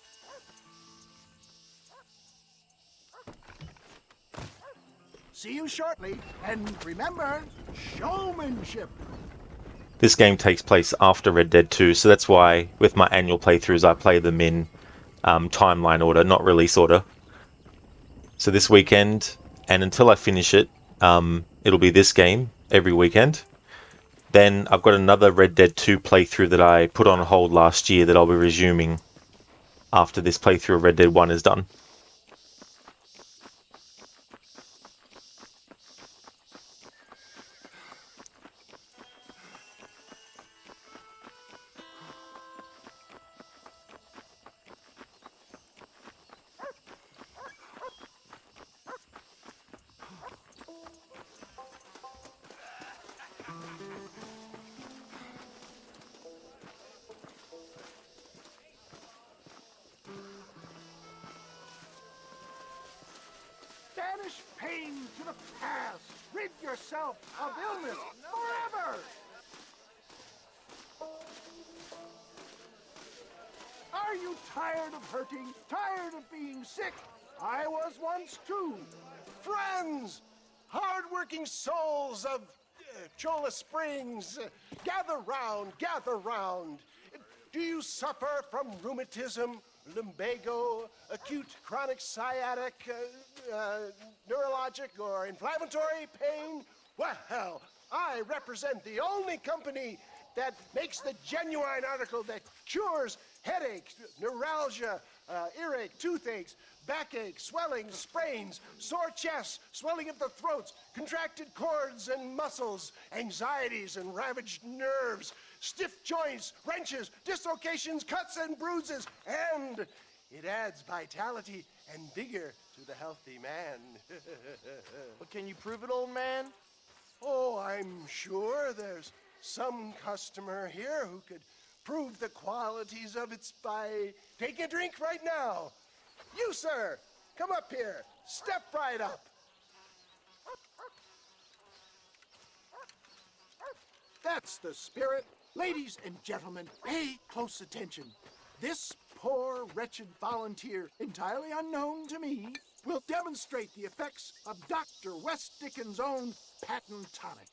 See you shortly. And remember, showmanship. This game takes place after Red Dead 2, so that's why with my annual playthroughs I play them in timeline order, not release order. So this weekend, and until I finish it, it'll be this game every weekend. Then I've got another Red Dead 2 playthrough that I put on hold last year that I'll be resuming after this playthrough of Red Dead 1 is done. Banish pain to the past. Rid yourself of illness forever. Are you tired of hurting? Tired of being sick? I was once too. Friends, hard-working souls of Cholla Springs, gather round, gather round. Do you suffer from rheumatism, lumbago, acute chronic sciatic, neurologic, or inflammatory pain? Well, I represent the only company that makes the genuine article that cures headaches, neuralgia, earache, toothaches, backache, swelling, sprains, sore chests, swelling of the throats, contracted cords and muscles, anxieties and ravaged nerves, stiff joints, wrenches, dislocations, cuts and bruises, and it adds vitality and vigor to the healthy man. But can you prove it, old man? Oh, I'm sure there's some customer here who could prove the qualities of it by taking a drink right now. You, sir, come up here. Step right up. That's the spirit. Ladies and gentlemen, pay close attention. This poor, wretched volunteer, entirely unknown to me, will demonstrate the effects of Dr. West Dickens' own patent tonic.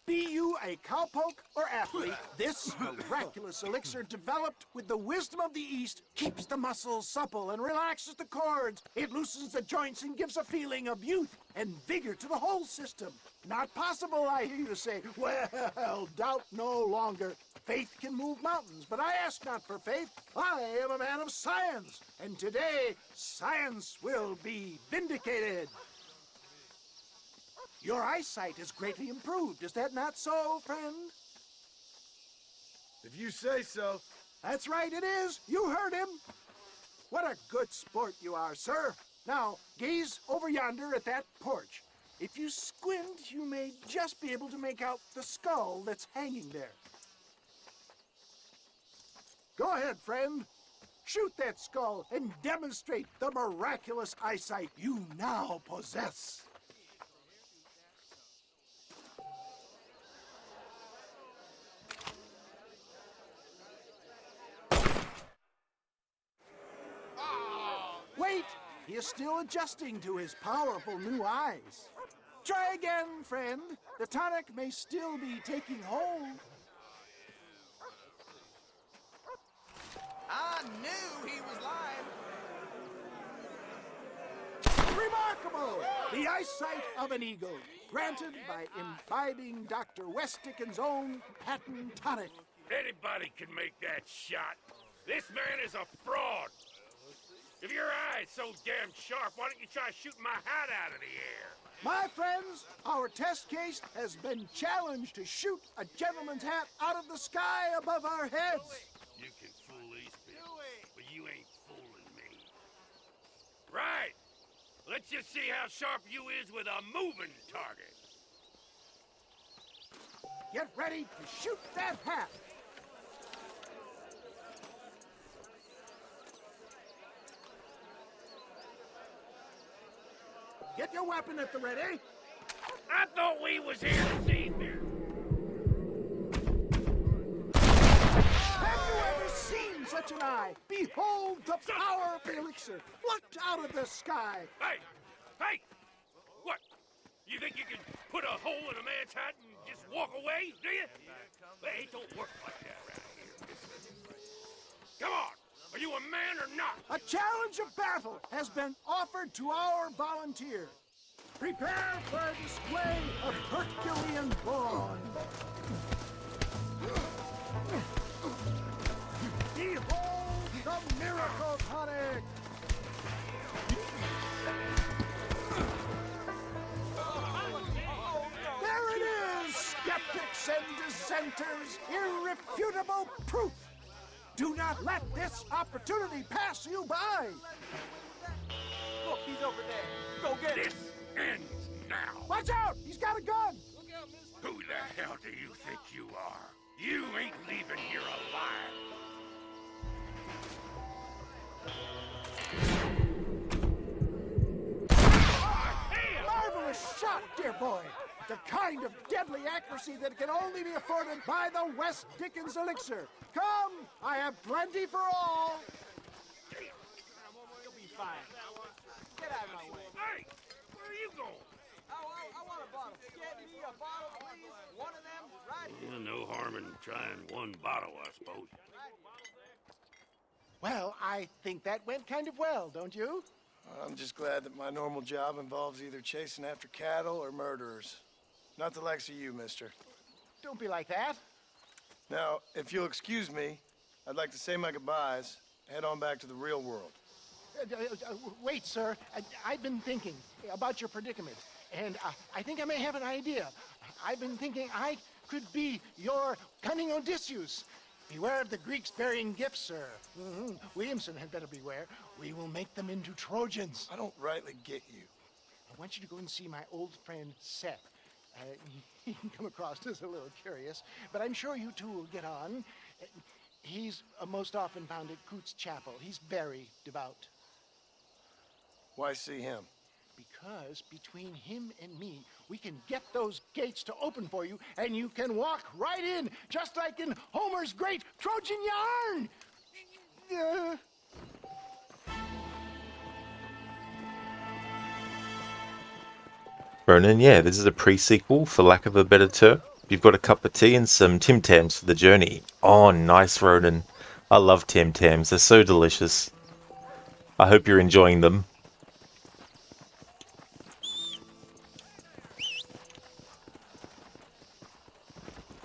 Be you a cowpoke or athlete, this miraculous elixir developed with the wisdom of the East keeps the muscles supple and relaxes the cords. It loosens the joints and gives a feeling of youth and vigor to the whole system. Not possible, I hear you say. Well, doubt no longer. Faith can move mountains, but I ask not for faith. I am a man of science, and today science will be vindicated. Your eyesight is greatly improved. Is that not so, friend? If you say so. That's right, it is. You heard him. What a good sport you are, sir. Now, gaze over yonder at that porch. If you squint, you may just be able to make out the skull that's hanging there. Go ahead, friend. Shoot that skull and demonstrate the miraculous eyesight you now possess. Wait! He is still adjusting to his powerful new eyes. Try again, friend. The tonic may still be taking hold. I knew he was lying. Remarkable! The eyesight of an eagle, granted by imbibing Dr. West Dickens' own patent tonic. Anybody can make that shot. This man is a fraud. If your eye's so damn sharp, why don't you try shooting my hat out of the air? My friends, our test case has been challenged to shoot a gentleman's hat out of the sky above our heads. You can fool these people, but you ain't fooling me. Right. Let's just see how sharp you is with a moving target. Get ready to shoot that hat. Get your weapon at the ready. I thought we was here this evening. Have you ever seen such an eye? Behold the power of the elixir, plucked out of the sky. Hey! Hey! What? You think you can put a hole in a man's hat and just walk away, do you? Hey, it don't work like that around here. Come on! Are you a man or not? A challenge of battle has been offered to our volunteer. Prepare for a display of Herculean brawn. Behold the miracle tonic! There it is, skeptics and dissenters, irrefutable proof. Do not let this opportunity pass you by. Look, he's over there. Go get him. This ends now. Watch out! He's got a gun! Who the hell do you think you are? You ain't leaving here alive. Marvelous shot, dear boy. The kind of deadly accuracy that can only be afforded by the West Dickens elixir. Come, I have plenty for all. You'll be fine. Get out of my way. Hey, where are you going? I want a bottle. Get me a bottle, please. One of them, right here. Well, no harm in trying one bottle, I suppose. Well, I think that went kind of well, don't you? I'm just glad that my normal job involves either chasing after cattle or murderers. Not the likes of you, mister. Don't be like that. Now, if you'll excuse me, I'd like to say my goodbyes, head on back to the real world. Wait, sir. I've been thinking about your predicament, and I think I may have an idea. I've been thinking I could be your cunning Odysseus. Beware of the Greeks bearing gifts, sir. Williamson had better beware. We will make them into Trojans. I don't rightly get you. I want you to go and see my old friend Seth. He can come across as a little curious, but I'm sure you two will get on. He's most often found at Coots Chapel. He's very devout. Why see him? Because between him and me, we can get those gates to open for you, and you can walk right in, just like in Homer's great Trojan yarn. Ronan, yeah, this is a pre-sequel, for lack of a better term. You've got a cup of tea and some Tim Tams for the journey. Oh, nice, Ronan. I love Tim Tams. They're so delicious. I hope you're enjoying them.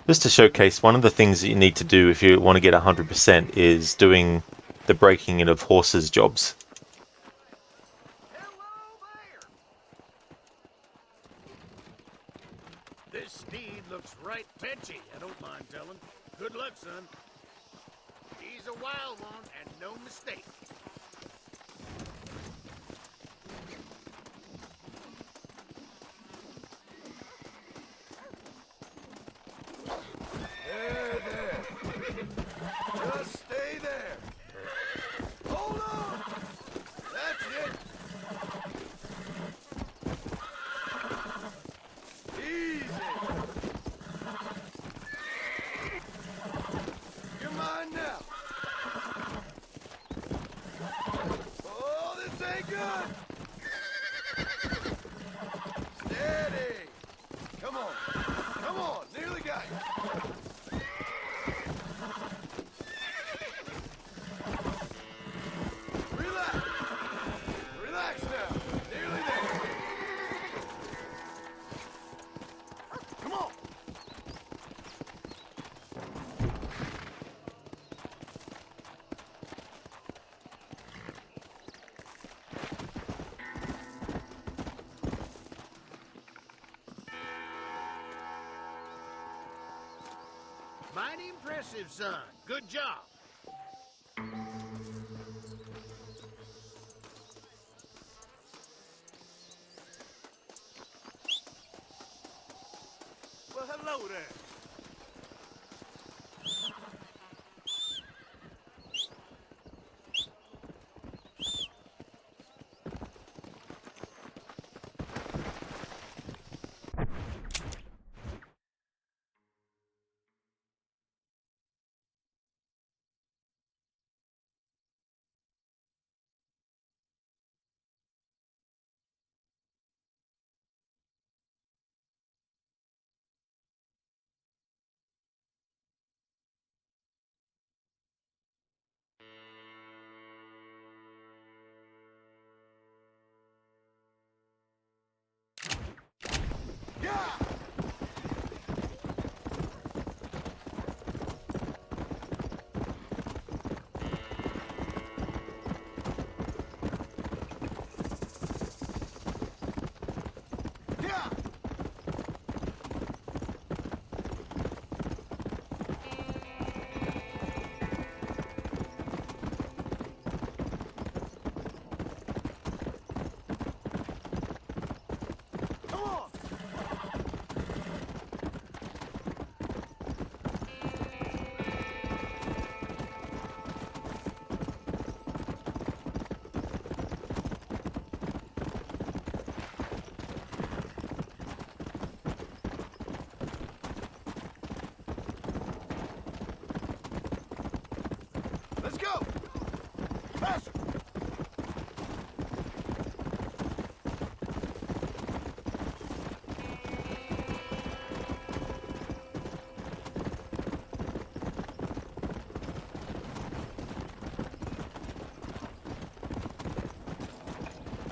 Just to showcase, one of the things that you need to do if you want to get 100% is doing the breaking in of horses' jobs. This steed looks right fetchy, I don't mind telling. Good luck, son. He's a wild one, and no mistake. There. Just stay there. Hold on. That's it. Easy. You're mine now. Oh, this ain't good. Steady. Come on. Nearly got you. Relax now. Nearly there. Come on. Mighty impressive, son. Good job. Well, hello there. Let's go! Faster!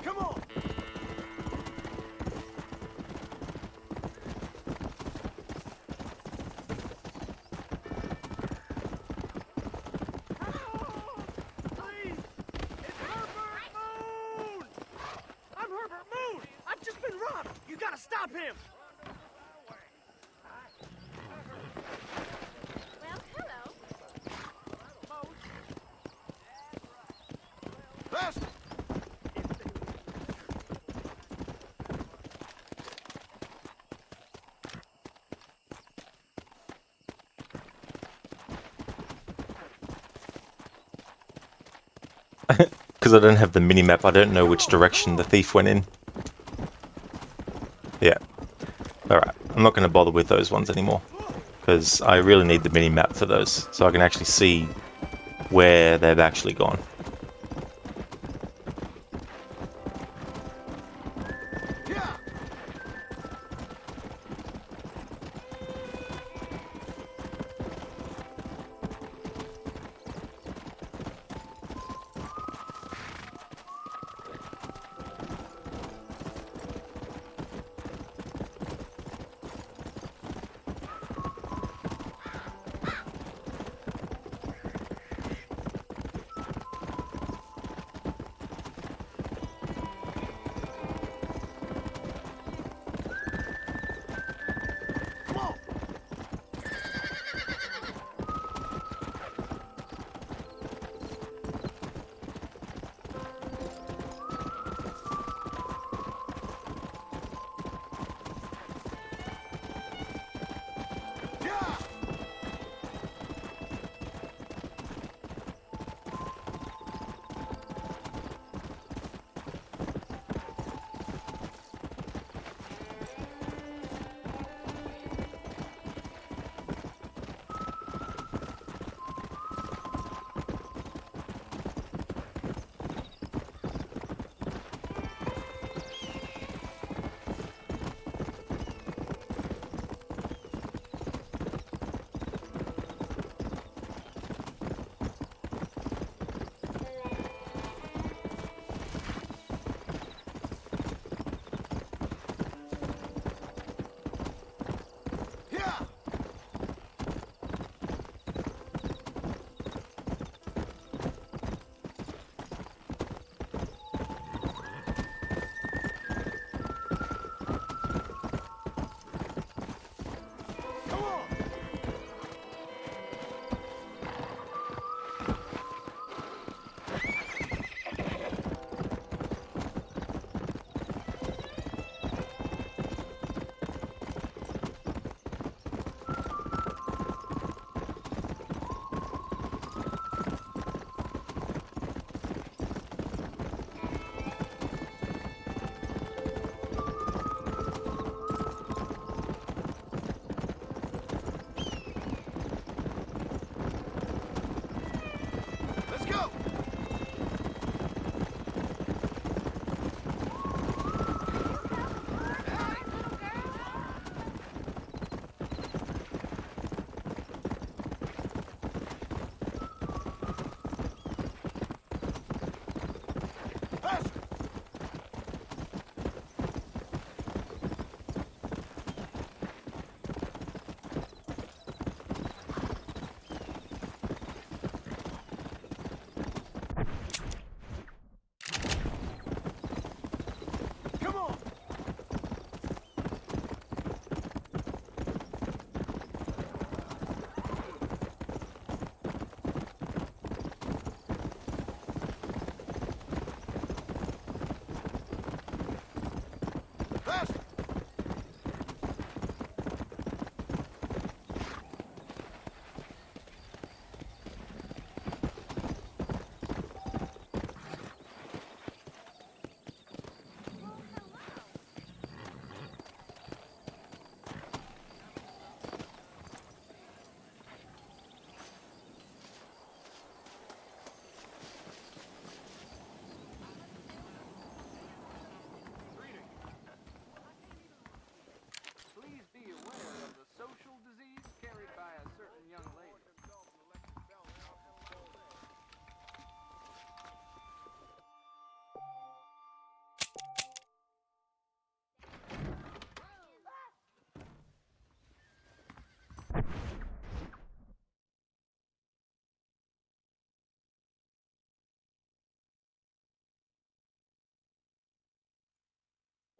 Come on! You gotta stop him! Well, hello. Faster! Because I don't have the minimap, I don't know which direction the thief went in. Yeah. Alright, I'm not going to bother with those ones anymore, because I really need the mini-map for those, so I can actually see where they've actually gone.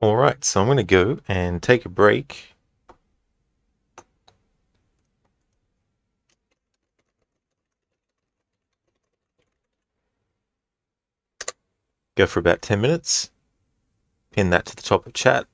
Alright, so I'm going to go and take a break. Go for about 10 minutes. Pin that to the top of chat.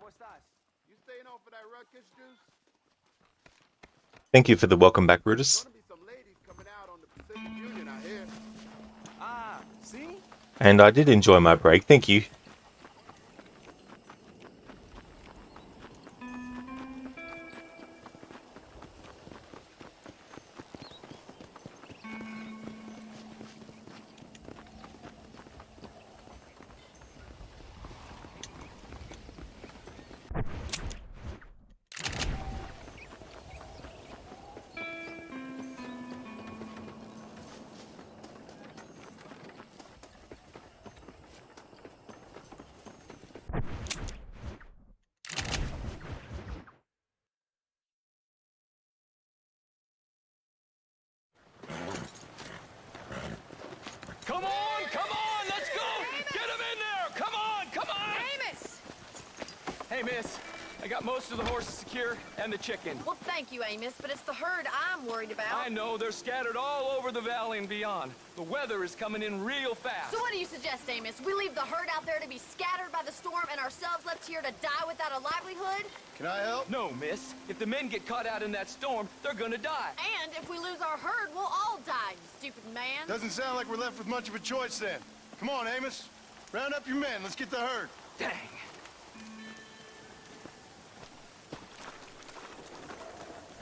You staying on for that Rutgers juice? Thank you for the welcome back, Brutus. Gonna be some ladies coming out on the Pacific Union, I hear. Ah, see? And I did enjoy my break. Thank you. Come on, let's go! Get him in there! Come on! Amos! Hey, miss, I got most of the horses secure and the chicken. Well, thank you, Amos, but it's the herd I'm worried about. I know, they're scattered all over the valley and beyond. The weather is coming in real fast. So what do you suggest, Amos? We leave the herd out there to be scattered by the storm and ourselves left here to die without a livelihood? Can I help? No, miss. If the men get caught out in that storm, they're gonna die. And if we lose our herd, we'll all die, you stupid man. Doesn't sound like we're left with much of a choice then. Come on, Amos. Round up your men. Let's get the herd. Dang.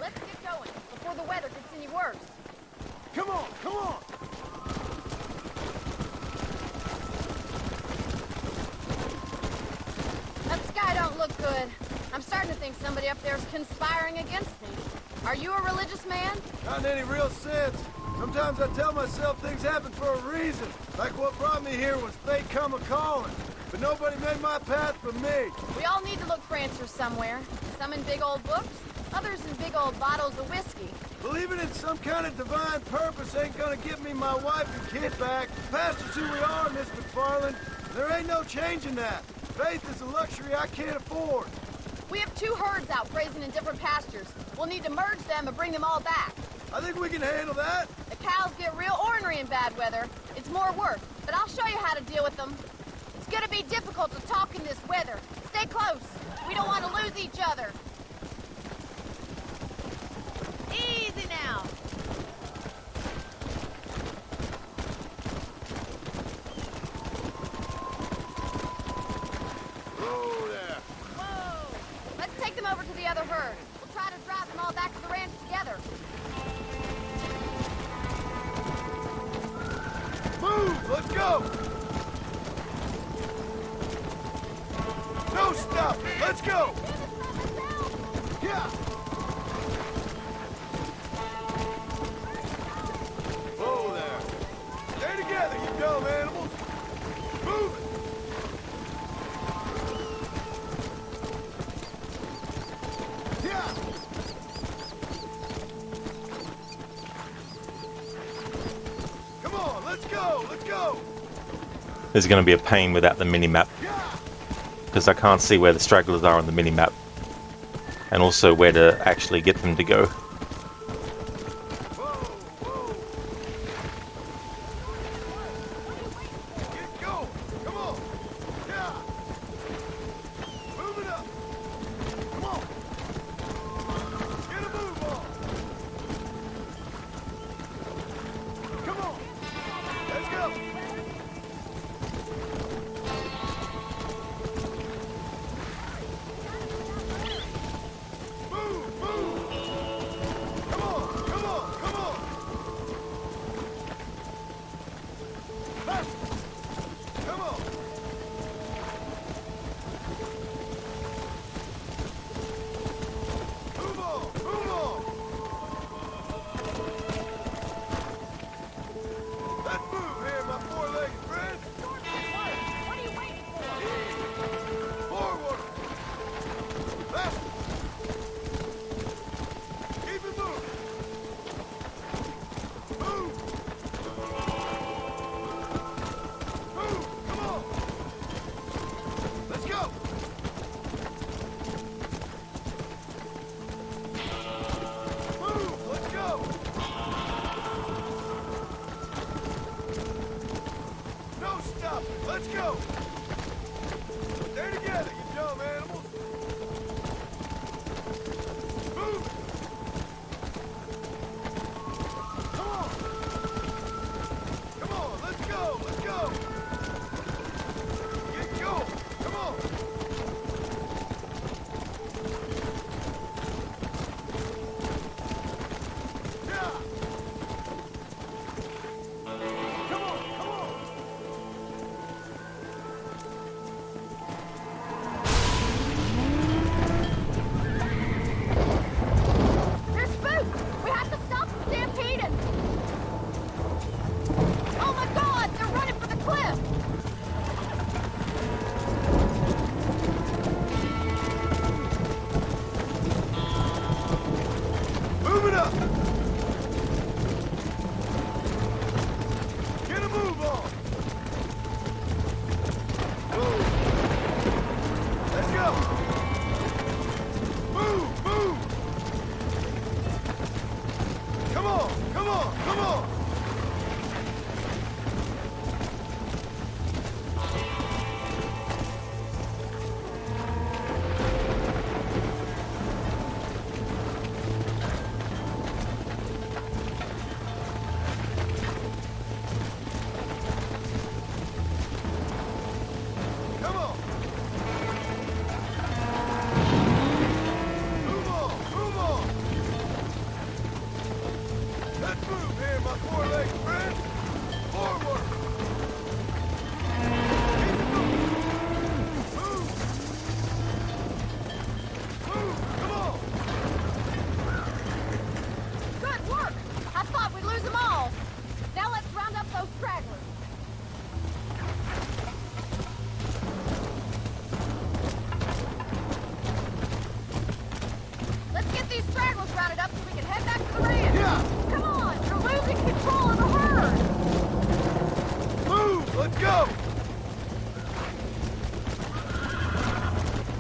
Let's get going before the weather gets any worse. Come on, come on! That sky don't look good. I'm starting to think somebody up there's conspiring against me. Are you a religious man? Not in any real sense. Sometimes I tell myself things happen for a reason. Like what brought me here was fate come a-calling. But nobody made my path for me. We all need to look for answers somewhere. Some in big old books, others in big old bottles of whiskey. Believing in some kind of divine purpose ain't gonna give me my wife and kid back. Past is who we are, Miss McFarland. There ain't no changing that. Faith is a luxury I can't afford. We have 2 herds out grazing in different pastures. We'll need to merge them and bring them all back. I think we can handle that. The cows get real ornery in bad weather. It's more work, but I'll show you how to deal with them. It's gonna be difficult to talk in this weather. Stay close. We don't want to lose each other. Easy now. Oh, there. Whoa! Let's take them over to the other herd. We'll try to drive them all back to the ranch together. Move! Let's go! No stop! Let's go! Yeah! Whoa there! Stay together, you dumb animals! Move it! Yeah! Come on, let's go! Let's go! This is going to be a pain without the mini-map, because I can't see where the stragglers are on the mini-map, and also where to actually get them to go. Get going! Come on! Yeah! Move it up! Come on! Get a move on! Come on! Let's go! Move! Move!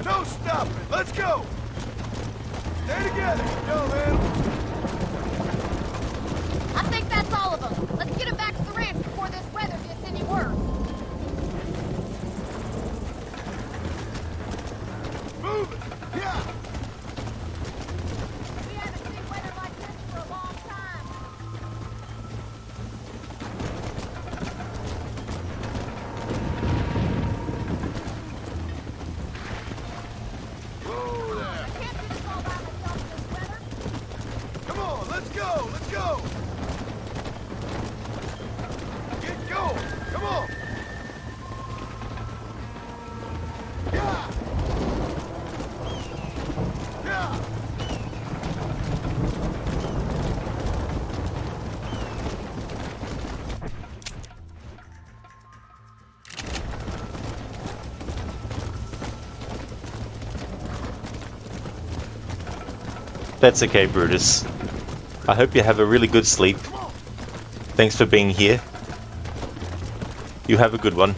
No stopping. Let's go. Stay together. Go, man. I think that's all of them. Let's get them back to the ranch before this weather gets any worse. Move it. Yeah. We haven't seen weather like this for a long time. Whoa there. I can't do this all by myself in this weather. Come on, let's go. Let's go. Get going. Come on. Yeah. Yeah. That's okay, Brutus. I hope you have a really good sleep. Thanks for being here. You have a good one.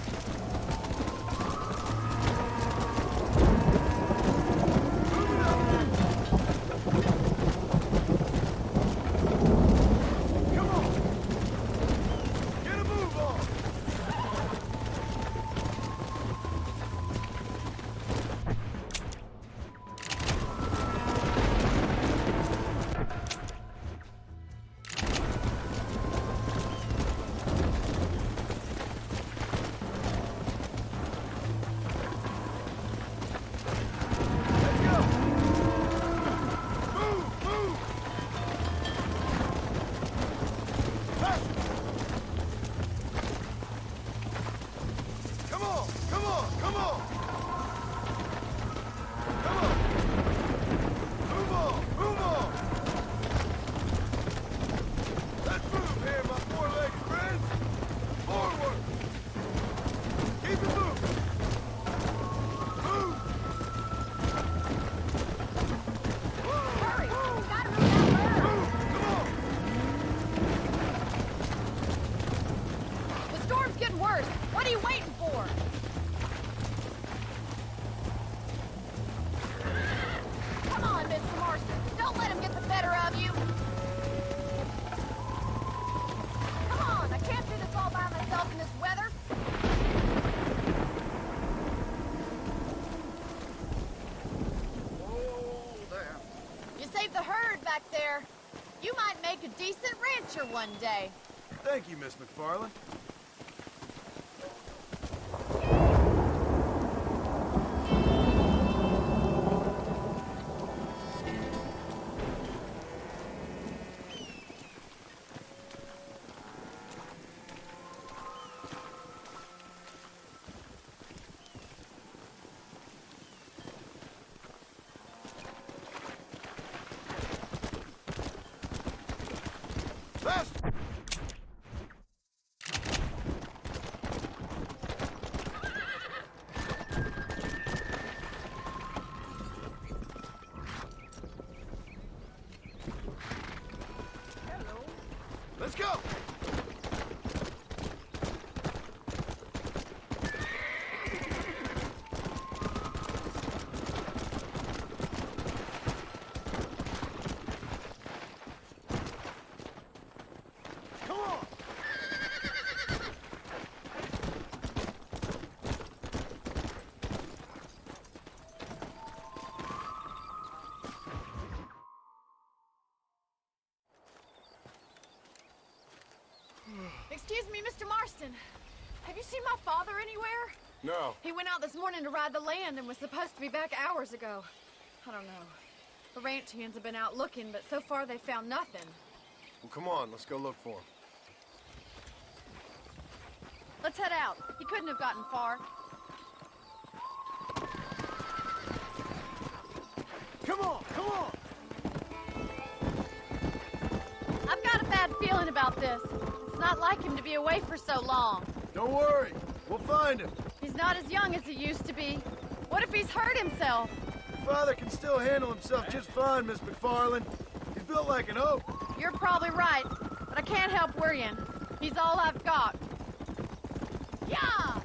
Get a move on. Let's go. Move, move. Faster. Come on, come on, come on. Come on. Move on, move on. Let's move here, my four-legged friends. Forward. Keep it moving. Move. Hurry! Gotta move that ladder! Come on. The storm's getting worse. What are you waiting for? Come on, Mr. Marston. Don't let him get the better of you. Come on, I can't do this all by myself in this weather. You saved the herd back there. You might make a decent rancher one day. Thank you, Miss McFarland. Faster. Let's go. Come on. Excuse me, Mr. Marston. Have you seen my father anywhere? No. He went out this morning to ride the land and was supposed to be back hours ago. I don't know. The ranch hands have been out looking, but so far they found nothing. Well, come on. Let's go look for him. Let's head out. He couldn't have gotten far. Come on. Come on. I've got a bad feeling about this. It's not like him to be away for so long. Don't worry. We'll find him. He's not as young as he used to be. What if he's hurt himself? Your father can still handle himself just fine, Miss McFarland. He's built like an oak. You're probably right, but I can't help worrying. He's all I've got. Yeah!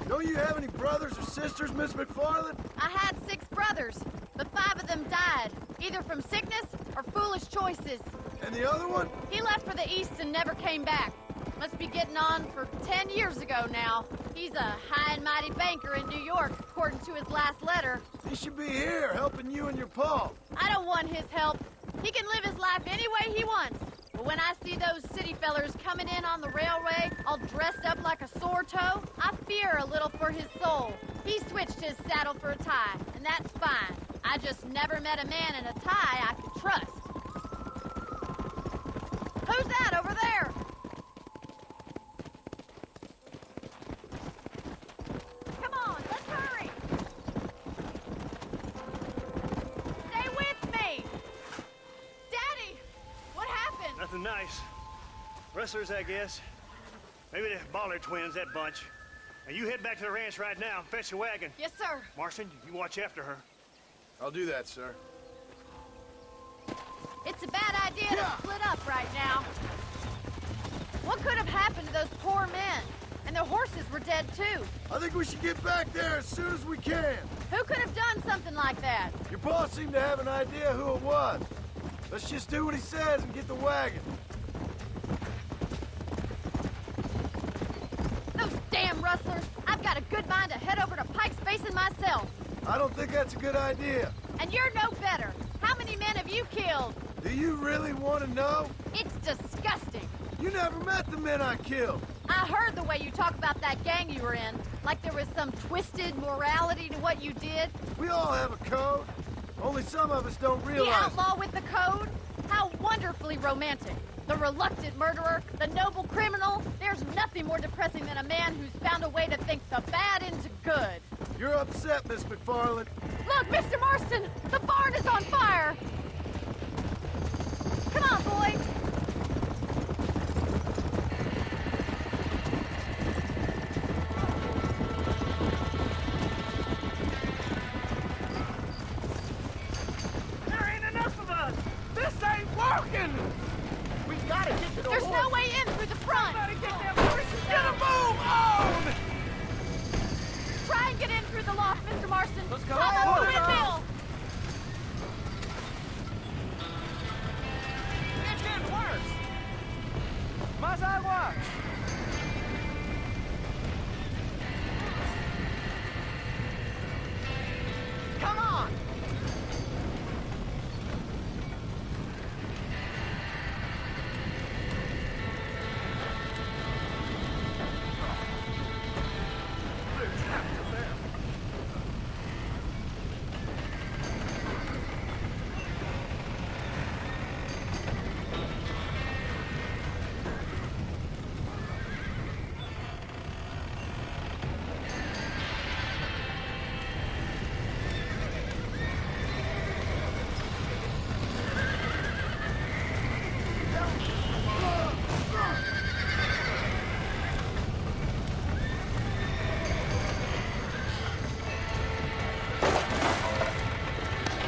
Go Don't you have any brothers or sisters, Miss McFarland? I had 6 brothers, but 5 of them died, either from sickness or foolish choices. And the other one? He left for the East and never came back. Must be getting on for 10 years ago now. He's a high and mighty banker in New York, according to his last letter. He should be here, helping you and your pa. I don't want his help. He can live his life any way he wants. But when I see those city fellers coming in on the railway, all dressed up like a sore toe, I fear a little for his soul. He switched his saddle for a tie, and that's fine. I just never met a man in a tie I could trust. Who's that over there? Come on, let's hurry! Stay with me! Daddy! What happened? Nothing nice. Rustlers, I guess. Maybe the Baller twins, that bunch. Now you head back to the ranch right now and fetch the wagon. Yes, sir. Marston, you watch after her. I'll do that, sir. It's a bad idea to split up right now. What could have happened to those poor men? And their horses were dead, too. I think we should get back there as soon as we can. Who could have done something like that? Your boss seemed to have an idea who it was. Let's just do what he says and get the wagon. Those damn rustlers! I've got a good mind to head over to Pike's Basin myself. I don't think that's a good idea. And you're no better. How many men have you killed? Do you really want to know? It's disgusting. You never met the men I killed. I heard the way you talk about that gang you were in, like there was some twisted morality to what you did. We all have a code. Only some of us don't realize The outlaw with the code? How wonderfully romantic. The reluctant murderer, the noble criminal. There's nothing more depressing than a man who's found a way to think the bad into good. You're upset, Miss McFarland. Look, Mr. Marston! The barn is on fire! Come on, boy! There ain't enough of us! This ain't working! We gotta get to the There's no way in through the front! Gotta get them horses! Gotta move on! Try and get in through the loft, Mr. Marston. Let's go. Hop up the windmill! It's getting worse! Más agua! Come on!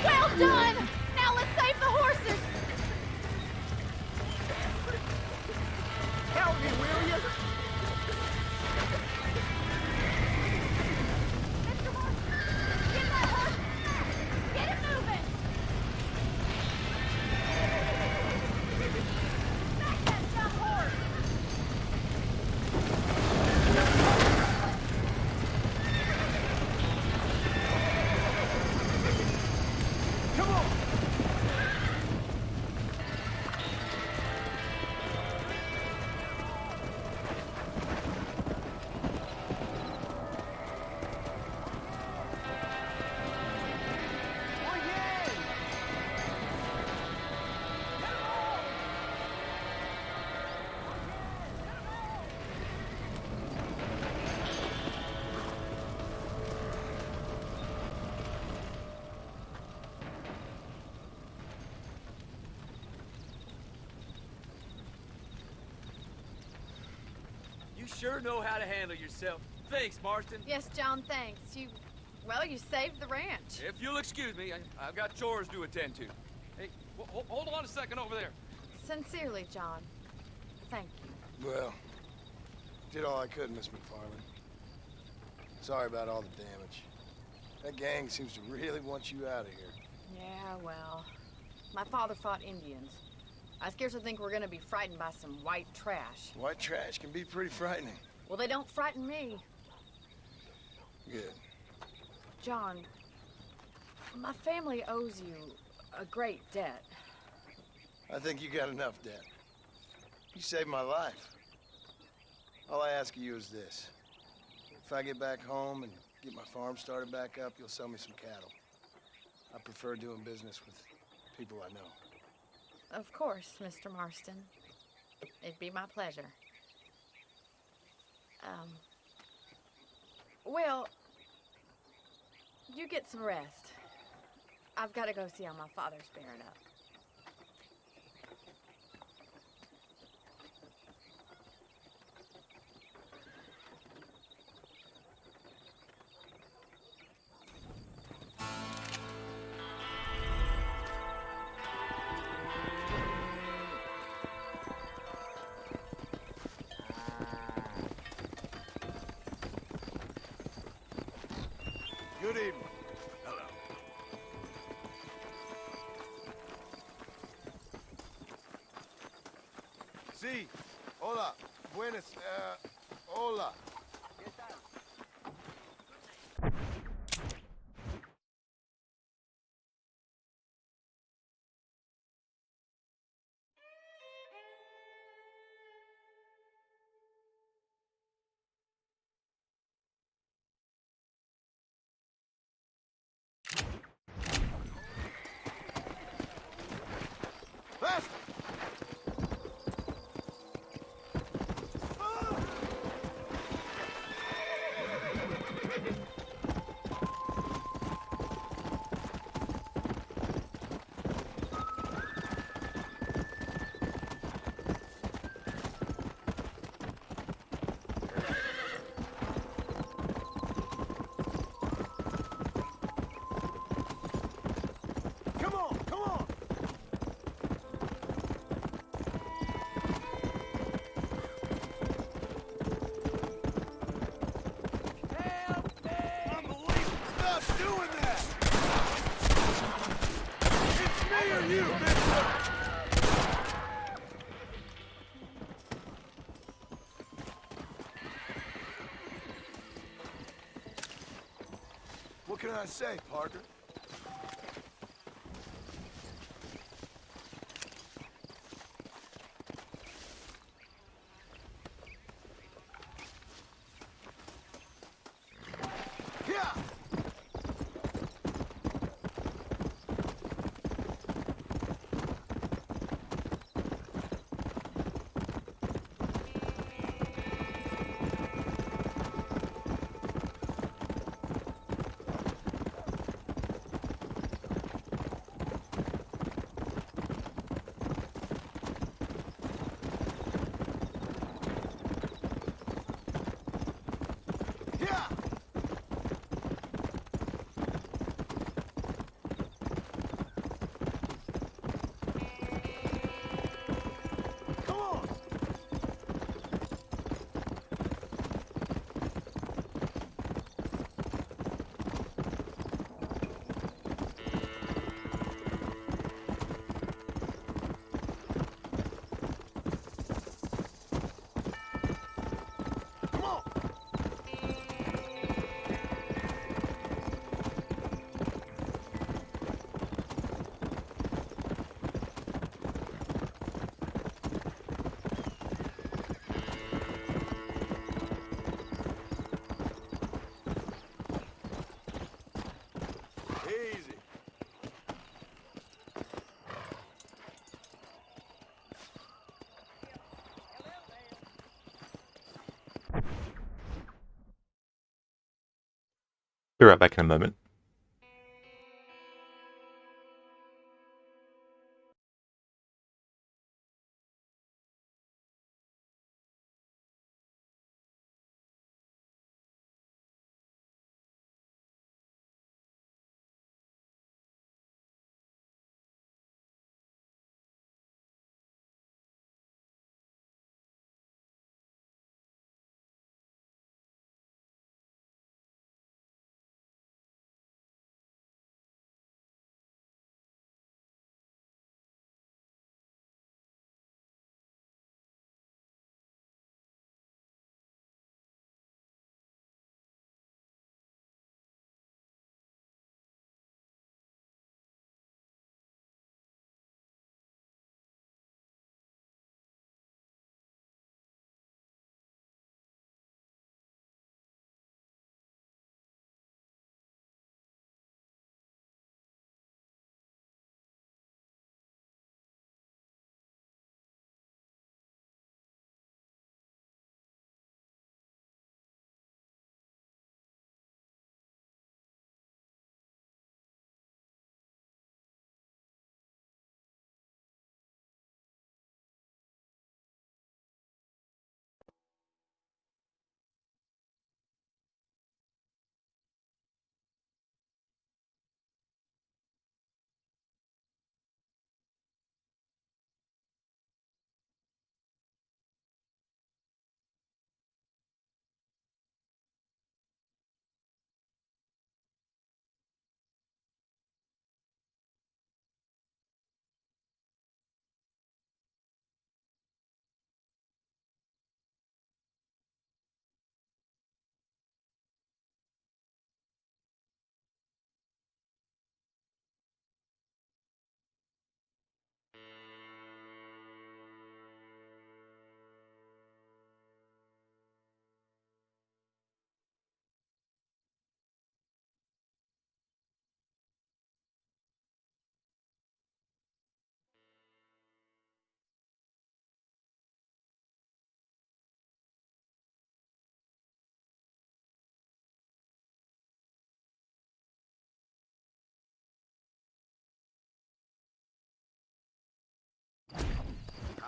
Well done! Now let's save the horses! Help me, will you? Mr. Marston, get that horse! Get it moving! Back that dumb horse! Come on! You sure know how to handle yourself. Thanks, Marston. Yes, John, thanks. Well, you saved the ranch. If you'll excuse me, I've got chores to attend to. Hey, hold on a second over there. Sincerely, John. Thank you. Well, did all I could, Miss McFarland. Sorry about all the damage. That gang seems to really want you out of here. Yeah, well, my father fought Indians. I scarcely think we're gonna be frightened by some white trash. White trash can be pretty frightening. Well, they don't frighten me. Good. John, my family owes you a great debt. I think you got enough debt. You saved my life. All I ask of you is this. If I get back home and get my farm started back up, you'll sell me some cattle. I prefer doing business with people I know. Of course, Mr. Marston. It'd be my pleasure. Well, you get some rest. I've got to go see how my father's bearing up. Good evening. Hello. Sí. Hola. Buenas. Hola. Faster! Come on, come on! Unbelievable! Stop doing that! It's me or you, mister! What can I say, Parker? Yeah! Yeah! Come on! Come on! Easy. Be right back in a moment.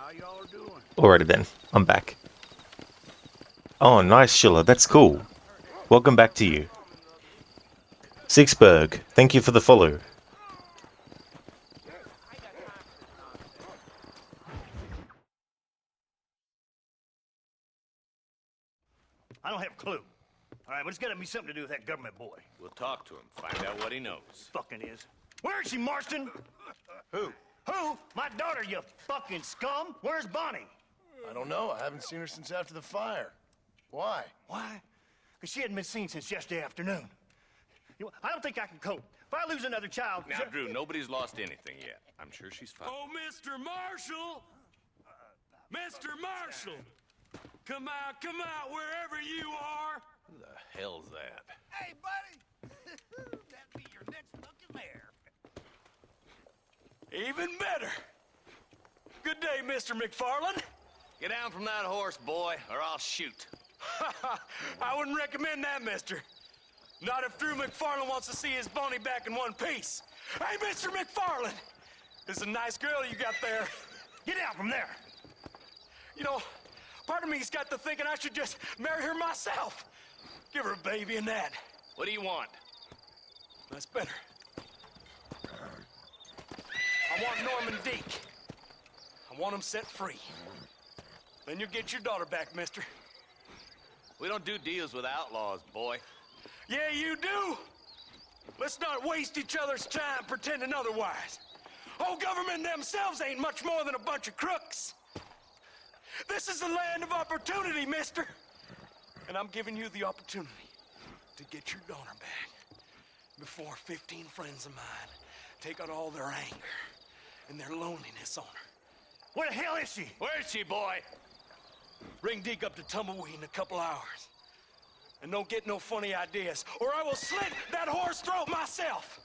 How y'all are doing? Alrighty then, I'm back. Oh, nice, Schiller. That's cool. Welcome back to you. Sixberg, thank you for the follow. I don't have a clue. All right, but it's got to be something to do with that government boy. We'll talk to him, find out what he knows. Fucking is. Where is she, Marston? Who? Who? My daughter, you fucking scum. Where's Bonnie? I don't know. I haven't seen her since after the fire. Why? Why? Because she hadn't been seen since yesterday afternoon. You know, I don't think I can cope. If I lose another child... Now, Drew, nobody's lost anything yet. I'm sure she's fine. Oh, Mr. Marshall! Mr. Marshall! Come out, wherever you are! Who the hell's that? Hey, buddy! That'd be your next fucking mayor. Even better! Good day, Mr. McFarland. Get down from that horse, boy, or I'll shoot. I wouldn't recommend that, mister. Not if Drew McFarland wants to see his Bonnie back in one piece. Hey, Mr. McFarland! This is a nice girl you got there. Get out from there! You know, part of me's got to thinking I should just marry her myself. Give her a baby and that. What do you want? That's better. I want Norman Deek. I want him set free. Then you'll get your daughter back, mister. We don't do deals with outlaws, boy. Yeah, you do. Let's not waste each other's time pretending otherwise. Old government themselves ain't much more than a bunch of crooks. This is the land of opportunity, mister. And I'm giving you the opportunity to get your daughter back before 15 friends of mine take out all their anger and their loneliness on her. Where the hell is she? Where is she, boy? Bring Deke up to Tumbleweed in a couple hours. And don't get no funny ideas, or I will slit that horse throat myself.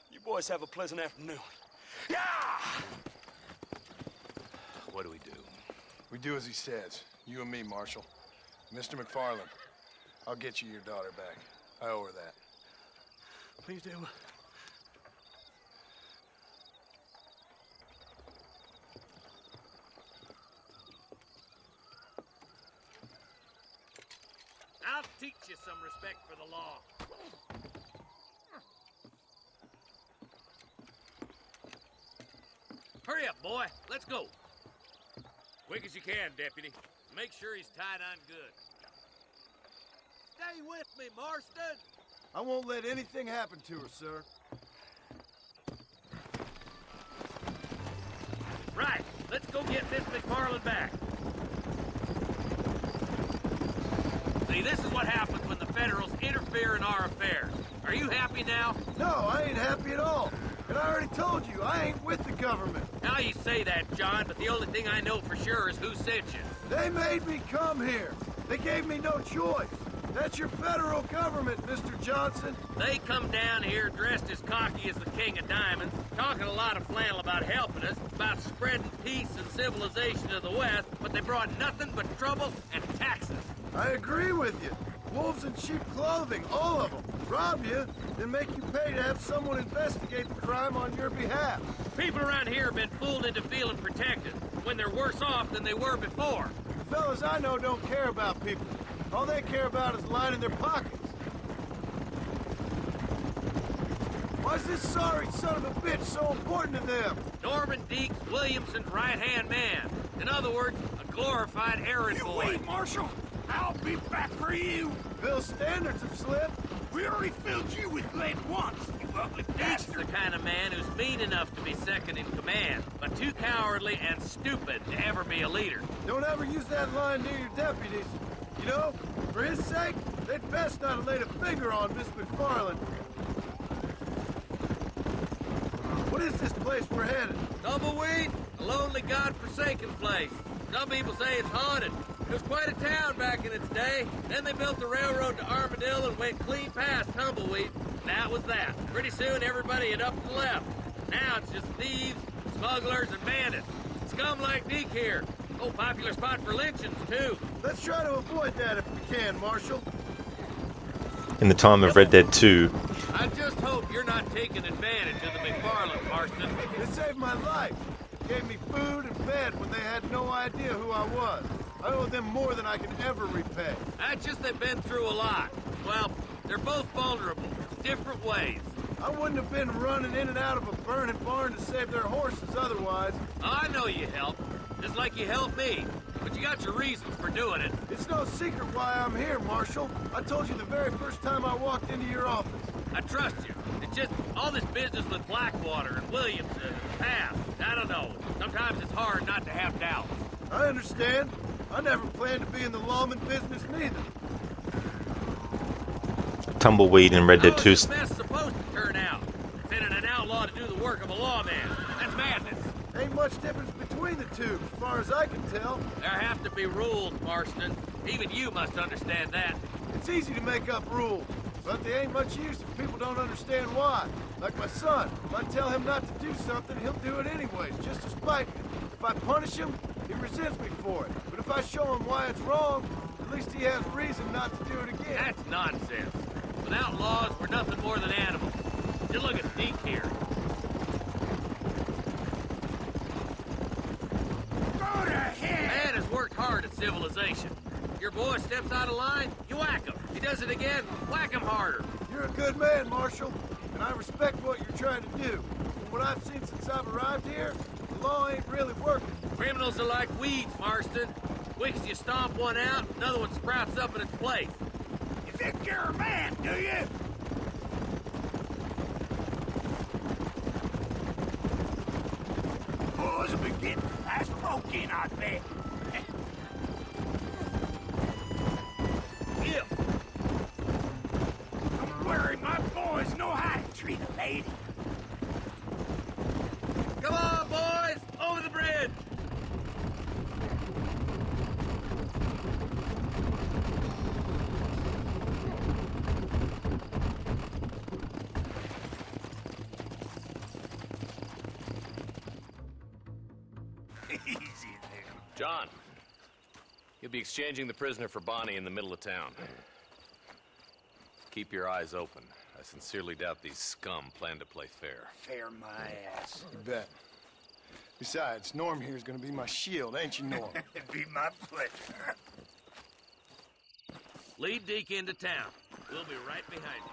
You boys have a pleasant afternoon. Yeah! What do we do? We do as he says. You and me, Marshal. Mr. McFarland, I'll get you your daughter back. I owe her that. Please do. I'll teach you some respect for the law. Hurry up, boy. Let's go. Quick as you can, Deputy. Make sure he's tied on good. Stay with me, Marston. I won't let anything happen to her, sir. Right. Let's go get Miss McFarland back. See, this is what happens when the Federals interfere in our affairs. Are you happy now? No, I ain't happy at all. And I already told you, I ain't with the government. Now you say that, John, but the only thing I know for sure is who sent you. They made me come here. They gave me no choice. That's your federal government, Mr. Johnson. They come down here dressed as cocky as the King of Diamonds, talking a lot of flannel about helping us, about spreading peace and civilization to the West, but they brought nothing but trouble and taxes. I agree with you. Wolves in cheap clothing, all of them. Rob you, then make you pay to have someone investigate the crime on your behalf. People around here have been fooled into feeling protected, when they're worse off than they were before. The fellas I know don't care about people. All they care about is lining their pockets. Why's this sorry son of a bitch so important to them? Norman Deeks Williamson's right-hand man. In other words, a glorified errand boy. Wait, Marshal! I'll be back for you! Bill's standards have slipped. We already filled you with lead once, you ugly That's bastard! the kind of man who's mean enough to be second in command, but too cowardly and stupid to ever be a leader. Don't ever use that line near your deputies. You know, for his sake, they'd best not have laid a finger on Miss McFarland. What is this place we're headed? Tumbleweed, a lonely, god-forsaken place. Some people say it's haunted. It was quite a town back in its day. Then they built the railroad to Armadillo and went clean past Tumbleweed. And that was that. Pretty soon, everybody had up and left. Now it's just thieves, smugglers, and bandits. Scum like Deke here. Oh, popular spot for lynchings, too. Let's try to avoid that if we can, Marshal. In the time of Red Dead 2, I just hope you're not taking advantage of the McFarland, Marston. It saved my life. gave me food and bed when they had no idea who I was. I owe them more than I can ever repay. That's just they've been through a lot. Well, they're both vulnerable, different ways. I wouldn't have been running in and out of a burning barn to save their horses otherwise. I know you helped, just like you helped me. But you got your reasons for doing it. It's no secret why I'm here, Marshal. I told you the very first time I walked into your office. I trust you. It's just all this business with Blackwater and Williamson and past. I don't know. Sometimes it's hard not to have doubts. I understand. I never planned to be in the lawman business neither. Tumbleweed in Red Dead How 2. is this mess supposed to turn out? Sending an outlaw to do the work of a lawman. That's madness. Ain't much difference between the two, as far as I can tell. There have to be rules, Marston. Even you must understand that. It's easy to make up rules, but they ain't much use if people don't understand why. Like my son, if I tell him not to do something, he'll do it anyways, just to spite me. If I punish him, he resents me for it. But if I show him why it's wrong, at least he has reason not to do it again. That's nonsense. Without laws, we're nothing more than animals. Just look at Deke here. Go to hell! Man has worked hard at civilization. Your boy steps out of line, you whack him. He does it again, whack him harder. You're a good man, Marshal, and I respect what you're trying to do. From what I've seen since I've arrived here, the law ain't really working. Criminals are like weeds, Marston. Quick as you stomp one out, another one sprouts up in its place. You think you're a man, do you? Boys will be getting fast broken, I bet. Yeah. Don't worry, my boys know how to treat a lady. Come on, boys! Over the bridge! Easy there. John, you'll be exchanging the prisoner for Bonnie in the middle of town. Keep your eyes open. I sincerely doubt these scum plan to play fair. Fair my ass. You bet. Besides, Norm here is gonna be my shield, ain't you, Norm? It'd be my pleasure. Lead Deke into town. We'll be right behind you.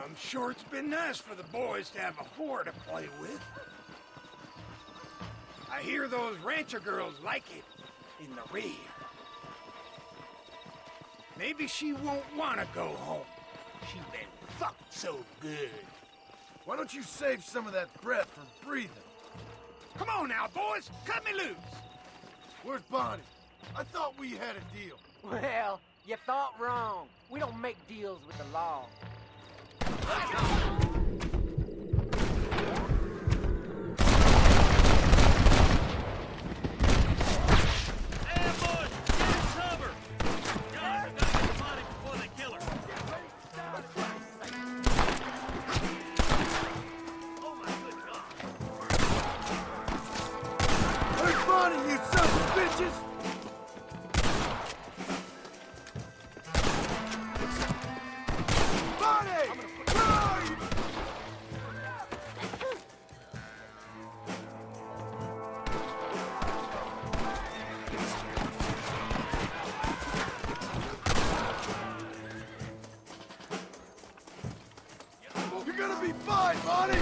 I'm sure it's been nice for the boys to have a whore to play with. I hear those rancher girls like it in the rear. Maybe she won't want to go home. She's been fucked so good. Why don't you save some of that breath for breathing? Come on now, boys. Cut me loose. Where's Bonnie? I thought we had a deal. Well, you thought wrong. We don't make deals with the law. Where's Bonnie, you sons of bitches? Bonnie! Where are you? You're gonna be fine, Bonnie!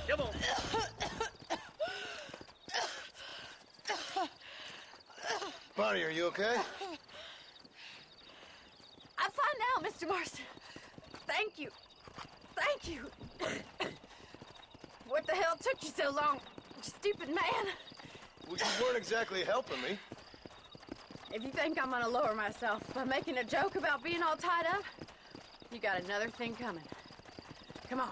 Come on. Bonnie, are you okay? I'm fine now, Mr. Marston. Thank you. Thank you. What the hell took you so long, you stupid man? Well, you weren't exactly helping me. If you think I'm gonna lower myself by making a joke about being all tied up, you got another thing coming. Come on.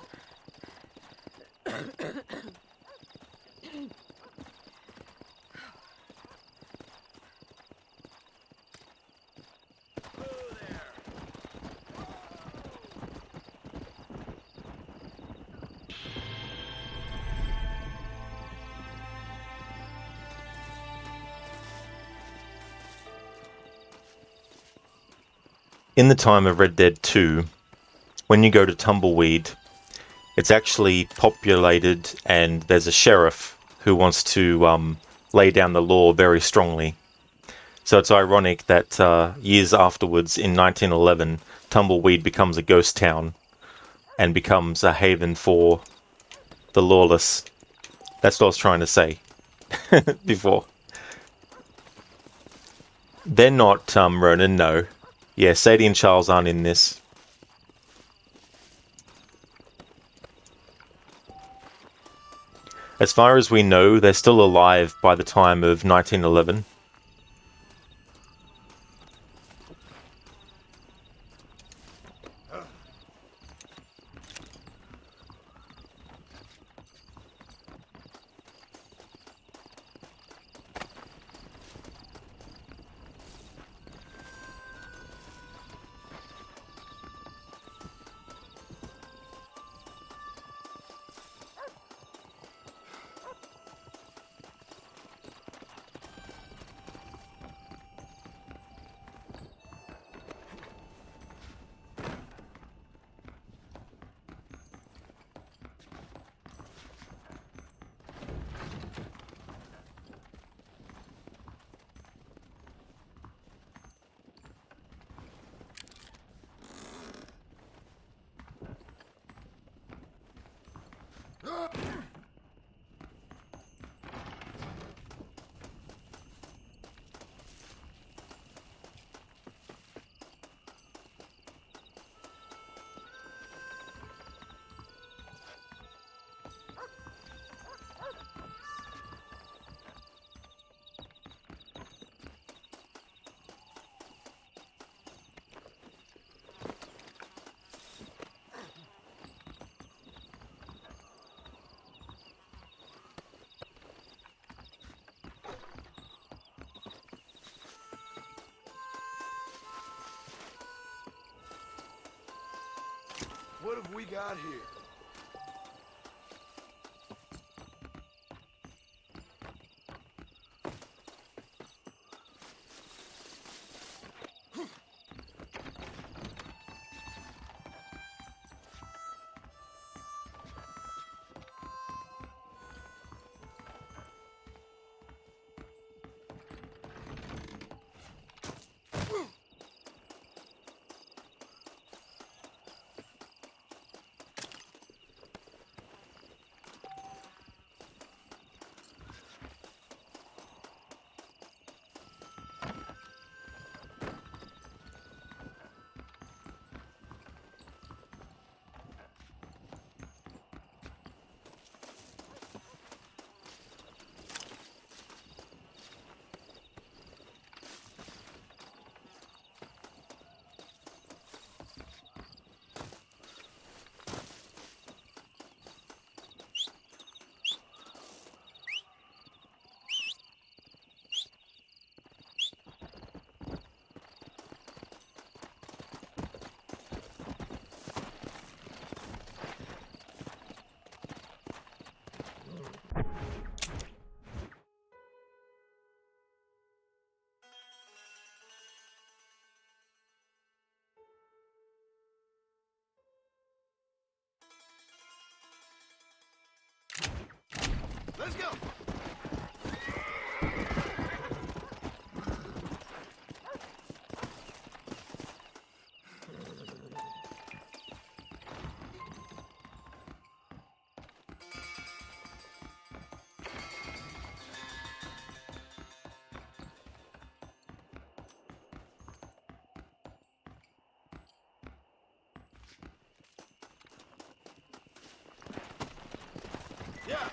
In the time of Red Dead 2, when you go to Tumbleweed, it's actually populated and there's a sheriff who wants to lay down the law very strongly. So it's ironic that years afterwards, in 1911, Tumbleweed becomes a ghost town and becomes a haven for the lawless. That's what I was trying to say before. They're not Ronan, no. Yeah, Sadie and Charles aren't in this. As far as we know, they're still alive by the time of 1911. What have we got here? Let's go! Yeah!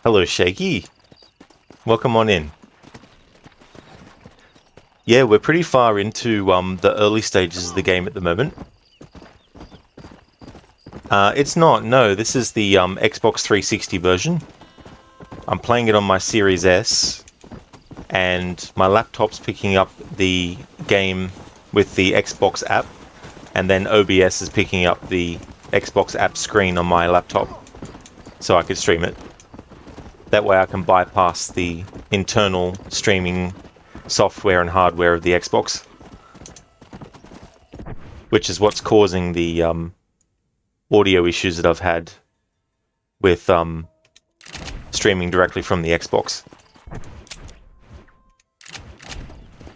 Hello, Shaky. Welcome on in. Yeah, we're pretty far into the early stages of the game at the moment. It's not, no. This is the Xbox 360 version. I'm playing it on my Series S, and my laptop's picking up the game with the Xbox app, and then OBS is picking up the Xbox app screen on my laptop, so I could stream it. That way I can bypass the internal streaming software and hardware of the Xbox, which is what's causing the audio issues that I've had with streaming directly from the Xbox.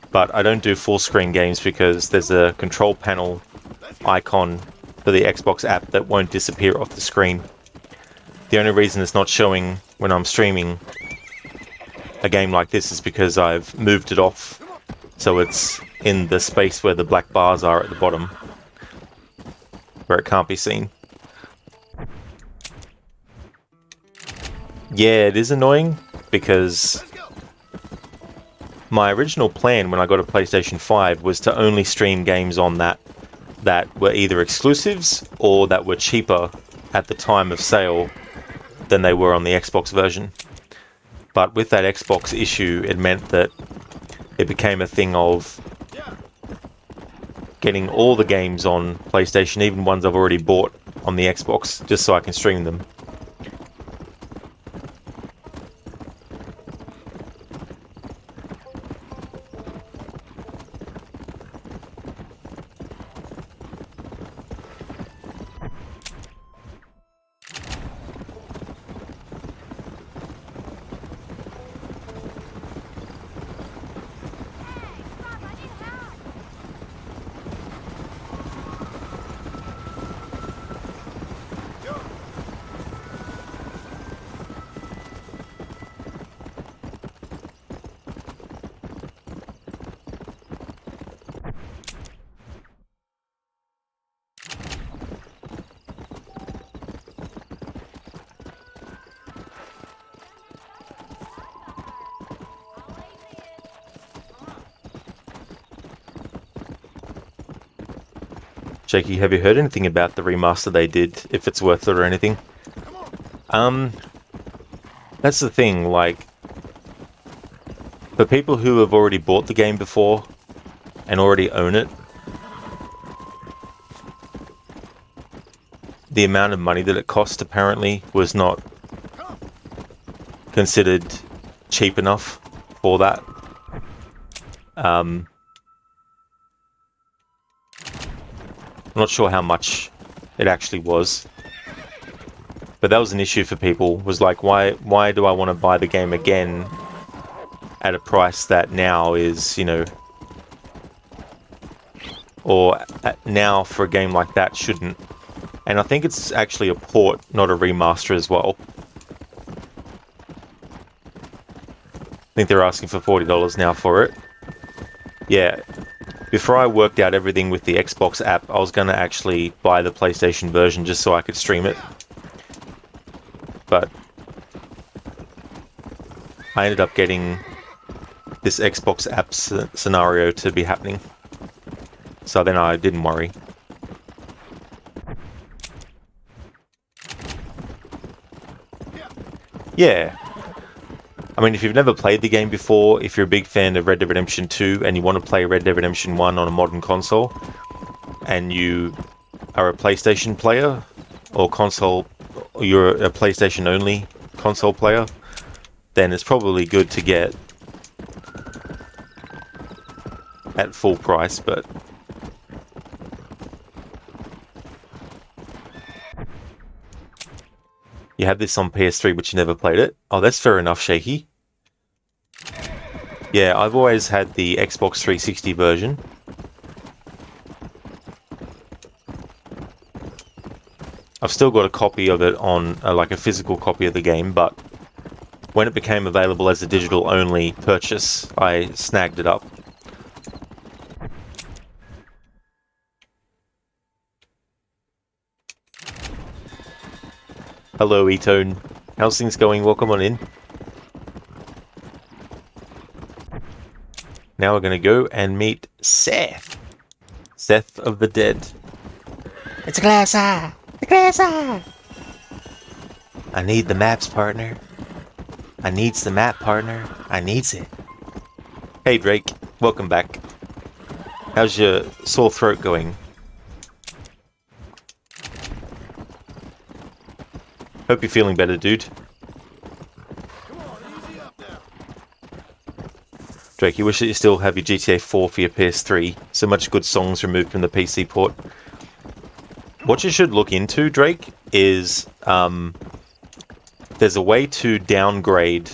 But I don't do full screen games because there's a control panel icon for the Xbox app that won't disappear off the screen. The only reason it's not showing when I'm streaming a game like this is because I've moved it off, so it's in the space where the black bars are at the bottom, where it can't be seen. Yeah, it is annoying, because my original plan when I got a PlayStation 5 was to only stream games on that were either exclusives or that were cheaper at the time of sale than they were on the Xbox version. But with that Xbox issue, it meant that it became a thing of getting all the games on PlayStation, even ones I've already bought on the Xbox, just so I can stream them. Jakey, have you heard anything about the remaster they did, if it's worth it or anything? That's the thing, like, for people who have already bought the game before and already own it, the amount of money that it cost apparently was not considered cheap enough for that. I'm not sure how much it actually was, but that was an issue for people. Was like, why do I want to buy the game again at a price that now is, you know, or now for a game like that shouldn't. And I think it's actually a port, not a remaster as well. I think they're asking for $40 now for it. Yeah. Before I worked out everything with the Xbox app, I was going to actually buy the PlayStation version just so I could stream it. But I ended up getting this Xbox app scenario to be happening. So then I didn't worry. Yeah. I mean, if you've never played the game before, if you're a big fan of Red Dead Redemption 2 and you want to play Red Dead Redemption 1 on a modern console, and you are a PlayStation player, or you're a PlayStation-only console player, then it's probably good to get at full price, but you have this on PS3 but you never played it? Oh, that's fair enough, Shaky. Yeah, I've always had the Xbox 360 version. I've still got a copy of it on, like a physical copy of the game, but when it became available as a digital-only purchase, I snagged it up. Hello, E-Tone. How's things going? Welcome on in. Now we're going to go and meet Seth. Seth of the Dead. It's a classer! The classer! I need the maps, partner. I needs the map, partner. I needs it. Hey, Drake. Welcome back. How's your sore throat going? Hope you're feeling better, dude. Drake, you wish that you still have your GTA 4 for your PS3. So much good songs removed from the PC port. What you should look into, Drake, is there's a way to downgrade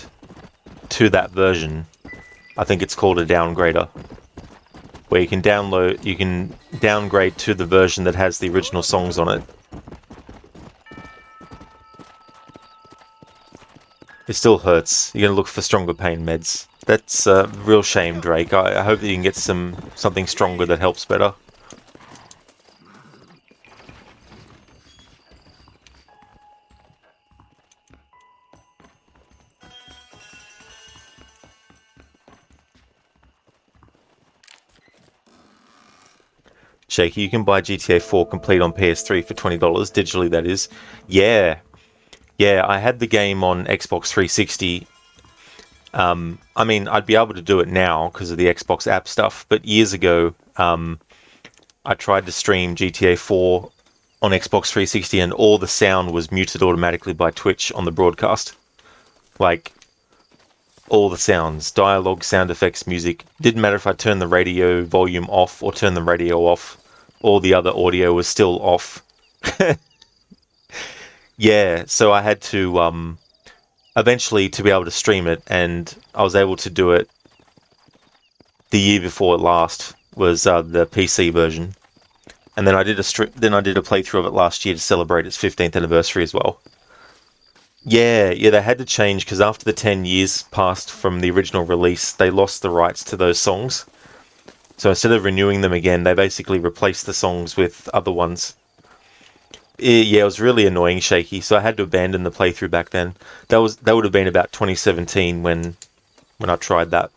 to that version. I think it's called a downgrader, where you can downgrade to the version that has the original songs on it. It still hurts. You're gonna look for stronger pain meds. That's a real shame, Drake. I hope that you can get something stronger that helps better. Shaky, you can buy GTA 4 complete on PS3 for $20, digitally that is. Yeah, I had the game on Xbox 360. I mean, I'd be able to do it now because of the Xbox app stuff, but years ago, I tried to stream GTA 4 on Xbox 360 and all the sound was muted automatically by Twitch on the broadcast. Like, all the sounds, dialogue, sound effects, music. Didn't matter if I turned the radio volume off or turned the radio off. All the other audio was still off. Yeah, so I had to, eventually to be able to stream it, and I was able to do it the year before last, was the PC version. And then I did a playthrough of it last year to celebrate its 15th anniversary as well. Yeah, they had to change because after the 10 years passed from the original release, they lost the rights to those songs. So instead of renewing them again, they basically replaced the songs with other ones. Yeah, it was really annoying, Shaky, so I had to abandon the playthrough back then. That would have been about 2017 when I tried that.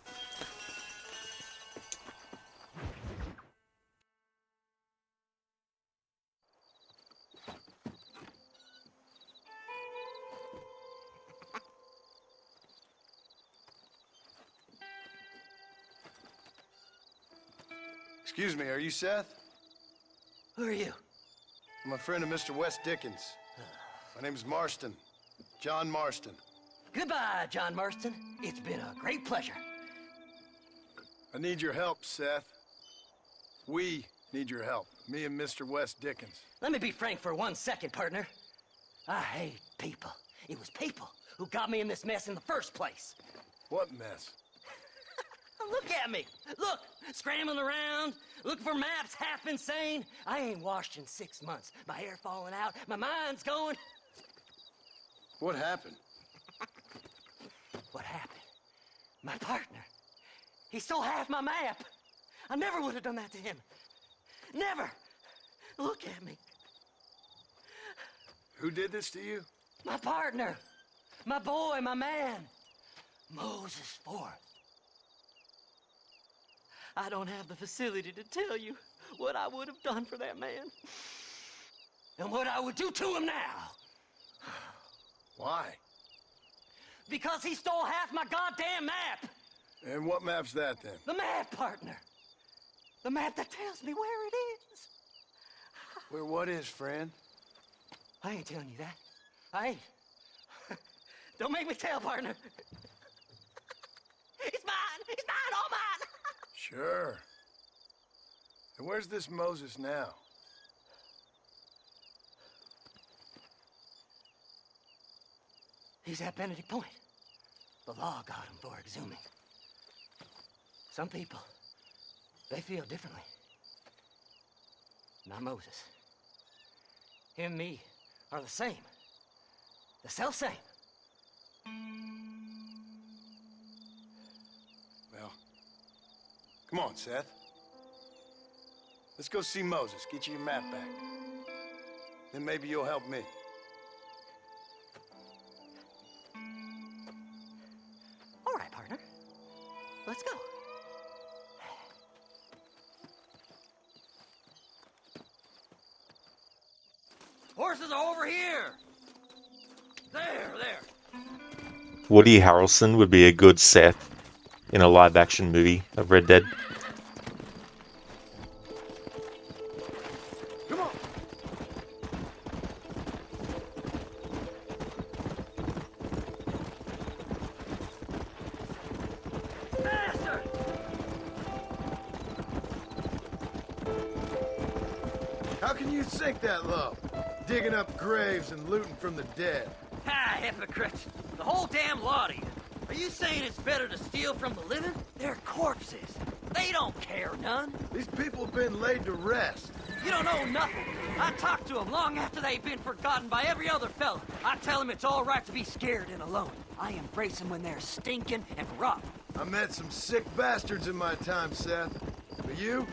Excuse me, are you Seth? Who are you? I'm a friend of Mr. Wes Dickens. My name's Marston. John Marston. Goodbye, John Marston. It's been a great pleasure. I need your help, Seth. We need your help. Me and Mr. Wes Dickens. Let me be frank for 1 second, partner. I hate people. It was people who got me in this mess in the first place. What mess? Look at me. Look, scrambling around, looking for maps, half insane. I ain't washed in 6 months. My hair falling out, my mind's going. What happened? What happened? My partner. He stole half my map. I never would have done that to him. Never. Look at me. Who did this to you? My partner. My boy, my man. Moses Forth. I don't have the facility to tell you what I would have done for that man. And what I would do to him now. Why? Because he stole half my goddamn map. And what map's that, then? The map, partner. The map that tells me where it is. Where what is, friend? I ain't telling you that. I ain't. Don't make me tell, partner. It's mine. It's mine, all mine. Sure. And where's this Moses now? He's at Benedict Point. The law got him for exhuming. Some people, they feel differently. Not Moses. Him and me are the same. The self-same. Well, come on, Seth. Let's go see Moses, get you your map back. Then maybe you'll help me. Horses are over here. There. Woody Harrelson would be a good Seth in a live-action movie of Red Dead. Come on. Faster! How can you sink that low? Digging up graves and looting from the dead. Ah, hypocrites. The whole damn lot of you. Are you saying it's better to steal from the living? They're corpses. They don't care none. These people have been laid to rest. You don't know nothing. I talked to them long after they've been forgotten by every other fella. I tell them it's all right to be scared and alone. I embrace them when they're stinking and rotten. I met some sick bastards in my time, Seth. But you're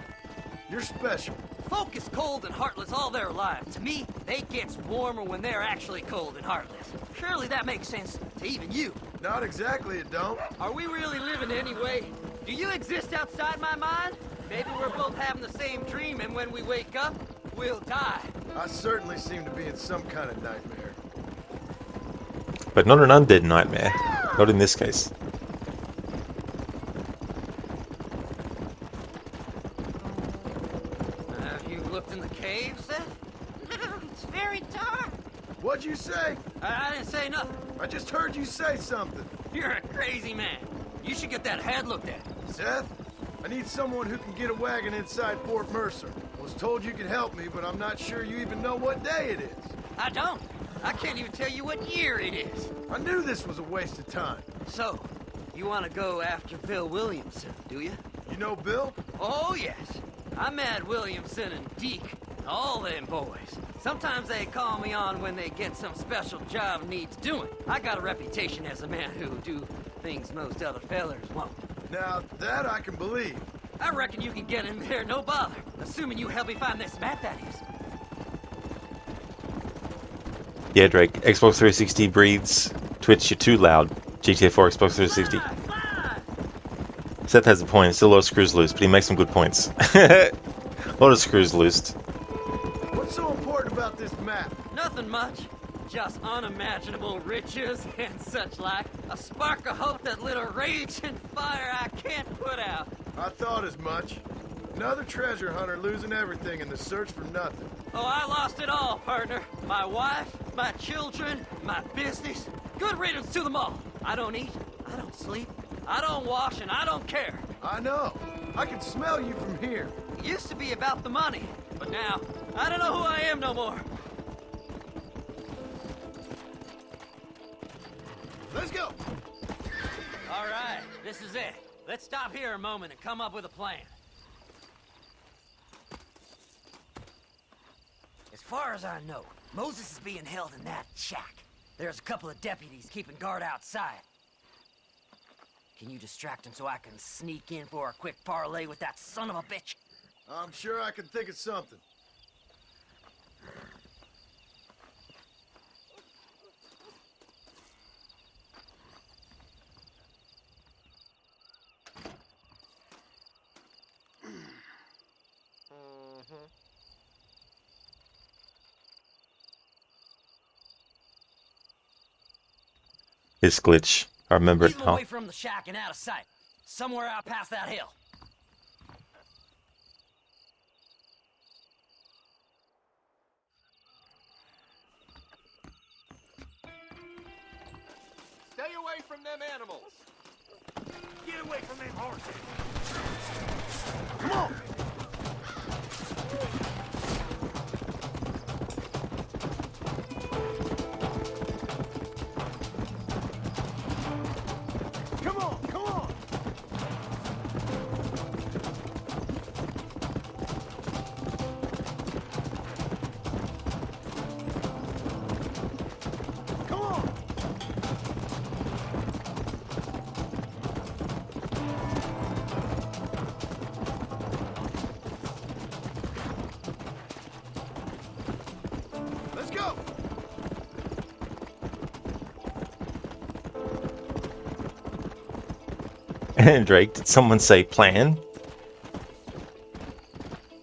special. Folk is cold and heartless all their lives. To me, they gets warmer when they're actually cold and heartless. Surely that makes sense to even you. Not exactly, it don't. Are we really living anyway? Do you exist outside my mind? Maybe we're both having the same dream, and when we wake up, we'll die. I certainly seem to be in some kind of nightmare. But not an undead nightmare. Not in this case. Have you looked in the cave, Seth? It's very dark. What'd you say? I didn't say nothing. I just heard you say something. You're a crazy man. You should get that head looked at. Seth, I need someone who can get a wagon inside Fort Mercer. I was told you could help me, but I'm not sure you even know what day it is. I don't. I can't even tell you what year it is. I knew this was a waste of time. So, you want to go after Bill Williamson, do you? You know Bill? Oh, yes. I met Williamson and Deke, all them boys. Sometimes they call me on when they get some special job needs doing. I got a reputation as a man who do things most other fellers won't. Now, that I can believe. I reckon you can get in there, no bother. Assuming you help me find this map, that is. Yeah, Drake. Xbox 360 breathes. Twitch, you're too loud. GTA 4, Xbox 360. Seth has a point. Still a lot of screws loose, but he makes some good points. A lot of screws loose. What's so important about this map? Nothing much. Just unimaginable riches and such like. A spark of hope that lit a raging fire I can't put out. I thought as much. Another treasure hunter losing everything in the search for nothing. Oh, I lost it all, partner. My wife, my children, my business. Good riddance to them all. I don't eat, I don't sleep, I don't wash, and I don't care. I know. I can smell you from here. It used to be about the money, but now, I don't know who I am no more. Let's go. All right, this is it. Let's stop here a moment and come up with a plan. As far as I know, Moses is being held in that shack. There's a couple of deputies keeping guard outside. Can you distract him so I can sneak in for a quick parlay with that son of a bitch? I'm sure I can think of something. This glitch. I remember it Keep him now. away from the shack and out of sight. Somewhere out past that hill. Stay away from them animals. Get away from them horses. Come on. Come on, come on. Come on. Let's go. And Drake, did someone say plan?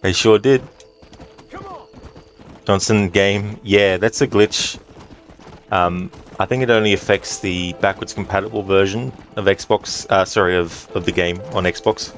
They sure did. Come on. Johnson game. Yeah, that's a glitch. I think it only affects the backwards compatible version of Xbox. Sorry, of the game on Xbox.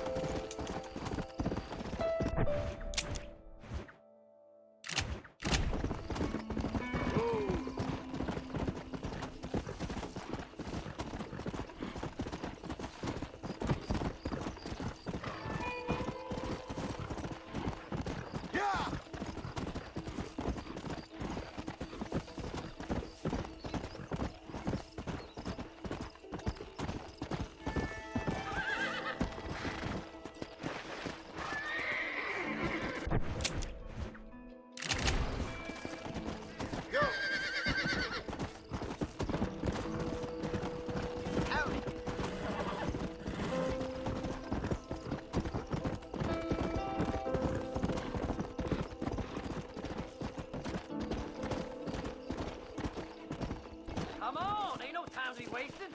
Come on, ain't no time to be wasting.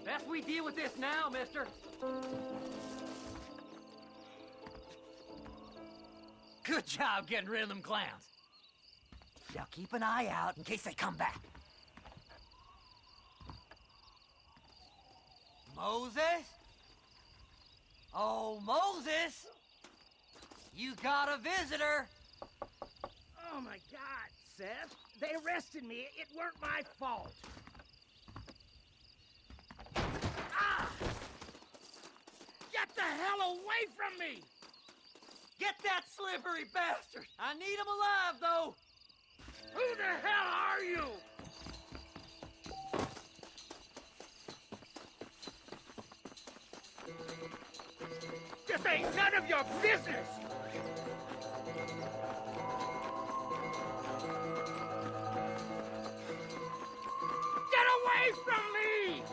Best we deal with this now, mister. Good job getting rid of them clowns. Now keep an eye out in case they come back. Moses? Oh, Moses! You got a visitor! Oh my God, Seth. They arrested me. It weren't my fault. Ah! Get the hell away from me! Get that slippery bastard! I need him alive, though! Who the hell are you? This ain't none of your business! Get away from me!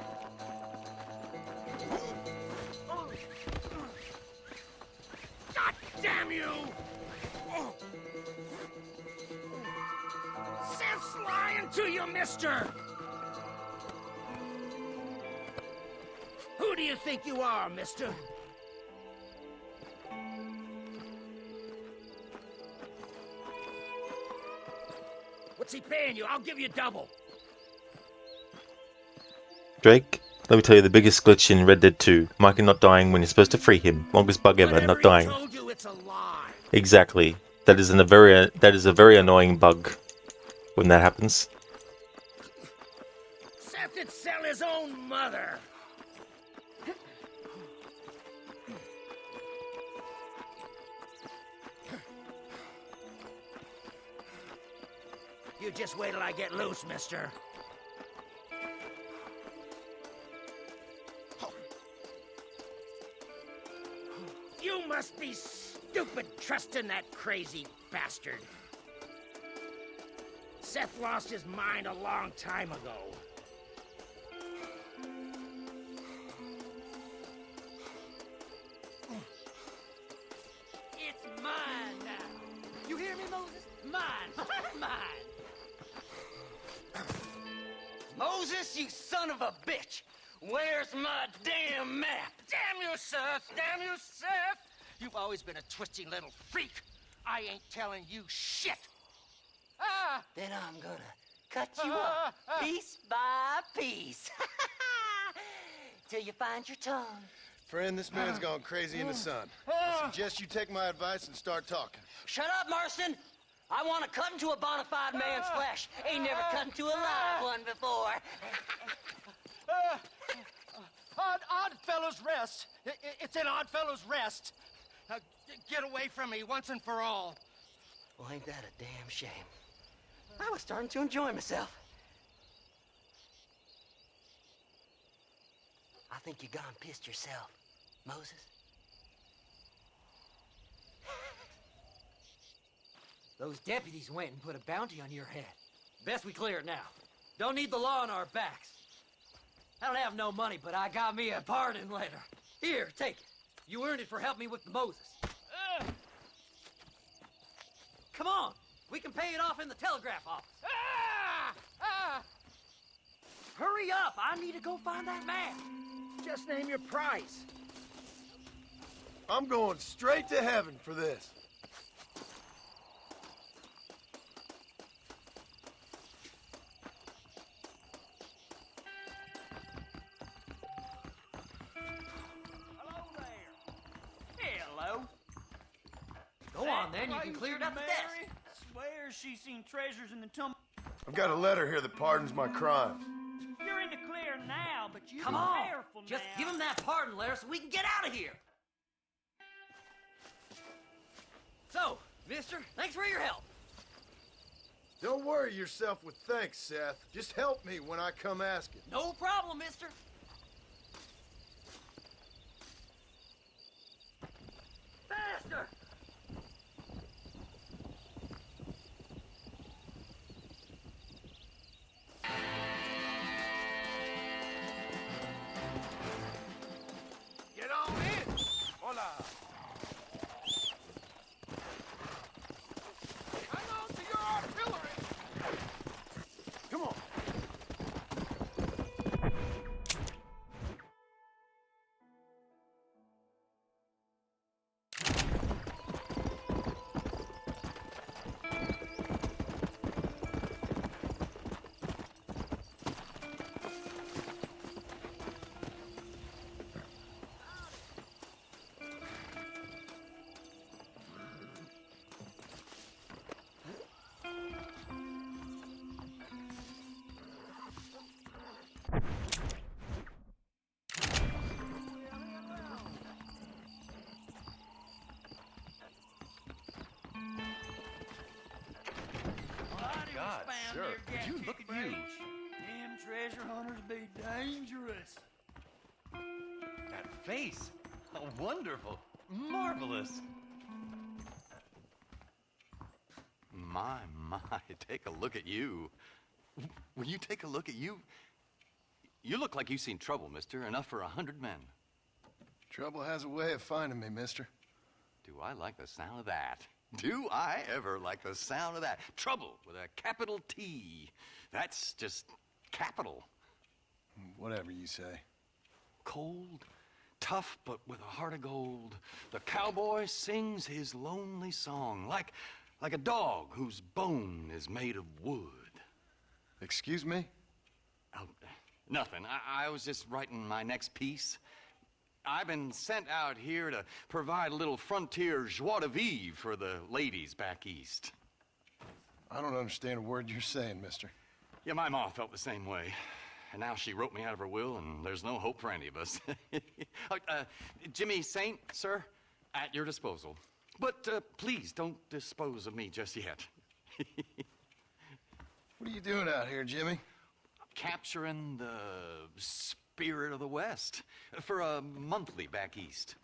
God damn you! Seth's lying to you, mister! Who do you think you are, mister? What's he paying you? I'll give you double. Drake, let me tell you the biggest glitch in Red Dead 2. Micah not dying when you're supposed to free him. Longest bug ever, not dying. Told you it's a lie. Exactly. That is a very annoying bug when that happens. Seth would sell his own mother. You just wait till I get loose, mister. You must be stupid trusting that crazy bastard. Seth lost his mind a long time ago. It's mine now. You hear me, Moses? Mine. Mine. Moses, you son of a bitch! Where's my damn map? Damn you, Seth! Damn you, Seth! You've always been a twisty little freak. I ain't telling you shit. Ah! Then I'm gonna cut you up piece by piece. Till you find your tongue. Friend, this man's gone crazy in the sun. I suggest you take my advice and start talking. Shut up, Marston! I want to cut into a bona fide man's flesh. Ain't never cut into a live one before. Odd Fellow's Rest. It's in Odd Fellow's Rest. Get away from me once and for all. Well, ain't that a damn shame? I was starting to enjoy myself. I think you gone pissed yourself, Moses. Those deputies went and put a bounty on your head. Best we clear it now. Don't need the law on our backs. I don't have no money, but I got me a pardon letter. Here, take it. You earned it for helping me with the Moses. Come on. We can pay it off in the telegraph office. Hurry up. I need to go find that man. Just name your price. I'm going straight to heaven for this. Hello. Go on, then. You can clear it up the desk. Swears she's seen treasures in the tomb. I've got a letter here that pardons my crimes. You're in the clear now, but you Come be on. careful Just now. give him that pardon letter so we can get out of here. So, mister, thanks for your help. Don't worry yourself with thanks, Seth. Just help me when I come asking. No problem, mister. Faster! Get on in. Hola. Hang on to your artillery. Come on. God, sir, would you look at you? Them treasure hunters be dangerous. That face. Oh, wonderful. Marvelous. My, take a look at you. Will you take a look at you? You look like you've seen trouble, mister. Enough for 100 men. Trouble has a way of finding me, mister. Do I like the sound of that? Do I ever like the sound of that? Trouble with a capital T. That's just capital. Whatever you say. Cold, tough, but with a heart of gold. The cowboy sings his lonely song like a dog whose bone is made of wood. Excuse me? Oh, nothing. I was just writing my next piece. I've been sent out here to provide a little frontier joie de vivre for the ladies back east. I don't understand a word you're saying, mister. Yeah, my ma felt the same way. And now she wrote me out of her will, and there's no hope for any of us. Jimmy Saint, sir, at your disposal. But please don't dispose of me just yet. What are you doing out here, Jimmy? Capturing the spirit of the West for a monthly back east.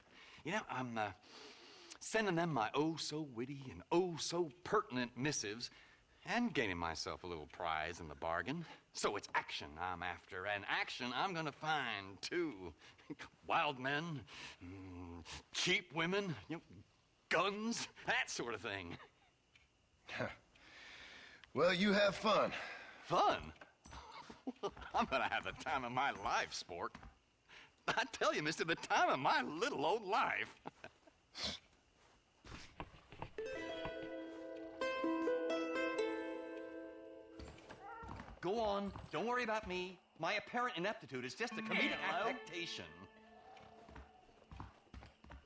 You know, I'm sending them my oh-so-witty and oh-so-pertinent missives and gaining myself a little prize in the bargain. So it's action I'm after, and action I'm gonna find, too. Wild men, cheap women, guns, that sort of thing. Well, you have fun. Fun? I'm gonna have the time of my life, sport. I tell you, mister, the time of my little old life. Go on. Don't worry about me. My apparent ineptitude is just a comedic affectation.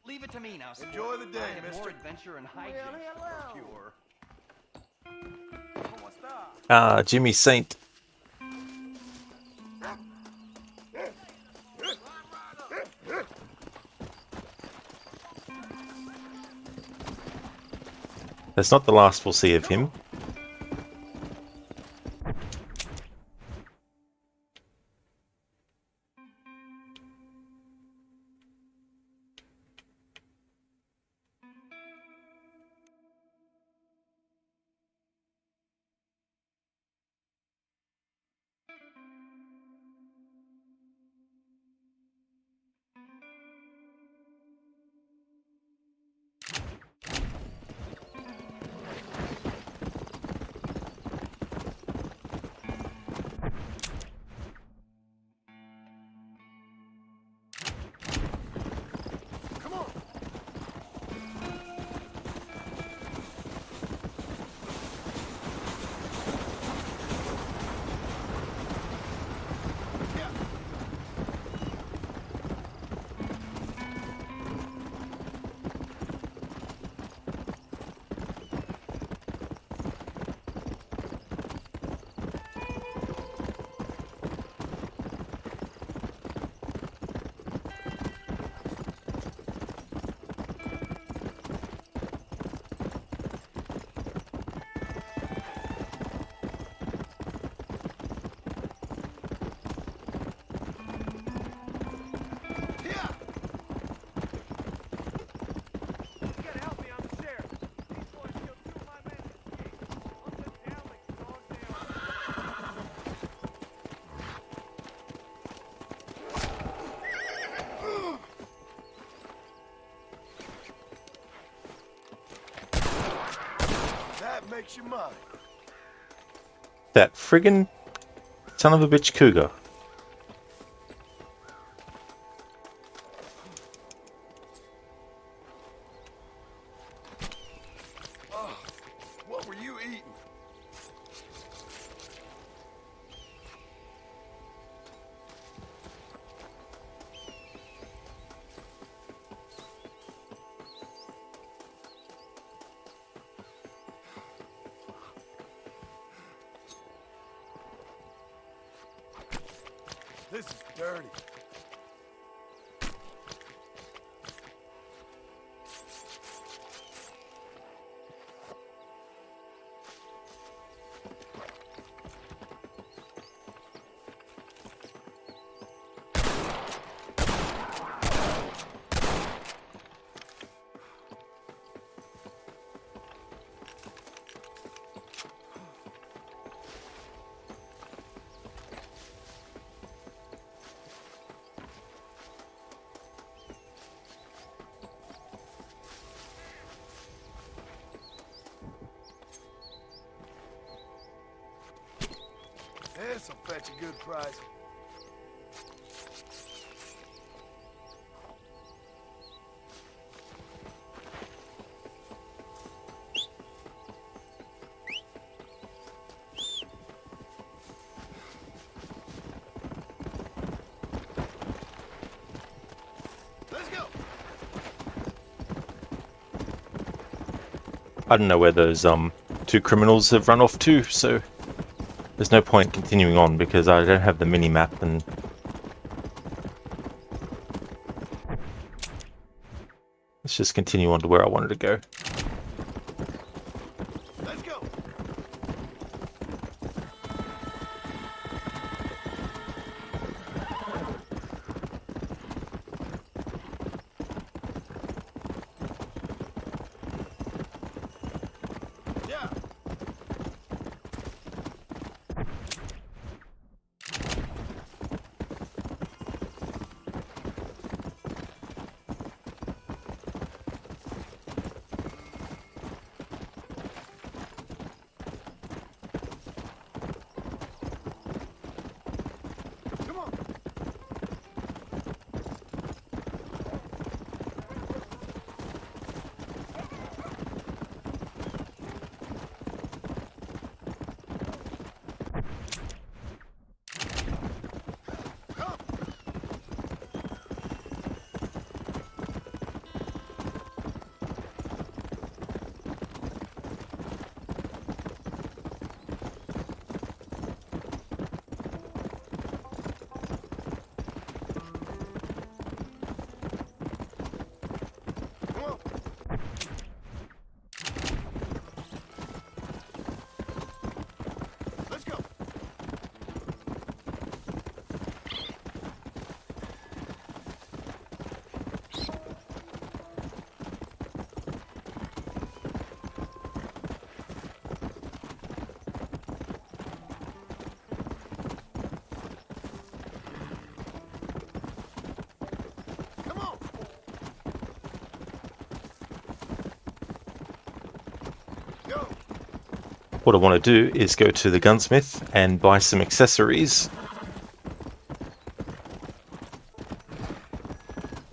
Leave it to me now, sport. Enjoy the day, I have mister. more adventure and hijinks to procure. Ah, Jimmy Saint. That's not the last we'll see of him. makes you mine. That friggin' son of a bitch cougar. Oh, what were you eating? This is dirty. This'll fetch a good price. Let's go. I don't know where those two criminals have run off to, so there's no point continuing on because I don't have the mini map and let's just continue on to where I wanted to go. Let's go. Yeah. Come on. Come on. Let's go. Come on. Go. What I want to do is go to the gunsmith and buy some accessories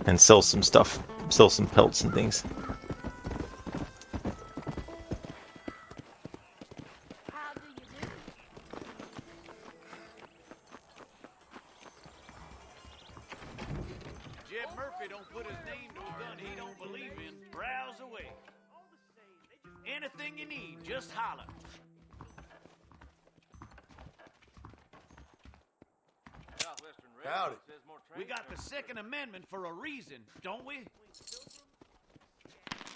and sell some stuff, sell some pelts and things. Jed Murphy don't put his name to a gun he don't believe in. Browse away. Anything you need, just holler. Howdy. We got the Second Amendment for a reason, don't we?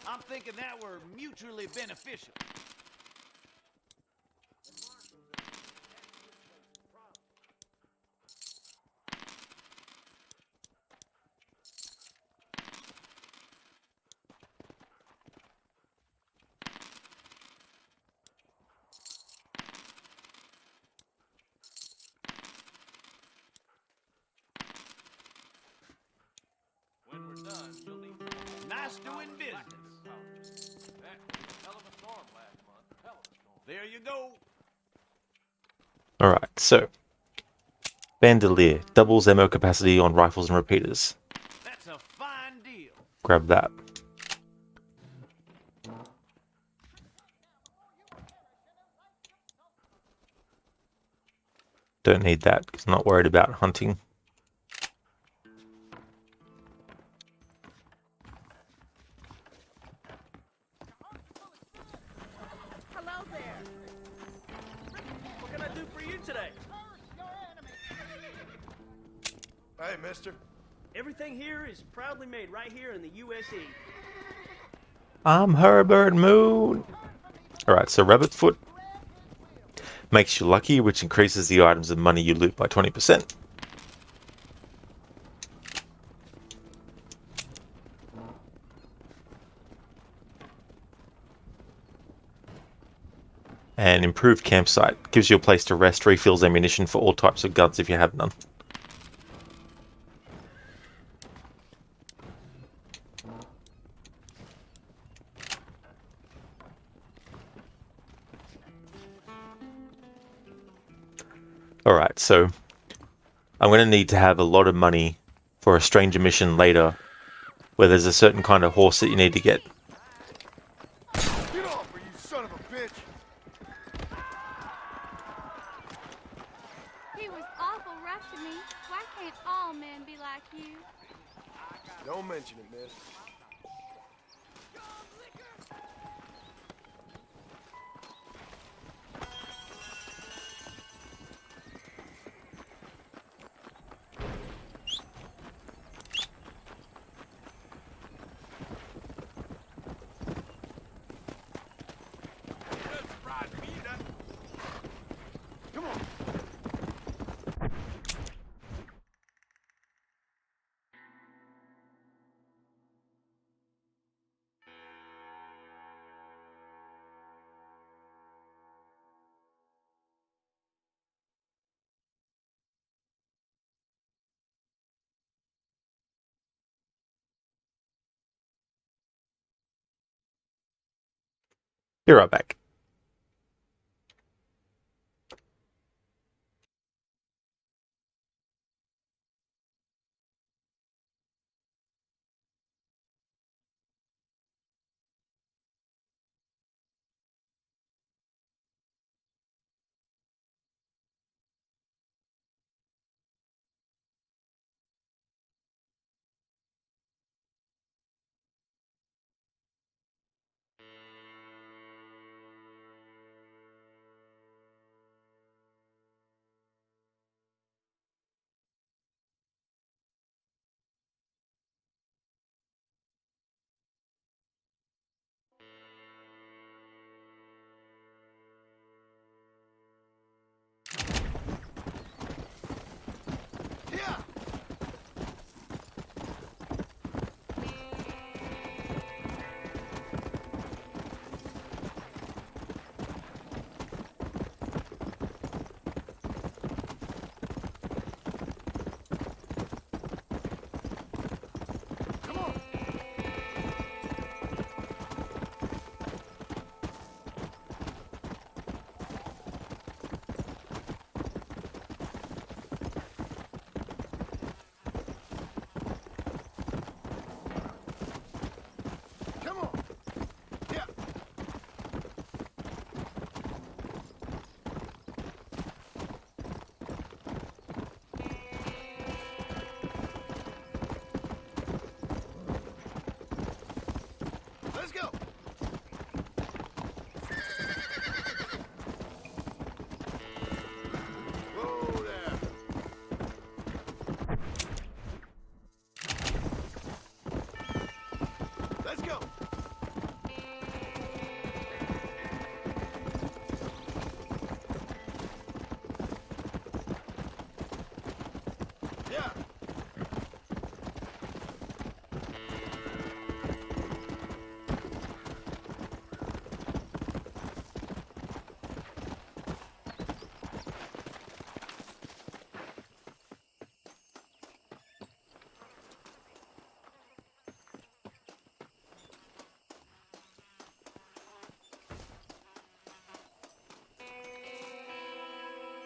I'm thinking that we're mutually beneficial. When we're done, you'll need nice doing business. That was a hell of a storm last month. Hell of a storm. There you go. Alright, so Bandolier doubles ammo capacity on rifles and repeaters. That's a fine deal. Grab that. Don't need that because I'm not worried about hunting. Hello there. What can I do for you today? Hey, mister. Everything here is proudly made right here in the USA. I'm Herbert Moon. Alright, so Rabbit Foot makes you lucky, which increases the items and money you loot by 20%. And improved campsite gives you a place to rest, refills ammunition for all types of guns if you have none. Alright, so I'm going to need to have a lot of money for a stranger mission later where there's a certain kind of horse that you need to get. Get off her, you son of a bitch! He was awful rough to me. Why can't all men be like you? Don't mention it, miss. Come on. Be right back.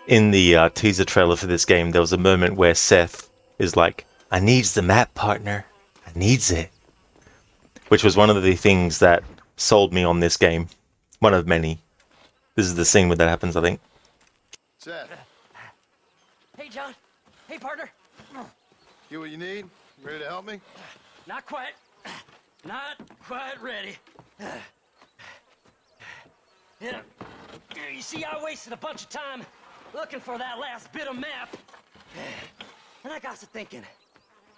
in the teaser trailer for this game, there was a moment where Seth is like, "I needs the map, partner. I needs it," which was one of the things that sold me on this game. One of many. This is the scene where that happens, I think. Seth, Hey, John. Hey, partner. get what you need? Ready to help me? Not quite. Not quite ready. Yeah. You see, I wasted a bunch of time looking for that last bit of map. And I got to thinking,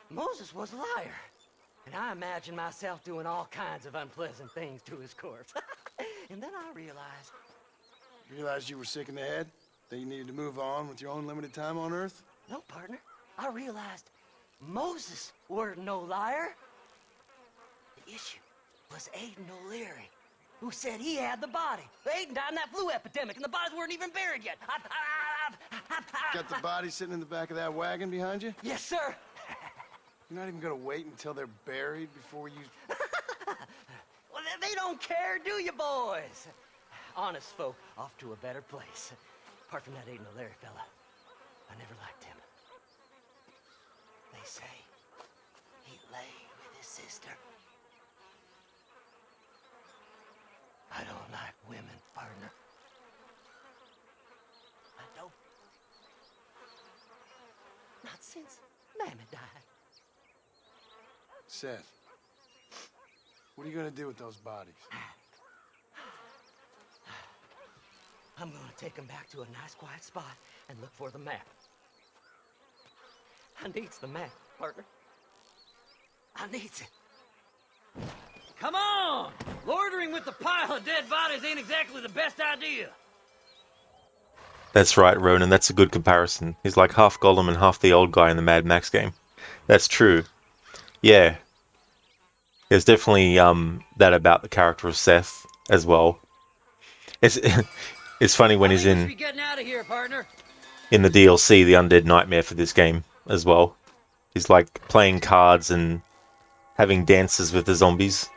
Moses was a liar. And I imagined myself doing all kinds of unpleasant things to his corpse. And then I realized... You realized you were sick in the head? That you needed to move on with your own limited time on Earth? No, partner. I realized Moses weren't no liar. The issue was Aiden O'Leary, who said he had the body. Aiden died in that flu epidemic, and the bodies weren't even buried yet. Got the body sitting in the back of that wagon behind you? Yes, sir. You're not even gonna wait until they're buried before you... Well, they don't care, do you, boys? Honest folk off to a better place. Apart from that Aiden O'Leary fella, I never liked him. They say he lay with his sister. I don't like women, partner. I don't. Not since Mammy died. Seth, what are you gonna do with those bodies? I'm gonna take him back to a nice quiet spot and look for the map. I needs the map, partner. I needs it. Come on! Loitering with the pile of dead bodies ain't exactly the best idea. That's right, Ronan. That's a good comparison. He's like half Gollum and half the old guy in the Mad Max game. That's true. Yeah. There's definitely that about the character of Seth as well. It's funny when he's We should be getting out of here, partner. in the DLC, the Undead Nightmare for this game as well. He's like playing cards and having dances with the zombies.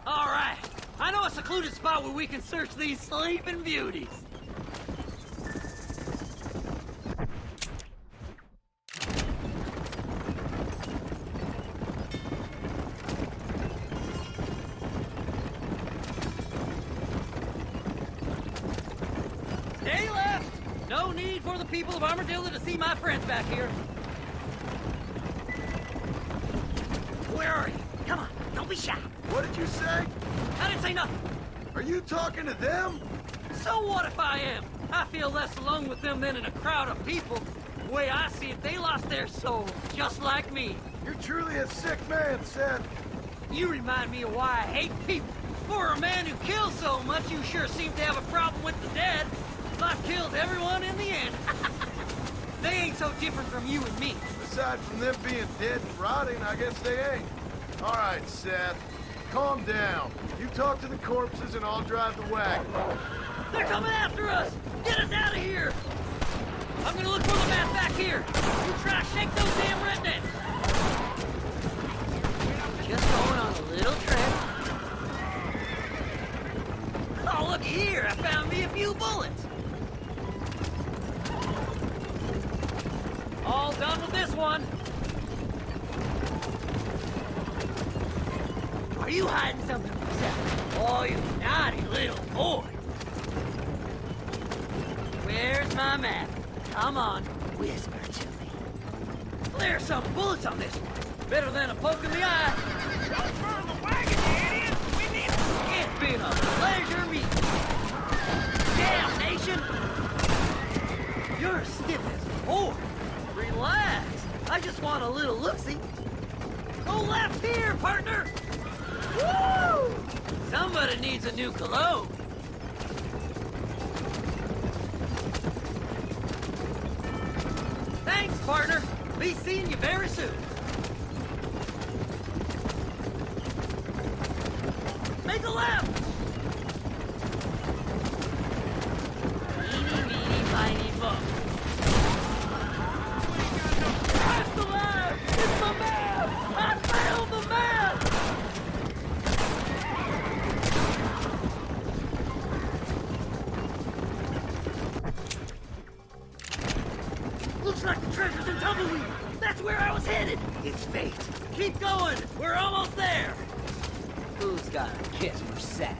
All right. I know a secluded spot where we can search these sleeping beauties. Stay left. No need for the people of Armadillo to see my friends back here. Where are you? Come on, don't be shy. What did you say? I didn't say nothing. Are you talking to them? So what if I am? I feel less alone with them than in a crowd of people. The way I see it, they lost their souls, just like me. You're truly a sick man, Seth. You remind me of why I hate people. For a man who kills so much, you sure seem to have a problem with the dead. Life kills everyone in the end. They ain't so different from you and me. Aside from them being dead and rotting, I guess they ain't. All right, Seth. Calm down. You talk to the corpses and I'll drive the wagon. They're coming after us! Get us out of here! I'm gonna look for the map back here. You try to shake those damn rednecks. Just going on a little trip. Oh, look here! I found me a few bullets. All done with this one. Are you hiding something from yourself? Oh, you naughty little boy. Where's my map? Come on, whisper to me. There's some bullets on this one. Better than a poke in the eye. Don't burn the wagon, you idiot! We need it! It's been a pleasure meeting you. Damnation! You're stiff as a board. Relax. I just want a little look-see. Go left here, partner! Woo! Somebody needs a new cologne. Thanks, partner. Be seeing you very soon. Make a left! Eeny, meeny, miny, mo. That's the left! It's the map! I found the map! Looks like the treasure's in Tumbleweed. That's where I was headed. It's fate. Keep going. We're almost there. Who's got a kiss for sack?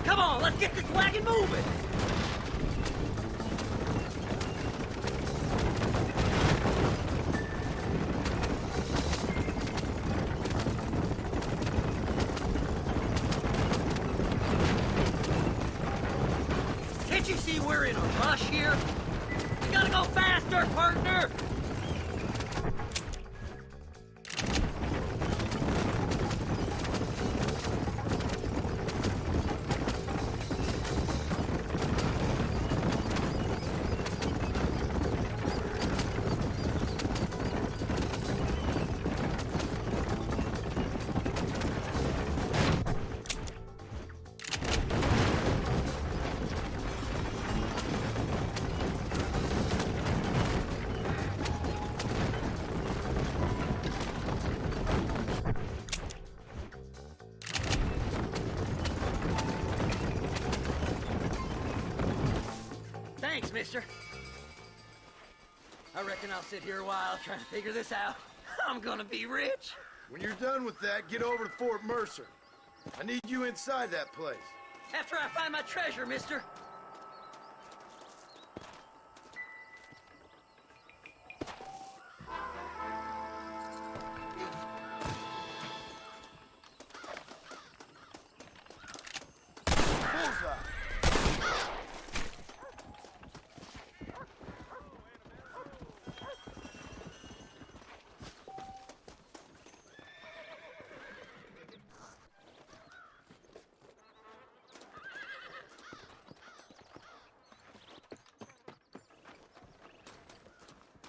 Come on, let's get this wagon moving. Can't you see we're in a rush here? We gotta go faster, partner! Thanks, mister. I reckon I'll sit here a while trying to figure this out. I'm gonna be rich. When you're done with that, get over to Fort Mercer. I need you inside that place. After I find my treasure, mister.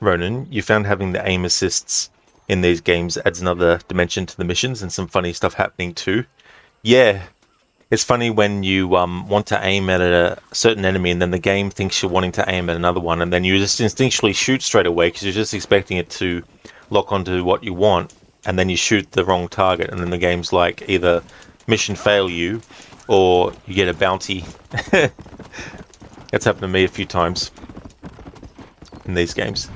Ronan, you found having the aim assists in these games adds another dimension to the missions and some funny stuff happening too. Yeah, it's funny when you want to aim at a certain enemy and then the game thinks you're wanting to aim at another one and then you just instinctually shoot straight away because you're just expecting it to lock onto what you want and then you shoot the wrong target and then the game's like either mission fail you or you get a bounty. That's happened to me a few times in these games.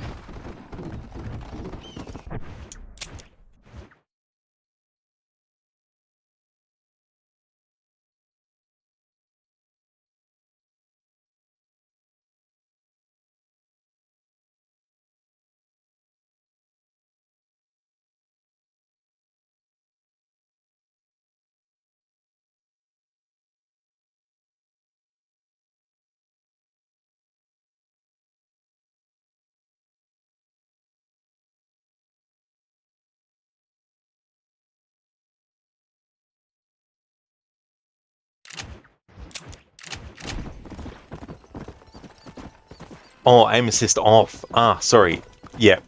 Oh, aim assist off. Ah, sorry. Yeah.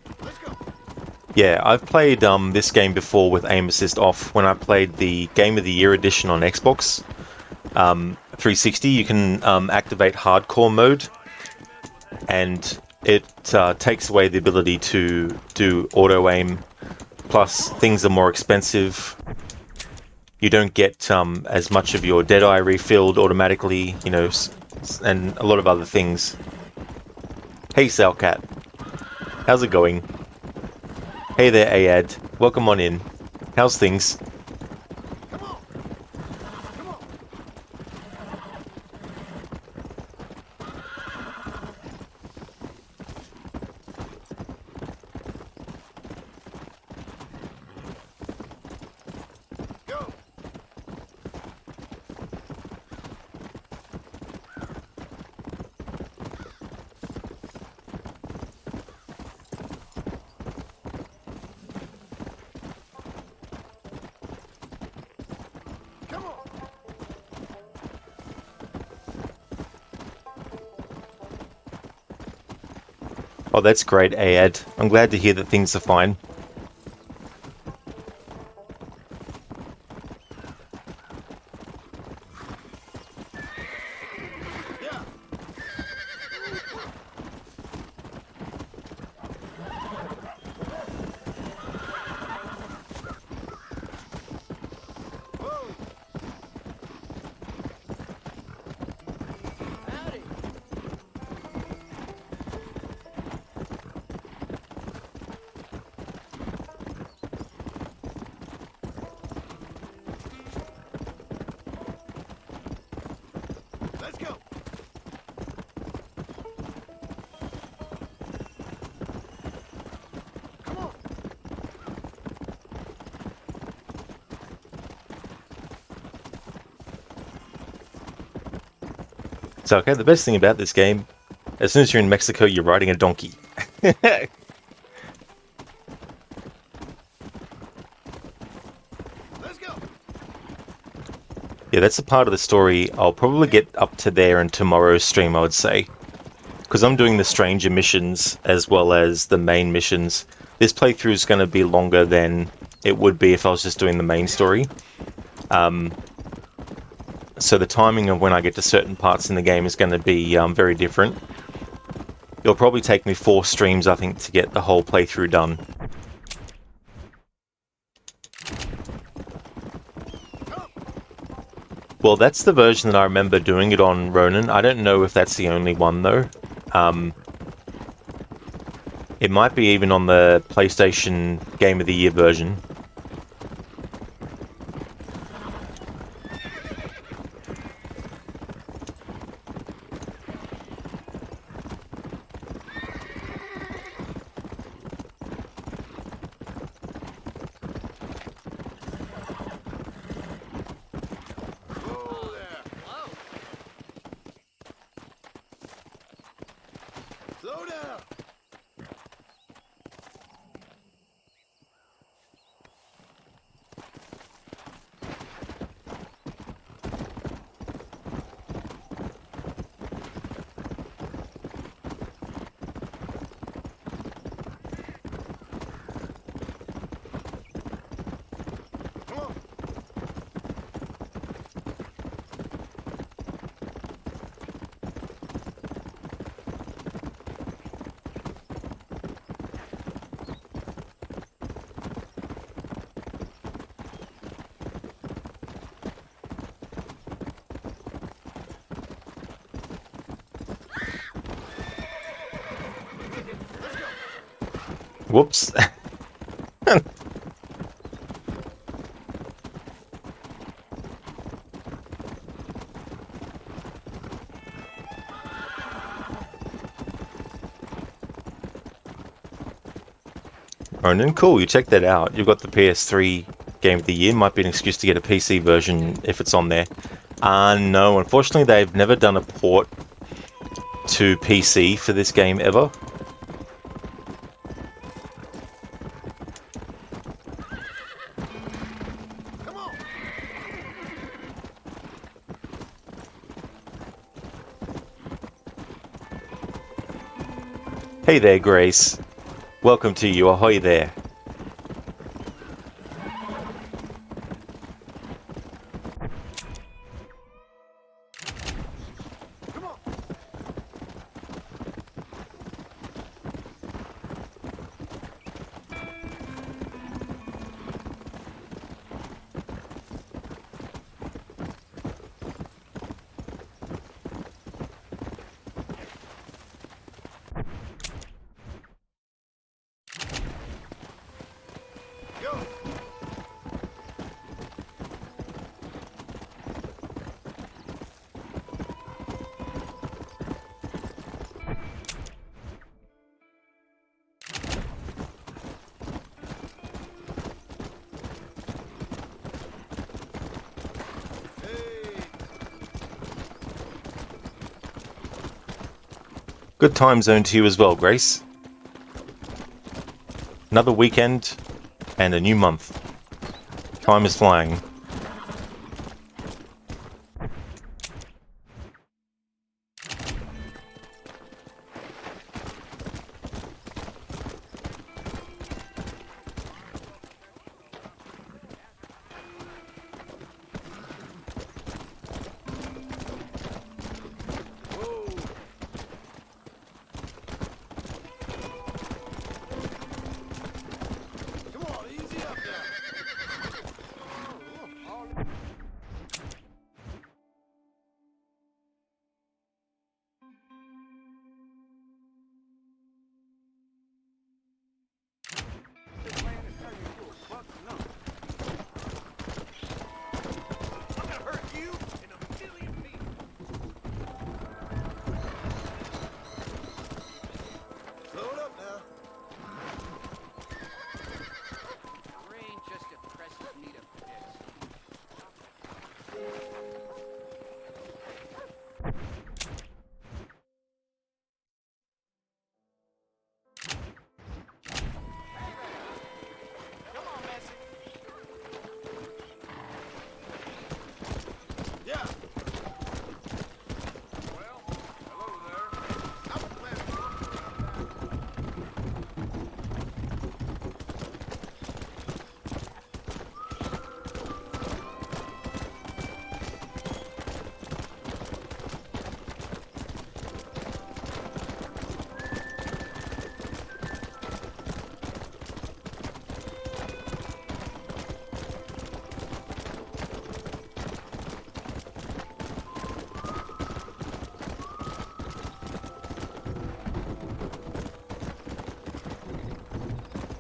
Yeah, I've played this game before with aim assist off. When I played the Game of the Year edition on Xbox 360, you can activate hardcore mode, and it takes away the ability to do auto aim. Plus, things are more expensive. You don't get as much of your Deadeye refilled automatically, you know, and a lot of other things. Hey Salcat, how's it going? Hey there Ayad, welcome on in. How's things? Oh, that's great, Ayad. I'm glad to hear that things are fine. Let's go. Come on. So, okay, the best thing about this game, as soon as you're in Mexico, you're riding a donkey. Yeah, that's a part of the story I'll probably get up to there in tomorrow's stream, I would say. Because I'm doing the stranger missions as well as the main missions. This playthrough is going to be longer than it would be if I was just doing the main story. So the timing of when I get to certain parts in the game is going to be very different. It'll probably take me 4 streams, I think, to get the whole playthrough done. Well, that's the version that I remember doing it on, Ronan. I don't know if that's the only one, though. It might be even on the PlayStation Game of the Year version. Slow down. Whoops. Ronan, cool, you check that out. You've got the PS3 Game of the Year. Might be an excuse to get a PC version if it's on there. No, unfortunately they've never done a port to PC for this game ever. Hey there, Grace. Welcome to you. Ahoy there. Good time zone to you as well, Grace. Another weekend and a new month. Time is flying.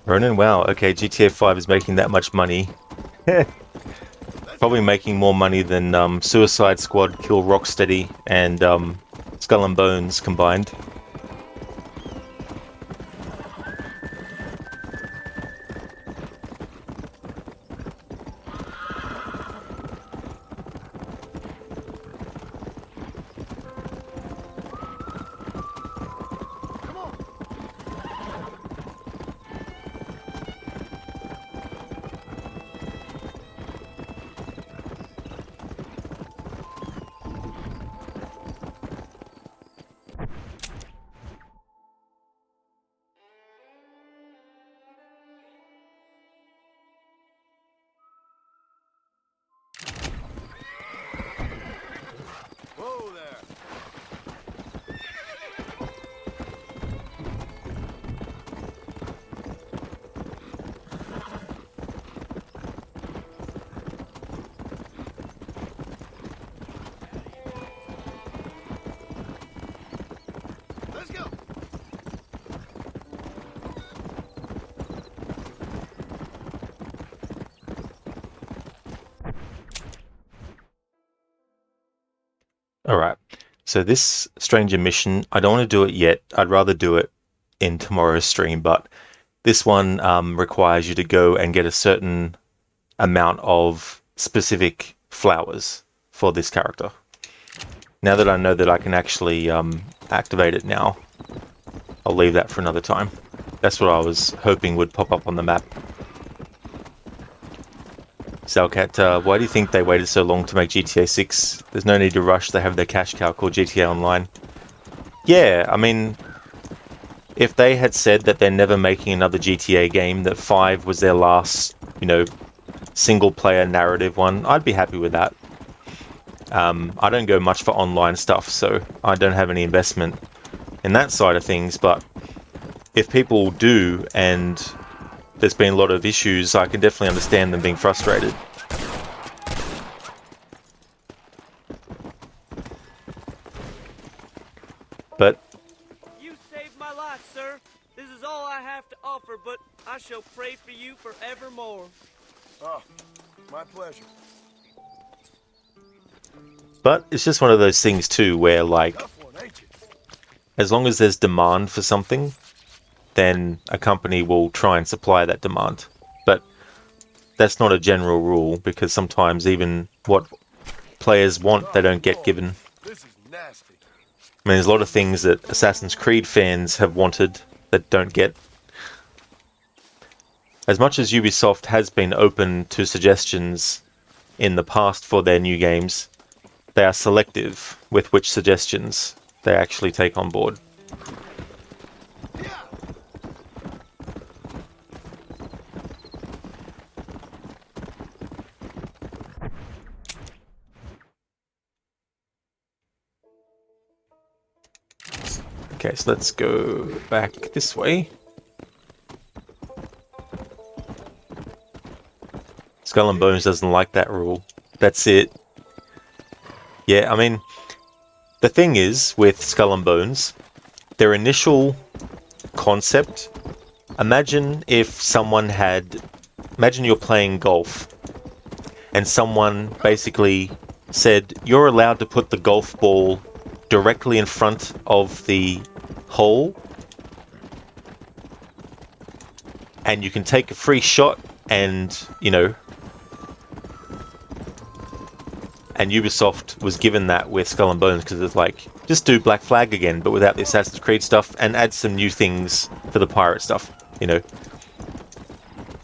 Ronan, wow, okay, GTA 5 is making that much money. Probably making more money than Suicide Squad, Kill Rocksteady, and Skull and Bones combined. Whoa there. Let's go. Alright, so this stranger mission, I don't want to do it yet. I'd rather do it in tomorrow's stream, but this one requires you to go and get a certain amount of specific flowers for this character. Now that I know that I can actually activate it now, I'll leave that for another time. That's what I was hoping would pop up on the map. Salcat, why do you think they waited so long to make GTA 6? There's no need to rush, they have their cash cow called GTA Online. Yeah, I mean, if they had said that they're never making another GTA game, that 5 was their last, you know, single-player narrative one, I'd be happy with that. I don't go much for online stuff, so I don't have any investment in that side of things, but if people do, and there's been a lot of issues, I can definitely understand them being frustrated. But You saved my life, sir. This is all I have to offer, but I shall pray for you forevermore. Oh, my pleasure. But it's just one of those things too where, like, as long as there's demand for something, then a company will try and supply that demand. But that's not a general rule, because sometimes even what players want, they don't get given. This is nasty. I mean, there's a lot of things that Assassin's Creed fans have wanted that don't get. As much as Ubisoft has been open to suggestions in the past for their new games, they are selective with which suggestions they actually take on board. Okay, so let's go back this way. Skull and Bones doesn't like that rule. That's it. Yeah, I mean, the thing is with Skull and Bones, their initial concept, imagine if someone had, imagine you're playing golf and someone basically said, you're allowed to put the golf ball directly in front of the hole and you can take a free shot and, you know, and Ubisoft was given that with Skull and Bones because it's like, just do Black Flag again, but without the Assassin's Creed stuff, and add some new things for the pirate stuff, you know.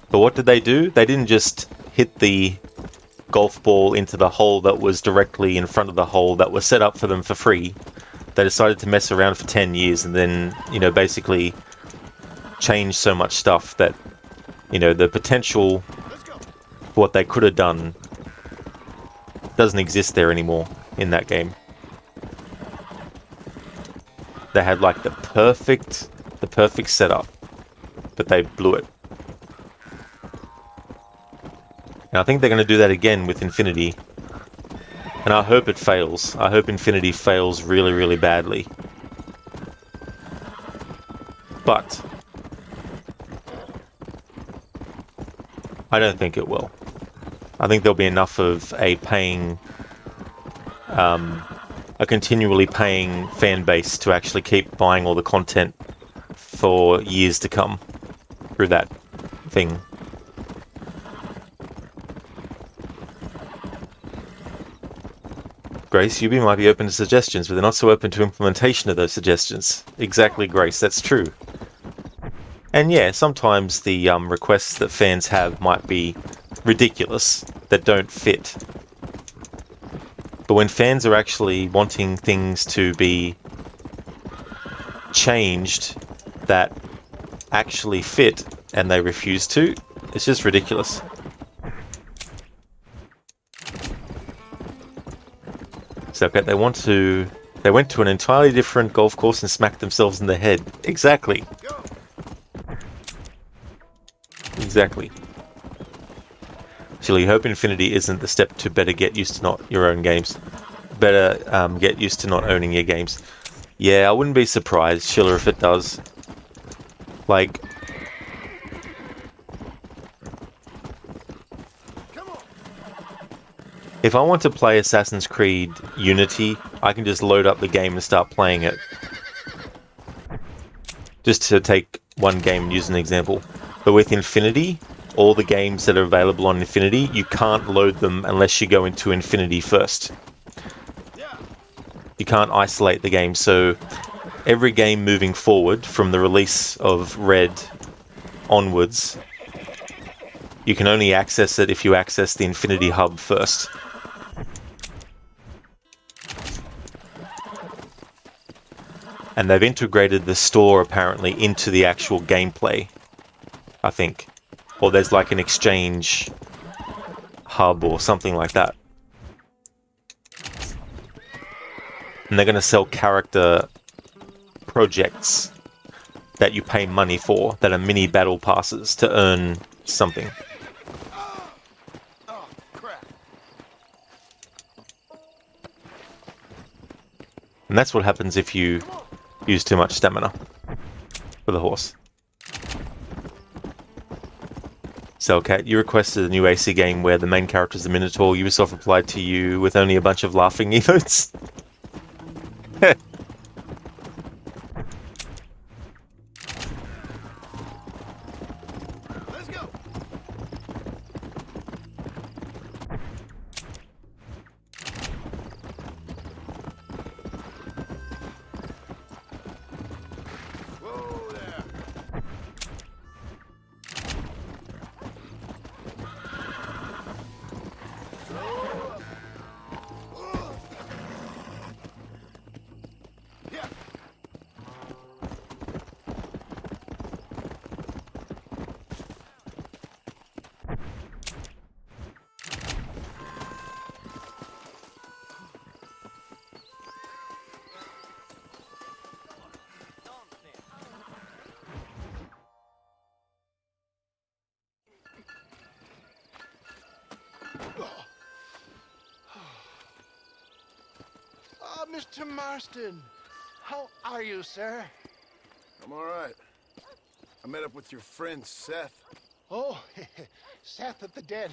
But what did they do? They didn't just hit the golf ball into the hole that was directly in front of the hole that was set up for them for free. They decided to mess around for 10 years and then, you know, basically change so much stuff that, you know, the potential for what they could have done doesn't exist there anymore in that game. They had like the perfect setup, but they blew it. And I think they're going to do that again with Infinity. And I hope it fails. I hope Infinity fails really, really badly. But I don't think it will. I think there'll be enough of a continually paying fan base to actually keep buying all the content for years to come through that thing. Grace, UB might be open to suggestions, but they're not so open to implementation of those suggestions. Exactly, Grace, that's true. And yeah, sometimes the requests that fans have might be ridiculous, that don't fit. But when fans are actually wanting things to be changed that actually fit and they refuse to, it's just ridiculous. So okay, they went to an entirely different golf course and smacked themselves in the head. Exactly. Exactly. Actually, hope Infinity isn't the step to better get used to not your own games. Better get used to not owning your games. Yeah, I wouldn't be surprised, Schiller, if it does. Like, if I want to play Assassin's Creed Unity, I can just load up the game and start playing it. Just to take one game and use an example. But with Infinity, all the games that are available on Infinity, you can't load them unless you go into Infinity first. You can't isolate the game, so every game moving forward from the release of Red onwards, you can only access it if you access the Infinity Hub first. And they've integrated the store apparently into the actual gameplay, I think. Or there's like an exchange hub or something like that. And they're going to sell character projects that you pay money for, that are mini battle passes to earn something. And that's what happens if you use too much stamina for the horse. So, Kat, you requested a new AC game where the main character is a Minotaur. Ubisoft replied to you with only a bunch of laughing emotes. Let's go. Whoa there. Yeah. Mr. Marston, how are you, sir? I'm all right. I met up with your friend Seth. Oh, Seth of the Dead.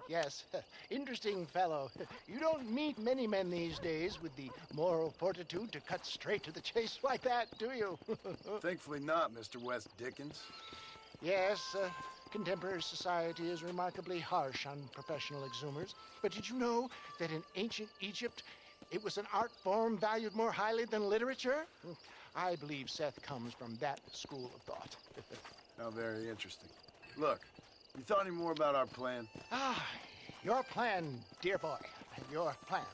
Yes, interesting fellow. You don't meet many men these days with the moral fortitude to cut straight to the chase like that, do you? Thankfully not, Mr. West Dickens. Yes, contemporary society is remarkably harsh on professional exhumers. But did you know that in ancient Egypt, it was an art form valued more highly than literature? I believe Seth comes from that school of thought. How very interesting. Look, you thought any more about our plan? Ah, your plan, dear boy, your plan.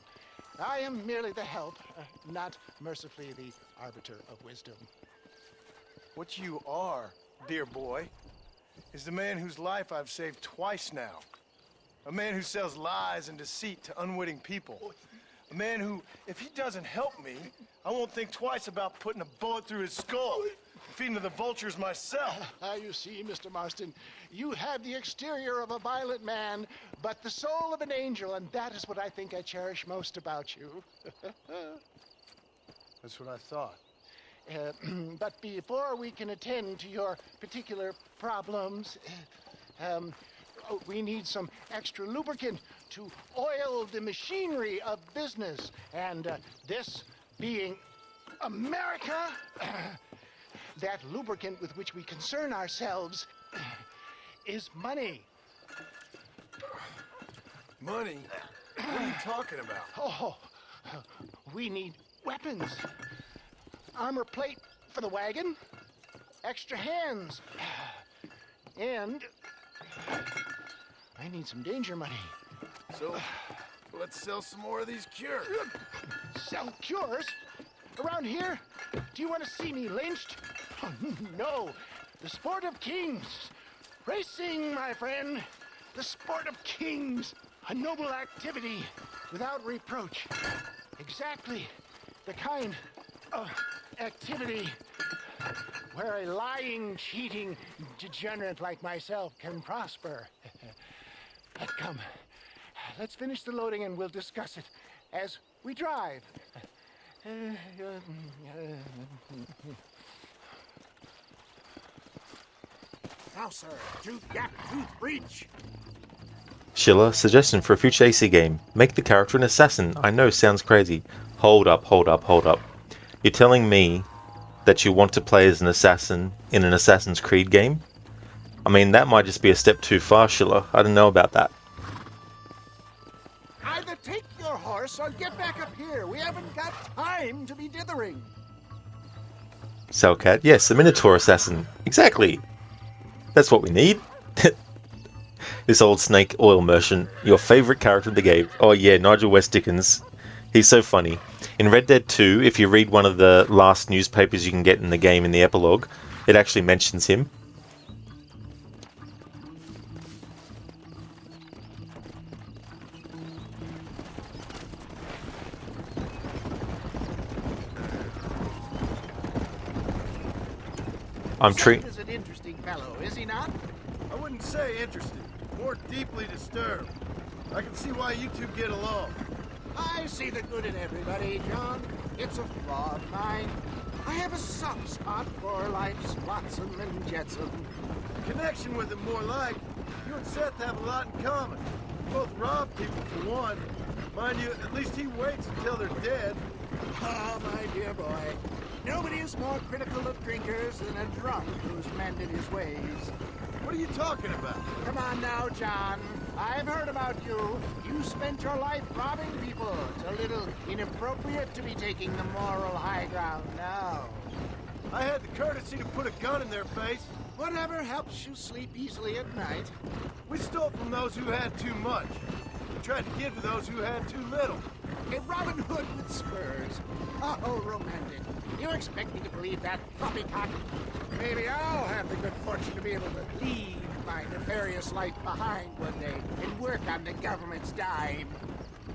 I am merely the help, not mercifully the arbiter of wisdom. What you are, dear boy, is the man whose life I've saved twice now. A man who sells lies and deceit to unwitting people. A man who, if he doesn't help me, I won't think twice about putting a bullet through his skull and feeding to the vultures myself. You see, Mr. Marston, you have the exterior of a violent man, but the soul of an angel, and that is what I think I cherish most about you. That's what I thought. But before we can attend to your particular problems, we need some extra lubricant to oil the machinery of business. And this being America, that lubricant with which we concern ourselves is money. Money? What are you talking about? Oh, we need weapons. Armor plate for the wagon, extra hands, and I need some danger money. So, let's sell some more of these cures. Sell cures? Around here? Do you want to see me lynched? Oh, no. The sport of kings. Racing, my friend. The sport of kings. A noble activity without reproach. Exactly the kind of activity where a lying, cheating degenerate like myself can prosper. But come, let's finish the loading and we'll discuss it as we drive. Now, sir, tooth gap, tooth breach. Schiller, suggestion for a future AC game. Make the character an assassin. I know, sounds crazy. Hold up. You're telling me that you want to play as an assassin in an Assassin's Creed game? I mean, that might just be a step too far, Schiller. I don't know about that. Either take your horse or get back up here. We haven't got time to be dithering. Cellcat, yes, a Minotaur assassin. Exactly. That's what we need. This old snake oil merchant, your favorite character in the game. Oh yeah, Nigel West Dickens. He's so funny. In Red Dead 2, if you read one of the last newspapers you can get in the game in the epilogue, it actually mentions him. Sam is an interesting fellow, is he not? I wouldn't say interesting, more deeply disturbed. I can see why you two get along. I see the good in everybody, John. It's a flaw of mine. I have a soft spot for life's flotsam and jetsam. Connection with him more like. You and Seth have a lot in common. You both rob people for one. Mind you, at least he waits until they're dead. Ah, my dear boy. Nobody is more critical of drinkers than a drunk who's mended his ways. What are you talking about? Come on now, John. I've heard about you. You spent your life robbing people. It's a little inappropriate to be taking the moral high ground now. I had the courtesy to put a gun in their face. Whatever helps you sleep easily at night. We stole from those who had too much. We tried to give to those who had too little. A Robin Hood with spurs. Oh, romantic. You expect me to believe that poppycock? Maybe I'll have the good fortune to be able to leave my nefarious life behind one day and work on the government's dime.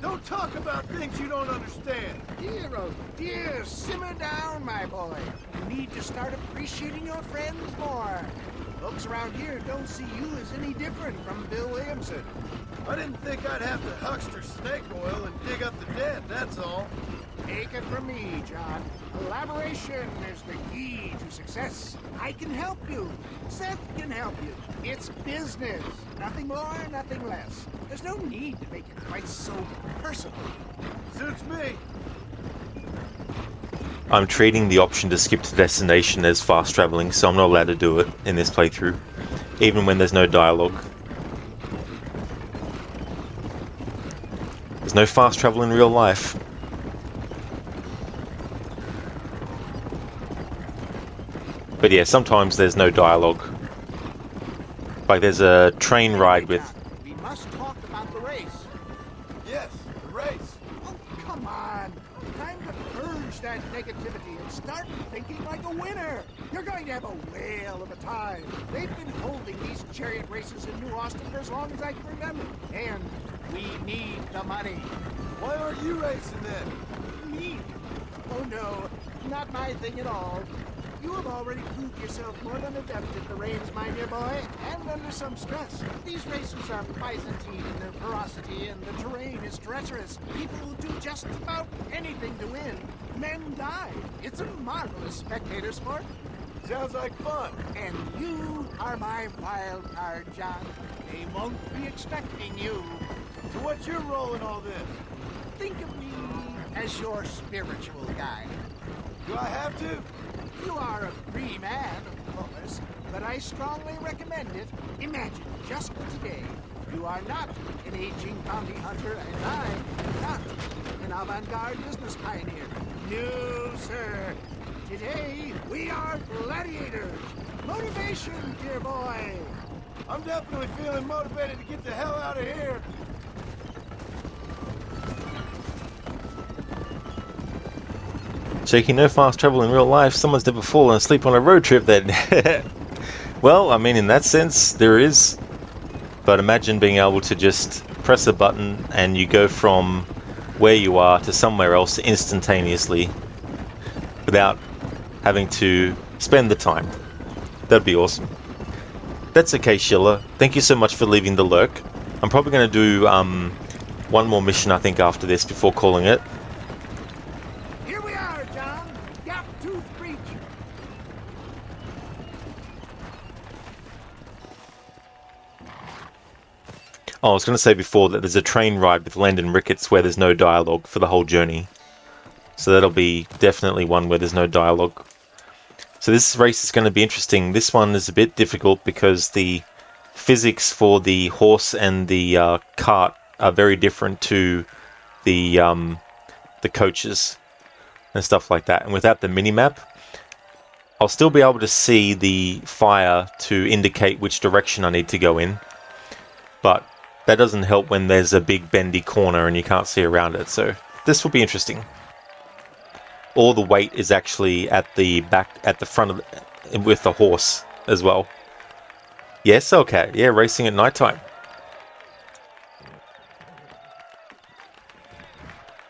Don't talk about things you don't understand. Dear, oh dear, simmer down, my boy. You need to start appreciating your friends more. Folks around here don't see you as any different from Bill Williamson. I didn't think I'd have to huckster snake oil and dig up the dead, that's all. Take it from me, John. Collaboration is the key to success. I can help you. Seth can help you. It's business. Nothing more, nothing less. There's no need to make it quite so personal. Suits me. I'm treating the option to skip to destination as fast traveling, so I'm not allowed to do it in this playthrough, even when there's no dialogue. There's no fast travel in real life. But yeah, sometimes there's no dialogue. Like there's a train ride with... We must talk about the race. Yes, the race. Oh, come on. Time to purge that negativity and start thinking like a winner. You're going to have a whale of a time. They've been holding these chariot races in New Austin for as long as I can remember. And we need the money. Why aren't you racing then? Me? Oh no, not my thing at all. You have already proved yourself more than adept at the reins, my dear boy, and under some stress. These races are Byzantine in their ferocity, and the terrain is treacherous. People will do just about anything to win. Men die. It's a marvelous spectator sport. Sounds like fun. And you are my wild card, John. They won't be expecting you. So what's your role in all this? Think of me as your spiritual guide. Do I have to? You are a free man, of course, but I strongly recommend it. Imagine, just for today, you are not an aging bounty hunter, and I am not an avant-garde business pioneer. No, sir. Today, we are gladiators. Motivation, dear boy. I'm definitely feeling motivated to get the hell out of here. Shaky, no fast travel in real life. Someone's never fallen asleep on a road trip then. Well, I mean, in that sense, there is. But imagine being able to just press a button and you go from where you are to somewhere else instantaneously without having to spend the time. That'd be awesome. That's okay, Sheila. Thank you so much for leaving the lurk. I'm probably going to do one more mission, I think, after this before calling it. Here we are, John. Gap Tooth Breach. Oh, I was going to say before that there's a train ride with Landon Ricketts where there's no dialogue for the whole journey. So that'll be definitely one where there's no dialogue. So this race is going to be interesting. This one is a bit difficult because the physics for the horse and the cart are very different to the coaches and stuff like that. And without the minimap, I'll still be able to see the fire to indicate which direction I need to go in. But that doesn't help when there's a big bendy corner and you can't see around it. So this will be interesting. All the weight is actually at the back, at the front of with the horse as well. Yes, okay. Yeah, racing at nighttime.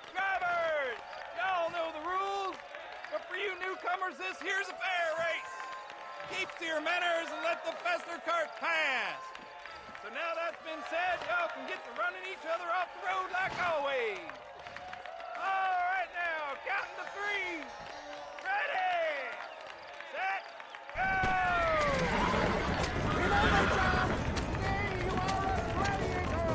Drivers! Y'all know the rules, but for you newcomers, this here's a fair race. Keep to your manners and let the faster cart pass. So now that's been said, y'all can get to running each other off the road like always. All right now, counting to 3. Ready, set, go! Remember, John, today you are a gladiator.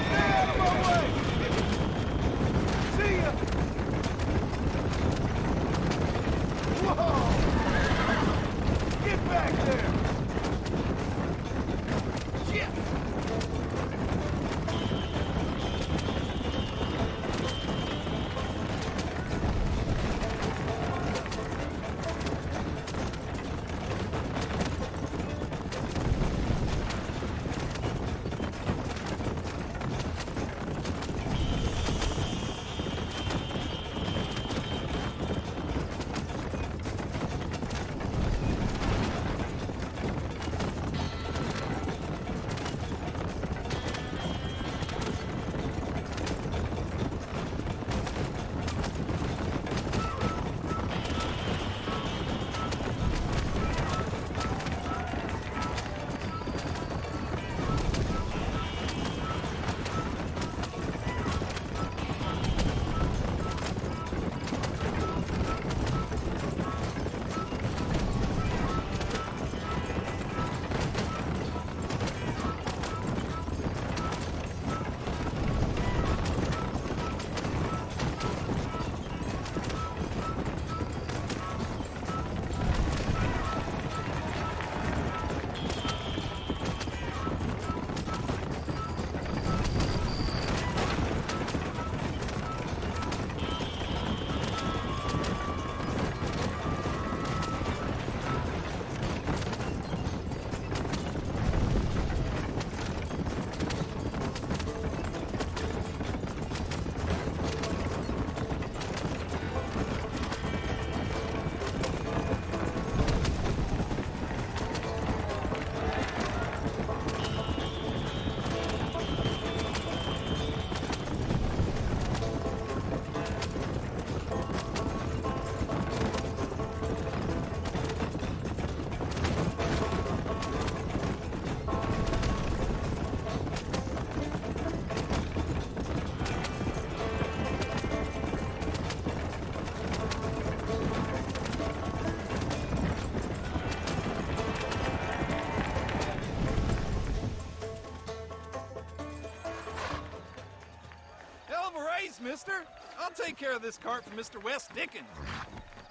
Stay out of my way! See ya! Whoa! mister. I'll take care of this cart for Mr. West Dickens.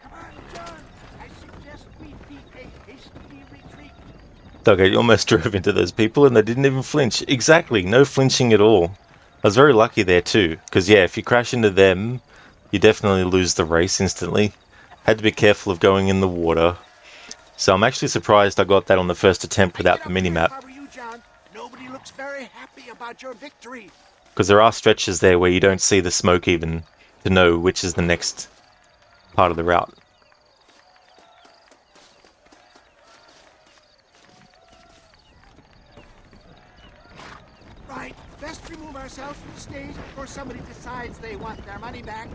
Come on, John. I suggest we beat a hasty retreat. Okay, you almost drove into those people and they didn't even flinch. Exactly, no flinching at all. I was very lucky there too, because yeah, if you crash into them, you definitely lose the race instantly. Had to be careful of going in the water. So I'm actually surprised I got that on the first attempt without the minimap, If I were you, John, nobody looks very happy about your victory. because there are stretches there where you don't see the smoke even to know which is the next part of the route. Right, best remove ourselves from the stage before somebody decides they want their money back.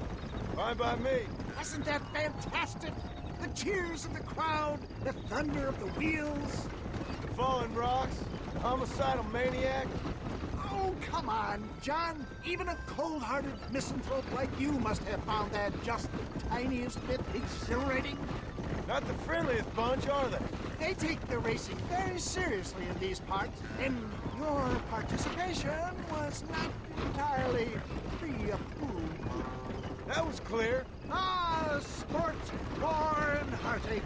Fine by me. Wasn't that fantastic? The cheers of the crowd, the thunder of the wheels. The falling rocks, the homicidal maniac. Oh, come on, John. Even a cold-hearted misanthrope like you must have found that just the tiniest bit exhilarating. Not the friendliest bunch, are they? They take the racing very seriously in these parts, and your participation was not entirely free of food. That was clear. Ah, sport, war, and heartache.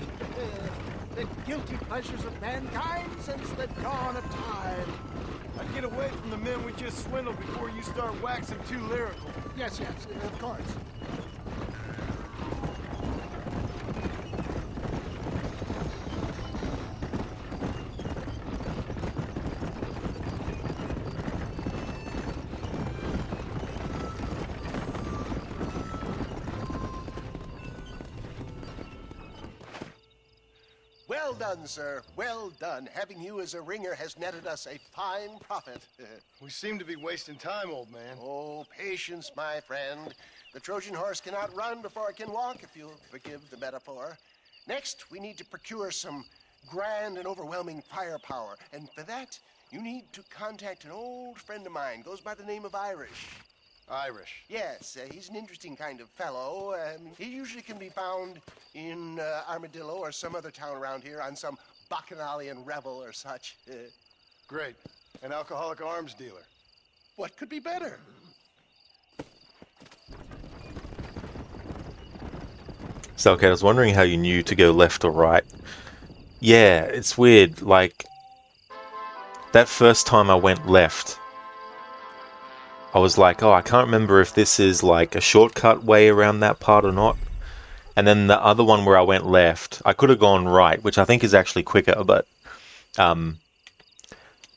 The guilty pleasures of mankind since the dawn of time. I'd get away from the men we just swindled before you start waxing too lyrical. Yes, of course. Well done, sir. Well done. Having you as a ringer has netted us a fine profit. We seem to be wasting time, old man. Oh, patience, my friend. The Trojan horse cannot run before it can walk, if you'll forgive the metaphor. Next, we need to procure some grand and overwhelming firepower. And for that, you need to contact an old friend of mine. Goes by the name of Irish. Irish. Yes, he's an interesting kind of fellow. He usually can be found in Armadillo or some other town around here on some bacchanalian revel or such. Great. An alcoholic arms dealer. What could be better? So, okay, I was wondering how you knew to go left or right. Yeah, it's weird. Like, that first time I went left, I was like, oh, I can't remember if this is like a shortcut way around that part or not. And then the other one where I went left, I could have gone right, which I think is actually quicker, but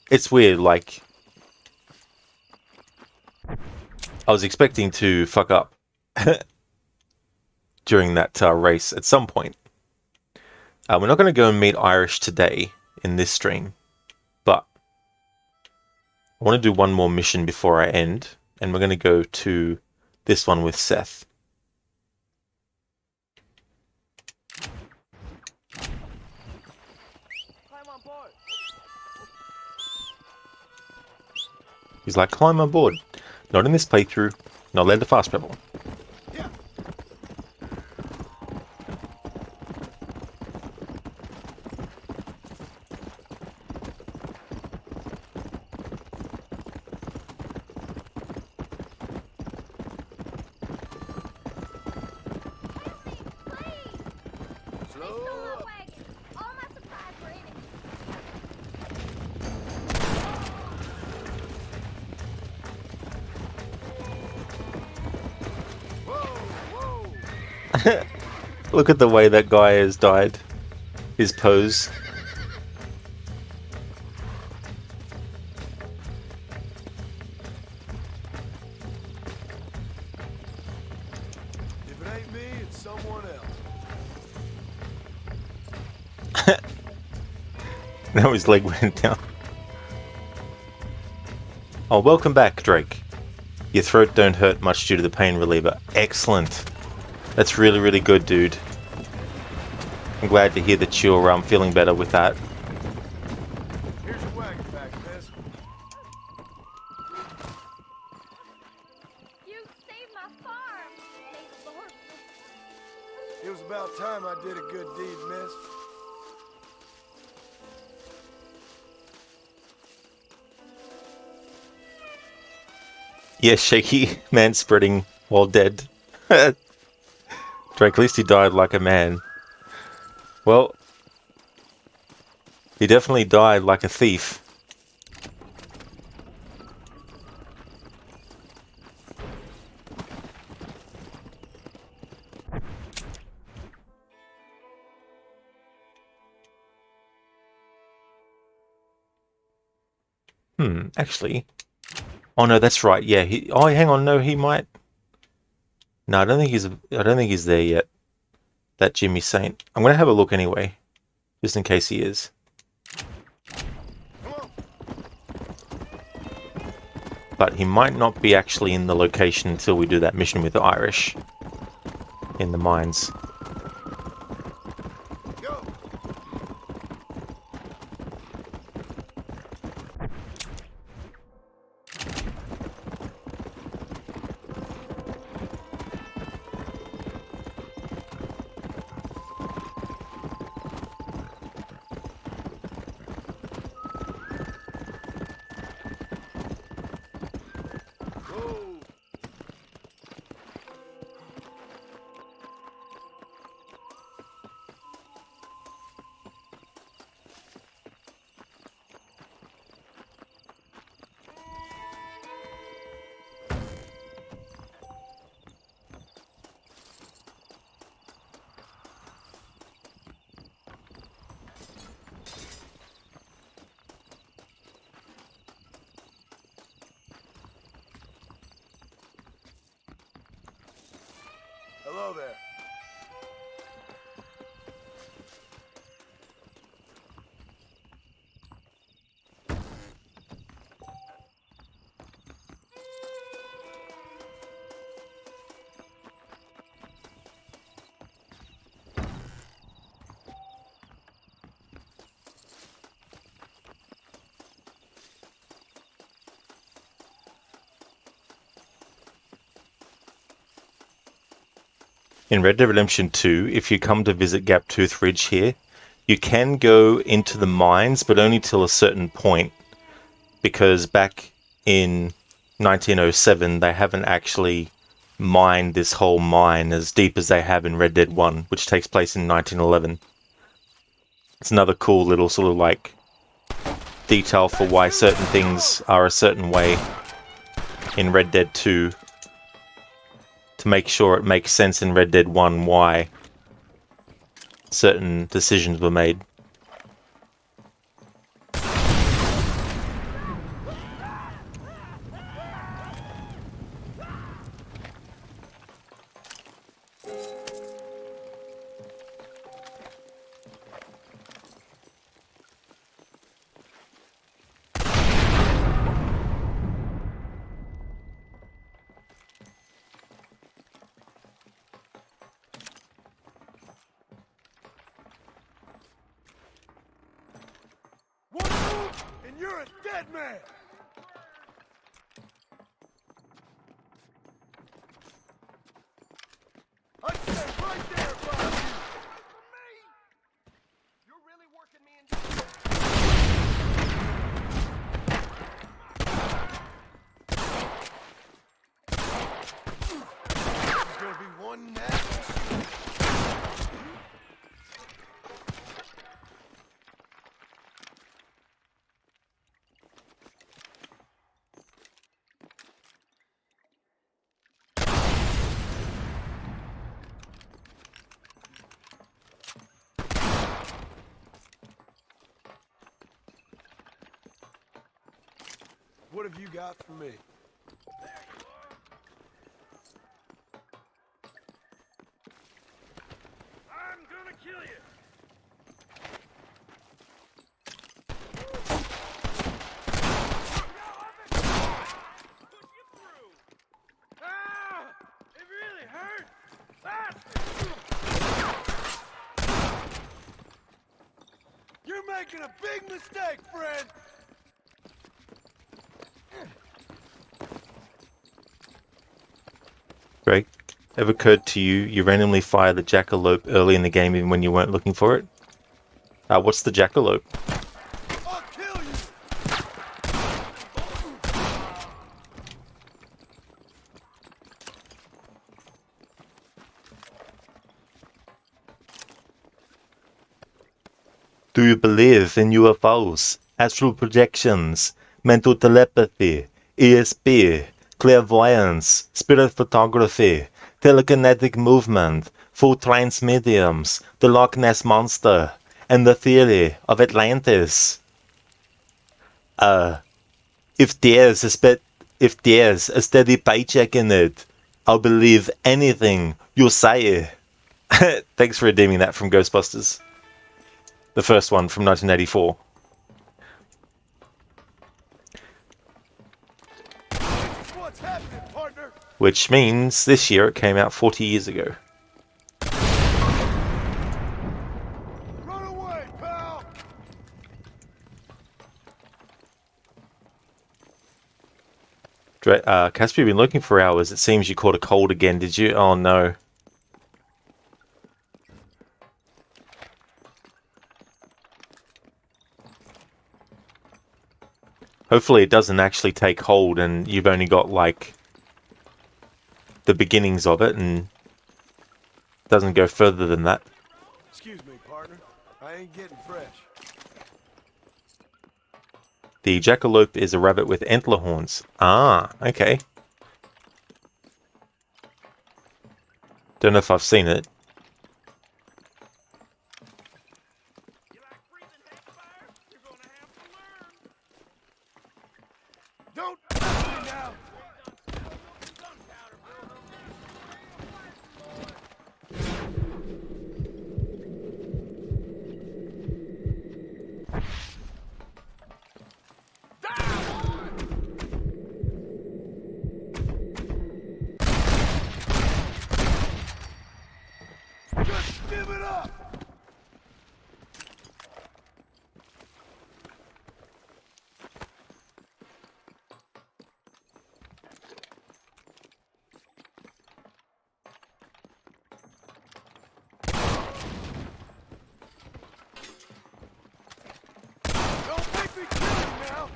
it's weird. Like, I was expecting to fuck up during that race at some point. We're not going to go and meet Irish today in this stream, but I want to do one more mission before I end, and we're going to go to this one with Seth. He's like, climb on board. Not in this playthrough. Not let the fast travel. Look at the way that guy has died. His pose. If it ain't me, it's someone else. Now his leg went down. Oh, welcome back, Drake. Your throat don't hurt much due to the pain reliever. Excellent. That's really, really good, dude. I'm glad to hear that you're feeling better with that. Here's your wagon back, miss. You saved my farm. May the Lord. It was about time I did a good deed, miss. Yeah, shaky man spreading While dead. Drake, at least he died like a man. Well, he definitely died like a thief. Actually. Oh no, that's right. Yeah, oh, hang on, no, he might. No, I don't think he's there yet. That Jimmy Saint. I'm gonna have a look anyway, just in case he is. But he might not be actually in the location until we do that mission with the Irish in the mines. Hello there. In Red Dead Redemption 2, if you come to visit Gaptooth Ridge here, you can go into the mines, but only till a certain point, because back in 1907, they haven't actually mined this whole mine as deep as they have in Red Dead 1, which takes place in 1911. It's another cool little sort of like detail for why certain things are a certain way in Red Dead 2, to make sure it makes sense in Red Dead 1 why certain decisions were made. One move, and you're a dead man! I stand right there, Bob! For me? You're really working me into... This is gonna be one nasty shoot. What have you got for me? I'm gonna kill you! Ah! It really hurts! You're making a big mistake, friend! Greg, ever occurred to you, you randomly fire the jackalope early in the game even when you weren't looking for it? What's the jackalope? I'll kill you! Do you believe in UFOs, astral projections, mental telepathy, ESP, clairvoyance, spirit photography, telekinetic movement, full trance mediums, the Loch Ness Monster, and the theory of Atlantis? If there's a steady paycheck in it, I'll believe anything you say. Thanks for redeeming that from Ghostbusters. The first one from 1984. What's happening, partner? Which means this year it came out 40 years ago. Run away, pal! Casper, you've been looking for hours. It seems you caught a cold again, did you? Oh no. Hopefully it doesn't actually take hold and you've only got like the beginnings of it and doesn't go further than that. Excuse me, partner. I ain't getting fresh. The jackalope is a rabbit with antler horns. Ah, okay. Don't know if I've seen it. Don't touch me now! Just give it up! Don't make me kill you now!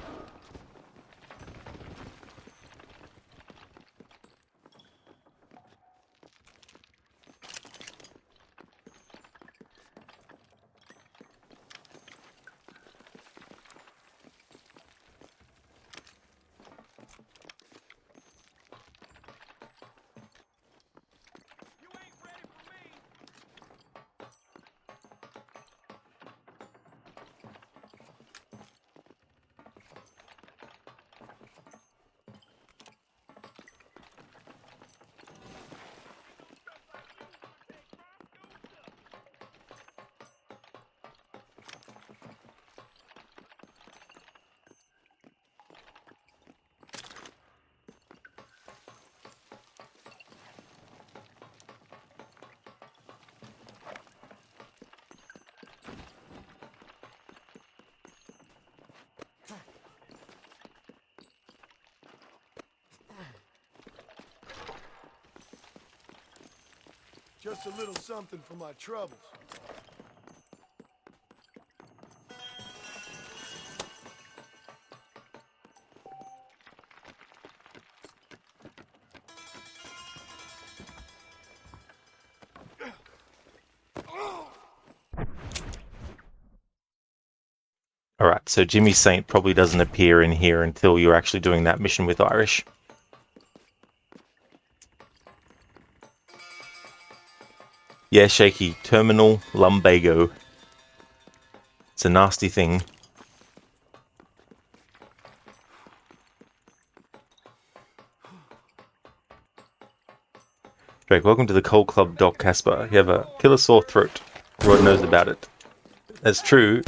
Just a little something for my troubles. Alright, so Jimmy Saint probably doesn't appear in here until you're actually doing that mission with Irish. Yeah, Shaky. Terminal lumbago. It's a nasty thing. Drake, welcome to the Cold Club, Doc Casper. You have a killer sore throat. Everyone knows about it. That's true.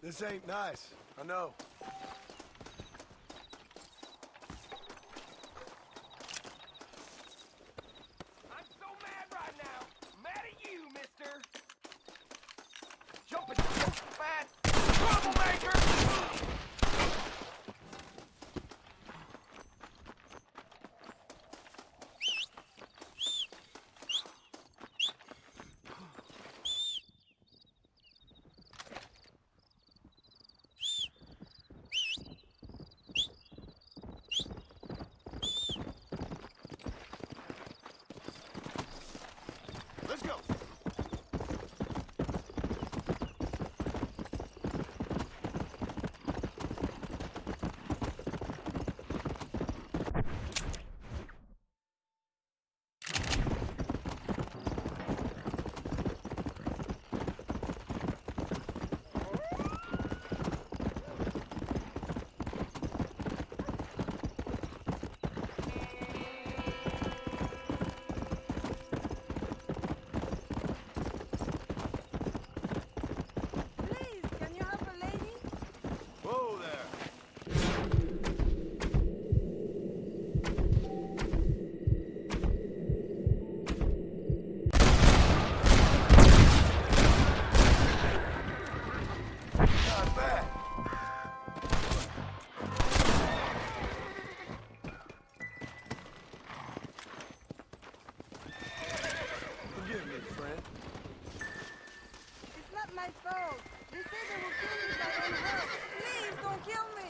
This ain't nice, I know. I'm so mad right now. Mad at you, mister. troublemaker! Let's go. Please, can you help a lady? Whoa there. Not bad. Forgive me, friend. It's not my fault. They say they will kill me if I don't help. Please, don't kill me.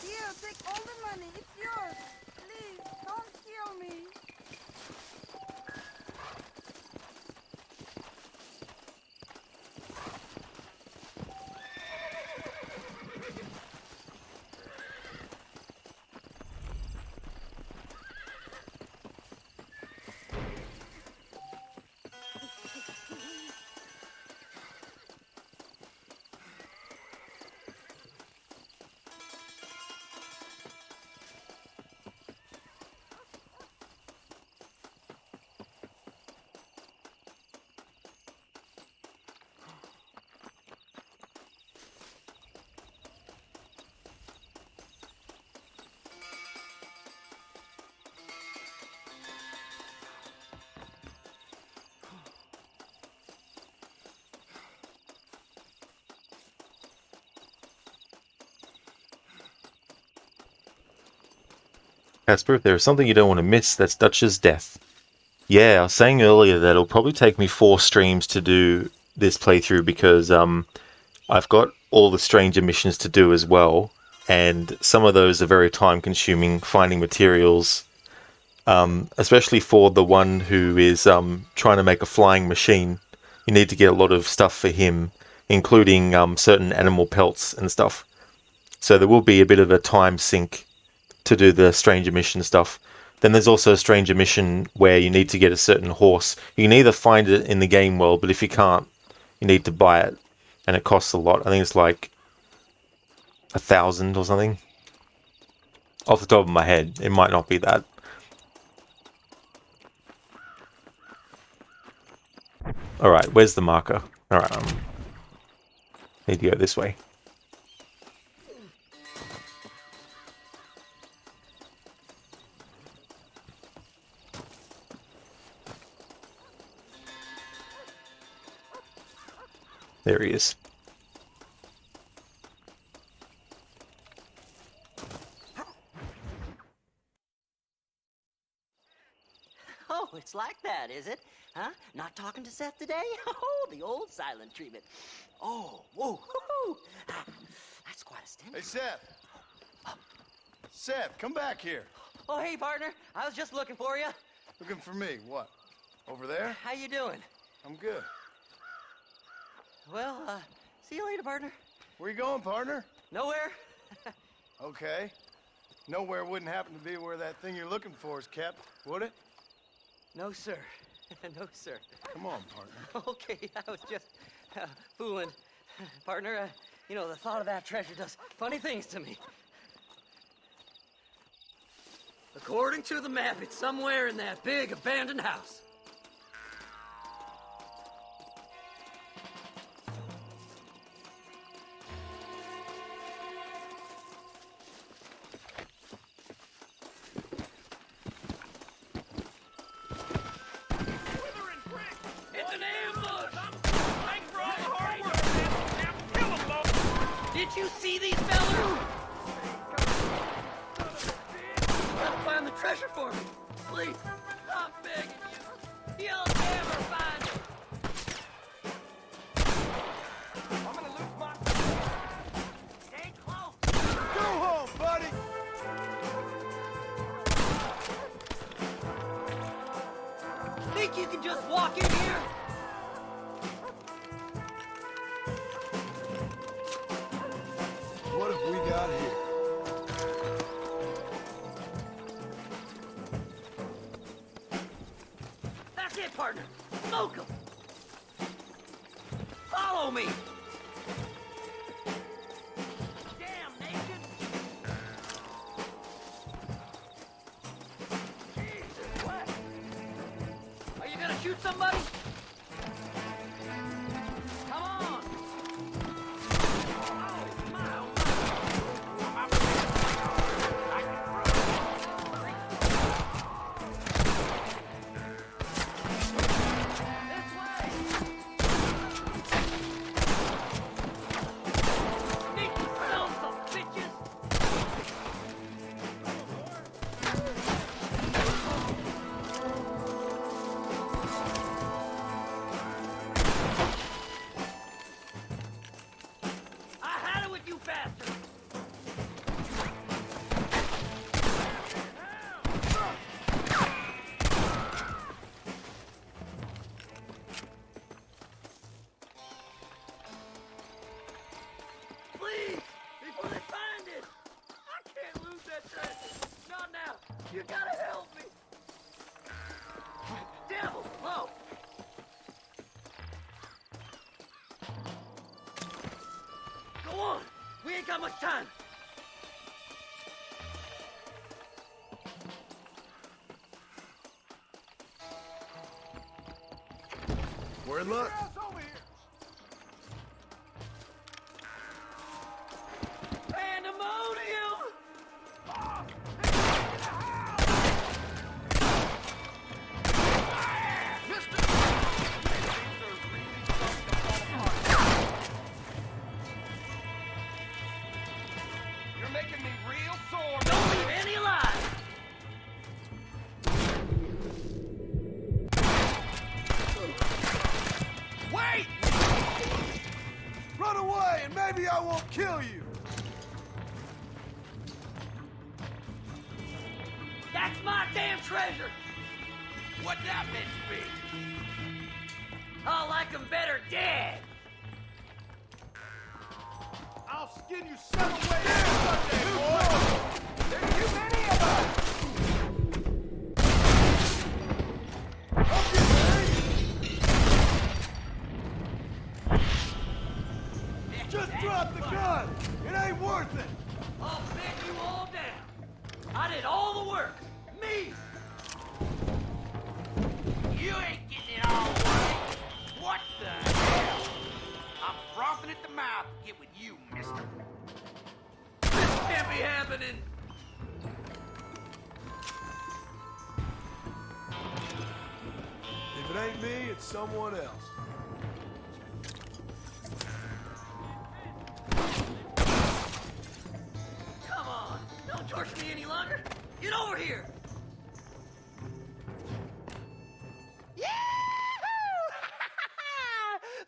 Here, take all the money. It's yours. Please, don't kill me. Casper, if there is something you don't want to miss, that's Dutch's death. Yeah, I was saying earlier that it'll probably take me 4 streams to do this playthrough because I've got all the stranger missions to do as well, and some of those are very time consuming, finding materials, especially for the one who is trying to make a flying machine. You need to get a lot of stuff for him, including certain animal pelts and stuff. So there will be a bit of a time sink to do the stranger mission stuff. Then there's also a stranger mission where you need to get a certain horse. You can either find it in the game world, but if you can't, you need to buy it, and it costs a lot. I think it's like 1,000 or something. Off the top of my head, it might not be that. All right, where's the marker? All right, need to go this way. There he is. Oh, it's like that, is it? Huh? Not talking to Seth today? Oh, the old silent treatment. Oh, whoa, hoo-hoo. That's quite a stint. Hey, Seth. Seth, come back here. Oh, hey, partner. I was just looking for you. Looking for me? What? Over there? How you doing? I'm good. Well, see you later, partner. Where you going, partner? Nowhere. Okay. Nowhere wouldn't happen to be where that thing you're looking for is kept, would it? No, sir. No, sir. Come on, partner. Okay, I was just fooling. Partner, you know, the thought of that treasure does funny things to me. According to the map, it's somewhere in that big abandoned house. It's an ambush! Can't you see these fellers? Gotta find the treasure for me. Please, I'm begging you. You'll never find it. I'm gonna lose my... Stay close. Go home, buddy! Think you can just walk in here? What have we got here? That's it, partner. Smoke 'em. Follow me. Damn, Nathan. Jesus, what? Are you gonna shoot somebody? Come on. Oh, my, oh, please, before they find it. I can't lose that treasure. Not now. You gotta help me. Devil, low. Go on. We ain't got much time. We're in luck. Pandemonium! You're making me real sore. Don't leave any alive! Wait! Run away and maybe I won't kill you. That's my damn treasure! What that meant to be? I like 'em better dead! I'll skin you seven ways Sunday, boy! There's too many of us! Just drop the gun! It ain't worth it! I'll bet you all down! I did all the work! Me! You ain't getting it all right. What the hell? I'm frothing at the mouth to get with you, mister. This can't be happening! If it ain't me, it's someone else. Come on! Don't torture me any longer! Get over here!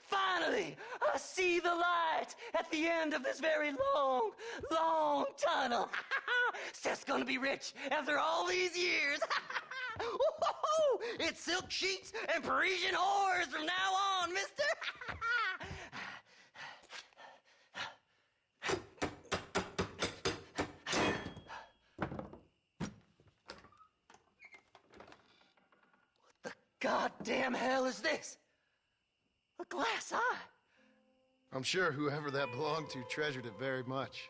Finally, I see the light at the end of this very long, long tunnel. Seth's gonna be rich after all these years. It's silk sheets and Parisian whores from now on, mister. What the goddamn hell is this? A glass eye. I'm sure whoever that belonged to treasured it very much.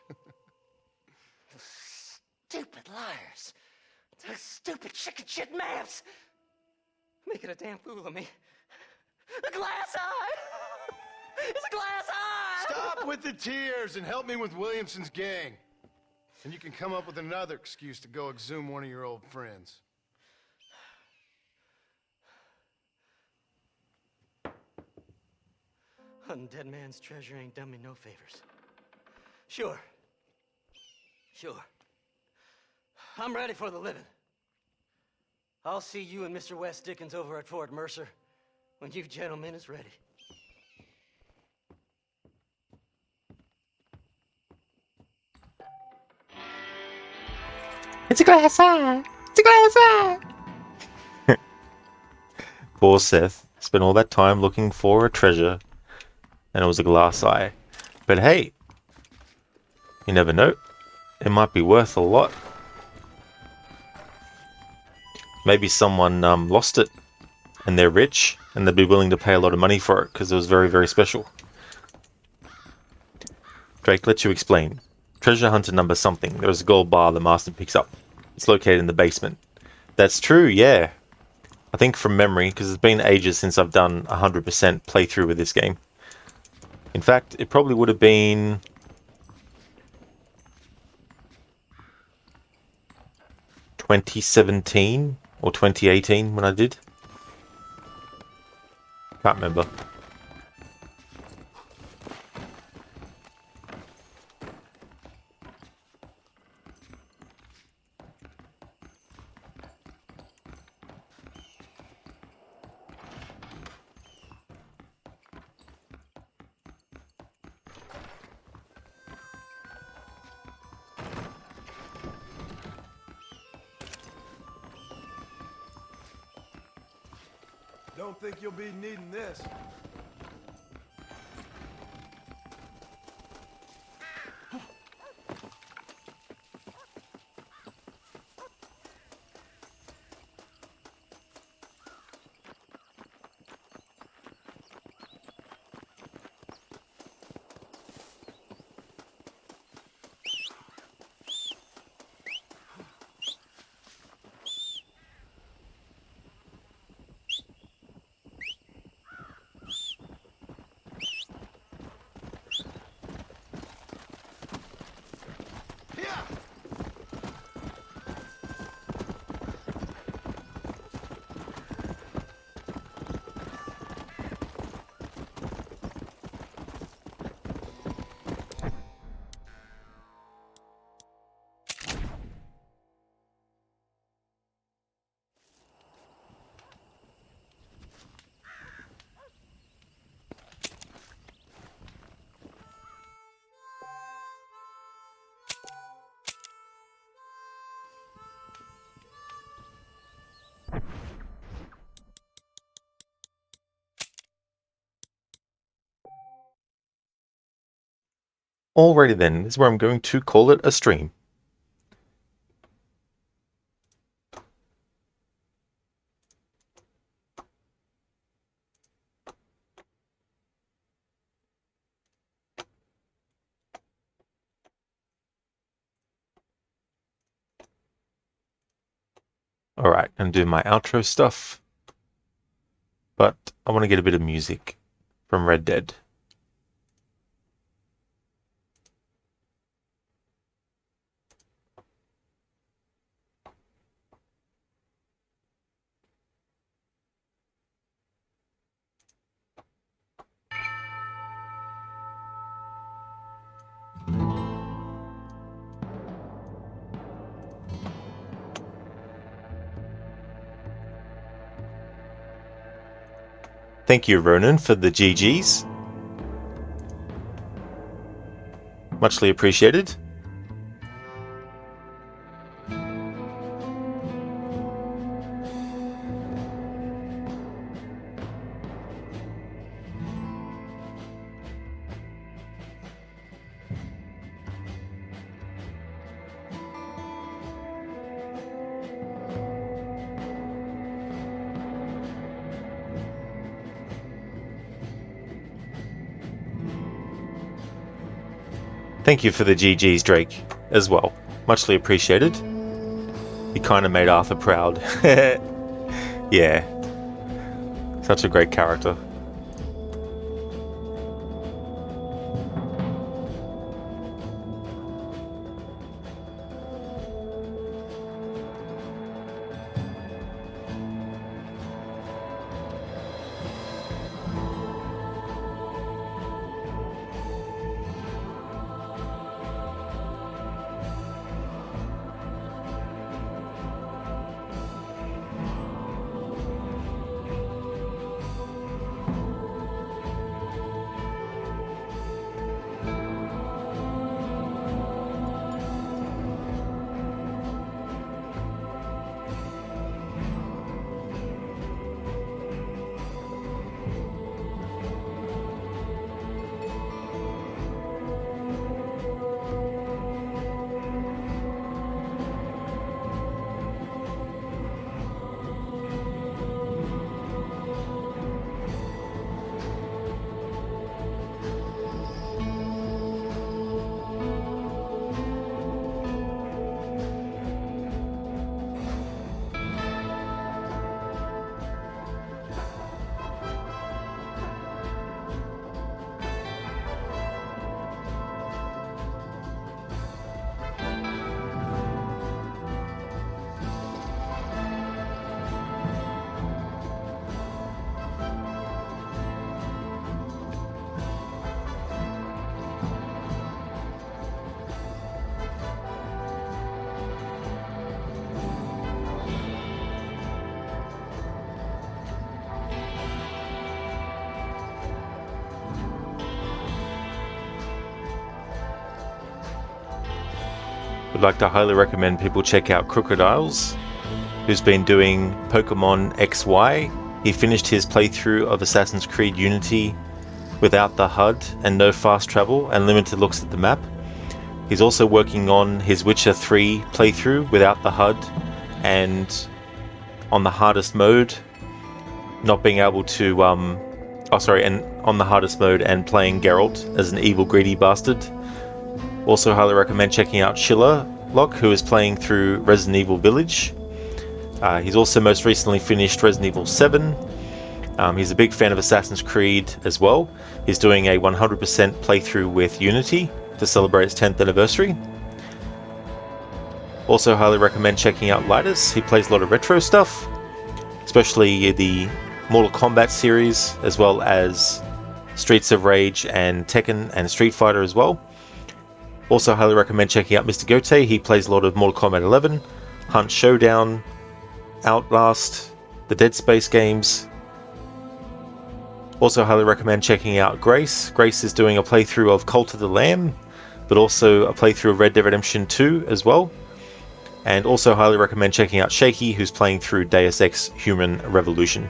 Stupid liars. Those stupid chicken shit maps. Making a damn fool of me. A glass eye. It's a glass eye. Stop with the tears and help me with Williamson's gang. And you can come up with another excuse to go exhume one of your old friends. Hunting dead man's treasure ain't done me no favors. Sure. Sure. I'm ready for the living. I'll see you and Mr. West Dickens over at Fort Mercer when you gentlemen is ready. It's a glass eye! It's a glass eye! Poor Seth spent all that time looking for a treasure, and it was a glass eye. But hey, you never know. It might be worth a lot. Maybe someone lost it, and they're rich, and they'd be willing to pay a lot of money for it, because it was very, very special. Drake, let you explain. Treasure hunter number something. There's a gold bar the master picks up. It's located in the basement. That's true, yeah. I think from memory, because it's been ages since I've done 100% playthrough with this game. In fact, it probably would have been... 2017 or 2018 when I did. Can't remember. Don't think you'll be needing this. Alrighty then, this is where I'm going to call it a stream. Alright, and do my outro stuff. But I want to get a bit of music from Red Dead. Thank you, Ronan, for the GGs. Muchly appreciated. Thank you for the GGs, Drake, as well. Muchly appreciated. You kind of made Arthur proud. Yeah. Such a great character. would like to highly recommend people check out Crocodiles, who's been doing Pokemon XY. He finished his playthrough of Assassin's Creed Unity without the HUD and no fast travel and limited looks at the map. He's also working on his Witcher 3 playthrough without the HUD and on the hardest mode, not being able to, and on the hardest mode and playing Geralt as an evil greedy bastard. Also highly recommend checking out Schiller Lock, who is playing through Resident Evil Village. He's also most recently finished Resident Evil 7. He's a big fan of Assassin's Creed as well. He's doing a 100% playthrough with Unity to celebrate its 10th anniversary. Also highly recommend checking out Lightus. He plays a lot of retro stuff, especially the Mortal Kombat series, as well as Streets of Rage and Tekken and Street Fighter as well. Also highly recommend checking out Mr. Gote. He plays a lot of Mortal Kombat 11, Hunt Showdown, Outlast, the Dead Space games. Also highly recommend checking out Grace. Grace is doing a playthrough of Cult of the Lamb, but also a playthrough of Red Dead Redemption 2 as well. And also highly recommend checking out Shaky, who's playing through Deus Ex Human Revolution.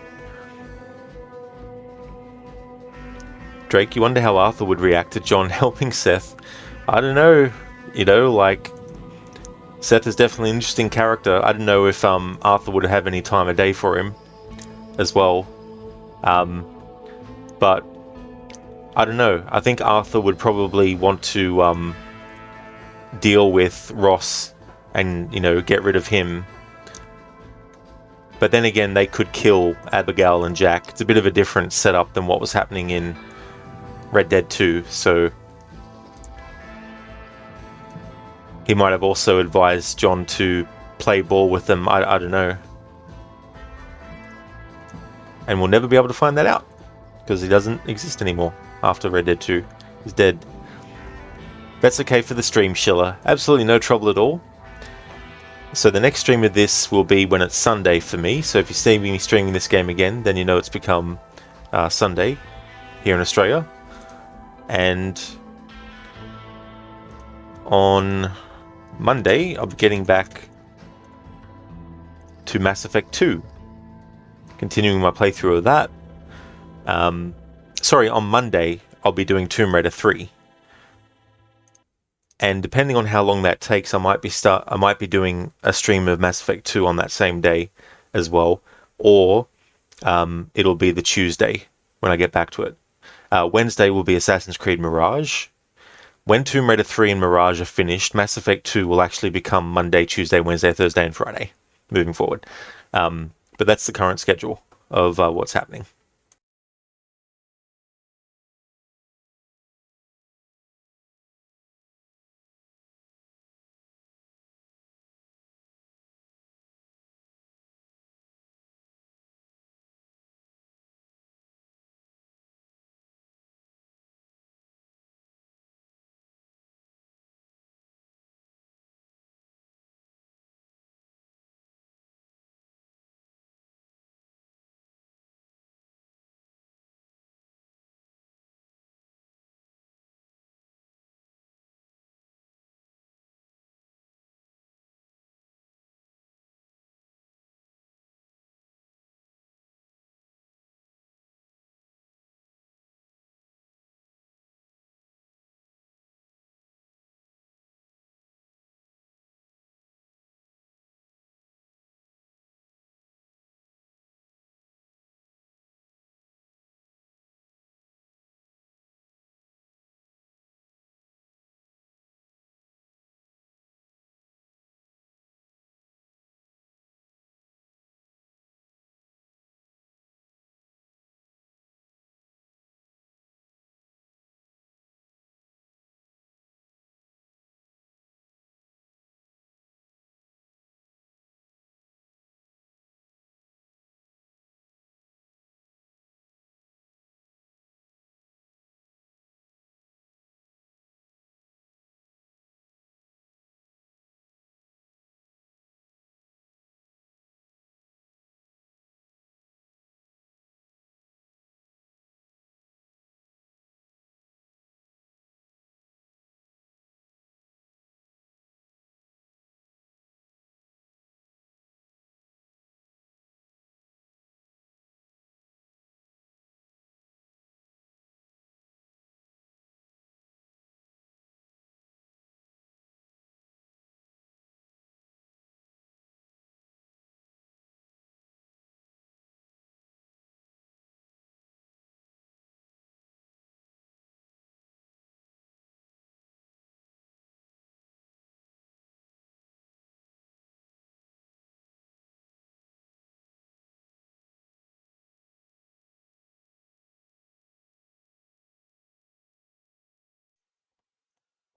Drake, you wonder how Arthur would react to John helping Seth. I don't know, Seth is definitely an interesting character. I don't know if Arthur would have any time of day for him as well. But I don't know. I think Arthur would probably want to deal with Ross and, get rid of him. But then again, they could kill Abigail and Jack. It's a bit of a different setup than what was happening in Red Dead 2, so he might have also advised John to play ball with them. I don't know. And we'll never be able to find that out, because he doesn't exist anymore after Red Dead 2. He's dead. That's okay for the stream, Schiller. Absolutely no trouble at all. So the next stream of this will be when it's Sunday for me. So if you see me streaming this game again, then you know it's become Sunday here in Australia. And on Monday, I'll be getting back to Mass Effect 2. Continuing my playthrough of that. On Monday, I'll be doing Tomb Raider 3. And depending on how long that takes, I might be doing a stream of Mass Effect 2 on that same day as well, or it'll be the Tuesday when I get back to it. Wednesday will be Assassin's Creed Mirage. When Tomb Raider 3 and Mirage are finished, Mass Effect 2 will actually become Monday, Tuesday, Wednesday, Thursday, and Friday moving forward. But that's the current schedule of what's happening.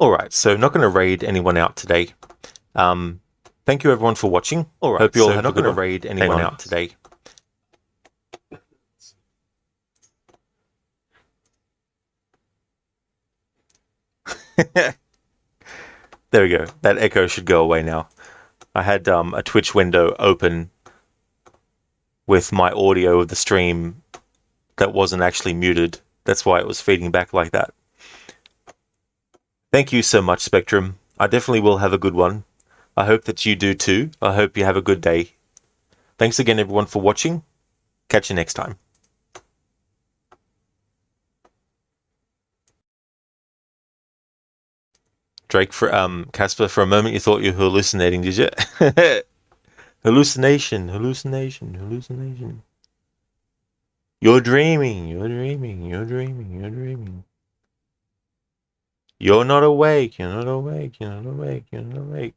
Alright, so not going to raid anyone out today. Thank you everyone for watching. Alright, hope you all have a good one. Not going to raid anyone out today. There we go. That echo should go away now. I had a Twitch window open with my audio of the stream that wasn't actually muted. That's why it was feeding back like that. Thank you so much, Spectrum. I definitely will have a good one. I hope that you do too. I hope you have a good day. Thanks again, everyone, for watching. Catch you next time. Drake, for Casper, for a moment you thought you were hallucinating, did you? Hallucination, hallucination, hallucination. You're dreaming, you're dreaming, you're dreaming, you're dreaming. You're not awake, you're not awake, you're not awake, you're not awake.